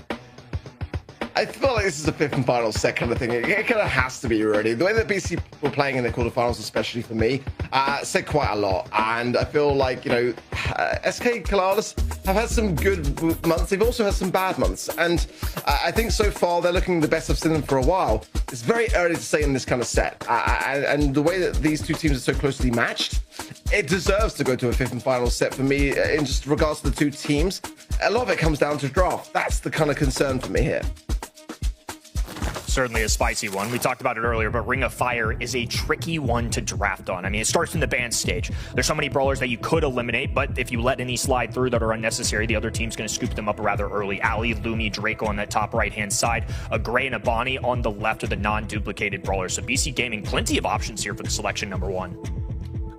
I feel like this is a 5th and final set kind of thing. It kind of has to be already. The way that BC were playing in the quarterfinals, especially for me, said quite a lot. And I feel like, you know, SK Kalalas have had some good months. They've also had some bad months. And I think so far they're looking the best I've seen them for a while. It's very early to say in this kind of set. And the way that these two teams are so closely matched, it deserves to go to a 5th and final set for me in just regards to the two teams. A lot of it comes down to draft. That's the kind of concern for me here. Certainly a spicy one. We talked about it earlier, but Ring of Fire is a tricky one to draft on. I mean, it starts in the band stage. There's so many brawlers that you could eliminate, but if you let any slide through that are unnecessary, the other team's going to scoop them up rather early. Ali, Lumi, Draco on that top right-hand side, a Gray and a Bonnie on the left of the non-duplicated brawlers. So BC Gaming, plenty of options here for the selection number 1.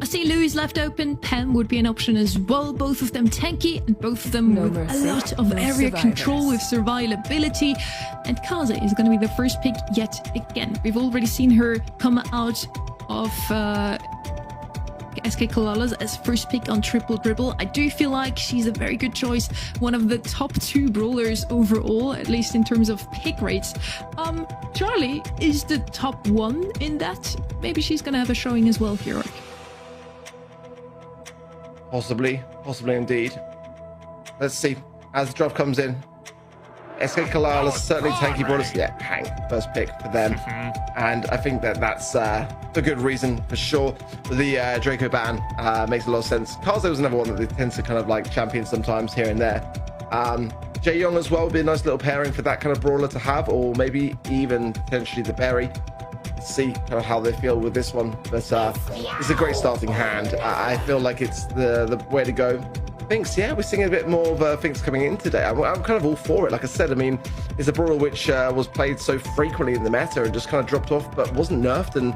I see Louis left open. Pam would be an option as well. Both of them tanky and both of them with a lot of area control with survivability. And Kaze is going to be the first pick yet again. We've already seen her come out of SK Kalalas as first pick on Triple Dribble. I do feel like she's a very good choice. One of the top 2 brawlers overall, at least in terms of pick rates. Charlie is the top 1 in that. Maybe she's going to have a showing as well here. Possibly indeed. Let's see. As the drop comes in, SK Kalal is certainly tanky brawlers. Yeah, Hank, first pick for them. And I think that a good reason for sure. The Draco ban makes a lot of sense. Karzo was another one that they tend to kind of like champion sometimes here and there. Jae Young as well would be a nice little pairing for that kind of brawler to have, or maybe even potentially the Berry. See kind of how they feel with this one, but it's a great starting hand. I feel like it's the way to go. Finks, yeah, we're seeing a bit more of Finks coming in today. I'm kind of all for it. Like I said, I mean, it's a brawler which was played so frequently in the meta and just kind of dropped off, but wasn't nerfed, and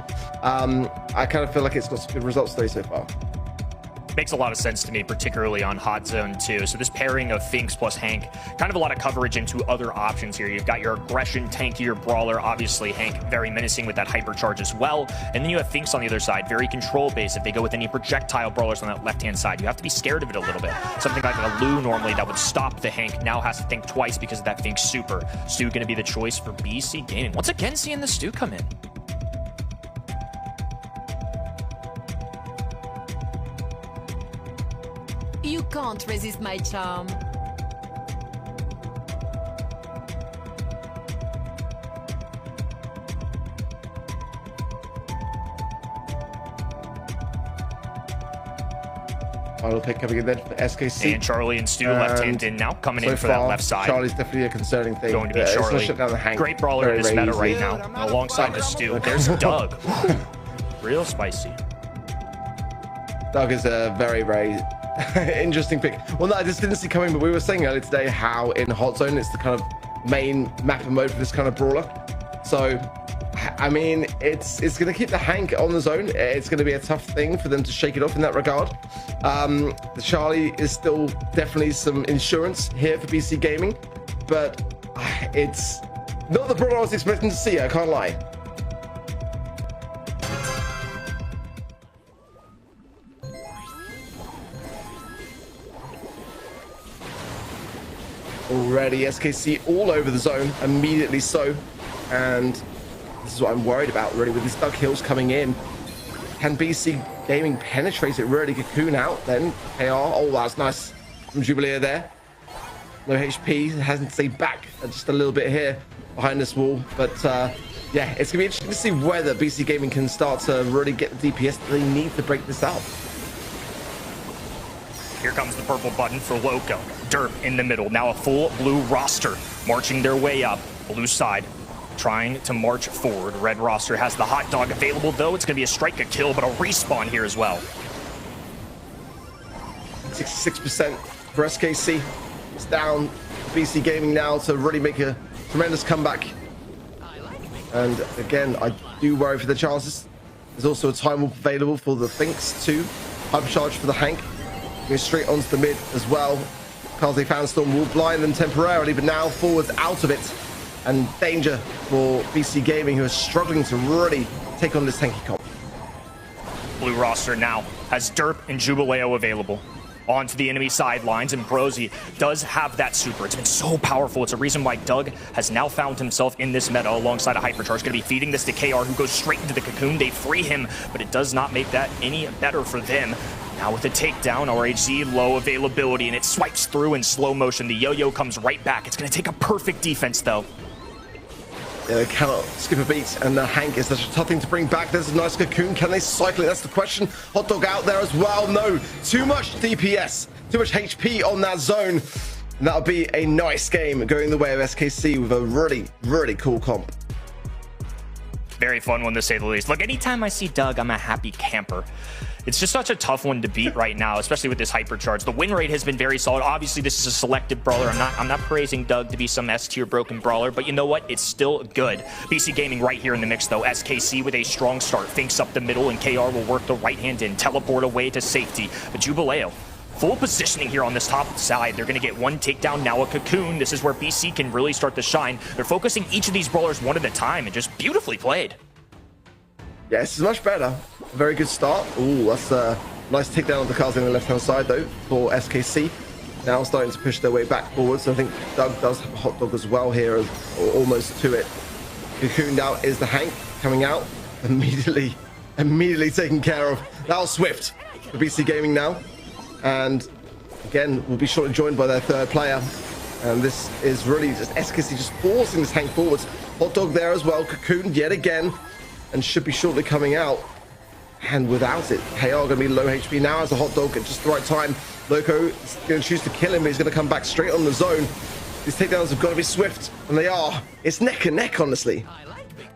I kind of feel like it's got some good results today so far. Makes a lot of sense to me, particularly on Hot Zone 2. So this pairing of Finks plus Hank, kind of a lot of coverage into other options here. You've got your aggression, tankier brawler, obviously Hank very menacing with that hypercharge as well. And then you have Finks on the other side, very control-based. If they go with any projectile brawlers on that left-hand side, you have to be scared of it a little bit. Something like a Lu normally that would stop the Hank now has to think twice because of that Finks super. Stu going to be the choice for BC Gaming. Once again, seeing the Stu come in. You can't resist my charm. Final pick coming in then for SKC. And Charlie and Stu left hand in now, coming in for that left side. Charlie's definitely a concerning thing. Going to be Charlie. Shut down the Hank. Great brawler in this meta right now, alongside the Stu. There's Doug. Real spicy. Doug is a very, very interesting pick. Well, no, I just didn't see coming, but we were saying earlier today how in Hot Zone it's the kind of main map and mode for this kind of brawler. So, I mean, it's going to keep the Hank on the zone. It's going to be a tough thing for them to shake it off in that regard. The Charlie is still definitely some insurance here for BC Gaming, but it's not the brawler I was expecting to see, I can't lie. Already SKC all over the zone, immediately so. And this is what I'm worried about really with these Doug Hills coming in. Can BC Gaming penetrate it really? Cocoon out then. KR, oh that's nice from Jubilee there. No HP, hasn't stayed back just a little bit here behind this wall. But yeah, it's gonna be interesting to see whether BC Gaming can start to really get the DPS that they need to break this out. Here comes the purple button for Loco. Derp in the middle. Now a full blue roster marching their way up. Blue side trying to march forward. Red roster has the hot dog available, though. It's going to be a strike, a kill, but a respawn here as well. 66% for SKC. It's down BC Gaming now to really make a tremendous comeback. And again, I do worry for the chances. There's also a time warp available for the Finks too. Hypercharge for the Hank. Going straight onto the mid as well. Kaze Fanstorm will blind them temporarily, but now forwards out of it. And danger for BC Gaming, who are struggling to really take on this tanky comp. Blue roster now has Derp and Jubileo available. Onto the enemy sidelines, and Brozy does have that super. It's been so powerful. It's a reason why Doug has now found himself in this meta alongside a hypercharge. Going to be feeding this to KR, who goes straight into the cocoon. They free him, but it does not make that any better for them. Now with the takedown, RHZ low availability, and it swipes through in slow motion. The yo-yo comes right back. It's going to take a perfect defense, though. Yeah, they cannot skip a beat, and the Hank is such a tough thing to bring back. There's a nice cocoon. Can they cycle it? That's the question. Hot dog out there as well. No, too much DPS, too much HP on that zone. And that'll be a nice game going the way of SKC with a really, really cool comp. Very fun one, to say the least. Look, anytime I see Doug, I'm a happy camper. It's just such a tough one to beat right now, especially with this hypercharge. The win rate has been very solid. Obviously, this is a selective brawler. I'm not praising Doug to be some S-tier broken brawler, but you know what? It's still good. BC Gaming right here in the mix, though. SKC with a strong start. Finks up the middle, and KR will work the right hand in. Teleport away to safety. But Jubileo, full positioning here on this top side. They're going to get one takedown, now a cocoon. This is where BC can really start to shine. They're focusing each of these brawlers one at a time, and just beautifully played. Yeah, this is much better. Very good start. Ooh, that's a nice takedown of the cars on the left-hand side, though, for SKC. Now starting to push their way back forward. So I think Doug does have a hot dog as well here, or almost to it. Cocooned out is the Hank coming out. Immediately taken care of. That was swift for BC Gaming now. And again, we'll be shortly joined by their third player. And this is really just SKC just forcing this Hank forwards. Hot Dog there as well, cocooned yet again, and should be shortly coming out. And without it, KR going to be low HP now as a Hot Dog at just the right time. Loco is going to choose to kill him, but he's going to come back straight on the zone. These takedowns have got to be swift, and they are. It's neck and neck, honestly.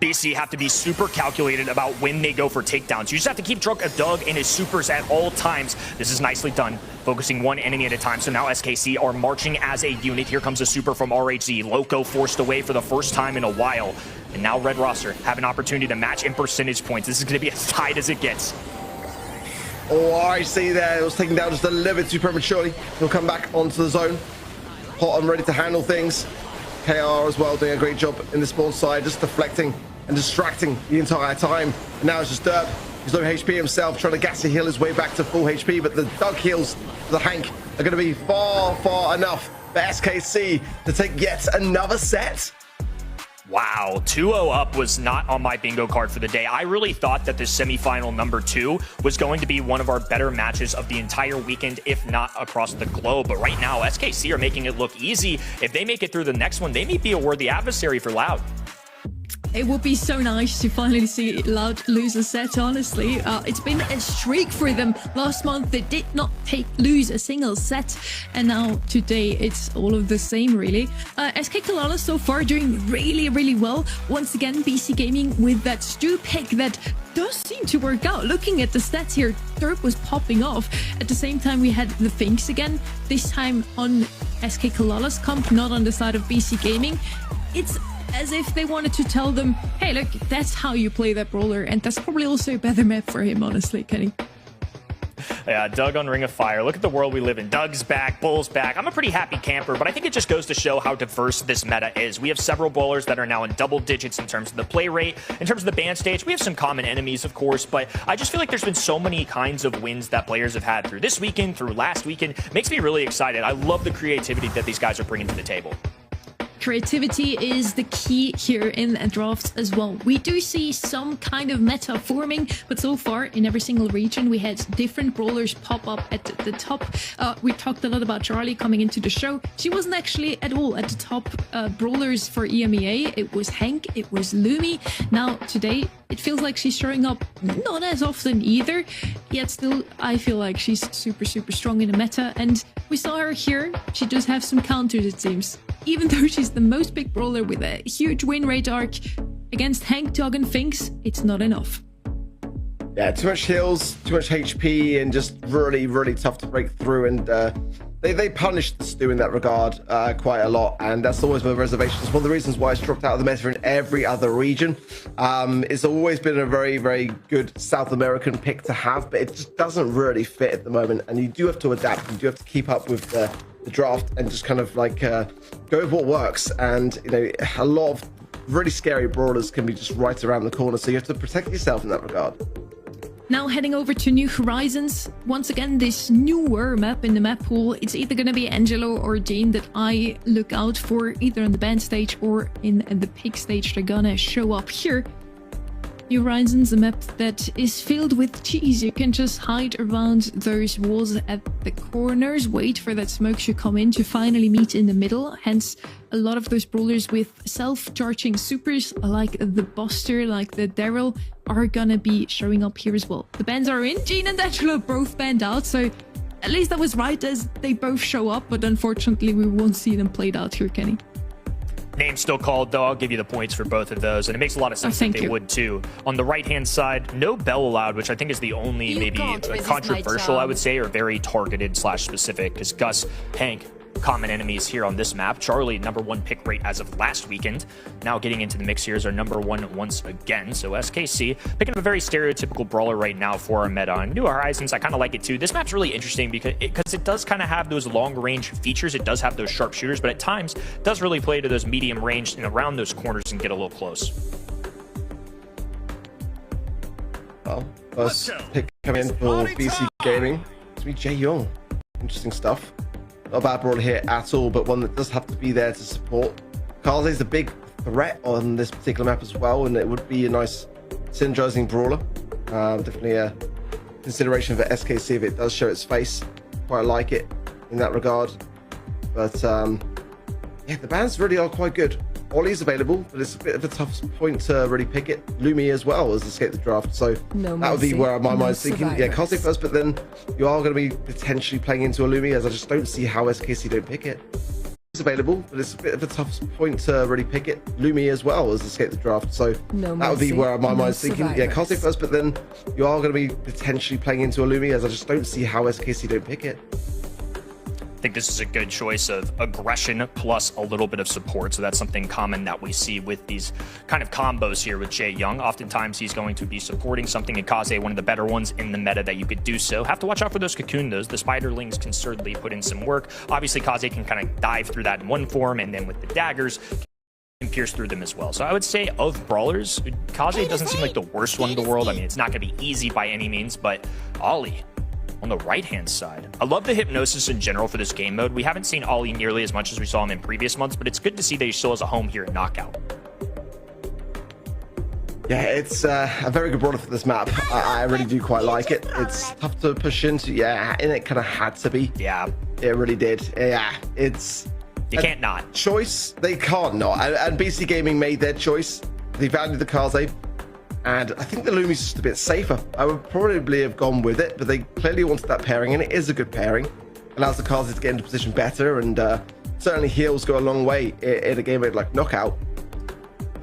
BC have to be super calculated about when they go for takedowns. You just have to keep Drunk a Doug and his supers at all times. This is nicely done, focusing one enemy at a time. So now SKC are marching as a unit. Here comes a super from RHZ. Loco forced away for the first time in a while. And now Red Roster have an opportunity to match in percentage points. This is going to be as tight as it gets. Oh, I see there. It was taken down just a little bit too prematurely. He'll come back onto the zone. Hot and ready to handle things. KR as well doing a great job in the spawn side, just deflecting and distracting the entire time. And now it's just Derp. He's low HP himself, trying to gassy heal his way back to full HP, but the Doug heals for the Hank are going to be far enough for SKC to take yet another set. Wow, 2-0 up was not on my bingo card for the day. I really thought that this semifinal number 2 was going to be one of our better matches of the entire weekend, if not across the globe. But right now, SKC are making it look easy. If they make it through the next one, they may be a worthy adversary for Loud. It would be so nice to finally see Loud lose a set, honestly. It's been a streak for them. Last month, they did not lose a single set. And now, today, it's all of the same, really. SK Kalala so far doing really well. Once again, BC Gaming with that Stu pick that does seem to work out. Looking at the stats here, Derp was popping off. At the same time, we had the Finks again. This time on SK Kalala's comp, not on the side of BC Gaming. It's as if they wanted to tell them, hey, look, that's how you play that brawler. And that's probably also a better map for him, honestly, Kenny. Yeah, Doug on Ring of Fire. Look at the world we live in. Doug's back, Bull's back. I'm a pretty happy camper, but I think it just goes to show how diverse this meta is. We have several brawlers that are now in double digits in terms of the play rate. In terms of the ban stage, we have some common enemies, of course, but I just feel like there's been so many kinds of wins that players have had through this weekend, through last weekend. Makes me really excited. I love the creativity that these guys are bringing to the table. Creativity is the key here in drafts as well. We do see some kind of meta forming, but so far in every single region we had different brawlers pop up at the top. We talked a lot about Charlie coming into the show. She wasn't actually at all at the top brawlers for EMEA. It was Hank, it was Lumi. Now today it feels like she's showing up not as often either, yet still I feel like she's super strong in the meta, and we saw her here. She does have some counters, it seems. Even though she's the most picked brawler with a huge win rate arc, against Hank, Dog and Finks, it's not enough. Yeah, too much heals, too much HP, and just really tough to break through. And they punished Stu in that regard quite a lot, and that's always my reservations. One of the reasons why it's dropped out of the meta in every other region. It's always been a very good South American pick to have, but it just doesn't really fit at the moment. And you do have to adapt. You do have to keep up with the draft and just kind of like go with what works. And you know, a lot of really scary brawlers can be just right around the corner, so you have to protect yourself in that regard. Now heading over to New Horizons. Once again, this newer map in the map pool. It's either going to be Angelo or Dean that I look out for, either on the band stage or in the pick stage. They're gonna show up here. New Horizons, a map that is filled with cheese. You can just hide around those walls at the corners, wait for that smoke to come in to finally meet in the middle. Hence, a lot of those brawlers with self-charging supers, like the Buster, like the Daryl, are gonna be showing up here as well. The bans are in. Jean and Angela both banned out, so at least that was right as they both show up, but unfortunately we won't see them played out here, Kenny. Name still called, though. I'll give you the points for both of those, and it makes a lot of sense that they would too. On the right-hand side, no bell allowed, which I think is the only maybe controversial, I would say, or very targeted / specific, because Gus, Hank, common enemies here on this map. Charlie, #1 pick rate as of last weekend. Now getting into the mix here is our #1 once again. So SKC picking up a very stereotypical brawler right now for our meta. On New Horizons, I kind of like it too. This map's really interesting because it does kind of have those long range features. It does have those sharpshooters, but at times does really play to those medium range and around those corners and get a little close. Well, first pick coming in for BC Gaming. It's me, Jae Young. Interesting stuff. Not a bad brawler here at all, but one that does have to be there to support. Kaze's a big threat on this particular map as well, and it would be a nice synergizing brawler. Definitely a consideration for SKC if it does show its face. quite like it in that regard. But yeah, the bans really are quite good. Ollie's available, but it's a bit of a tough point to really pick it. Lumi as well as escape the draft, so that would be where my mind's thinking. Yeah, Kaze first, but then you are going to be potentially playing into a Lumi, as I just don't see how SKC don't pick it. It's available, but it's a bit of a tough point to really pick it. Lumi as well as escape the draft, so that would be where my mind's thinking. Yeah, Kaze first, but then you are going to be potentially playing into a Lumi, as I just don't see how SKC don't pick it. I think this is a good choice of aggression plus a little bit of support. So that's something common that we see with these kind of combos here with Jae Young. Oftentimes he's going to be supporting something in Kaze, one of the better ones in the meta that you could do so. Have to watch out for those cocoon though. The spiderlings can certainly put in some work. Obviously Kaze can kind of dive through that in one form, and then with the daggers can pierce through them as well. So I would say of brawlers, Kaze doesn't seem like the worst one in the world. I mean, it's not going to be easy by any means, but Ollie on the right-hand side. I love the hypnosis in general for this game mode. We haven't seen Ollie nearly as much as we saw him in previous months, but it's good to see that he still has a home here in Knockout. Yeah, it's a very good brawler for this map. I really do quite like it. It's tough to push into, yeah, and it kind of had to be. Yeah. It really did. Yeah, it's... You can't not. Choice, they can't not. And BC Gaming made their choice. They valued the Kaze. And I think the Lumi's just a bit safer. I would probably have gone with it, but they clearly wanted that pairing, and it is a good pairing. Allows the Kaze to get into position better, and certainly heals go a long way in a game like Knockout.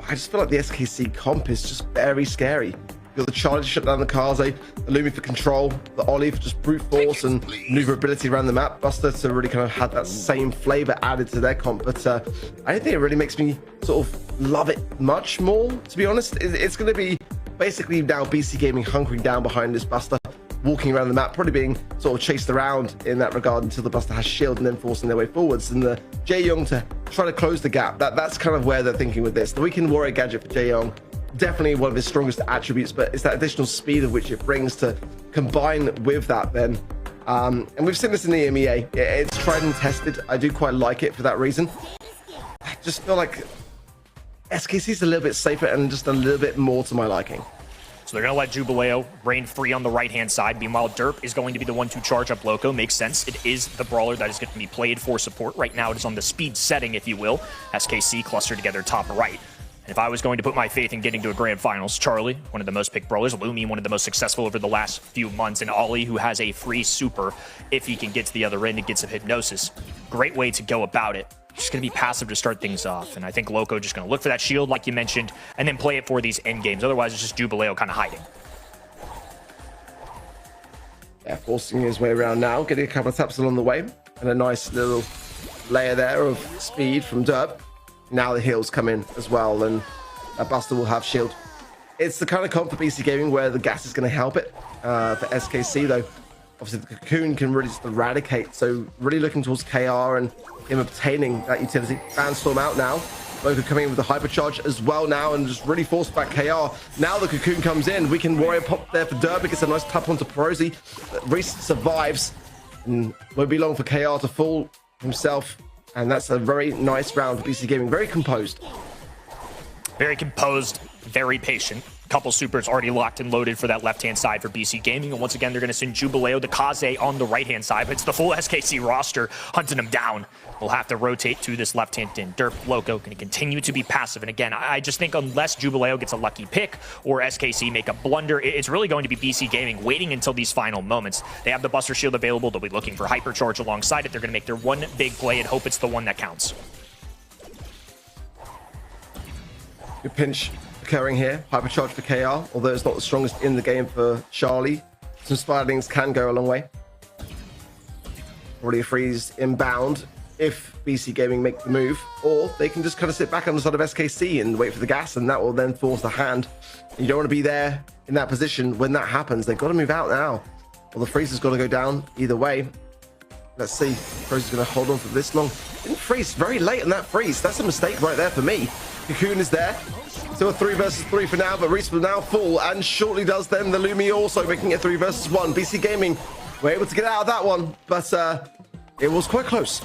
I just feel like the SKC comp is just very scary. You've got the Charlie to shut down the Kaze, the Lumi for control, the Ollie for just brute force and maneuverability around the map, Buster to really kind of have that same flavor added to their comp. But I don't think it really makes me sort of love it much more, to be honest. It's going to be basically now BC Gaming hunkering down behind this Buster, walking around the map, probably being sort of chased around in that regard until the Buster has shield, and then forcing their way forwards. And the Jae Young to try to close the gap. That's kind of where they're thinking with this. The Weekend Warrior gadget for Jae Young, definitely one of his strongest attributes, but it's that additional speed of which it brings to combine with that then. And we've seen this in the EMEA. It's tried and tested. I do quite like it for that reason. I just feel like SKC is a little bit safer and just a little bit more to my liking. So they're going to let Jubileo reign free on the right-hand side. Meanwhile, Derp is going to be the one to charge up Loco. Makes sense. It is the brawler that is going to be played for support. Right now, it is on the speed setting, if you will. SKC clustered together top right. And if I was going to put my faith in getting to a grand finals, Charlie, one of the most picked brawlers, Lumi, one of the most successful over the last few months, and Ollie, who has a free super if he can get to the other end and get some hypnosis. Great way to go about it. Just going to be passive to start things off. And I think Loco just going to look for that shield, like you mentioned, and then play it for these end games. Otherwise, it's just Jubileo kind of hiding. Yeah, forcing his way around now, getting a couple of taps along the way, and a nice little layer there of speed from Derp. Now the heals come in as well, and Buster will have shield. It's the kind of comp for BC Gaming where the gas is going to help it. For SKC, though, obviously the Cocoon can really just eradicate. So really looking towards KR and him obtaining that utility. Bandstorm out now. Loco coming in with the hypercharge as well now, and just really forced back KR. Now the Cocoon comes in. Weekend Warrior pop there for Derp. Gets a nice tap onto Perosi. Reese survives, and won't be long for KR to fall himself. And that's a very nice round for BC Gaming. Very composed. Very composed, very patient. Couple supers already locked and loaded for that left-hand side for BC Gaming. And once again, they're going to send Jubileo to Kaze on the right-hand side. But it's the full SKC roster hunting him down. We'll have to rotate to this left-hand in. Derp, Loco going to continue to be passive. And again, I just think unless Jubileo gets a lucky pick or SKC make a blunder, it's really going to be BC Gaming waiting until these final moments. They have the Buster Shield available. They'll be looking for Hypercharge alongside it. They're going to make their one big play and hope it's the one that counts. Good pinch occurring here. Hypercharge for KR, although it's not the strongest in the game for Charlie. Some Spiderlings can go a long way. Already a freeze inbound if BC Gaming make the move, or they can just kind of sit back on the side of SKC and wait for the gas, and that will then force the hand. And you don't want to be there in that position when that happens. They've got to move out now. Well, the freeze has got to go down either way. Let's see. Froze is going to hold on for this long. Didn't freeze very late in that freeze. That's a mistake right there for me. Cocoon is there. Still a 3 versus 3 for now, but Reese will now fall, and shortly does then the Lumi also making it 3 versus 1. BC Gaming were able to get out of that one, but it was quite close.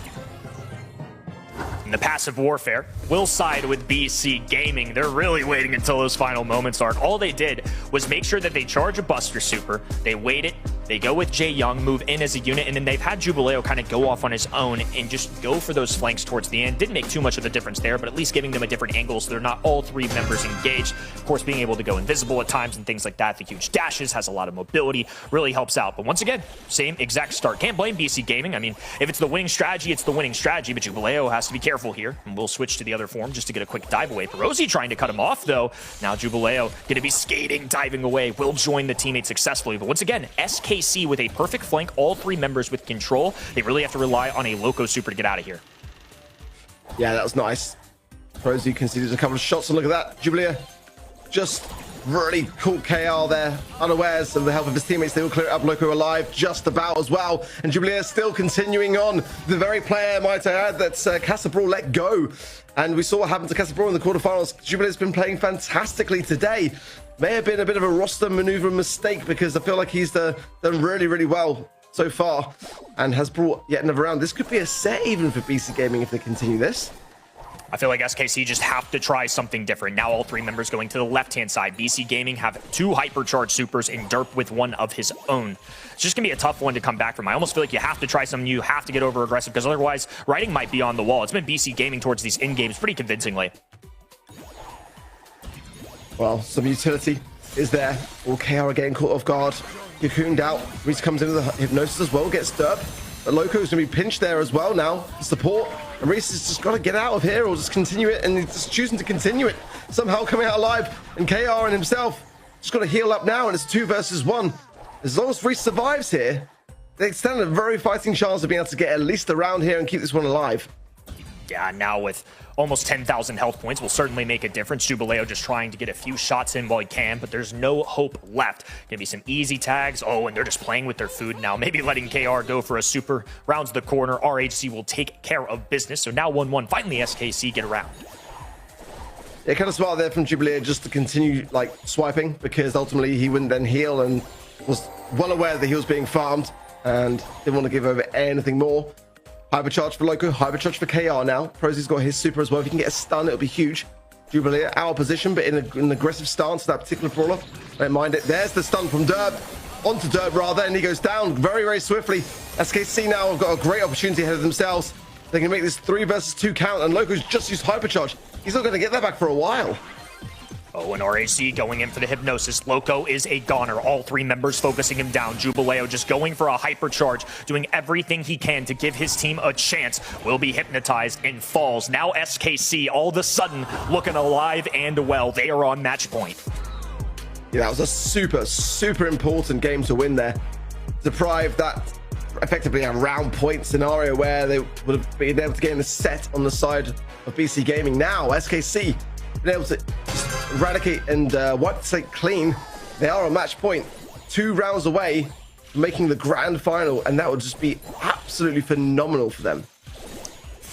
And the passive warfare will side with BC Gaming. They're really waiting until those final moments are. All they did was make sure that they charge a Buster Super. They wait it. They go with Jae Young, move in as a unit, and then they've had Jubileo kind of go off on his own and just go for those flanks towards the end. Didn't make too much of a difference there, but at least giving them a different angle so they're not all three members engaged. Of course, being able to go invisible at times and things like that. The huge dashes, has a lot of mobility, really helps out. But once again, same exact start. Can't blame BC Gaming. I mean, if it's the winning strategy, it's the winning strategy, but Jubileo has to be careful here. And we'll switch to the other form just to get a quick dive away. Perosi trying to cut him off, though. Now Jubileo going to be skating, diving away, will join the teammate successfully. But once again, SKC with a perfect flank, all three members with control. They really have to rely on a Loco Super to get out of here. Yeah, that was nice. Perosi conceded a couple of shots, and look at that. Jubileo just really caught KR there, unawares of the help of his teammates. They will clear it up. Loco alive just about as well. And Jubileo still continuing on. The very player, might I add, that Casa Brawl let go. And we saw what happened to Casa Brawl in the quarterfinals. Jubileo's been playing fantastically today. May have been a bit of a roster maneuver mistake because I feel like he's done really, really well so far and has brought yet another round. This could be a set even for BC Gaming if they continue this. I feel like SKC just have to try something different. Now all three members going to the left-hand side. BC Gaming have two hypercharged supers and Derp with one of his own. It's just going to be a tough one to come back from. I almost feel like you have to try something new. You have to get over aggressive because otherwise writing might be on the wall. It's been BC Gaming towards these in-games pretty convincingly. Well, some utility is there. All KR are getting caught off guard. Cocooned out. Reese comes into the hypnosis as well, gets Derp. But Loco's going to be pinched there as well now. Support. And Reese has just got to get out of here or just continue it. And he's just choosing to continue it. Somehow coming out alive. And KR and himself just got to heal up now. And it's 2 versus 1. As long as Reese survives here, they stand a very fighting chance of being able to get at least a round here and keep this one alive. Yeah, now with almost 10,000 health points will certainly make a difference. Jubileo just trying to get a few shots in while he can, but there's no hope left. Gonna be some easy tags. Oh, and they're just playing with their food now. Maybe letting KR go for a super. Rounds the corner. RHC will take care of business. So now 1-1. Finally, SKC get around. Yeah, kind of smart there from Jubileo just to continue like swiping because ultimately he wouldn't then heal and was well aware that he was being farmed and didn't want to give over anything more. Hypercharge for Loco, hypercharge for KR now. Prosi's got his super as well. If he can get a stun, it'll be huge. Jubileo out of position, but in an aggressive stance, that particular brawler. Don't mind it. There's the stun from Derp. Onto Derp, rather, and he goes down very, very swiftly. SKC now have got a great opportunity ahead of themselves. They can make this 3 versus 2 count, and Loco's just used hypercharge. He's not going to get that back for a while. Oh, and RAC going in for the hypnosis. Loco is a goner. All 3 members focusing him down. Jubileo just going for a hypercharge, doing everything he can to give his team a chance. Will be hypnotized and falls. Now SKC all of a sudden looking alive and well. They are on match point. Yeah, that was a super, super important game to win there. Deprive that effectively a round point scenario where they would have been able to get in a set on the side of BC Gaming. Now SKC been able to eradicate and wipe the slate clean. They are on match point, 2 rounds away from making the grand final, and that would just be absolutely phenomenal for them.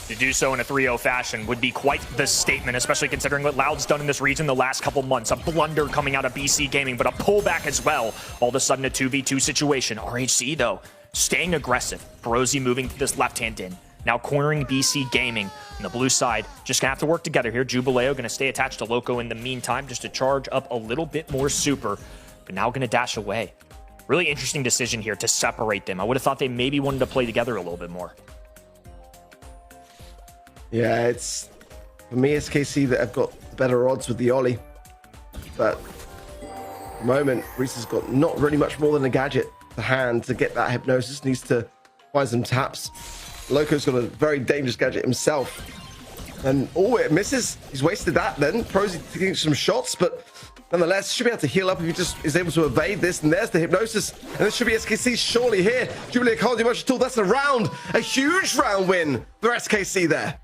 To do so in a 3-0 fashion would be quite the statement, especially considering what Loud's done in this region the last couple months. A blunder coming out of BC Gaming, but a pullback as well. All of a sudden a 2v2 situation. RHC, though, staying aggressive. Perosi moving to this left-hand in. Now cornering BC Gaming on the blue side. Just gonna have to work together here. Jubileo gonna stay attached to Loco in the meantime just to charge up a little bit more super, but now gonna dash away. Really interesting decision here to separate them. I would have thought they maybe wanted to play together a little bit more. Yeah, it's for me SKC that have got better odds with the Ollie, but at the moment Reese has got not really much more than a gadget to hand to get that hypnosis. Needs to find some taps. Loco's got a very dangerous gadget himself. And oh, it misses. He's wasted that then. Prosi taking some shots, but nonetheless, should be able to heal up if he just is able to evade this. And there's the hypnosis. And this should be SKC surely here. Jubileo can't do much at all. That's a round. A huge round win for SKC there.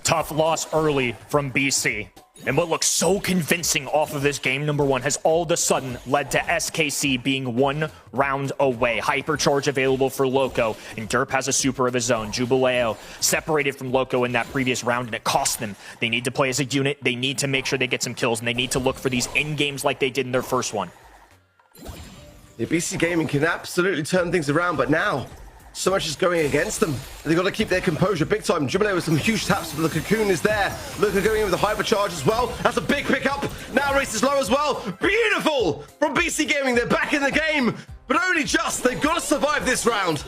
Tough loss early from BC. And what looks so convincing off of this game number 1 has all of a sudden led to SKC being 1 round away. Hypercharge available for Loco, and Derp has a super of his own. Jubileo separated from Loco in that previous round, and it cost them. They need to play as a unit. They need to make sure they get some kills, and they need to look for these in-games like they did in their first one. The BC Gaming can absolutely turn things around, but now so much is going against them. They've got to keep their composure big time. Jubilee with some huge taps, but the Cocoon is there. Luca going in with the hypercharge as well. That's a big pickup. Now Race is low as well. Beautiful from BC Gaming. They're back in the game, but only just. They've got to survive this round.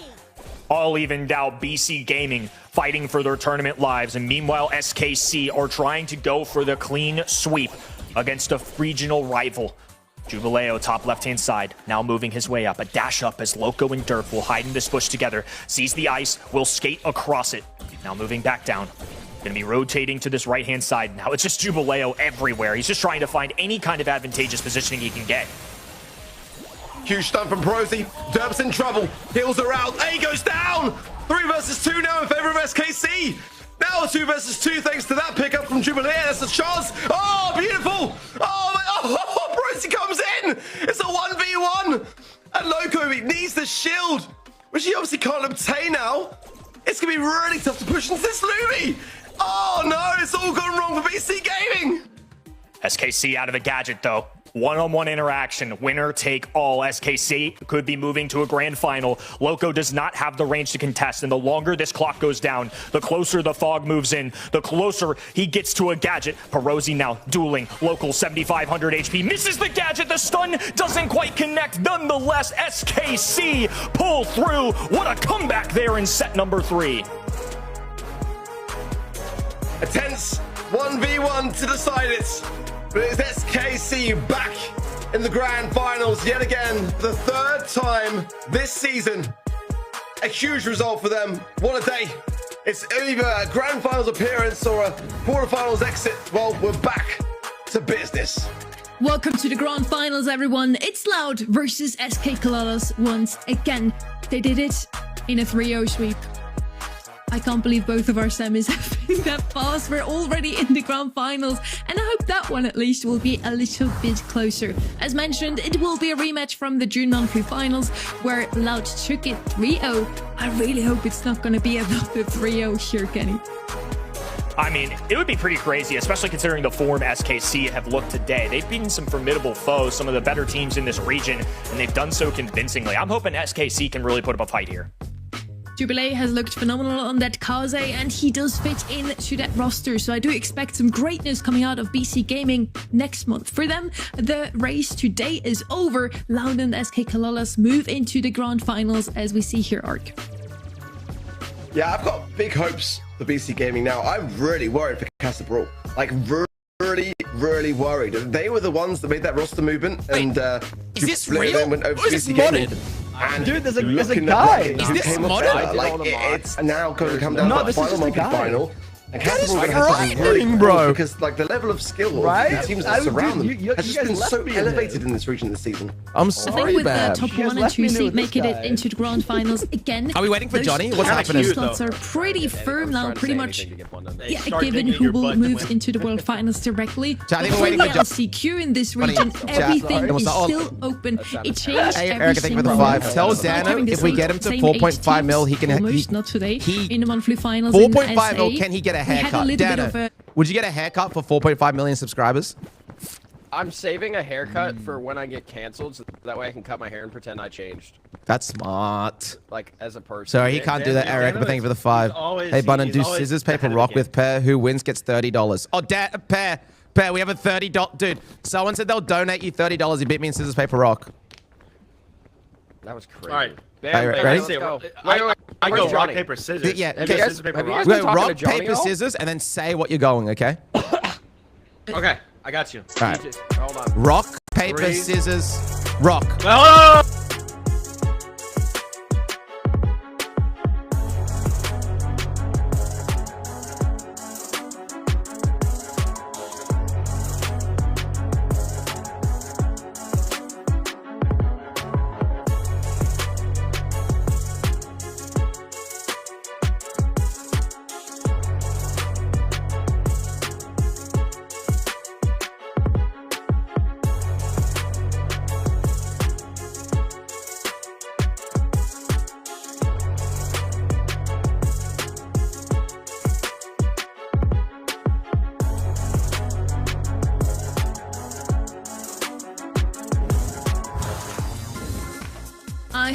All evened out, BC Gaming fighting for their tournament lives, and meanwhile SKC are trying to go for the clean sweep against a regional rival. Jubileo, top left-hand side, now moving his way up. A dash up as Loco and Derp will hide in this bush together. Sees the ice, will skate across it. Now moving back down. Gonna be rotating to this right-hand side. Now it's just Jubileo everywhere. He's just trying to find any kind of advantageous positioning he can get. Huge stun from Perosi. Derp's in trouble. Heals are out. A goes down. 3 versus 2 now in favor of SKC. Now a 2 versus 2 thanks to that pickup from Jubilee. That's a chance. Oh, beautiful. Oh, Perosi comes in. It's a 1v1. And Loco needs the shield, which he obviously can't obtain now. It's going to be really tough to push into this Lumi. Oh, no. It's all gone wrong for BC Gaming. SKC out of the gadget, though. One-on-one interaction, winner take all. SKC could be moving to a grand final. Loco does not have the range to contest, and the longer this clock goes down, the closer the fog moves in, the closer he gets to a gadget. Perosi now dueling. Local 7,500 HP, misses the gadget. The stun doesn't quite connect. Nonetheless, SKC pull through. What a comeback there in set number 3. A tense 1v1 to decide it. But it's SKC back in the grand finals yet again for the 3rd time this season. A huge result for them. What a day. It's either a grand finals appearance or a quarterfinals exit. Well, we're back to business. Welcome to the grand finals, everyone. It's Loud versus SK Kalalas once again. They did it in a 3-0 sweep. I can't believe both of our semis have been that fast. We're already in the grand finals, and I hope that one at least will be a little bit closer. As mentioned, it will be a rematch from the June monthly finals where Loud took it 3-0. I really hope it's not going to be another 3-0 here, Kenny. I mean, it would be pretty crazy, especially considering the form SKC have looked today. They've beaten some formidable foes, some of the better teams in this region, and they've done so convincingly. I'm hoping SKC can really put up a fight here. Jubilee has looked phenomenal on that Kaze, and he does fit into that roster, so I do expect some greatness coming out of BC Gaming next month. For them, the race today is over. Loud and SK Kalalas move into the grand finals, as we see here, Ark. Yeah, I've got big hopes for BC Gaming now. I'm really worried for Casa Brawl. Like, really worried. They were the ones that made that roster movement, and is this Jubilee real? then went over Or to is BC this Gaming. modded? And dude, there's a guy. Is this modded? Like, it's now going to come down No, to the this is final just a monthly guy. final. And That is Casa Brawl are gonna have to be really frightening, close bro. because like the level of skill Right? of the teams I that mean, surround dude, them you has just guys been left so me in elevated it. in this region this season. I'm I sorry, think with Bab. the top You guys 1 and left 2 me seed with this making it guy. into the grand finals again. Are we waiting for Those Johnny? What's top happening? two slots are pretty firm now, pretty much given who will move into the world finals directly. So I think But we're waiting for for the LCQ in this region, everything is still open. It changed Hey, every Eric, I think for the single 5. month. Tell Despite having Dano the if we same- get him to same 4.5 mil, he can almost, not today, in the monthly finals in 4.5 mil, SA. can he get a We had haircut? little bit of Dano, a would you get a haircut for 4.5 million subscribers? I'm saving a haircut for when I get canceled, so that way I can cut my hair and pretend I changed. That's smart. Like, as a person. Sorry, he can't do that, Eric, but thank you for the 5. Hey, Bunnan, do scissors, paper, rock with Pear. Who wins gets $30. Oh, Pear, we have a $30. Dude, someone said they'll donate you $30. You beat me in scissors, paper, rock. That was crazy. All right. Bam, ready? Let's go. I go Where's rock, Johnny? paper, scissors. Yeah, Have you okay. guys- Scissors, paper, have you rock. guys been Go talking to rock, Johnny paper, at all? scissors, and then say what you're going, okay? Okay, I got you. All right. Hold on. Rock, paper, 3. scissors, rock. Oh!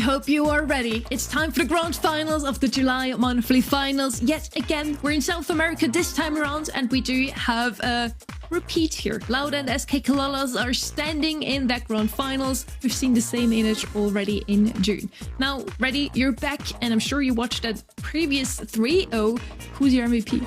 hope you are ready. It's time for the grand finals of the July monthly finals. Yet again, we're in South America this time around, and we do have a repeat here. Loud and SK Kalalas are standing in that grand finals. We've seen the same image already in June. Now, ready, you're back, and I'm sure you watched that previous 3-0. Who's your MVP?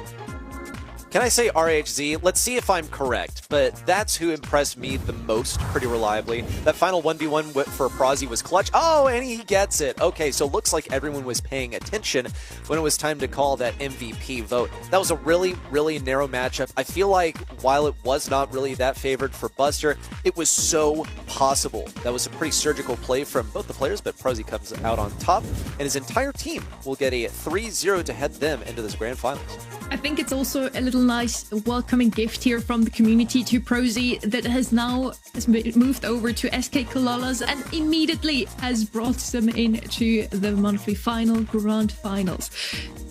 Can I say RHZ? Let's see if I'm correct, but that's who impressed me the most, pretty reliably. That final 1v1 for Prazi was clutch. Oh, and he gets it. Okay, so looks like everyone was paying attention when it was time to call that MVP vote. That was a really, really narrow matchup. I feel like while it was not really that favored for Buster, it was so possible. That was a pretty surgical play from both the players, but Prazi comes out on top, and his entire team will get a 3-0 to head them into this grand finals. I think it's also a little nice welcoming gift here from the community to Prozy that has moved over to SK Kalalas and immediately has brought them into the monthly final grand finals.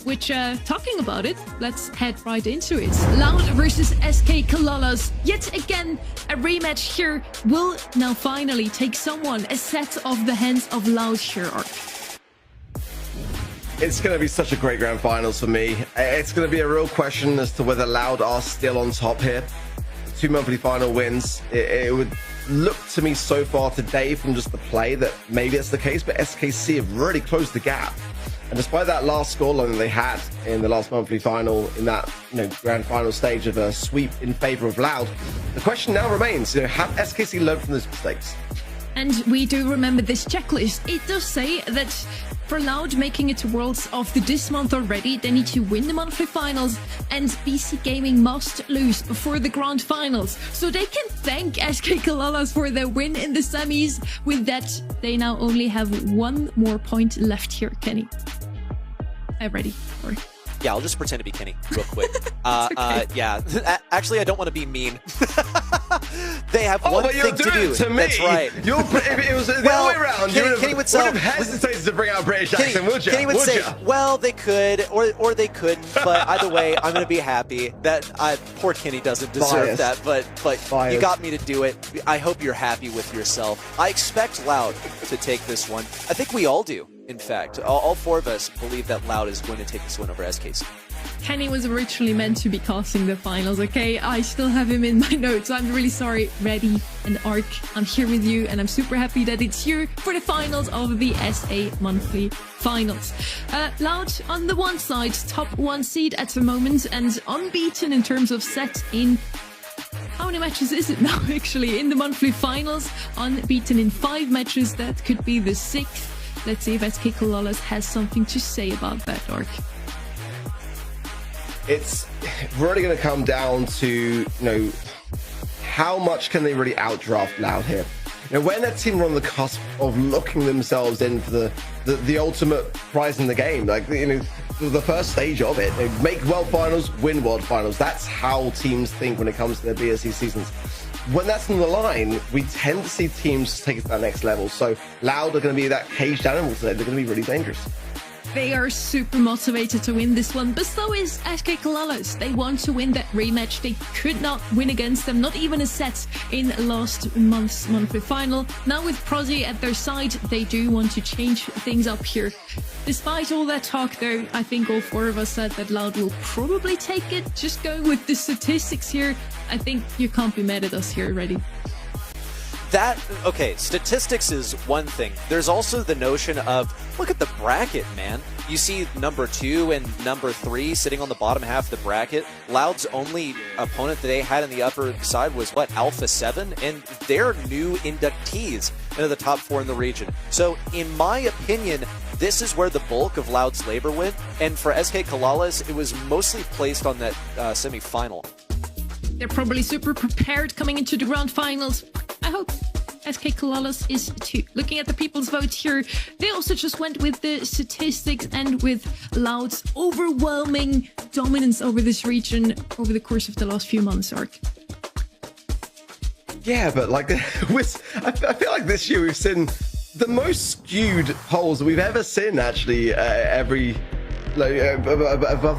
Which, talking about it, let's head right into it. Loud versus SK Kalalas. Yet again, a rematch here will now finally take someone a set off the hands of Loud here. It's going to be such a great grand finals for me. It's going to be a real question as to whether Loud are still on top here. 2 monthly final wins. It would look to me so far today from just the play that maybe it's the case, but SKC have really closed the gap. And despite that last scoreline they had in the last monthly final, in that grand final stage of a sweep in favor of Loud, the question now remains: have SKC learned from those mistakes? And we do remember this checklist. It does say that for Loud making it to Worlds of this month already, they need to win the monthly finals, and BC Gaming must lose before the grand finals. So they can thank SK Kalalas for their win in the semis. With that, they now only have 1 more point left here, Kenny. I'm ready. Sorry. Yeah, I'll just pretend to be Kenny real quick. Okay. Yeah, actually, I don't want to be mean. They have one thing to do. To me. That's right. If it was the other way around, Kenny you would have hesitated to bring out a British accent, would you? Kenny would say, well, they could, or they couldn't. But either way, I'm going to be happy. That poor Kenny doesn't deserve that, but you got me to do it. I hope you're happy with yourself. I expect Loud to take this one. I think we all do. In fact, all 4 of us believe that Loud is going to take this one over SKC. Kenny was originally meant to be casting the finals, okay? I still have him in my notes. I'm really sorry. Ready and Ark, I'm here with you, and I'm super happy that it's here for the finals of the SA monthly finals. Loud on the one side, top 1 seed at the moment, and unbeaten in terms of set in... How many matches is it now, actually, in the monthly finals? Unbeaten in 5 matches. That could be the 6th. Let's see if SK Kalalas has something to say about that, Ark. It's really going to come down to, how much can they really outdraft Loud here? When a team are on the cusp of locking themselves in for the ultimate prize in the game, the first stage of it, they make world finals, win world finals. That's how teams think when it comes to their BSC seasons. When that's on the line, we tend to see teams take it to that next level. So Loud are going to be that caged animal today. They're going to be really dangerous. They are super motivated to win this one, but so is SK Kalalas. They want to win that rematch. They could not win against them, not even a set in last month's monthly final. Now with Prozy at their side, they do want to change things up here. Despite all that talk though, I think all 4 of us said that Loud will probably take it. Just going with the statistics here, I think you can't be mad at us here already. Okay, statistics is one thing. There's also the notion of, look at the bracket, man. You see number 2 and number 3 sitting on the bottom half of the bracket. Loud's only opponent that they had in the upper side was, Alpha 7? And they're new inductees into the top 4 in the region. So, in my opinion, this is where the bulk of Loud's labor went. And for SK Kalalas, it was mostly placed on that semi-final. They're probably super prepared coming into the grand finals. I hope SK Kalalas is too. Looking at the people's vote here, they also just went with the statistics and with Loud's overwhelming dominance over this region over the course of the last few months, Ark. Yeah, but I feel like this year we've seen the most skewed polls that we've ever seen, actually, above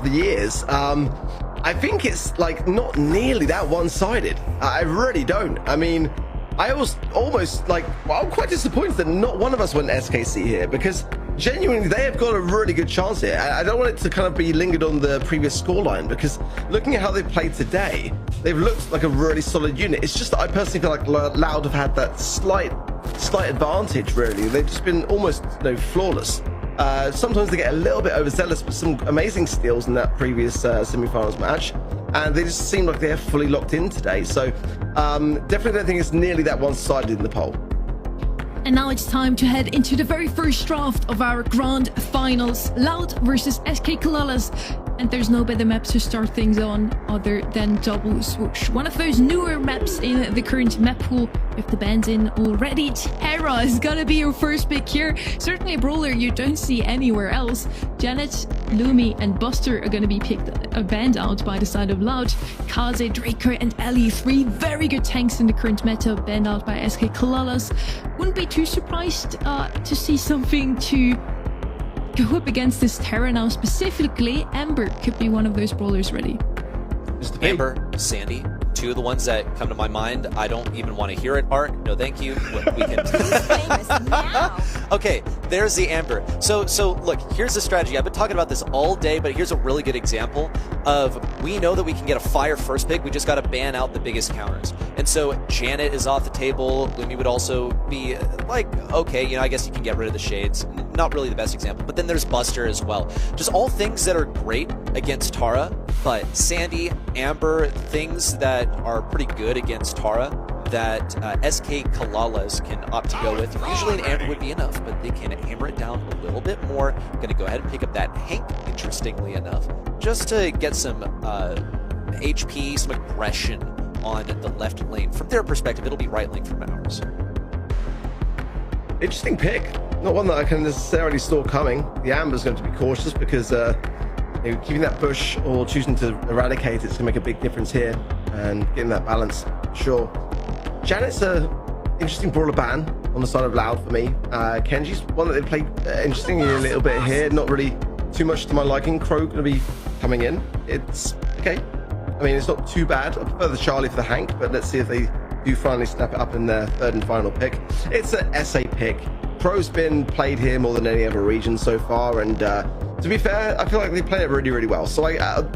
the years. I think it's not nearly that one-sided. I really don't. I mean, I was almost like, well, I'm quite disappointed that not one of us went SKC here, because genuinely they have got a really good chance here. I don't want it to kind of be lingered on the previous scoreline, because looking at how they played today, they've looked like a really solid unit. It's just that I personally feel like Loud have had that slight advantage, really. They've just been almost, flawless. Sometimes they get a little bit overzealous, but some amazing steals in that previous semi-finals match, and they just seem like they're fully locked in today. So definitely don't think it's nearly that one-sided in the poll. And now it's time to head into the very first draft of our grand finals. Loud versus SK Kalalas. And there's no better map to start things on other than Double Swoosh. One of those newer maps in the current map pool. If the band's in already, Terra is gonna be your first pick here. Certainly a brawler you don't see anywhere else. Janet, Lumi, and Buster are gonna be picked banned out by the side of Loud. Kaze, Draco, and Ellie, 3 very good tanks in the current meta, banned out by SK Kalalas. Wouldn't be too surprised to see something to go up against this Terra now. Specifically, Amber could be one of those brawlers ready. Amber, Sandy, 2 of the ones that come to my mind. I don't even want to hear it, Ark. No, thank you. We can. Okay, there's the Amber. So look, here's the strategy. I've been talking about this all day, but here's a really good example of, we know that we can get a fire first pick. We just got to ban out the biggest counters. And so Janet is off the table. Lumi would also be like, okay, I guess you can get rid of the shades. Not really the best example. But then there's Buster as well. Just all things that are great against Tara, but Sandy, Amber, things that are pretty good against Tara that SK Kalalas can opt to go with. Usually an Amber would be enough, but they can hammer it down a little bit more. Going to go ahead and pick up that Hank, interestingly enough, just to get some HP, some aggression on the left lane. From their perspective, it'll be right lane from ours. Interesting pick. Not one that I can necessarily saw coming. The Amber's going to be cautious because keeping that bush or choosing to eradicate it's going to make a big difference here, and getting that balance, sure. Janet's a interesting brawler ban on the side of Loud for me. Kenji's one that they played interestingly a little bit here. Not really too much to my liking. Crow going to be coming in. It's okay. I mean, it's not too bad. I prefer the Charlie for the Hank, but let's see if they do finally snap it up in their third and final pick. It's an SA pick. Crow's been played here more than any other region so far, and to be fair, I feel like they play it really, really well. So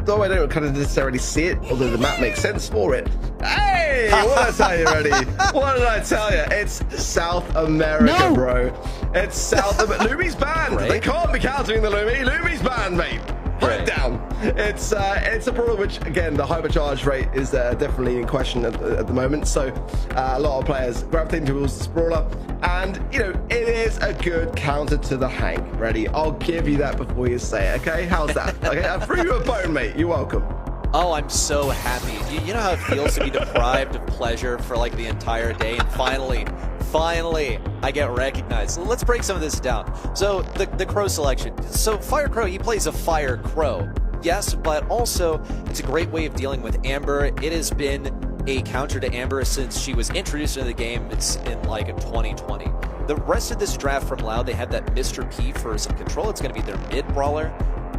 though I don't kind of necessarily see it, although the map makes sense for it. Hey, what did I tell you already? What did I tell you? It's South America, bro. It's South America. Lumi's banned. Right. They can't be countering the Lumi. Lumi's banned, mate. Put it down. It's a brawler which, again, the hypercharge rate is definitely in question at the moment. So a lot of players gravitating towards this brawler, and it is a good counter to the Hank. Ready? I'll give you that before you say it. Okay? How's that? Okay, I threw you a bone, mate. You're welcome. Oh, I'm so happy. You know how it feels to be deprived of pleasure for like the entire day, and finally, I get recognized. So let's break some of this down. So the Crow selection. So Fire Crow, he plays a Fire Crow. Yes, but also it's a great way of dealing with Amber. It has been a counter to Amber since she was introduced into the game. It's in like 2020. The rest of this draft from Loud, they have that Mr. P for some control. It's going to be their mid brawler.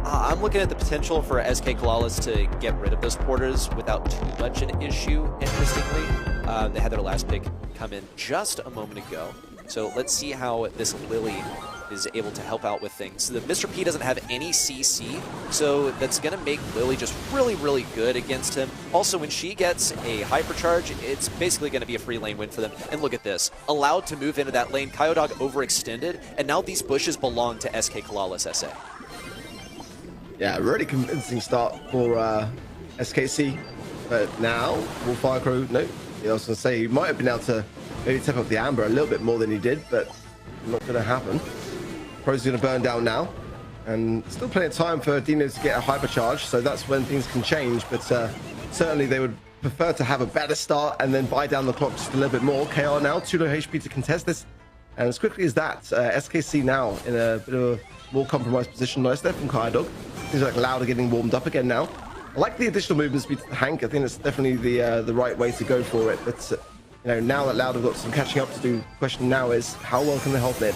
I'm looking at the potential for SK Kalalas to get rid of those porters without too much an issue, interestingly. They had their last pick come in just a moment ago. So let's see how this Lily is able to help out with things. The Mr. P doesn't have any CC, so that's going to make Lily just really, really good against him. Also, when she gets a hypercharge, it's basically going to be a free lane win for them. And look at this. Allowed to move into that lane. Kyodog overextended, and now these bushes belong to SK Kalalas SA. Yeah, really convincing start for SKC. But now, will Fire Crow, no. I was going to say, he might have been able to maybe tap up the Amber a little bit more than he did, but not going to happen. Crow's going to burn down now. And still plenty of time for Dino to get a hypercharge, so that's when things can change. But certainly they would prefer to have a better start and then buy down the clock just a little bit more. KR now, 2 low HP to contest this. And as quickly as that, SKC now in a bit of a more compromised position. Nice there from Kyodog. Seems like Loud are getting warmed up again now. I like the additional movement speed to the Hank. I think that's definitely the right way to go for it. But now that Loud have got some catching up to do, the question now is how well can they hold mid?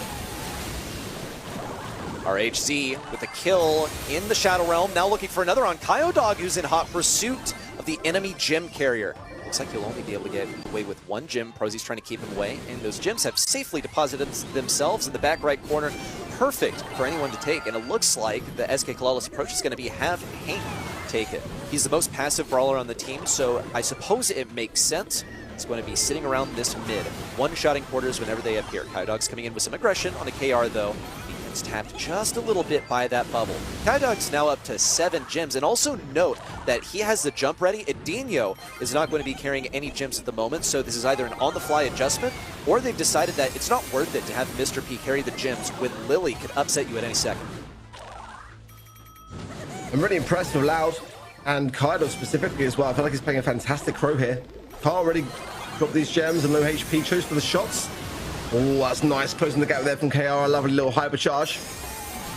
RHZ with a kill in the Shadow Realm. Now looking for another on Kyodog, who's in hot pursuit of the enemy gem carrier. Looks like he'll only be able to get away with one gem. Prozy's trying to keep him away, and those gems have safely deposited themselves in the back right corner. Perfect for anyone to take, and it looks like the SK Kalalas approach is going to be have Hank take it. He's the most passive brawler on the team, so I suppose it makes sense. It's going to be sitting around this mid, one-shotting quarters whenever they appear. Kyodog's coming in with some aggression on a KR, though. He gets tapped just a little bit by that bubble. Kyodog's now up to 7 gems, and also note that he has the jump ready. Edinho is not going to be carrying any gems at the moment, so this is either an on-the-fly adjustment, or they've decided that it's not worth it to have Mr. P carry the gems when Lily could upset you at any second. I'm really impressed with Loud and Kyodog specifically as well. I feel like he's playing a fantastic Crow here. Can't already drop these gems and low HP, chose for the shots. Oh, that's nice, closing the gap there from KR. A lovely little hypercharge.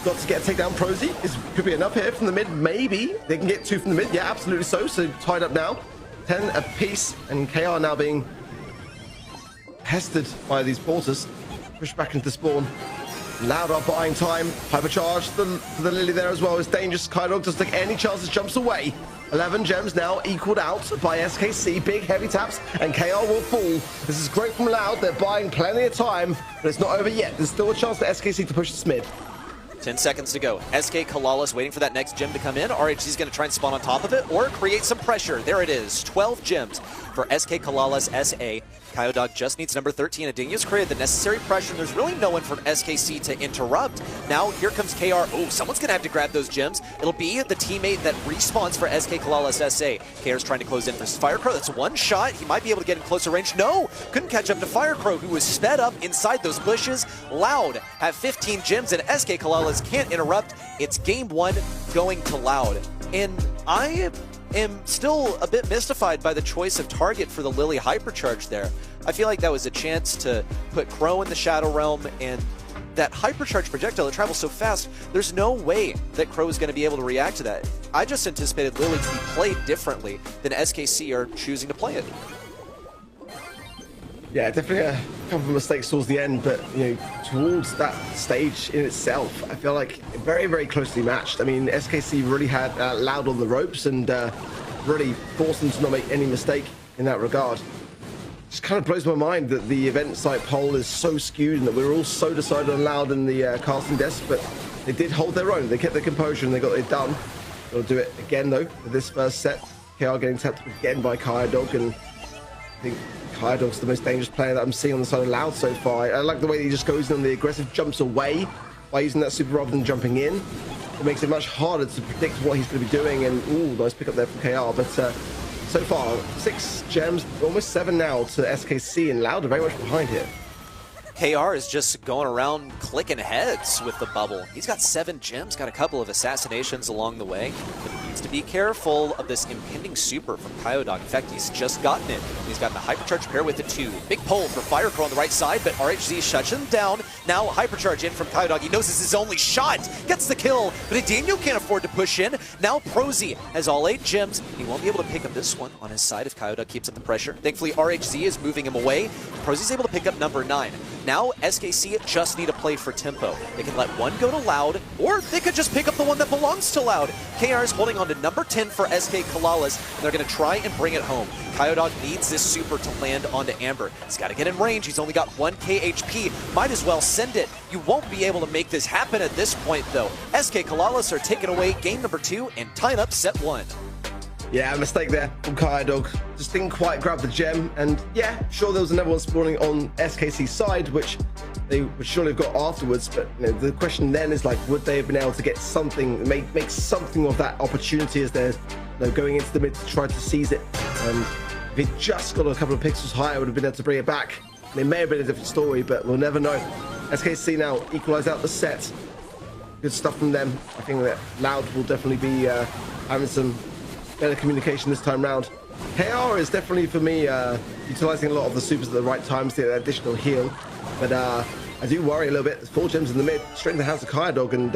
Got to get a takedown. Prosy. This could be enough here from the mid, maybe. They can get 2 from the mid, yeah, absolutely so. So tied up now, 10 apiece, and KR now being pestered by these porters. Pushed back into spawn. Loud are buying time. Hypercharge for the Lily there as well is dangerous. Kyodog doesn't take any chances, jumps away. 11 gems now equaled out by SKC. Big heavy taps, and KR will fall. This is great from Loud. They're buying plenty of time, but it's not over yet. There's still a chance for SKC to push this mid. 10 seconds to go. SK Kalalas waiting for that next gem to come in. RHC's going to try and spawn on top of it or create some pressure. There it is. 12 gems for SK Kalalas SA. Kyodog just needs number 13. Edinho's created the necessary pressure, and there's really no one from SKC to interrupt. Now here comes KR. Oh, someone's going to have to grab those gems. It'll be the teammate that respawns for SK Kalalas SA. KR's trying to close in for Firecrow. That's one shot. He might be able to get in closer range. No! Couldn't catch up to Firecrow, who was sped up inside those bushes. Loud have 15 gems, and SK Kalalas can't interrupt. It's game 1 going to Loud. And I am still a bit mystified by the choice of target for the Lily Hypercharge there. I feel like that was a chance to put Crow in the Shadow Realm, and that Hypercharge projectile that travels so fast, there's no way that Crow is going to be able to react to that. I just anticipated Lily to be played differently than SKC are choosing to play it. Yeah, definitely a couple of mistakes towards the end, but you know, towards that stage in itself, I feel like very, very closely matched. I mean, SKC really had Loud on the ropes and really forced them to not make any mistake in that regard. Just kind of blows my mind that the event site poll is so skewed and that we're all so decided on Loud in the casting desk, but they did hold their own. They kept their composure and they got it done. They'll do it again though for this first set. KR getting tapped again by Kyodog, and I think Kyodog's the most dangerous player that I'm seeing on the side of Loud so far. I like the way that he just goes in on the aggressive jumps away by using that super rather than jumping in. It makes it much harder to predict what he's going to be doing, and ooh, nice pick up there from KR. But so far, 6 gems, almost 7 now to SKC, and Loud are very much behind here. KR is just going around clicking heads with the bubble. He's got 7 gems, got a couple of assassinations along the way, but he needs to be careful of this impending super from Kyodog. In fact, he's just gotten it. He's got the Hypercharge pair with the 2. Big pull for Firecrow on the right side, but RHZ shuts him down. Now Hypercharge in from Kyodog. He knows this is his only shot. Gets the kill, but Edinho can't afford to push in. Now Prosy has all 8 gems. He won't be able to pick up this one on his side if Kyodog keeps up the pressure. Thankfully, RHZ is moving him away. Prosy's able to pick up number 9. Now SKC just need to play for tempo. They can let one go to Loud, or they could just pick up the one that belongs to Loud. KR is holding on to number 10 for SK Kalalas, and they're going to try and bring it home. Kyodog needs this super to land onto Amber. He's got to get in range. He's only got 1k HP. Might as well send it. You won't be able to make this happen at this point, though. SK Kalalas are taking away game number 2 and tying up set 1. Yeah, a mistake there from Kyodog. Just didn't quite grab the gem, and yeah, sure there was another one spawning on SKC's side, which they would surely have got afterwards, but you know, the question then is like, would they have been able to get something, make something of that opportunity as they're going into the mid to try to seize it? If it just got a couple of pixels higher, would have been able to bring it back. It may have been a different story, but we'll never know. SKC now equalize out the set. Good stuff from them. I think that Loud will definitely be having some better communication this time round. KR is definitely, for me, utilizing a lot of the supers at the right times to get that additional heal. But I do worry a little bit. There's 4 gems in the mid, straight in the house of Kyodog, and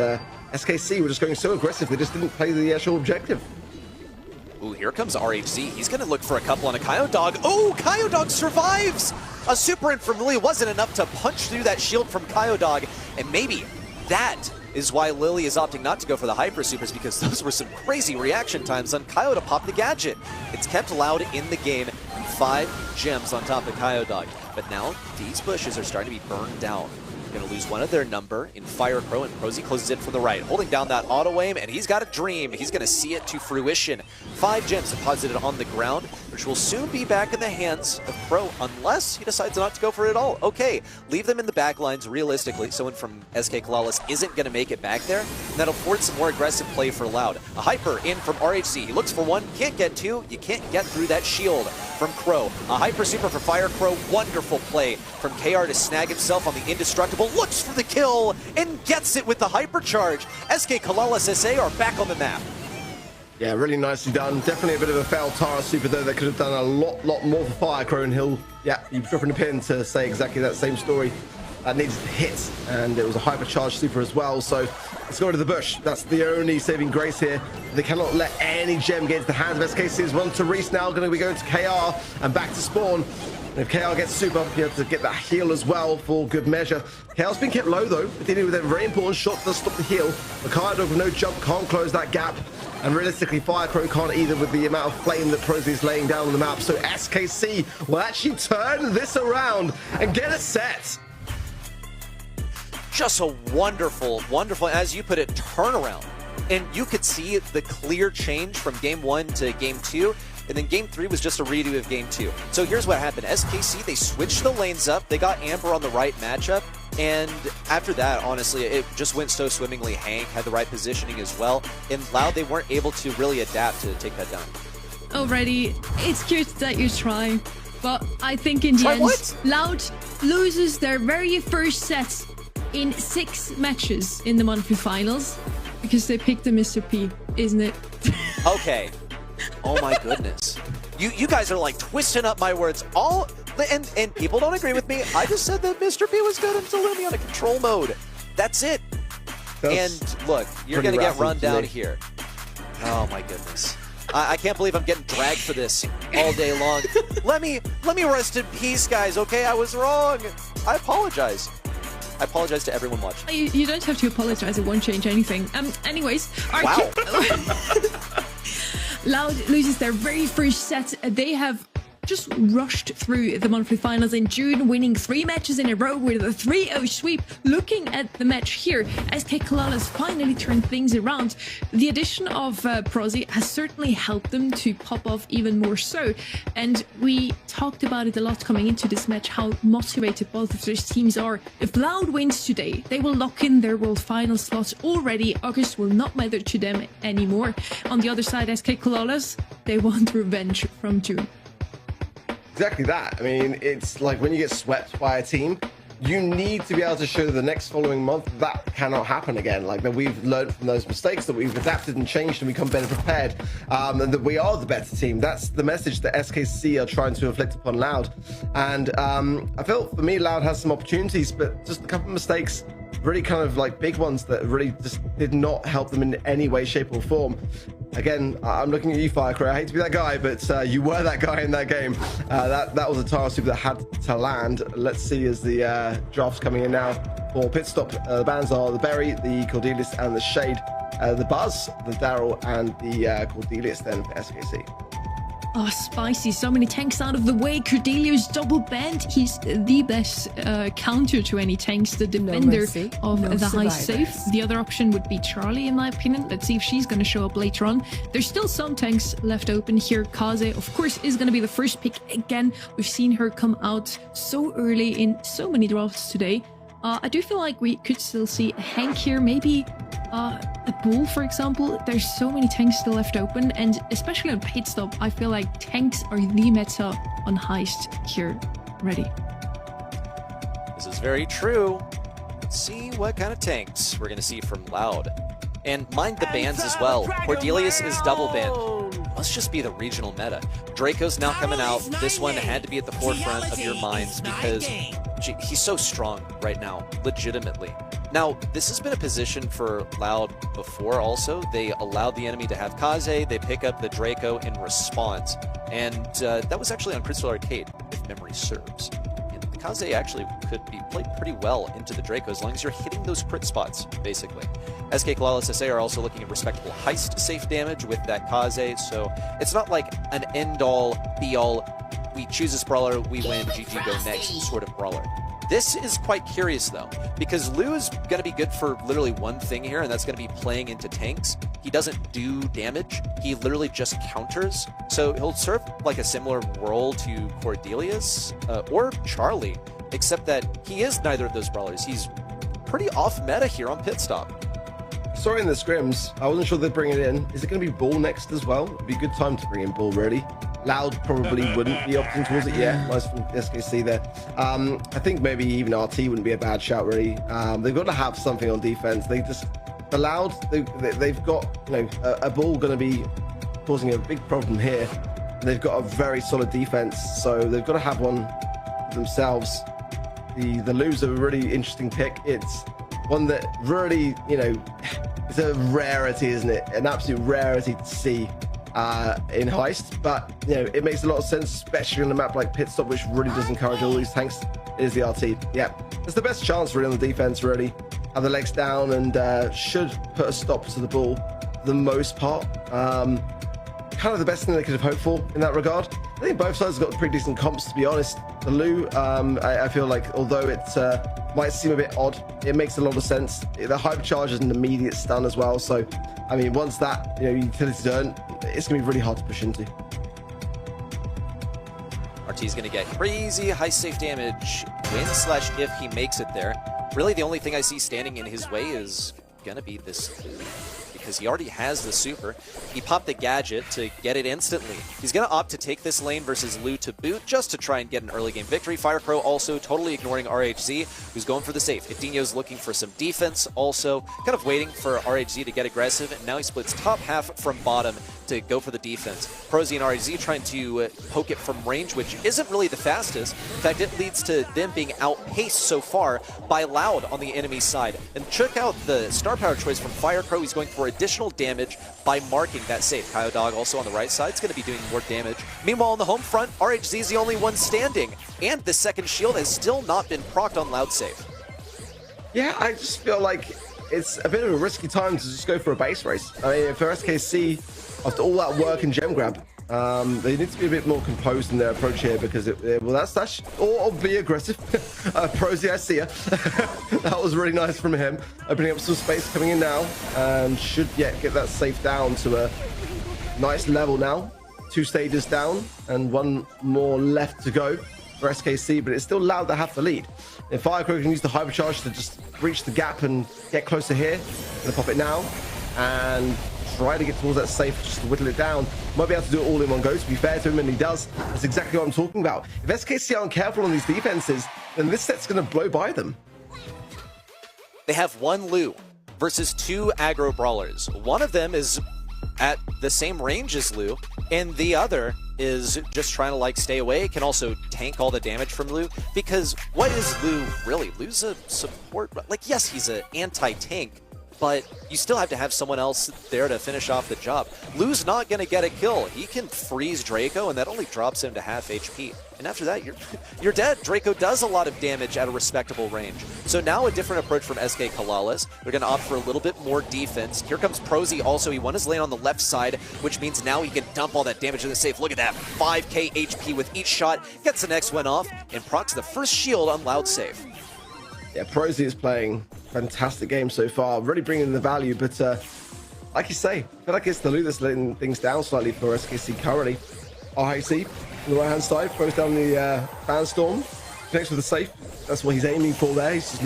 SKC were just going so aggressive, they just didn't play the actual objective. Ooh, here comes RHZ. He's going to look for a couple on a Kyodog. Oh, Kyodog survives! A super in from Lily wasn't enough to punch through that shield from Kyodog, and maybe that is why Lily is opting not to go for the Hyper Supers, because those were some crazy reaction times on Kyo to pop the gadget. It's kept Loud in the game. 5 gems on top of Kyodog. But now these bushes are starting to be burned down. Going to lose one of their number in Fire Crow, and Prosy closes in from the right, holding down that auto aim, and he's got a dream. He's going to see it to fruition. 5 gems deposited on the ground, which will soon be back in the hands of Crow, unless he decides not to go for it at all. Okay, leave them in the back lines realistically. Someone from SK Kalalas isn't going to make it back there, and that'll force some more aggressive play for Loud. A Hyper in from RHC. He looks for one, can't get two. You can't get through that shield from Crow. A Hyper Super for Fire Crow. Wonderful play from KR to snag himself on the Indestructible. Looks for the kill and gets it with the Hypercharge. SK Kalalas SA are back on the map. Yeah, really nicely done. Definitely a bit of a failed Tara Super though. They could have done a lot more for Fire Crow, and he'll, yeah, he's dropping a pin to say exactly that same story. That needed to hit, and it was a Hypercharge Super as well, so let's go to the bush. That's the only saving grace here. They cannot let any gem get into the hands of SKC's. One to Reese now, going to be going to KR and back to spawn. And if KR gets super, you have to get that heal as well for good measure. KR's been kept low though, dealing with a very important shot to stop the heal. The Kyodog with no jump can't close that gap. And realistically, Fire Crow can't either with the amount of flame that Prosy is laying down on the map. So SKC will actually turn this around and get a set. Just a wonderful, as you put it, turnaround. And you could see the clear change from game 1 to game 2. And then game 3 was just a redo of game 2. So here's what happened. SKC, they switched the lanes up. They got Amber on the right matchup. And after that, honestly, it just went so swimmingly. Hank had the right positioning as well. And Loud, they weren't able to really adapt to take that down. Already, it's cute that you try. But I think in the end, Loud loses their very first set in 6 matches in the monthly finals. Because they picked the Mr. P, isn't it? Okay. Oh my goodness. You guys are like twisting up my words. And people don't agree with me. I just said that Mr. P was good until Lumi on a control mode. That's it. And look, you're going to get run down here. Oh my goodness. I can't believe I'm getting dragged for this all day long. Let me rest in peace, guys, okay? I was wrong. I apologize. I apologize to everyone watching. You don't have to apologize. It won't change anything. Anyways. Wow. Loud loses their very first set. They have just rushed through the monthly finals in June, winning 3 matches in a row with a 3-0 sweep. Looking at the match here, SK Kalalas finally turned things around. The addition of Prosy has certainly helped them to pop off even more so. And we talked about it a lot coming into this match, how motivated both of those teams are. If Loud wins today, they will lock in their World Final slot already. August will not matter to them anymore. On the other side, SK Kalalas, they want revenge from June. Exactly that. I mean, it's like when you get swept by a team, you need to be able to show the next following month that cannot happen again. Like that we've learned from those mistakes, that we've adapted and changed and become better prepared, and that we are the better team. That's the message that SKC are trying to inflict upon Loud. And I felt for me, Loud has some opportunities, but just a couple of mistakes, really kind of like big ones that really just did not help them in any way, shape or form. Again, I'm looking at you, Fire Crow. I hate to be that guy, but you were that guy in that game. That was a Tara Super that had to land. Let's see as the draft's coming in now for pit stop. The bans are the Berry, the Cordelius, and the Shade. The Buzz, the Daryl, and the Cordelius then for SKC. Oh, spicy. So many tanks out of the way. Cordelius double banned. He's the best counter to any tanks, the defender of the high safe. The other option would be Charlie, in my opinion. Let's see if she's going to show up later on. There's still some tanks left open here. Kaze, of course, is going to be the first pick again. We've seen her come out so early in so many drafts today. I do feel like we could still see a Hank here, maybe a Bull, for example. There's so many tanks still left open, and especially on pit stop, I feel like tanks are the meta on heist here. Ready. This is very true. Let's see what kind of tanks we're going to see from Loud. And mind the bans as well. Cordelius is double banned. Must just be the regional meta. Draco's now coming out. This one had to be at the forefront of your minds because he's so strong right now, legitimately. Now, this has been a position for Loud before also. They allowed the enemy to have Kaze, they pick up the Draco in response. And that was actually on Crystal Arcade, if memory serves. And the Kaze actually could be played pretty well into the Draco as long as you're hitting those crit spots, basically. SK Kalalas SA are also looking at respectable heist safe damage with that Kaze, so it's not like an end-all, be-all we choose this brawler, we win, GG, go next sort of brawler. This is quite curious though, because Lou is going to be good for literally one thing here, and that's going to be playing into tanks. He doesn't do damage, he literally just counters. So he'll serve like a similar role to Cordelius or Charlie, except that he is neither of those brawlers. He's pretty off meta here on pit stop. Sorry, in the scrims, I wasn't sure they'd bring it in. Is it going to be Ball next as well? It'd be a good time to bring in Ball, really. Loud probably wouldn't be opting towards it. Yeah, nice from SKC there. I think maybe even RT wouldn't be a bad shout, really. They've got to have something on defense. The Loud, they've got, you know, a Ball going to be causing a big problem here. They've got a very solid defense, so they've got to have one themselves. The Lou's a really interesting pick. It's one that really, you know, it's a rarity, isn't it? An absolute rarity to see in Heist, but you know, it makes a lot of sense, especially on a map like Pit Stop, which really does encourage all these tanks. Is the RT. Yeah, it's the best chance really on the defense, really. Have the legs down and should put a stop to the Ball for the most part. Kind of the best thing they could have hoped for in that regard. I think both sides have got pretty decent comps, to be honest. The Lou, I feel like, although it might seem a bit odd, it makes a lot of sense. The hypercharge is an immediate stun as well, so I mean, once that, you know, utility's earned, it's gonna be really hard to push into. RT's gonna get crazy high safe damage when/if he makes it there. Really, the only thing I see standing in his way is gonna be this, because he already has the super. He popped the gadget to get it instantly. He's going to opt to take this lane versus Lou to boot just to try and get an early game victory. Firecrow also totally ignoring RHZ, who's going for the safe. Idinho's looking for some defense, also kind of waiting for RHZ to get aggressive, and now he splits top half from bottom to go for the defense. Prosy and RHZ trying to poke it from range, which isn't really the fastest. In fact, it leads to them being outpaced so far by Loud on the enemy side. And check out the star power choice from Firecrow. He's going for additional damage by marking that safe. Kyle Dog also on the right side is going to be doing more damage. Meanwhile, on the home front, RHZ is the only one standing, and the second shield has still not been procced on Loud safe. Yeah, I just feel like it's a bit of a risky time to just go for a base race. I mean, for SKC, after all that work and gem grab, they need to be a bit more composed in their approach here, because well, that's or be aggressive. Prosy, I see ya. That was really nice from him, opening up some space, coming in now, and should get that safe down to a nice level now. 2 stages down and 1 more left to go for SKC, but it's still Loud that have the lead. If Firecrow can use the hypercharge to just breach the gap and get closer here, gonna pop it now and try to get towards that safe, just to whittle it down. Might be able to do it all in one go, to be fair to him, and he does. That's exactly what I'm talking about. If SKC aren't careful on these defenses, then this set's going to blow by them. They have 1 Lou versus 2 aggro brawlers. One of them is at the same range as Lou, and the other is just trying to like stay away. Can also tank all the damage from Lou, because what is Lou really? Lou's a support, like, yes, he's an anti-tank, but you still have to have someone else there to finish off the job. Lou's not going to get a kill. He can freeze Draco, and that only drops him to half HP. And after that, you're dead. Draco does a lot of damage at a respectable range. So now a different approach from SK Kalalas. They're going to opt for a little bit more defense. Here comes Prosy also. He won his lane on the left side, which means now he can dump all that damage in the safe. Look at that, 5k HP with each shot. Gets the next one off, and procs the first shield on Loud safe. Yeah, Prosy is playing fantastic game so far, really bringing in the value, but like you say, I feel like it's the Lou that's letting things down slightly for SKC currently. RHC on the right hand side throws down the fan storm, connects with the safe. That's what he's aiming for there. He's just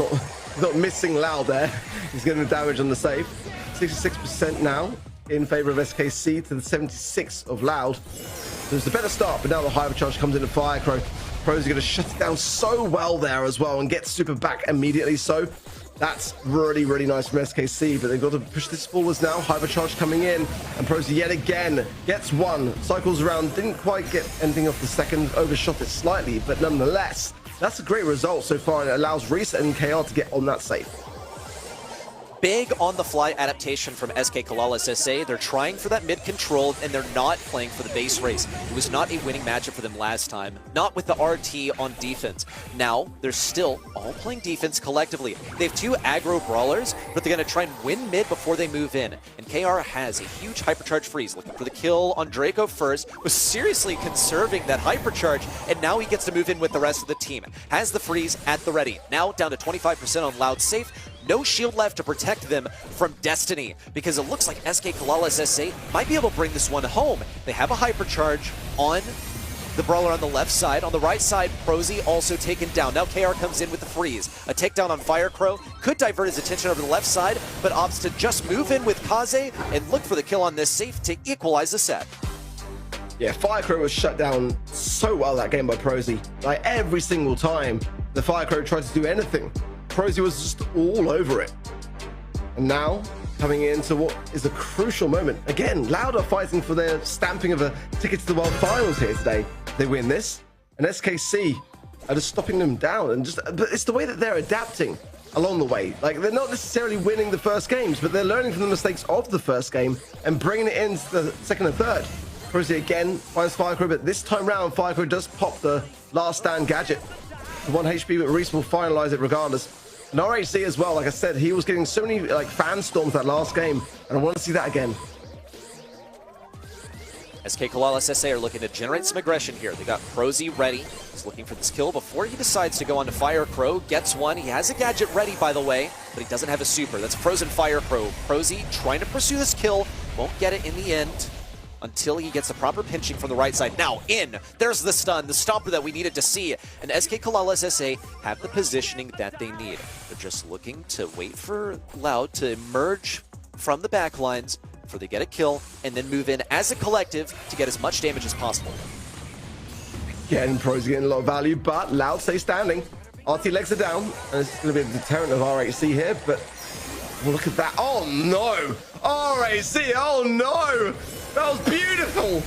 not missing Loud there. He's getting the damage on the safe. 66% now in favor of SKC to the 76 of Loud. So it's a better start, but now the hypercharge comes into Firecrow. Prosy going to shut it down so well there as well and get super back immediately. So that's really, really nice from SKC, but they've got to push this forwards now. Hypercharge coming in, and Prosy yet again gets 1. Cycles around, didn't quite get anything off the second, overshot it slightly, but nonetheless, that's a great result so far, and it allows Reset and KR to get on that safe. Big on-the-fly adaptation from SK Kalalis SA. They're trying for that mid control, and they're not playing for the base race. It was not a winning matchup for them last time. Not with the RT on defense. Now, they're still all playing defense collectively. They have 2 aggro brawlers, but they're going to try and win mid before they move in. And KR has a huge hypercharge freeze, looking for the kill on Draco first, was seriously conserving that hypercharge, and now he gets to move in with the rest of the team. Has the freeze at the ready. Now down to 25% on Loud safe. No shield left to protect them from Destiny, because it looks like SK Kalalis SA might be able to bring this one home. They have a hypercharge on the brawler on the left side. On the right side, Prosy also taken down. Now KR comes in with the freeze. A takedown on Firecrow could divert his attention over the left side, but opts to just move in with Kaze and look for the kill on this safe to equalize the set. Yeah, Firecrow was shut down so well that game by Prosy. Like, every single time the Firecrow tried to do anything, Prosy was just all over it. And now, coming into what is a crucial moment. Again, Loud are fighting for their stamping of a ticket to the World Finals here today. They win this, and SKC are just stopping them down. And but it's the way that they're adapting along the way. Like, they're not necessarily winning the first games, but they're learning from the mistakes of the first game and bringing it into the second and third. Prosy again finds Firecrow, but this time round, Firecrow does pop the last stand gadget. The 1 HP, but Reese will finalize it regardless. And RHC as well, like I said, he was getting so many like fan storms that last game, and I want to see that again. SK Kalalis SA are looking to generate some aggression here. They got Prosy ready. He's looking for this kill before he decides to go on to Firecrow. Gets one. He has a gadget ready, by the way, but he doesn't have a super. That's Frozen Firecrow. Prosy trying to pursue this kill. Won't get it in the end until he gets the proper pinching from the right side. Now in, there's the stun, the stopper that we needed to see. And SK Kalalis SA have the positioning that they need. They're just looking to wait for Loud to emerge from the back lines before they get a kill, and then move in as a collective to get as much damage as possible. Again, Prosy getting a lot of value, but Loud stays standing. RT legs are down, and it's going to be a deterrent of RHC here, but look at that. Oh no! RHC, oh no! That was beautiful!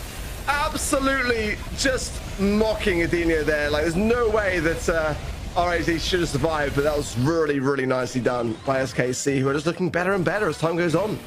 Absolutely just mocking Adinho there. Like, there's no way that RHC should have survived, but that was really, really nicely done by SKC, who are just looking better and better as time goes on.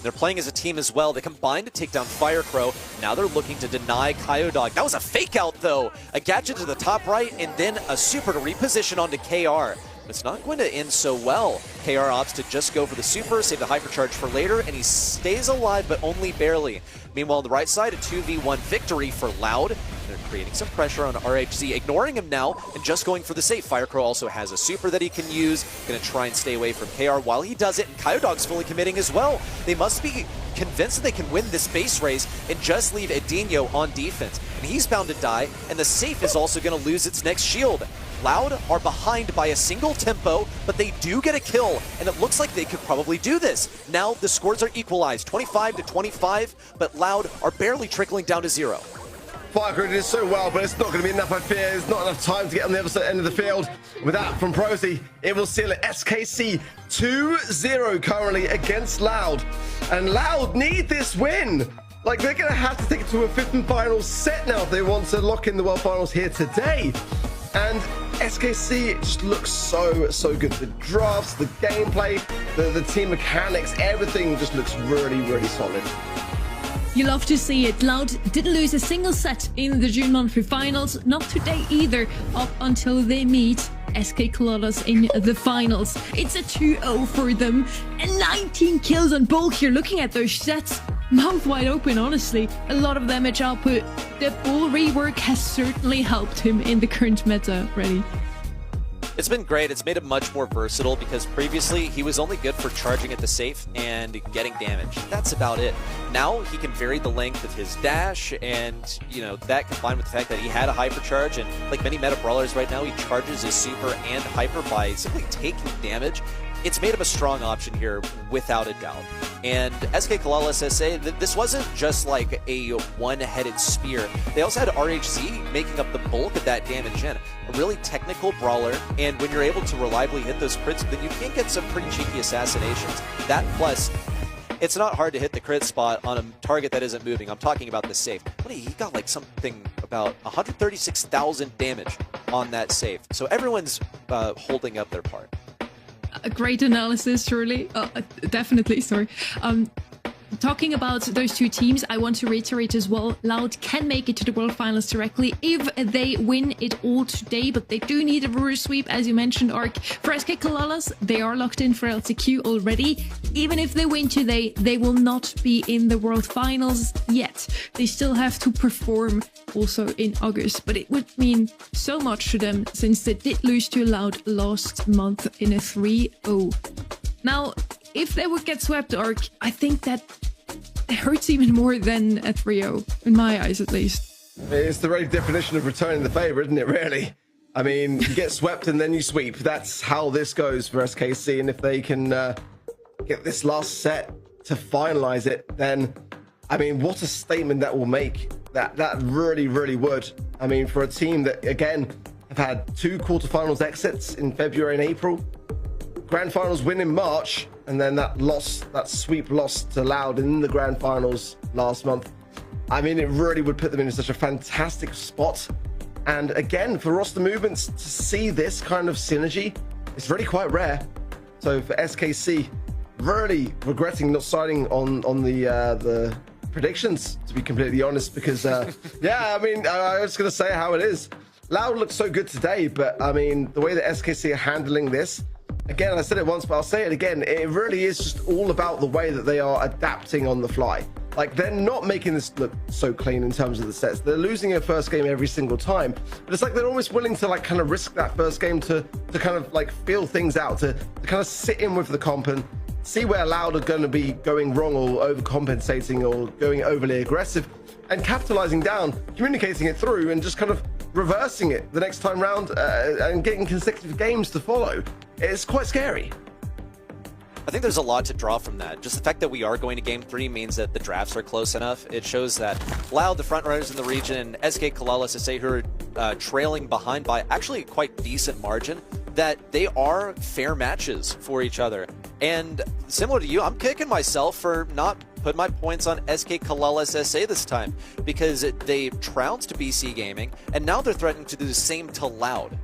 They're playing as a team as well. They combined to take down Firecrow. Now they're looking to deny Kyodog. That was a fake out though. A gadget to the top right and then a super to reposition onto KR. It's not going to end so well. KR opts to just go for the super, save the hypercharge for later, and he stays alive, but only barely. Meanwhile, on the right side, a 2v1 victory for Loud. They're creating some pressure on RHC, ignoring him now, and just going for the safe. Firecrow also has a super that he can use. Gonna try and stay away from KR while he does it, and Kyodog's fully committing as well. They must be convinced that they can win this base race and just leave Adinho on defense. And he's bound to die, and the safe is also gonna lose its next shield. Loud are behind by a single tempo, but they do get a kill, and it looks like they could probably do this. Now the scores are equalized, 25 to 25, but Loud are barely trickling down to 0. Firecrow did so well, but it's not going to be enough, I fear. There's not enough time to get on the other end of the field. With that from Prosy, it will seal it. SKC 2-0 currently against Loud. And Loud need this win. Like, they're going to have to take it to a 5th and final set now if they want to lock in the World Finals here today. And SKC just looks so good. The drafts, the gameplay, the team mechanics, everything just looks really, really solid. You love to see it. Loud didn't lose a single set in the June monthly finals, not today either, up until they meet SK Kalalis in the finals. It's a 2-0 for them, and 19 kills on Bull here. Looking at those sets, mouth wide open, honestly. A lot of damage output. The Bull rework has certainly helped him in the current meta. Ready? It's been great. It's made him much more versatile, because previously he was only good for charging at the safe and getting damage. That's about it. Now he can vary the length of his dash, and you know, that combined with the fact that he had a hypercharge, and like many meta brawlers right now, he charges his super and hyper by simply taking damage. It's made him a strong option here without a doubt. And SK Kalalis SA, this wasn't just like a one-headed spear. They also had RHC making up the bulk of that damage in. A really technical brawler, and when you're able to reliably hit those crits, then you can get some pretty cheeky assassinations. That plus, it's not hard to hit the crit spot on a target that isn't moving. I'm talking about the safe. He got like something about 136,000 damage on that safe. So everyone's holding up their part. A great analysis, surely. Definitely, sorry. Talking about those two teams, I want to reiterate as well, Loud can make it to the World Finals directly if they win it all today, but they do need a reverse sweep, as you mentioned, Ark. For SK Kalalas, they are locked in for LCQ already. Even if they win today, they will not be in the World Finals yet. They still have to perform also in August, but it would mean so much to them since they did lose to Loud last month in a 3-0. Now, if they would get swept, Ark, I think that it hurts even more than a 3-0, in my eyes at least. It's the very definition of returning the favour, isn't it, really? I mean, you get swept and then you sweep. That's how this goes for SKC, and if they can get this last set to finalise it, then, I mean, what a statement that will make. That really, really would. I mean, for a team that, again, have had 2 quarterfinals exits in February and April, Grand Finals win in March, and then that sweep loss to Loud in the Grand Finals last month. I mean, it really would put them in such a fantastic spot. And again, for roster movements to see this kind of synergy, it's really quite rare. So for SKC, really regretting not signing on the predictions, to be completely honest, because yeah, I mean, I was gonna say how it is. Loud looks so good today, but I mean, the way that SKC are handling this, again, I said it once, but I'll say it again. It really is just all about the way that they are adapting on the fly. Like, they're not making this look so clean in terms of the sets. They're losing a first game every single time, but it's like they're almost willing to like kind of risk that first game to kind of like feel things out, to kind of sit in with the comp and see where Loud are going to be going wrong or overcompensating or going overly aggressive, and capitalizing down, communicating it through, and just kind of reversing it the next time round and getting consecutive games to follow. It's quite scary. I think there's a lot to draw from that. Just the fact that we are going to Game 3 means that the drafts are close enough. It shows that Loud, the front runners in the region, and SK Kalalas SA, who are trailing behind by actually a quite decent margin, that they are fair matches for each other. And similar to you, I'm kicking myself for not put my points on SK Kalalas SA this time, because they trounced BC Gaming, and now they're threatening to do the same to Loud.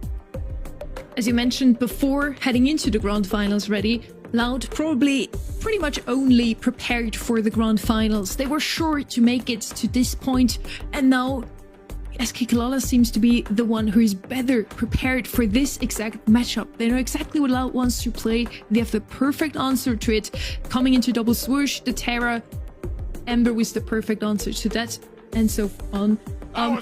As you mentioned before, heading into the Grand Finals ready, Loud probably pretty much only prepared for the Grand Finals. They were sure to make it to this point, and now SK Kalalas seems to be the one who is better prepared for this exact matchup. They know exactly what Loud wants to play. They have the perfect answer to it. Coming into double swoosh, the Terra, Ember was the perfect answer to that, and so on.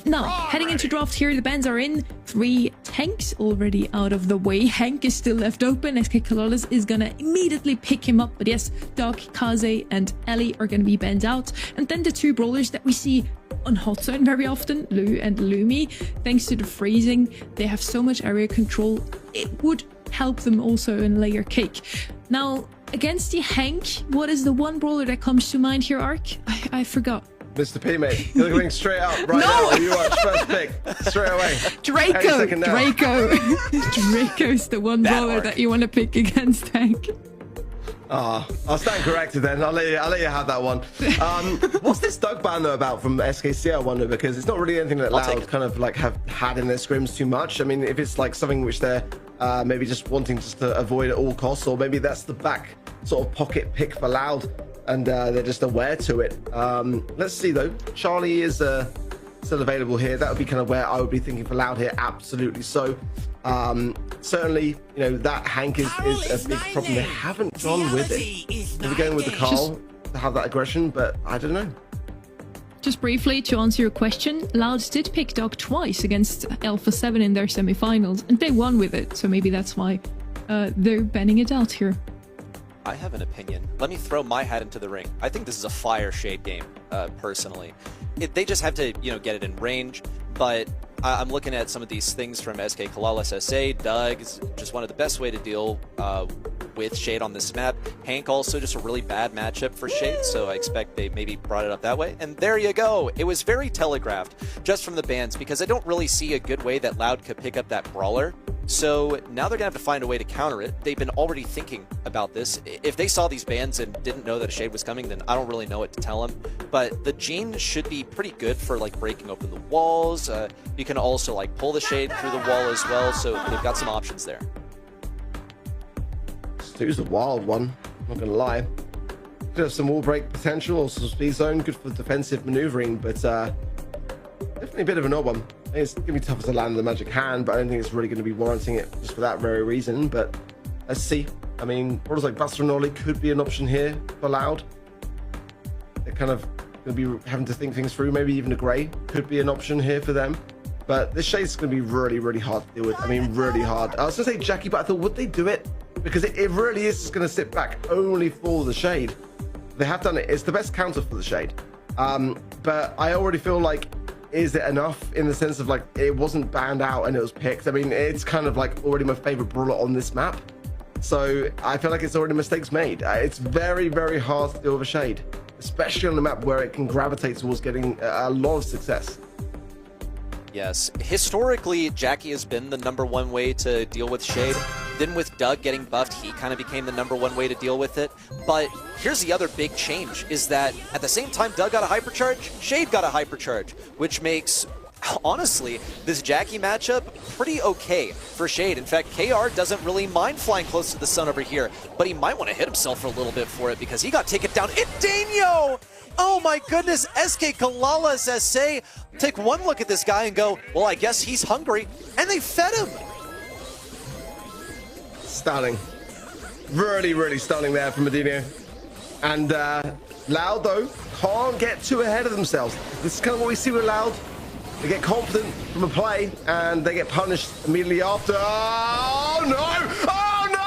Now, heading into draft here, the bans are in. 3 tanks already out of the way. Hank is still left open. SK Kalalas is gonna immediately pick him up. But yes, Doc, Kaze, and Ellie are gonna be banned out. And then the 2 brawlers that we see on hot zone very often, Lu and Lumi. Thanks to the freezing, they have so much area control. It would help them also in layer cake. Now, against the Hank, what is the one brawler that comes to mind here, Ark? I forgot. Mr. P, mate, you're going straight out right now. You watch first pick straight away. Draco's the one brawler that you want to pick against Hank. I'll stand corrected then. I'll let you have that one. What's this Doug ban though about from SKC? I wonder, because it's not really anything that Loud kind of like have had in their scrims too much. I mean, if it's like something which they're maybe just wanting just to avoid at all costs, or maybe that's the back sort of pocket pick for Loud, and they're just aware to it. Let's see though. Charlie is still available here. That would be kind of where I would be thinking for Loud here. Absolutely so. Certainly, you know, that Hank is a big problem. They haven't gone with it. Maybe going with the Carl to have that aggression, but I don't know. Just briefly to answer your question, Loud did pick Dog twice against Alpha 7 in their semi-finals, and they won with it. So maybe that's why they're banning it out here. I have an opinion. Let me throw my hat into the ring. I think this is a fire shade game, personally. They just have to, you know, get it in range, but I'm looking at some of these things from SK Kalalas SA. Doug is just one of the best way to deal with Shade on this map. Hank also just a really bad matchup for Shade, so I expect they maybe brought it up that way. And there you go. It was very telegraphed just from the bans, because I don't really see a good way that Loud could pick up that brawler. So now they're gonna have to find a way to counter it. They've been already thinking about this. If they saw these bans and didn't know that a Shade was coming, then I don't really know what to tell them. But the Gene should be pretty good for like breaking open the walls. You can also like pull the Shade through the wall as well, so they've got some options there. 2's a wild one, I'm not gonna lie. Could have some wall break potential or some speed zone, good for defensive maneuvering, but definitely a bit of an odd one. I think it's gonna be tougher to land the magic hand, but I don't think it's really gonna be warranting it just for that very reason. But let's see. I mean, brawlers like Buster and Ollie could be an option here for Loud. They're kind of gonna be having to think things through. Maybe even a Grey could be an option here for them. But this Shade's gonna be really, really hard to deal with. I mean, really hard. I was gonna say Jackie, but I thought, would they do it? Because it really is just gonna sit back only for the Shade. They have done it. It's the best counter for the Shade. But I already feel like, is it enough in the sense of like, it wasn't banned out and it was picked? I mean, it's kind of like already my favorite brawler on this map. So I feel like it's already mistakes made. It's very, very hard to deal with a Shade, especially on the map where it can gravitate towards getting a lot of success. Yes, historically, Jackie has been the #1 way to deal with Shade. Then with Doug getting buffed, he kind of became the #1 way to deal with it. But here's the other big change, is that at the same time Doug got a hypercharge, Shade got a hypercharge, which makes, honestly, this Jackie matchup pretty okay for Shade. In fact, KR doesn't really mind flying close to the sun over here, but he might want to hit himself for a little bit for it because he got taken down. Daniel! Oh my goodness, SK Kalala's SA take one look at this guy and go, well, I guess he's hungry, and they fed him. Stunning. Really, really stunning there from Medina. And Loud, though, can't get too ahead of themselves. This is kind of what we see with Loud. They get confident from a play, and they get punished immediately after. Oh, no! Oh, no!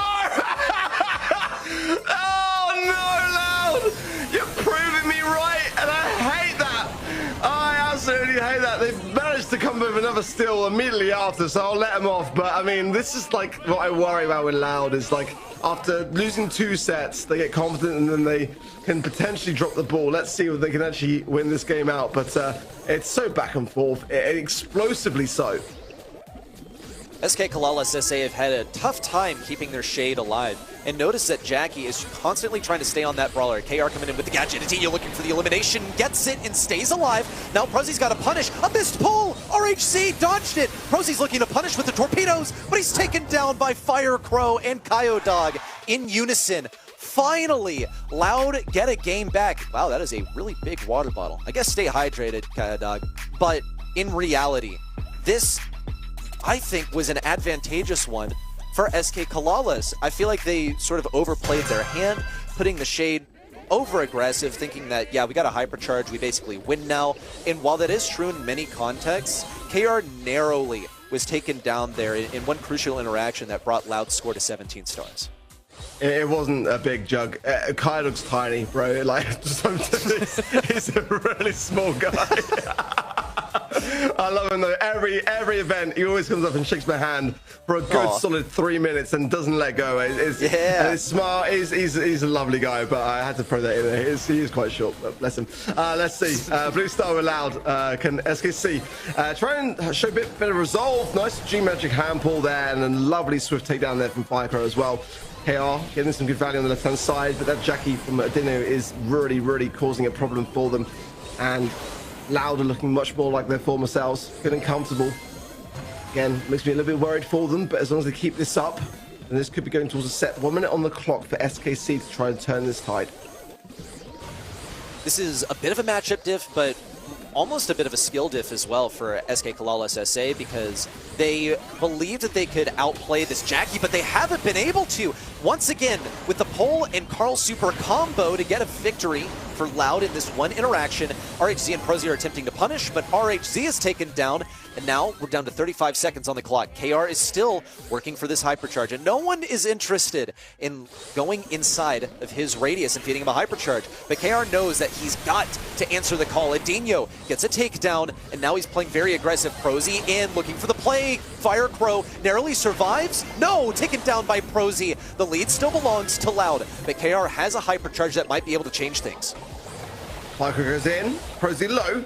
Oh, no, Loud! You're proving me right, and I hate that. I absolutely hate that. They've managed to come with another steal immediately after, so I'll let them off. But, I mean, this is, like, what I worry about with Loud is, like, after losing 2 sets, they get confident, and then they can potentially drop the ball. Let's see if they can actually win this game out. But it's so back and forth, explosively so. SK Kalala's SA have had a tough time keeping their Shade alive. And notice that Jackie is constantly trying to stay on that brawler. KR coming in with the gadget. Adinho looking for the elimination, gets it and stays alive. Now Prozy's got to punish. A missed pull! RHC dodged it! Prozy's looking to punish with the torpedoes, but he's taken down by Fire Crow and Kaio Dog in unison. Finally, Loud get a game back. Wow, that is a really big water bottle. I guess stay hydrated, Kaio Dog. But in reality, this, I think, was an advantageous one for SK Kalala's. I feel like they sort of overplayed their hand, putting the Shade over aggressive, thinking that, yeah, we got a hypercharge, we basically win now. And while that is true in many contexts, KR narrowly was taken down there in one crucial interaction that brought Loud's score to 17 stars. It wasn't a big jug. Kai looks tiny, bro. Like, he's a really small guy. I love him though. Every event, he always comes up and shakes my hand for a good solid 3 minutes and doesn't let go. He's smart. He's a lovely guy, but I had to throw that in there. He is quite short, but bless him. Let's see. Blue Star with Loud. Can SKC try and show a bit of resolve? Nice G Magic hand pull there, and a lovely swift takedown there from Firecrow as well. KR getting some good value on the left-hand side, but that Jackie from Adinho is really, really causing a problem for them. And Loud are looking much more like their former selves, getting comfortable. Again, makes me a little bit worried for them, but as long as they keep this up, then this could be going towards a set. 1 minute on the clock for SKC to try and turn this tide. This is a bit of a matchup diff, but almost a bit of a skill diff as well for SK Kalala's SA, because they believed that they could outplay this Jackie, but they haven't been able to. Once again, with the Pole and Carl Super combo to get a victory for Loud in this one interaction. RHZ and Prozy are attempting to punish, but RHZ is taken down, and now we're down to 35 seconds on the clock. KR is still working for this hypercharge, and no one is interested in going inside of his radius and feeding him a hypercharge. But KR knows that he's got to answer the call. Adinho gets a takedown, and now he's playing very aggressive. Prozy in, looking for the play. Fire Crow narrowly survives. No, taken down by Prozy. The lead still belongs to Loud, but KR has a hypercharge that might be able to change things. Fire Crow goes in. Prozy low.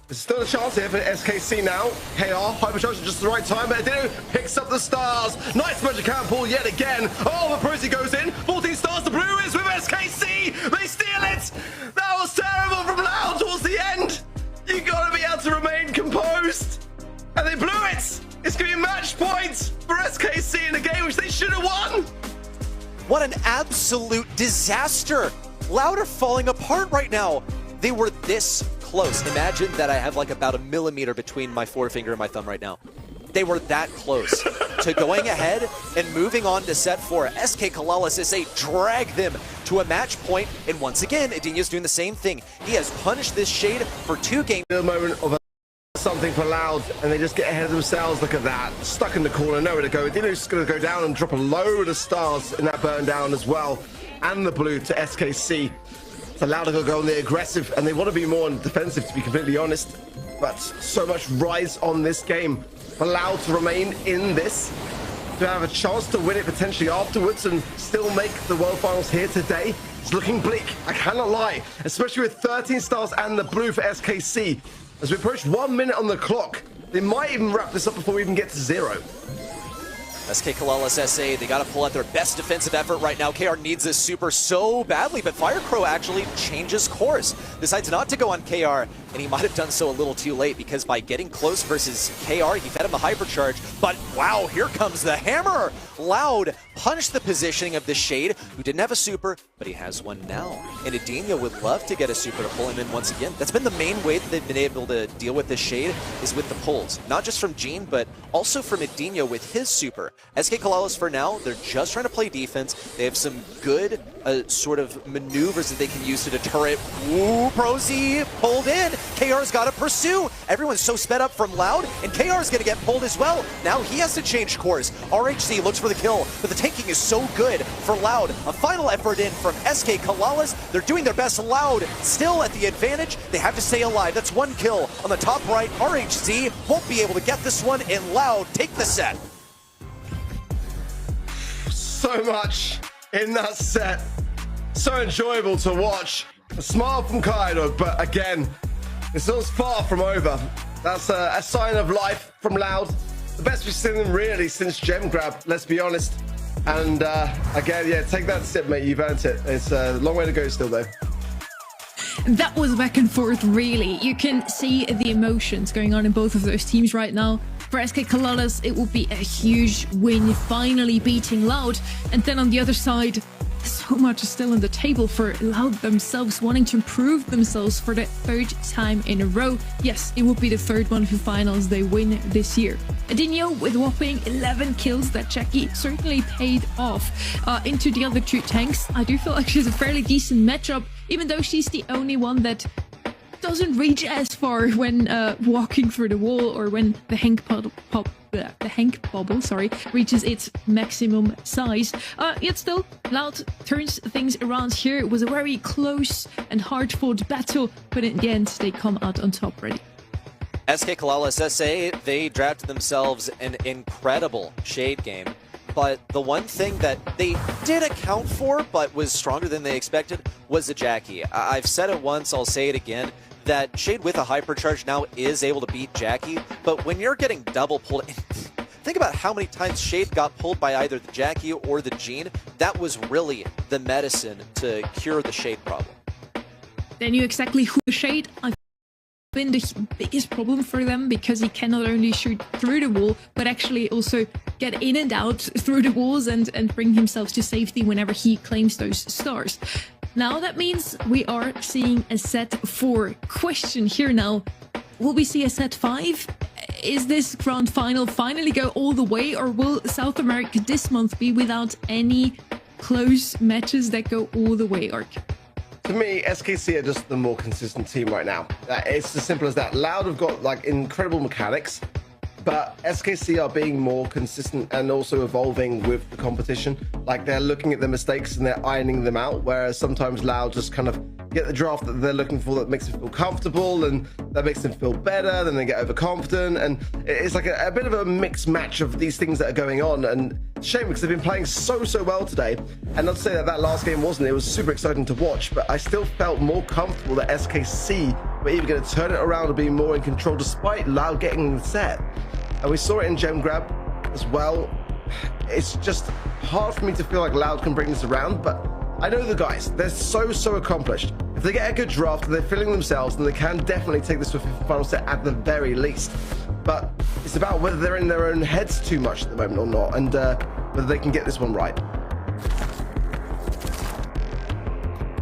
There's still a chance here for SKC now. KR, hypercharge at just the right time, but Adinho picks up the stars. Nice magic hand pull yet again. Oh, but Prozy goes in. 14 stars, the blue is with SKC. They steal it. That was terrible from Loud towards the end. You gotta be able to remain composed. And they blew it. It's gonna be match points for SKC in a game which they should have won. What an absolute disaster. Loud are falling apart right now. They were this close. Imagine that I have like about a millimeter between my forefinger and my thumb right now. They were that close to going ahead and moving on to set 4. SK Kalalas SA drag them to a match point, and once again, Adinho's doing the same thing. He has punished this Shade for 2 games. The moment of something for Loud, and they just get ahead of themselves. Look at that. Stuck in the corner, nowhere to go. Adinho's going to go down and drop a load of stars in that burn down as well, and the blue to SKC. So Loud are going to go on the aggressive, and they want to be more on defensive, to be completely honest. But so much rise on this game. Allowed to remain in this, to have a chance to win it potentially afterwards and still make the World Finals here today. It's looking bleak, I cannot lie, especially with 13 stars and the blue for SKC. As we approach 1 minute on the clock, they might even wrap this up before we even get to 0. SK Kalalas SA, they got to pull out their best defensive effort right now. KR needs this super so badly, but Firecrow actually changes course. Decides not to go on KR, and he might have done so a little too late, because by getting close versus KR, he fed him a hypercharge. But wow, here comes the hammer! Loud punished the positioning of the Shade, who didn't have a super, but he has one now. And Adinho would love to get a super to pull him in once again. That's been the main way that they've been able to deal with this Shade, is with the pulls. Not just from Gene, but also from Adinho with his super. SK Kalalas for now, they're just trying to play defense. They have some good sort of maneuvers that they can use to deter it. Ooh, ProZ pulled in. KR's got to pursue. Everyone's so sped up from Loud, and KR's going to get pulled as well. Now he has to change course. RHC looks for the kill, but the tanking is so good for Loud. A final effort in from SK Kalalas. They're doing their best. Loud still at the advantage. They have to stay alive. That's 1 kill on the top right. RHC won't be able to get this one, and Loud take the set. So much in that set. So enjoyable to watch. A smile from Kaido, but again, it's all far from over. That's a sign of life from Loud. The best we've seen them really since Gem Grab, let's be honest. And again, yeah, take that sip, mate. You've earned it. It's a long way to go still, though. That was back and forth, really. You can see the emotions going on in both of those teams right now. For SK Kalalas, it will be a huge win, finally beating Loud. And then on the other side, so much is still on the table for Loud themselves, wanting to improve themselves for the 3rd time in a row. Yes, it will be the 3rd one for finals they win this year. Adinho with whopping 11 kills. That Jackie certainly paid off into the other 2 tanks. I do feel like she's a fairly decent matchup, even though she's the only one that doesn't reach as far when walking through the wall, or when the Hank bubble reaches its maximum size. Yet still, Loud turns things around here. It was a very close and hard-fought battle, but in the end, they come out on top ready. SK Kalalas SA, they drafted themselves an incredible Shade game. But the one thing that they did account for, but was stronger than they expected, was the Jackie. I've said it once, I'll say it again, that Shade with a hypercharge now is able to beat Jackie, but when you're getting double pulled, think about how many times Shade got pulled by either the Jackie or the Gene. That was really the medicine to cure the Shade problem. They knew exactly who the Shade I've been the biggest problem for them, because he can not only shoot through the wall, but actually also get in and out through the walls and bring himself to safety whenever he claims those stars. Now that means we are seeing a set 4. Question here now, will we see a set 5? Is this grand final finally go all the way, or will South America this month be without any close matches that go all the way, Ark? To me, SKC are just the more consistent team right now. It's as simple as that. Loud have got like incredible mechanics, but SKC are being more consistent and also evolving with the competition. Like, they're looking at the mistakes and they're ironing them out, whereas sometimes Loud just kind of get the draft that they're looking for that makes them feel comfortable, and that makes them feel better, then they get overconfident, and it's like a bit of a mixed match of these things that are going on. And shame, because they've been playing so well today. And not to say that last game wasn't, it was super exciting to watch, but I still felt more comfortable that SKC were either going to turn it around or be more in control, despite Loud getting the set. And we saw it in Gem Grab as well. It's just hard for me to feel like Loud can bring this around, but I know the guys, they're so accomplished. If they get a good draft and they're feeling themselves, then they can definitely take this to a 5th final set at the very least. But it's about whether they're in their own heads too much at the moment or not, and whether they can get this one right.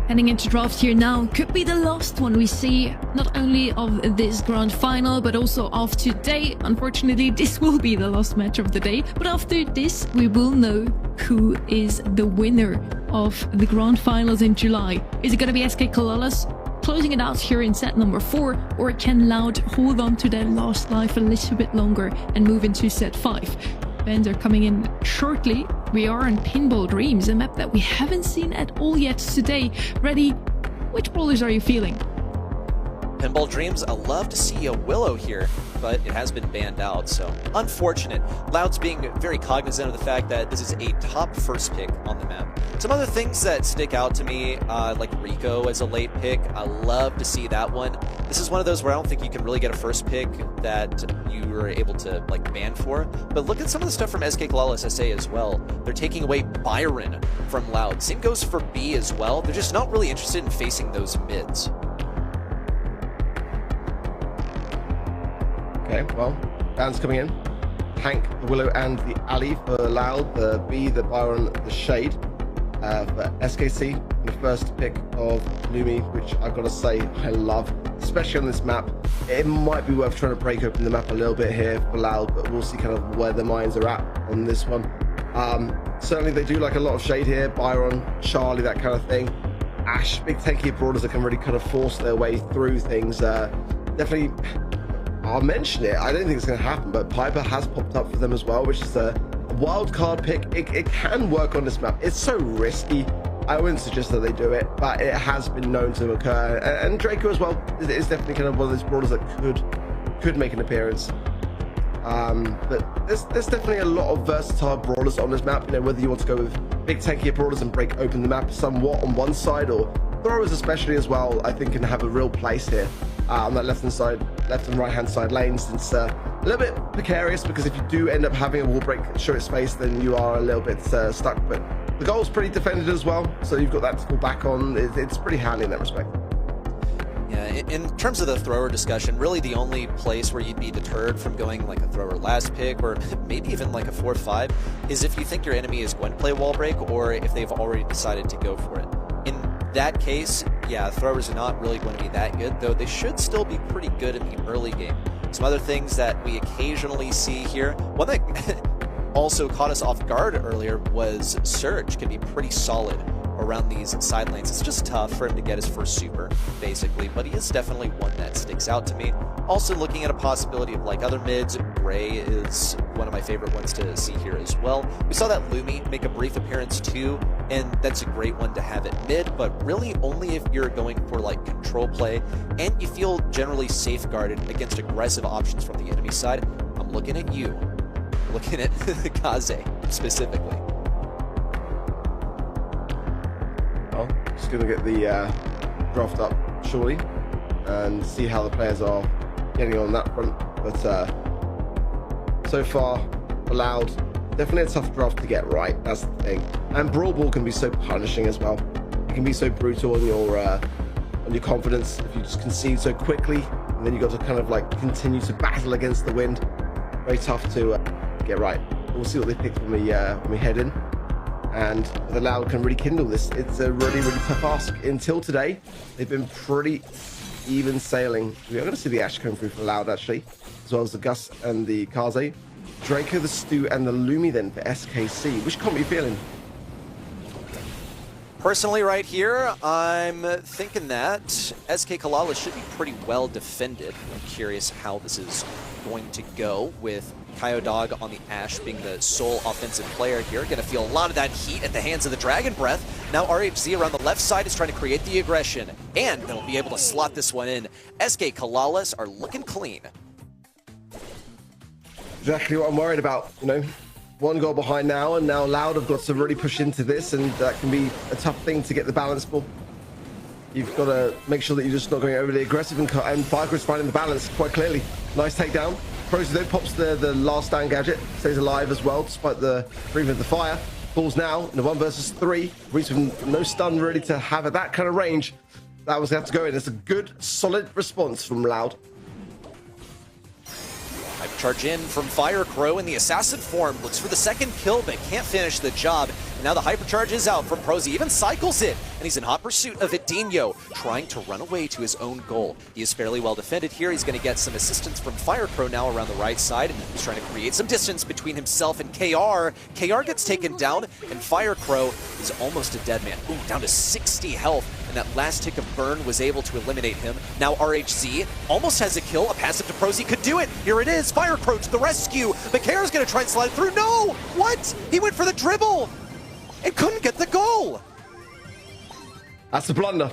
Heading into draft here now could be the last one we see, not only of this grand final, but also of today. Unfortunately, this will be the last match of the day, but after this, we will know who is the winner of the grand finals in July. Is it going to be SK Kalalas closing it out here in set number 4, or can Loud hold on to their last life a little bit longer and move into set 5? Fans are coming in shortly. We are on Pinball Dreams, a map that we haven't seen at all yet today. Ready? Which brawlers are you feeling? Pinball Dreams, I love to see a Willow here, but it has been banned out, so unfortunate. Loud's being very cognizant of the fact that this is a top first pick on the map. Some other things that stick out to me, like Rico as a late pick, I love to see that one. This is one of those where I don't think you can really get a first pick that you were able to like ban for, but look at some of the stuff from SK Kalalas SA as well. They're taking away Byron from Loud. Same goes for B as well. They're just not really interested in facing those mids. Okay, well, bans coming in. Hank, the Willow, and the Ali for Loud, the B, the Byron, the Shade. For SKC, the first pick of Lumi, which I've got to say I love, especially on this map. It might be worth trying to break open the map a little bit here for Loud, but we'll see kind of where their minds are at on this one. Certainly they do like a lot of Shade here, Byron, Charlie, that kind of thing. Ash, big tanky brawlers that can really kind of force their way through things. Definitely, I'll mention it, I don't think it's going to happen, but Piper has popped up for them as well, which is a wild card pick. It can work on this map. It's so risky. I wouldn't suggest that they do it, but it has been known to occur. And Draco as well is definitely kind of one of those brawlers that could make an appearance. But there's definitely a lot of versatile brawlers on this map. You know, whether you want to go with big tanky brawlers and break open the map somewhat on one side, or throwers especially as well, I think can have a real place here on that left and right hand side lanes. It's a little bit precarious because if you do end up having a wall break short space, then you are a little bit stuck. But the goal's pretty defended as well, so you've got that to fall back on. It's pretty handy in that respect. Yeah, in terms of the thrower discussion, really the only place where you'd be deterred from going like a thrower last pick, or maybe even like a 4-5, is if you think your enemy is going to play wall break, or if they've already decided to go for it. In that case, yeah, throwers are not really going to be that good, though they should still be pretty good in the early game. Some other things that we occasionally see here, one that also caught us off guard earlier was Surge can be pretty solid around these side lanes. It's just tough for him to get his first super, basically, but he is definitely one that sticks out to me. Also looking at a possibility of like other mids, Gray is one of my favorite ones to see here as well. We saw that Lumi make a brief appearance too, and that's a great one to have at mid, but really only if you're going for like control play and you feel generally safeguarded against aggressive options from the enemy side. I'm looking at you, looking at Kaze specifically. Just going to get the draft up shortly and see how the players are getting on that front. But so far, Loud, definitely a tough draft to get right. That's the thing. And Brawl Ball can be so punishing as well. It can be so brutal on your confidence if you just concede so quickly, and then you got to kind of like continue to battle against the wind. Very tough to get right. We'll see what they pick when we head in. And the Loud can rekindle this. It's a really, really tough ask. Until today, they've been pretty even sailing. We are going to see the Ash come through for Loud, actually, as well as the Gus and the Kaze. Draco, the Stu, and the Lumi then for SKC. Which comp are you feeling? Personally, right here, I'm thinking that SK Kalalas should be pretty well defended. I'm curious how this is going to go with Kyodog on the Ash being the sole offensive player here. Going to feel a lot of that heat at the hands of the Dragon Breath. Now RHZ around the left side is trying to create the aggression, and they'll be able to slot this one in. SK Kalalas are looking clean. Exactly what I'm worried about, you know. One goal behind now, and now Loud have got to really push into this, and that can be a tough thing to get the balance for. You've got to make sure that you're just not going overly aggressive, and Firecrow's finding the balance quite clearly. Nice takedown. Proto pops the last stand gadget, stays alive as well, despite the breathing of the fire. Falls now in the 1 versus 3. Reach with no stun really to have at that kind of range. That was going to have to go in. It's a good, solid response from Loud. Charge in from Firecrow in the assassin form, looks for the second kill but can't finish the job. Now the hypercharge is out from Prosy, even cycles it, and he's in hot pursuit of Idinho, trying to run away to his own goal. He is fairly well defended here. He's going to get some assistance from Firecrow now around the right side, and he's trying to create some distance between himself and KR. KR gets taken down, and Firecrow is almost a dead man. Ooh, down to 60 health, and that last tick of burn was able to eliminate him. Now RHZ almost has a kill. A passive to Prosy could do it. Here it is. Firecrow to the rescue. But KR's going to try and slide through. No! What? He went for the dribble and couldn't get the goal. That's a blunder.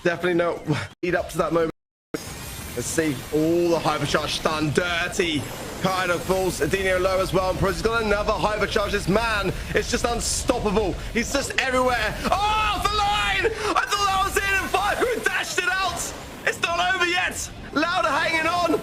Definitely no lead up to that moment. Let's see. All the hypercharge done dirty. Kind of falls. Idinho low as well. And Prosy's got another hypercharge. This man is just unstoppable. He's just everywhere. Oh, the line! I thought that was in, and Firecrow dashed it out. It's not over yet. Louder hanging on.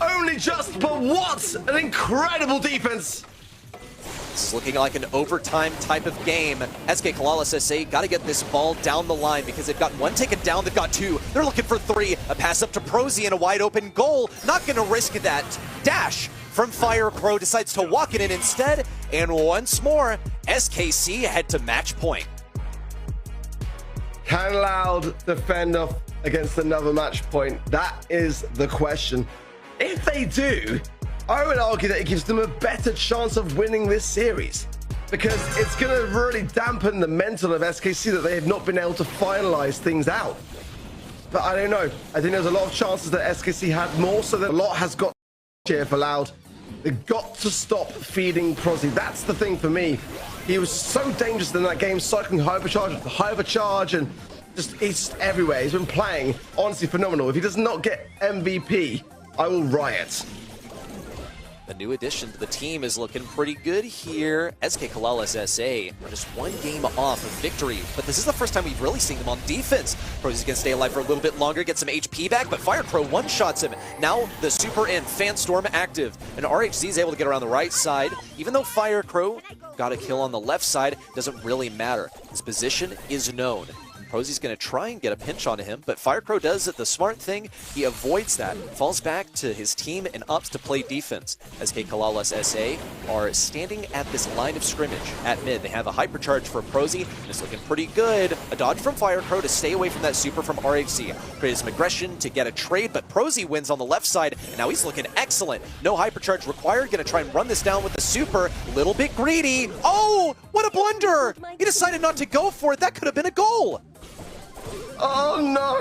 Only just, but what an incredible defense. This is looking like an overtime type of game. SK Kalalis SA got to get this ball down the line because they've got one taken down, they've got two. They're looking for three. A pass up to Prosy and a wide open goal. Not going to risk that. Dash from Firecrow decides to walk it in instead. And once more, SKC head to match point. Can Loud defend off against another match point? That is the question. If they do, I would argue that it gives them a better chance of winning this series, because it's going to really dampen the mental of SKC that they have not been able to finalize things out. But I don't know. I think there's a lot of chances that SKC had more, so that a lot has got here for Loud. They've got to stop feeding Prosy. That's the thing for me. He was so dangerous in that game, cycling hypercharge, and he's just everywhere. He's been playing honestly phenomenal. If he does not get MVP, I will riot. The new addition to the team is looking pretty good here. SK Kalalis SA are just one game off of victory, but this is the first time we've really seen them on defense. Prosy's gonna stay alive for a little bit longer, get some HP back, but Firecrow one-shots him. Now the super in, Fanstorm active, and RHZ is able to get around the right side. Even though Firecrow got a kill on the left side, doesn't really matter. His position is known. Prosy's going to try and get a pinch onto him, but Firecrow does the smart thing. He avoids that, falls back to his team and opts to play defense. SK Kalalis SA are standing at this line of scrimmage at mid. They have a hypercharge for Prosy, and it's looking pretty good. A dodge from Firecrow to stay away from that super from RHZ. Created some aggression to get a trade, but Prosy wins on the left side, and now he's looking excellent. No hypercharge required. Going to try and run this down with the super. Little bit greedy. Oh, what a blunder! He decided not to go for it. That could have been a goal. Oh no!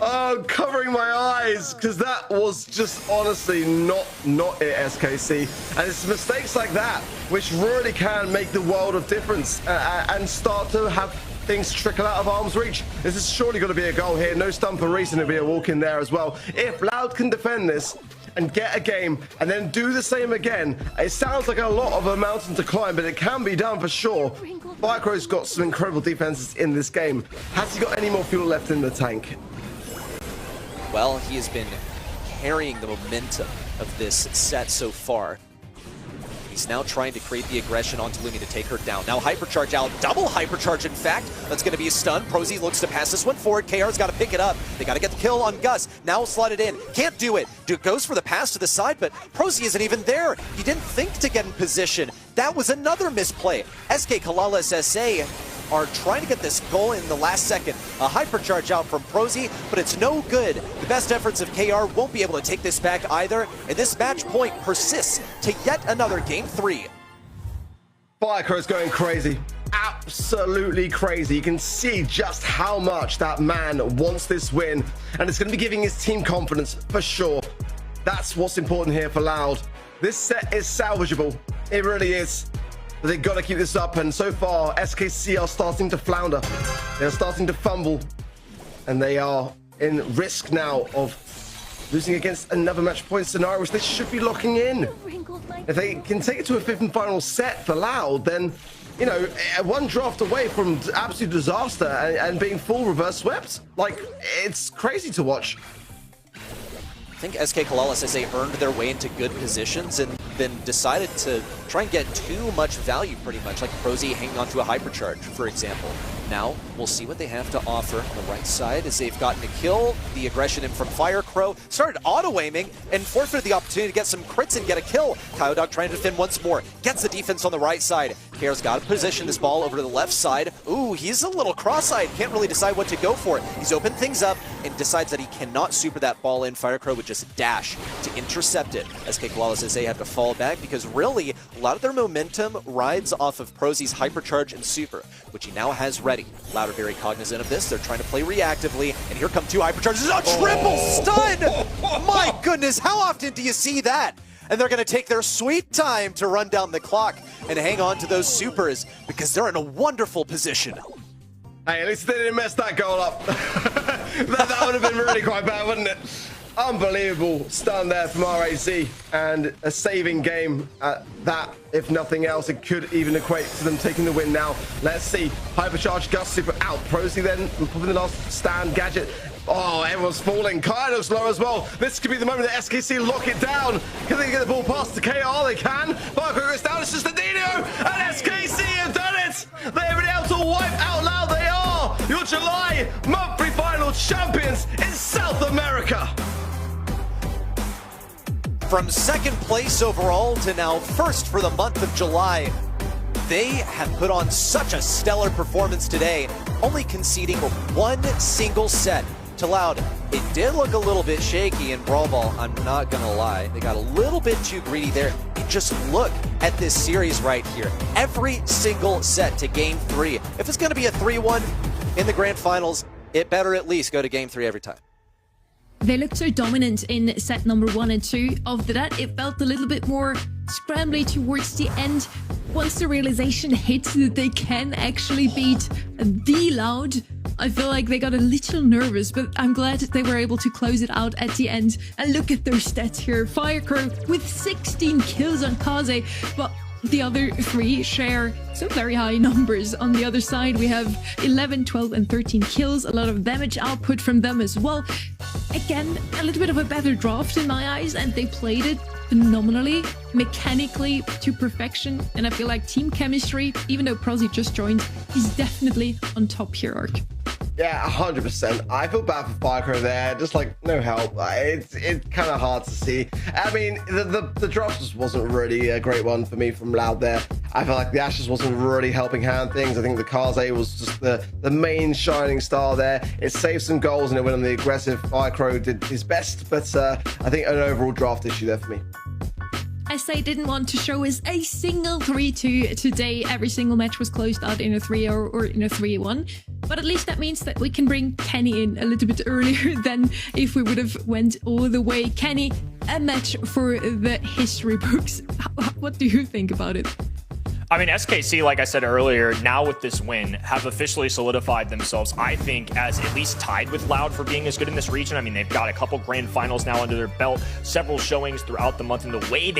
Oh, covering my eyes, because that was just honestly not it, SKC. And it's mistakes like that which really can make the world of difference and start to have things trickle out of arm's reach. This is surely going to be a goal here. No stun for reason. It'll be a walk in there as well. If Loud can defend this and get a game and then do the same again, it sounds like a lot of a mountain to climb, but it can be done for sure. Firecrow's got some incredible defenses in this game. Has he got any more fuel left in the tank? Well, he has been carrying the momentum of this set so far. He's now trying to create the aggression onto Lumi to take her down. Now hypercharge out, double hypercharge in fact. That's going to be a stun. Prosy looks to pass this one forward. KR's got to pick it up. They got to get the kill on Gus. Now slot it in. Can't do it. Goes for the pass to the side, but Prosy isn't even there. He didn't think to get in position. That was another misplay. SK Kalalis SA are trying to get this goal in the last second. A hypercharge out from Prosy, but it's no good. The best efforts of KR won't be able to take this back either, and this match point persists to yet another Game 3. Firecrow's going crazy. Absolutely crazy. You can see just how much that man wants this win, and it's going to be giving his team confidence for sure. That's what's important here for Loud. This set is salvageable. It really is. But they've got to keep this up, and so far, SKC are starting to flounder. They're starting to fumble, and they are in risk now of losing against another match point scenario, which they should be locking in. If they can take it to a fifth and final set for Loud, then, you know, one draft away from absolute disaster and being full reverse swept. Like, it's crazy to watch. I think SK Kalalis SA earned their way into good positions and then decided to try and get too much value pretty much, like Prosy hanging onto a hypercharge, for example. Now, we'll see what they have to offer on the right side as they've gotten a kill. The aggression in from Firecrow started auto-aiming and forfeited the opportunity to get some crits and get a kill. Kyodog trying to defend once more. Gets the defense on the right side. KR's got to position this ball over to the left side. Ooh, he's a little cross-eyed. Can't really decide what to go for. He's opened things up and decides that he cannot super that ball in. Firecrow would just dash to intercept it as Kekalala says they have to fall back because really a lot of their momentum rides off of Prozy's hypercharge and super, which he now has ready. Loud are very cognizant of this. They're trying to play reactively, and here come two hypercharges. A triple stun! My goodness, how often do you see that? And they're going to take their sweet time to run down the clock and hang on to those supers because they're in a wonderful position. Hey, at least they didn't mess that goal up. that would have been really quite bad, wouldn't it? Unbelievable stun there from RAC, and a saving game at that. If nothing else, it could even equate to them taking the win now. Let's see. Hypercharge, Gus, super out. Prozy then popping the last stand. Gadget. Oh, everyone's falling. Kaido's low as well. This could be the moment that SKC lock it down. Can they get the ball past to KR? They can. Firecrow goes down. It's just a Dino. And SKC have done it. They've been able to wipe out Loud. They are your July monthly final champions in South America. From second place overall to now first for the month of July, they have put on such a stellar performance today, only conceding one single set to Loud. It did look a little bit shaky in Brawl Ball, I'm not gonna lie. They got a little bit too greedy there. And just look at this series right here. Every single set to game 3. If it's gonna be a 3-1 in the grand finals, it better at least go to game 3 every time. They looked so dominant in set number 1 and 2. After that, it felt a little bit more scrambly towards the end. Once the realization hit that they can actually beat the Loud, I feel like they got a little nervous, but I'm glad that they were able to close it out at the end. And look at their stats here. Firecrow with 16 kills on Kaze, but the other 3 share some very high numbers. On the other side, we have 11, 12, and 13 kills. A lot of damage output from them as well. Again, a little bit of a better draft in my eyes, and they played it phenomenally, mechanically to perfection. And I feel like team chemistry, even though Prozy just joined, is definitely on top here, Ark. Yeah, 100%. I feel bad for Firecrow there. Just like, no help. It's kind of hard to see. I mean, the draft just wasn't really a great one for me from Loud there. I felt like the Ashes wasn't really helping hand things. I think the Kaze was just the main shining star there. It saved some goals and it went on the aggressive. Firecrow did his best, but I think an overall draft issue there for me. SA didn't want to show us a single 3-2 today. Every single match was closed out in a 3-0 or in a 3-1. But at least that means that we can bring Kenny in a little bit earlier than if we would have went all the way. Kenny, a match for the history books. What do you think about it? I mean, SKC, like I said earlier, now with this win, have officially solidified themselves, I think, as at least tied with Loud for being as good in this region. I mean, they've got a couple grand finals now under their belt, several showings throughout the month, and the way they